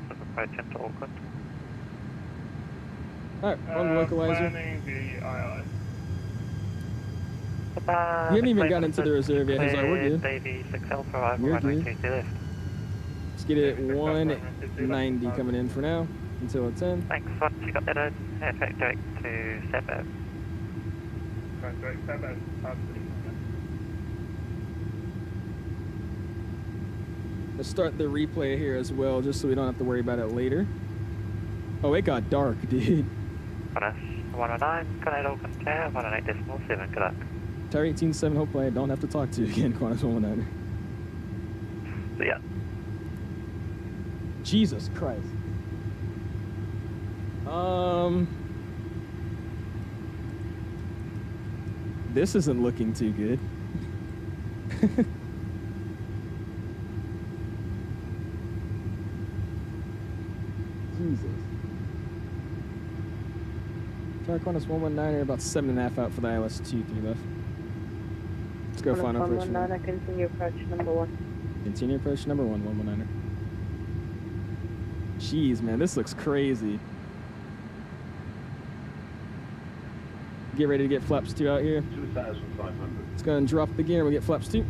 All right, on the localizer. You haven't even gotten into the reserve yet. He's like, we're good. You're good. Let's get it 190 coming in for now until it's 10. Thanks, once you got that in, effect direct to Sabo. Let's start the replay here as well, just so we don't have to worry about it later. Oh, it got dark, dude. Qantas 109, Canada Auckland Tower, 108.7, good luck. Tower 18.7, hopefully I don't have to talk to you again, Qantas 119. See ya. Jesus Christ. This isn't looking too good. Jesus. Tower Qantas 119 about 7.5 out for the ILS 23 left. Let's go final approach. 119, continue approach number 1. Continue approach number 1, 119er. Jeez, man, this looks crazy. Get ready to get flaps 2 out here. 2,500. Let's go and drop the gear and we'll get flaps 2.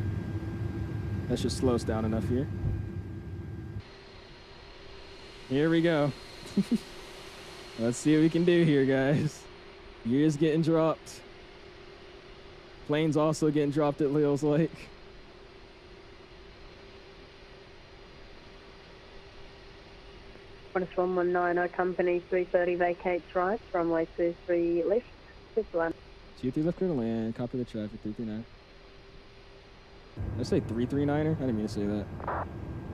That should slow us down enough here. Here we go. Let's see what we can do here, guys. Gear's getting dropped. Plane's also getting dropped, it feels like. Qantas 119, company 330 vacates right, runway 23 left, clear to land. 23 left, clear to land, copy the traffic, 339. Did I say 339er? I didn't mean to say that.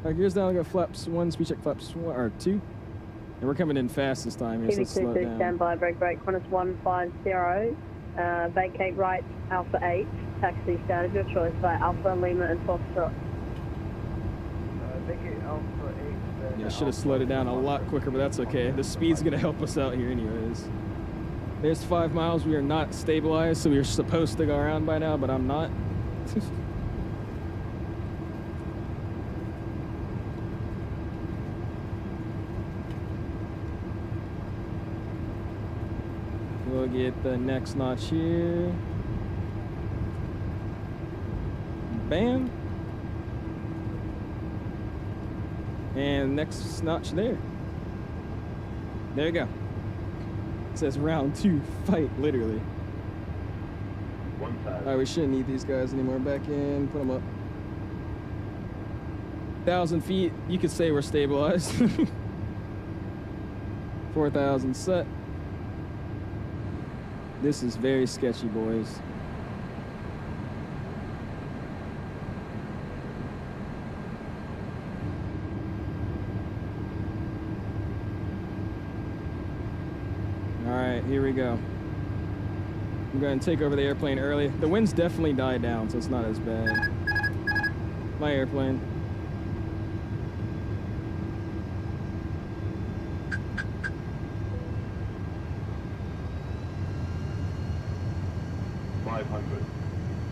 Alright, gears down, we got flaps 1, speed check flaps 1, or 2. And we're coming in fast this time here, so let's slow it down. Stand by, brake, Qantas 150, vacate right, Alpha 8, taxi stand of your choice by Alpha, Lima, and Foxtrot. Make it Alpha 8. Yeah, I should have slowed it down a lot quicker, but that's okay. The speed's gonna help us out here anyways. There's 5 miles. We are not stabilized, so we are supposed to go around by now, but I'm not. We'll get the next notch here. Bam. And next notch there. There you go. It says round 2 fight, literally. 1,000. Alright, we shouldn't need these guys anymore. Back in, put them up. 1,000 feet, you could say we're stabilized. 4,000 set. This is very sketchy, boys. Alright, here we go. I'm going to take over the airplane early. The wind's definitely died down, so it's not as bad. My airplane.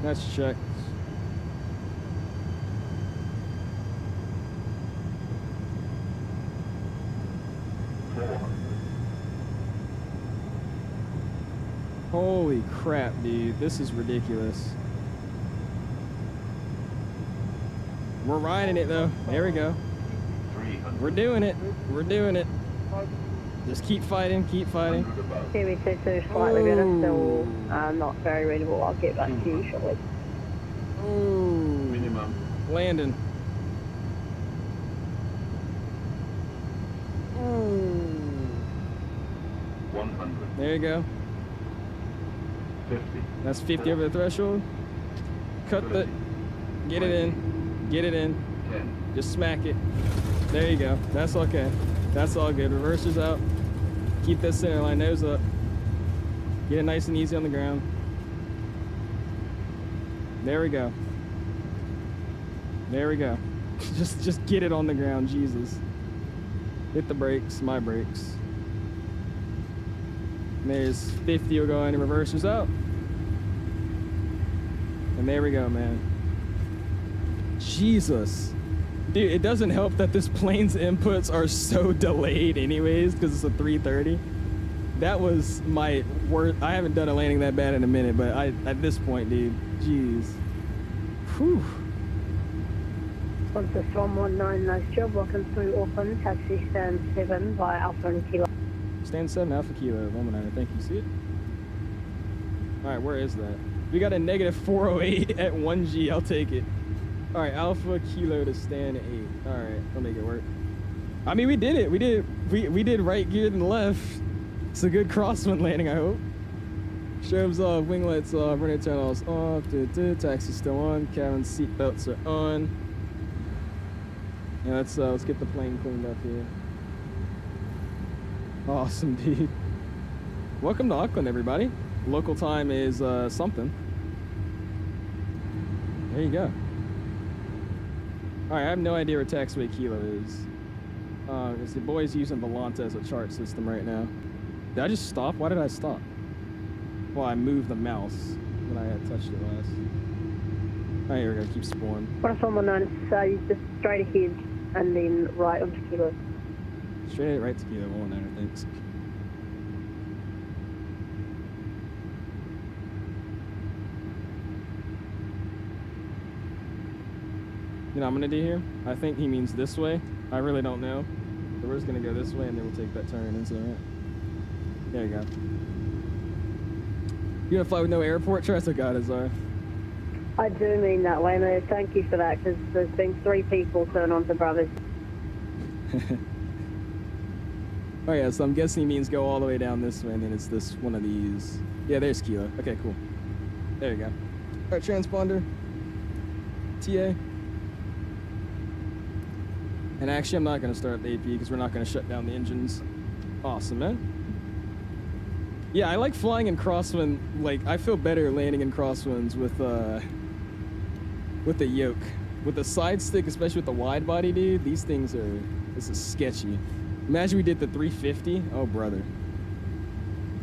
That's checked. Holy crap, dude. This is ridiculous. We're riding it, though. There we go. We're doing it. We're doing it. Just keep fighting, keep fighting. TV22 slightly better, still not very readable. I'll get back to you shortly. Ooh. Minimum. Landing. Ooh. 100. There you go. 50. That's 50 over the threshold. Cut the. Get it in. Get it in. 10. Just smack it. There you go. That's okay. That's all good. Reversers out. Keep that center line nose up. Get it nice and easy on the ground. There we go. There we go. just get it on the ground, Jesus. Hit the brakes, my brakes. And there's 50 will go in and reversers out. And there we go, man. Jesus. Dude, it doesn't help that this plane's inputs are so delayed anyways, because it's a 330. That was my worst. I haven't done a landing that bad in a minute, but at this point, dude, jeez. Whew. Qantas 119, nice job. Welcome through Auckland. Taxi stand 7 by Alpha and Kilo. Stand 7 Alpha Kilo, 119. Thank you. See it? All right, where is that? We got a negative 408 at 1G. I'll take it. All right, Alpha Kilo to stand 8. All right, I'll make it work. I mean, we did it. We did right gear than left. It's a good crosswind landing, I hope. Strobes off, wing lights off, running tunnels off. Taxi still on. Cabin seat belts are on. Yeah, let's get the plane cleaned up here. Awesome, dude. Welcome to Auckland, everybody. Local time is something. There you go. All right, I have no idea where taxiway Kilo is. Because the boy's using Volanta as a chart system right now. Did I just stop? Why did I stop? Well, I moved the mouse when I had touched it last. All right, here we go. Keep spooling. What if someone knows just straight ahead and then right onto Kilo? Straight right to Kilo, 119, thanks. You know what I'm gonna do here? I think he means this way. I really don't know. So we're just gonna go this way and then we'll take that turn into it. There you go. You gonna fly with no airport? Trust to God, Azar. I do mean that way, no, thank you for that, because there's been 3 people turn on to Brothers. Oh yeah, so I'm guessing he means go all the way down this way and then it's this one of these. Yeah, there's Kilo. Okay, cool. There you go. All right, transponder. TA. And actually, I'm not going to start the AP because we're not going to shut down the engines. Awesome, man. Yeah, I like flying in crosswind. Like, I feel better landing in crosswinds with the yoke. With the side stick, especially with the wide body, dude, these things are, this is sketchy. Imagine we did the 350. Oh, brother.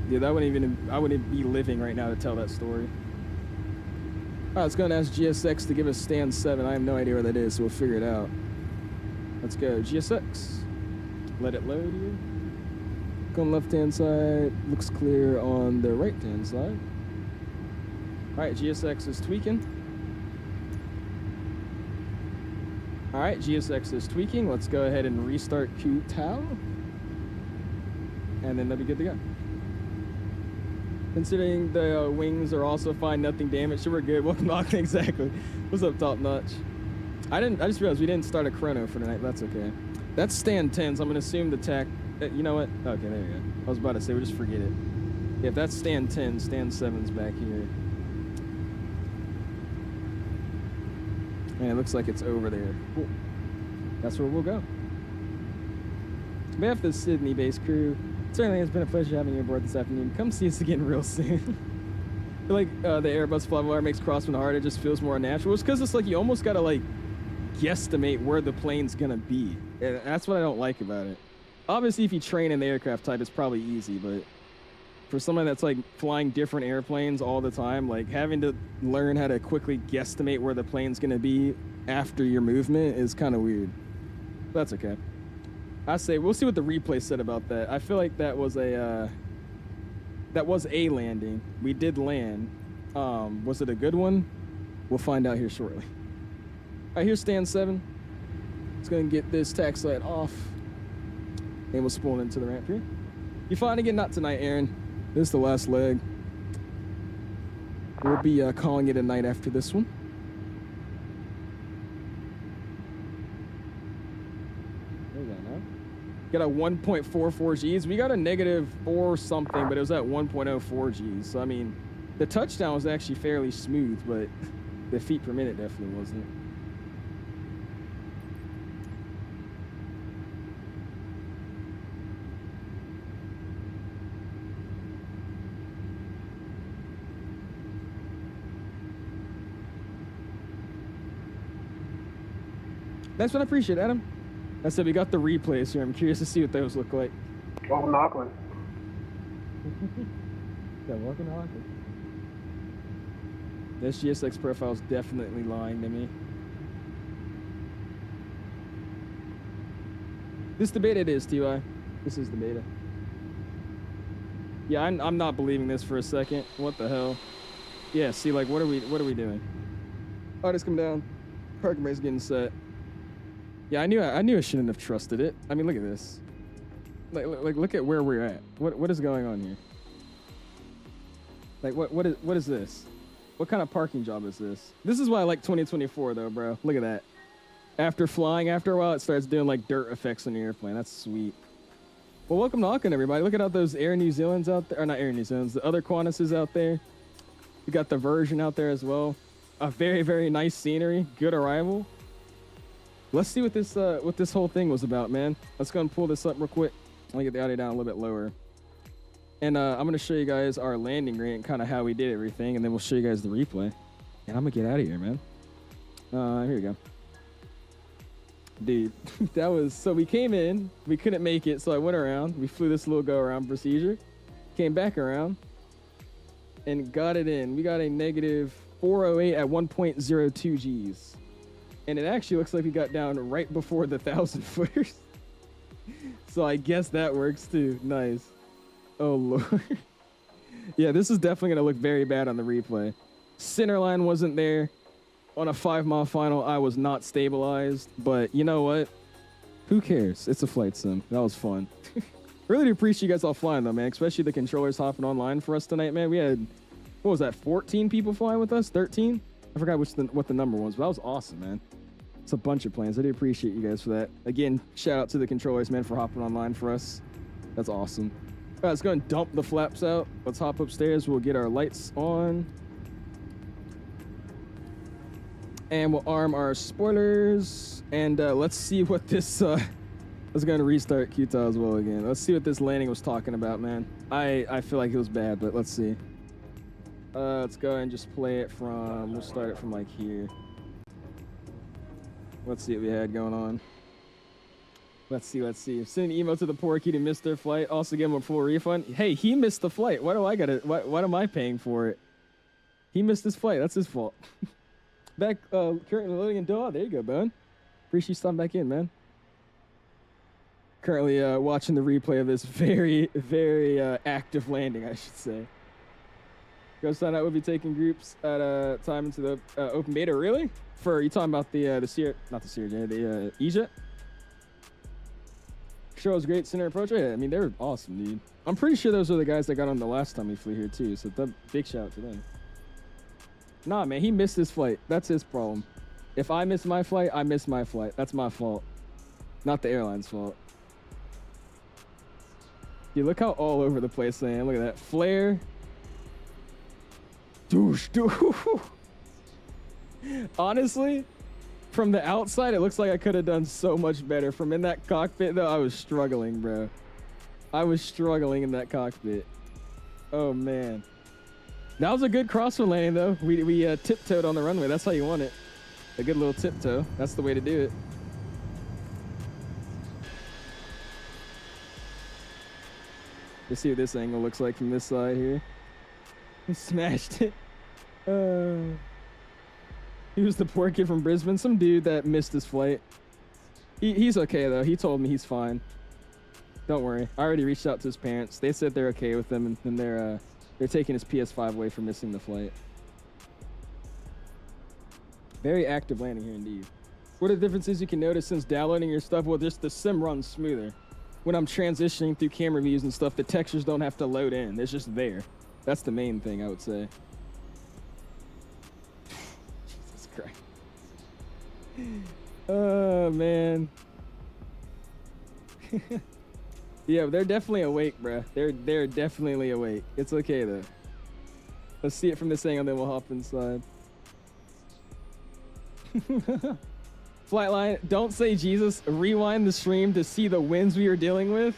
Dude, I wouldn't be living right now to tell that story. All right, let's go and ask GSX to give us stand 7. I have no idea where that is, so we'll figure it out. Let's go, GSX. Let it load here. Go on the left-hand side. Looks clear on the right-hand side. All right, GSX is tweaking. All right, GSX is tweaking. Let's go ahead and restart 𝐂𝐸. And then they'll be good to go. Considering the wings are also fine, nothing damaged, so we're good. Welcome to Auckland, exactly. What's up, Top Notch? I just realized we didn't start a chrono for tonight, but that's okay. That's stand 10, so I'm gonna assume the tack, you know what? Okay, there you go. I was about to say, we'll just forget it. Yeah, if that's stand 10, stand 7's back here. And it looks like it's over there. Cool. That's where we'll go. On behalf of the Sydney-based crew, it certainly has been a pleasure having you aboard this afternoon. Come see us again real soon. I feel like the Airbus flyby makes crosswind hard. It just feels more natural. It's because it's like you almost gotta like guesstimate where the plane's gonna be. And that's what I don't like about it. Obviously, if you train in the aircraft type, it's probably easy, but for someone that's like flying different airplanes all the time, like having to learn how to quickly guesstimate where the plane's gonna be after your movement is kind of weird. That's okay. I say we'll see what the replay said about that. I feel like that was a landing. We did land. Was it a good one? We'll find out here shortly. All right, here's stand 7. Let's go and get this tax light off, and we'll spool into the ramp here. You flying again? Not tonight, Aaron. This is the last leg. We'll be calling it a night after this one. Got a 1.44 Gs. We got a -4 something, but it was at 1.04 Gs. So, I mean, the touchdown was actually fairly smooth, but the feet per minute definitely wasn't. That's what I appreciate, Adam. I said we got the replays here. I'm curious to see what those look like. Welcome to Auckland. Yeah, welcome to Auckland. This GSX profile is definitely lying to me. This the beta it is, TY. This is the beta. Yeah, I'm not believing this for a second. What the hell? Yeah, see, like, what are we doing? Oh, just come down. Parking brake's getting set. Yeah, I knew I shouldn't have trusted it. I mean, look at this. Like, look at where we're at. What is going on here? Like, what is this? What kind of parking job is this? This is why I like 2024 though, bro. Look at that. After flying, after a while, it starts doing like dirt effects on the airplane. That's sweet. Well, welcome to Auckland, everybody. Look at all those Air New Zealands out there, or not Air New Zealands, the other Qantases out there. We got the version out there as well. A very, very nice scenery. Good arrival. Let's see what this whole thing was about, man. Let's go and pull this up real quick. Let me get the audio down a little bit lower. And I'm going to show you guys our landing rate and kind of how we did everything, and then we'll show you guys the replay. And I'm going to get out of here, man. Here we go. Dude, that was... So we came in. We couldn't make it, so I went around. We flew this little go-around procedure. Came back around. And got it in. We got a -408 at 1.02 Gs. And it actually looks like we got down right before the 1,000 footers. So I guess that works too. Nice. Oh, Lord. Yeah, this is definitely going to look very bad on the replay. Center line wasn't there. On a 5-mile final, I was not stabilized. But you know what? Who cares? It's a flight sim. That was fun. Really do appreciate you guys all flying, though, man. Especially the controllers hopping online for us tonight, man. We had, what was that, 14 people flying with us? 13? I forgot what the number was, but that was awesome, man. It's a bunch of planes. I do appreciate you guys for that. Again, shout out to the controllers, man, for hopping online for us. That's awesome. All right, let's go and dump the flaps out. Let's hop upstairs. We'll get our lights on. And we'll arm our spoilers. And let's see what this... let's go and restart 𝐂𝐸 as well again. Let's see what this landing was talking about, man. I feel like it was bad, but let's see. Let's go and just play it from, we'll start it from like here. Let's see what we had going on. Let's see. Send an email to the poor kid who missed their flight. Also give him a full refund. Hey, he missed the flight. Why do I gotta, what am I paying for it? He missed his flight. That's his fault. Back, currently loading in Doha. There you go, Bone. Appreciate you stopping back in, man. Currently watching the replay of this very, very active landing, I should say. Go sign out. We'll be taking groups at a time into the open beta. Really? For, you talking about the 𝐶RJ, not the 𝐶RJ, the 𝐬𝐳? Show was great. Center approach. Yeah, I mean, they were awesome, dude. I'm pretty sure those are the guys that got on the last time we flew here, too. So big shout out to them. Nah, man, he missed his flight. That's his problem. If I miss my flight, I miss my flight. That's my fault. Not the airline's fault. Dude, look how all over the place I am. Look at that. Flare. Doosh, doosh. Honestly, from the outside, it looks like I could have done so much better. From in that cockpit, though, I was struggling, bro. I was struggling in that cockpit. Oh, man. That was a good crosswind landing, though. We tiptoed on the runway. That's how you want it. A good little tiptoe. That's the way to do it. Let's see what this angle looks like from this side here. He smashed it. He was the poor kid from Brisbane. Some dude that missed his flight. He's okay, though. He told me he's fine. Don't worry. I already reached out to his parents. They said they're okay with him, and they're taking his PS5 away for missing the flight. Very active landing here indeed. What are the differences you can notice since downloading your stuff? Well, just the sim runs smoother. When I'm transitioning through camera views and stuff, the textures don't have to load in. It's just there. That's the main thing, I would say. Jesus Christ. Oh, man. Yeah, they're definitely awake, bruh. They're definitely awake. It's okay, though. Let's see it from this angle, then we'll hop inside. Flightline, don't say Jesus. Rewind the stream to see the winds we are dealing with.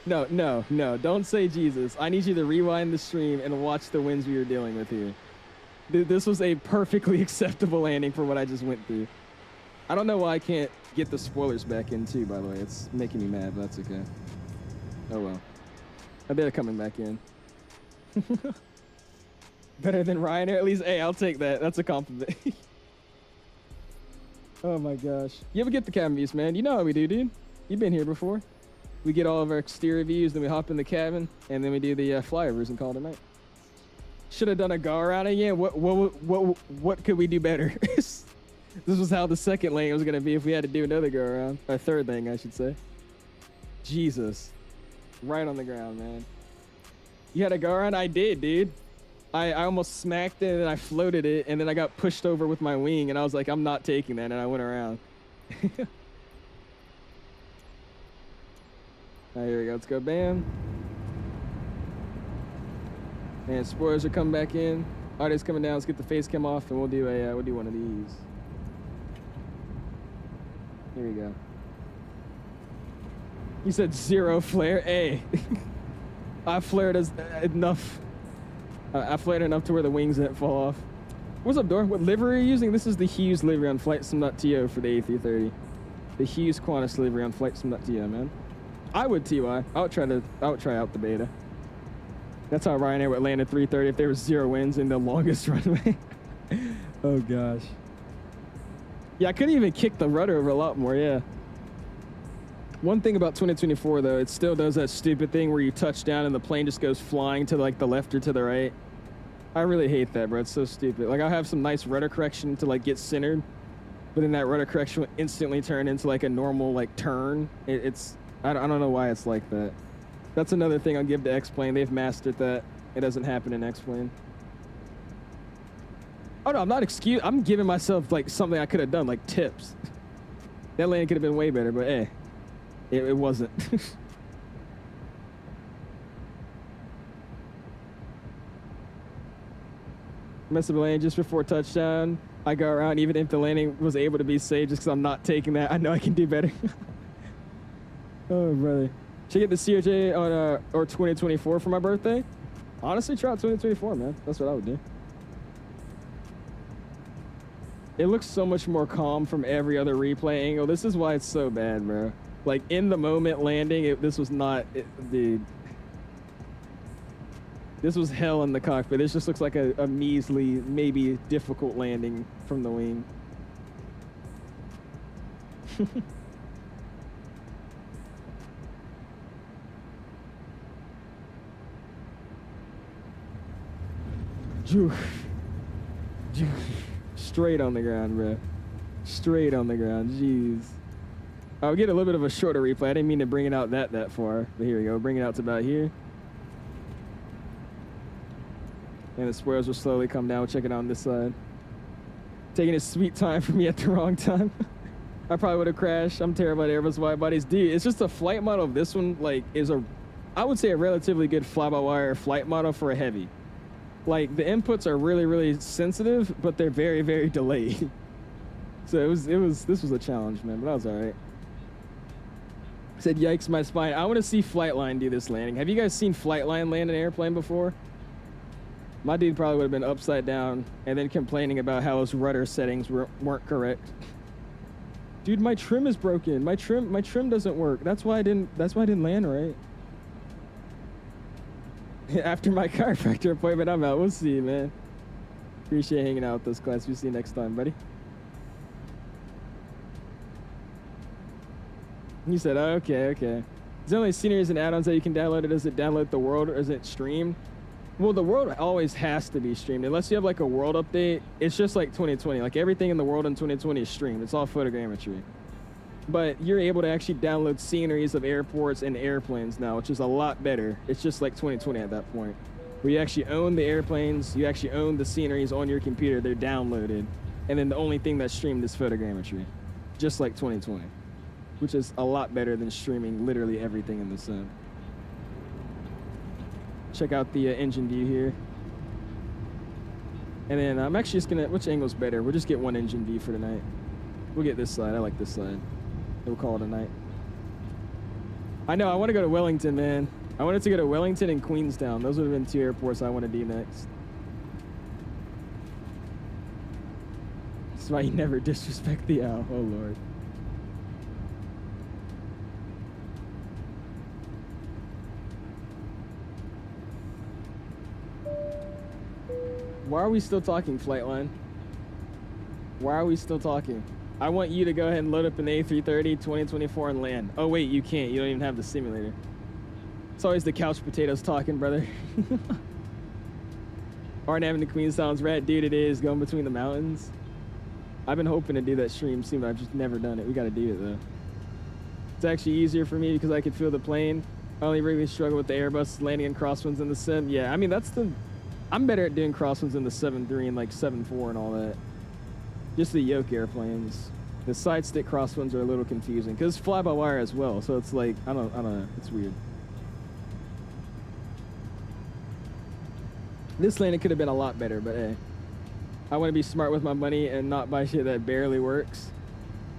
No, don't say Jesus. I need you to rewind the stream and watch the winds we are dealing with here. This was a perfectly acceptable landing for what I just went through. I don't know why I can't get the spoilers back in too, by the way. It's making me mad, but that's okay. Oh well. I bet they're coming back in. Better than Ryanair, at least. Hey, I'll take that. That's a compliment. Oh my gosh. You ever get the cabin views, man? You know how we do, dude. You've been here before. We get all of our exterior views, then we hop in the cabin, and then we do the flyovers and call it a night. Should have done a go around again. What could we do better? This was how the second lane was gonna be if we had to do another go around. Or third lane, I should say. Jesus. Right on the ground, man. You had a go around? I did, dude. I almost smacked it and I floated it, and then I got pushed over with my wing, and I was like, I'm not taking that, and I went around. All right, here we go. Let's go, bam. And spoilers are coming back in. Audio's coming down. Let's get the face cam off, and we'll do one of these. Here we go. You said zero flare. Hey, I flared enough. I flared enough to where the wings didn't fall off. What's up, Dor? What livery are you using? This is the Hughes livery on FlightSim.to for the A330. The Hughes Qantas livery on FlightSim.to, man. I would TY. I would try out the beta. That's how Ryanair would land a 330 if there was 0 winds in the longest runway. Oh gosh. Yeah, I could even kick the rudder over a lot more, yeah. One thing about 2024 though, it still does that stupid thing where you touch down and the plane just goes flying to like the left or to the right. I really hate that, bro. It's so stupid. Like, I'll have some nice rudder correction to like get centered, but then that rudder correction will instantly turn into like a normal like turn. I don't know why it's like that. That's another thing I'll give to X-Plane. They've mastered that. It doesn't happen in X-Plane. Oh no, I'm not I'm giving myself like something I could have done, like tips. That landing could have been way better, but hey, it wasn't. Messed up the landing just before touchdown. I go around, even if the landing was able to be saved, just because I'm not taking that. I know I can do better. Oh, brother. Should I get the COJ on or 2024 for my birthday? Honestly, try out 2024, man. That's what I would do. It looks so much more calm from every other replay angle. This is why it's so bad, bro. Like, in the moment landing, this was not... dude. This was hell in the cockpit. This just looks like a measly, maybe difficult landing from the wing. Straight on the ground, bro. Straight on the ground. Jeez. I'll get a little bit of a shorter replay. I didn't mean to bring it out that far, but here we go. Bring it out to about here. And the spoilers will slowly come down. We'll check it out on this side. Taking a sweet time for me at the wrong time. I probably would have crashed. I'm terrible at Airbus wide bodies. Dude, it's just a flight model of this one, like, is I would say a relatively good fly-by-wire flight model for a heavy. Like, the inputs are really, really sensitive, but they're very, very delayed. So this was a challenge, man, but that was all right. Said, yikes, my spine. I want to see Flightline do this landing. Have you guys seen Flightline land an airplane before? My dude probably would have been upside down and then complaining about how his rudder settings weren't correct. Dude, my trim is broken. My trim doesn't work. That's why I didn't land right. After my chiropractor appointment, I'm out. We'll see, man. Appreciate hanging out with us, class. We'll see you next time, buddy. He said, oh, okay. Is there only sceneries and add-ons that you can download? Does it download the world or is it streamed? Well, the world always has to be streamed. Unless you have like a world update, it's just like 2020. Like everything in the world in 2020 is streamed. It's all photogrammetry. But you're able to actually download sceneries of airports and airplanes now, which is a lot better. It's just like 2020 at that point, where you actually own the airplanes, you actually own the sceneries on your computer, they're downloaded, and then the only thing that's streamed is photogrammetry, just like 2020, which is a lot better than streaming literally everything in the sim. Check out the engine view here. And then I'm actually just gonna, which angle's better? We'll just get one engine view for tonight. We'll get this side, I like this side. We'll call it a night. I know, I want to go to Wellington, man. I wanted to go to Wellington and Queenstown. Those would have been two airports I want to do next. That's why you never disrespect the owl. Oh, Lord. Why are we still talking, Flightline? Why are we still talking? I want you to go ahead and load up an A330 2024 and land. Oh, wait, you can't. You don't even have the simulator. It's always the couch potatoes talking, brother. Aren't having the Queenstown's rat. Dude, it is. Going between the mountains. I've been hoping to do that stream soon, but I've just never done it. We got to do it, though. It's actually easier for me because I can feel the plane. I only really struggle with the Airbus landing in crosswinds in the sim. Yeah, I mean, I'm better at doing crosswinds in the 7.3 and like 7.4 and all that. Just the yoke airplanes. The side stick crosswinds are a little confusing because it's fly-by-wire as well. So it's like, I don't know. It's weird. This landing could have been a lot better, but hey. I want to be smart with my money and not buy shit that barely works.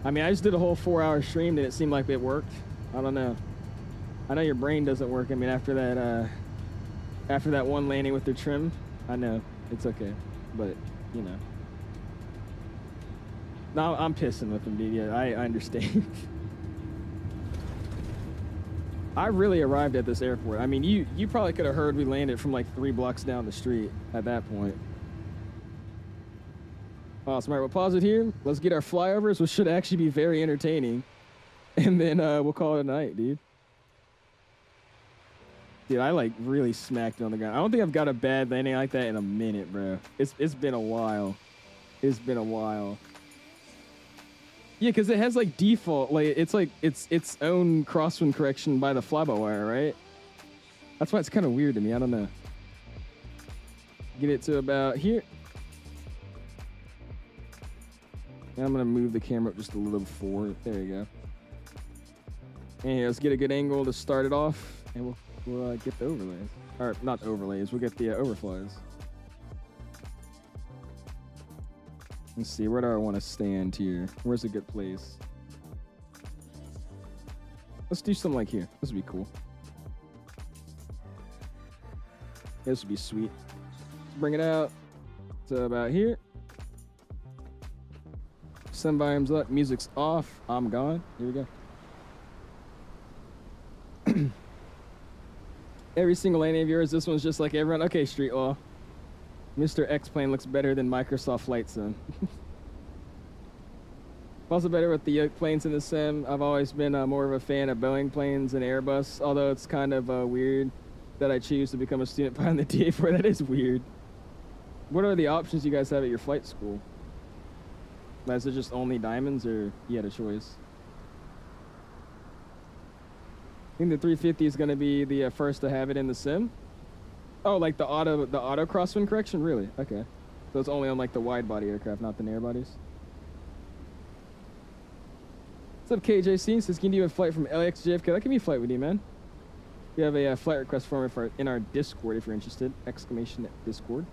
I mean, I just did a whole 4-hour stream and it seemed like it worked. I don't know. I know your brain doesn't work. I mean, after that one landing with the trim, I know it's okay, but you know. No, I'm pissing with him, dude. Yeah, I understand. I really arrived at this airport. I mean, you probably could have heard we landed from like 3 blocks down the street at that point. Awesome. All right, we'll pause it here. Let's get our flyovers, which should actually be very entertaining. And then we'll call it a night, dude. Dude, I like really smacked it on the ground. I don't think I've got a bad landing like that in a minute, bro. It's been a while. It's been a while. Yeah, because it has like default, like it's like its own crosswind correction by the fly-by-wire, right? That's why it's kind of weird to me. I don't know. Get it to about here. And I'm gonna move the camera up just a little forward. There you go. And let's get a good angle to start it off, and we'll get the overlays. Or not overlays. We'll get the overflies. Let's see, where do I want to stand here? Where's a good place? Let's do something like here. This would be cool. This would be sweet. Let's bring it out to about here. Sim volume's up, music's off. I'm gone. Here we go. Every single landing of yours, this one's just like everyone. Okay, Street Law. Mr. X plane looks better than Microsoft Flight Sim. Also better with the yoke planes in the sim. I've always been more of a fan of Boeing planes and Airbus, although it's kind of weird that I choose to become a student pilot in the DA4. That is weird. What are the options you guys have at your flight school? Is it just only diamonds, or you had a choice? I think the 350 is going to be the first to have it in the sim. Oh, like the auto crosswind correction? Really? Okay. So it's only on like the wide body aircraft, not the narrow bodies. What's up, KJC? Says, can you do a flight from LAX to JFK? That can be a flight with you, man. We have a flight request form in our Discord if you're interested. Exclamation Discord.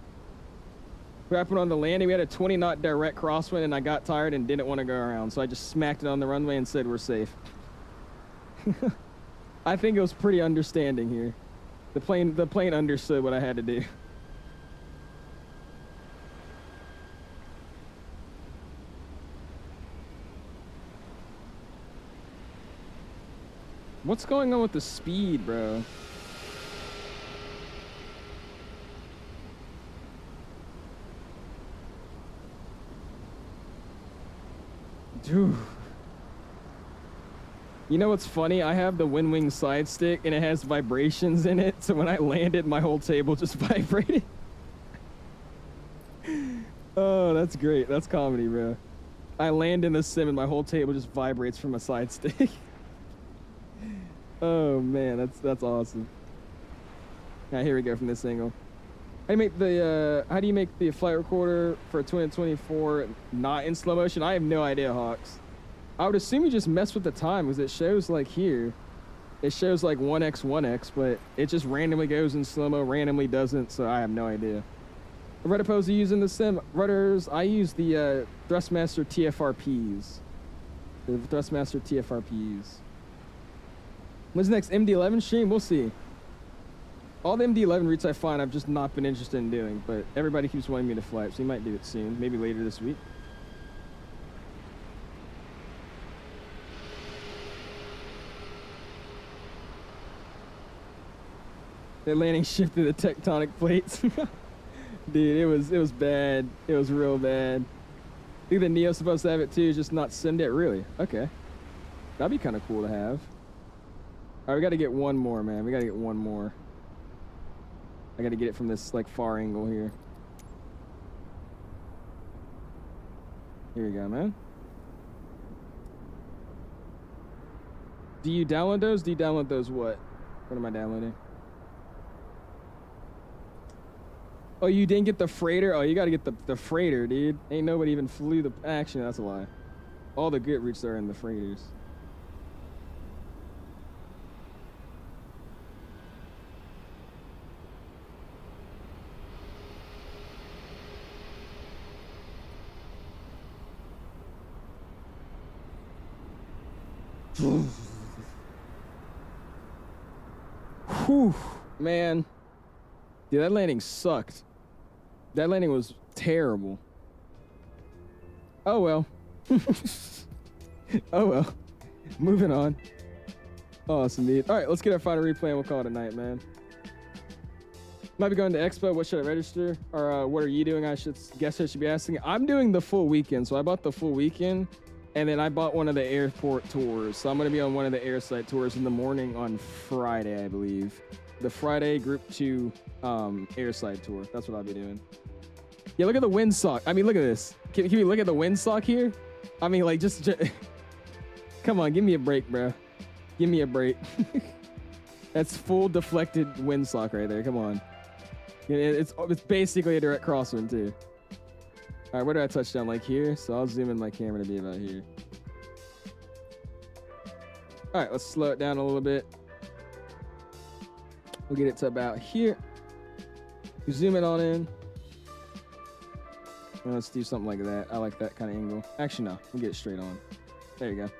What happened on the landing? We had a 20-knot direct crosswind, and I got tired and didn't want to go around, so I just smacked it on the runway and said we're safe. I think it was pretty understanding here. The plane understood what I had to do. What's going on with the speed, bro? Dude. You know what's funny? I have the wind wing side stick and it has vibrations in it, so when I landed, my whole table just vibrated. Oh, that's great. That's comedy, bro. I land in the sim and my whole table just vibrates from a side stick. Oh man, that's awesome. Now here we go from this angle. How do you make the flight recorder for 2024 not in slow motion? I have no idea, Hawks. I would assume you just mess with the time, because it shows like here, it shows like 1x, 1x, but it just randomly goes in slow-mo, randomly doesn't, so I have no idea. What rudder pose you use in the sim? Rudders, I use the Thrustmaster TFRPs. The Thrustmaster TFRPs. When's the next MD-11 stream? We'll see. All the MD-11 routes I find I've just not been interested in doing, but everybody keeps wanting me to fly it, so you might do it soon, maybe later this week. The landing shifted the tectonic plates. Dude, it was bad. It was real bad. I think the Neo's supposed to have it too, just not send it. Really? Okay. That'd be kind of cool to have. All right, we got to get one more, man. We got to get one more. I got to get it from this like far angle here. Here we go, man. Do you download those? Do you download those what? What am I downloading? Oh, you didn't get the freighter? Oh, you got to get the freighter, dude. Ain't nobody even flew the... Actually, that's a lie. All the good routes are in the freighters. Whew, man. Dude, that landing sucked. That landing was terrible. Oh well. Oh well. Moving on. Awesome, dude. All right, let's get our final replay and we'll call it a night, man. Might be going to Expo. What should I register? Or what are you doing? I guess I should be asking. I'm doing the full weekend, so I bought the full weekend. And then I bought one of the airport tours. So I'm going to be on one of the airside tours in the morning on Friday, I believe. The Friday Group 2 airside tour. That's what I'll be doing. Yeah, look at the windsock. I mean, look at this. Can we look at the windsock here? I mean, like, just come on, give me a break, bro. Give me a break. That's full deflected windsock right there. Come on. It's basically a direct crosswind, too. All right, where do I touch down? Like here? So I'll zoom in my camera to be about here. All right, let's slow it down a little bit. We'll get it to about here. Zoom it on in. And let's do something like that. I like that kind of angle. Actually, no. We'll get it straight on. There you go.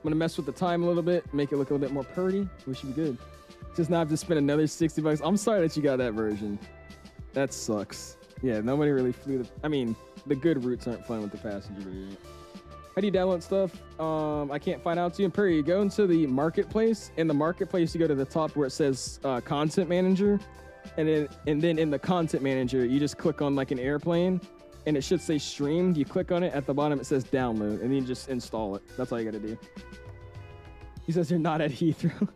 gonna mess with the time a little bit, make it look a little bit more purty. We should be good. Just now have to spend another $60. I'm sorry that you got that version. That sucks. Yeah, nobody really flew the... I mean, the good routes aren't fun with the passenger variant. How do you download stuff? I can't find out to you. In Perry, you go into the marketplace. In the marketplace, you go to the top where it says content manager. And then in the content manager, you just click on like an airplane and it should say streamed. You click on it. At the bottom, it says download and then you just install it. That's all you got to do. He says you're not at Heathrow.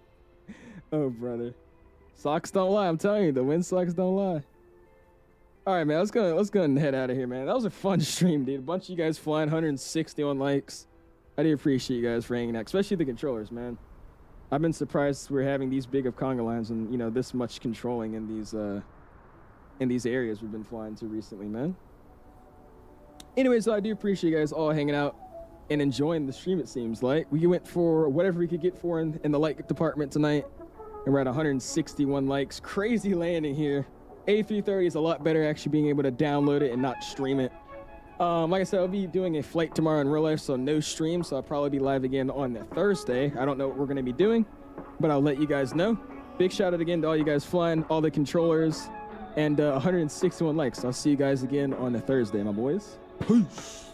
Oh, brother. Socks don't lie. I'm telling you, the wind socks don't lie. All right, man. Let's go and head out of here, man. That was a fun stream, dude. A bunch of you guys flying, 161 likes. I do appreciate you guys for hanging out, especially the controllers, man. I've been surprised we're having these big of conga lines and, you know, this much controlling in these areas we've been flying to recently, man. Anyways, I do appreciate you guys all hanging out and enjoying the stream, it seems like. We went for whatever we could get for in the like department tonight. And we're at 161 likes. Crazy landing here. A330 is a lot better actually being able to download it and not stream it. Like I said, I'll be doing a flight tomorrow in real life, so no stream. So I'll probably be live again on Thursday. I don't know what we're going to be doing, but I'll let you guys know. Big shout out again to all you guys flying, all the controllers, and 161 likes. I'll see you guys again on Thursday, my boys. Peace.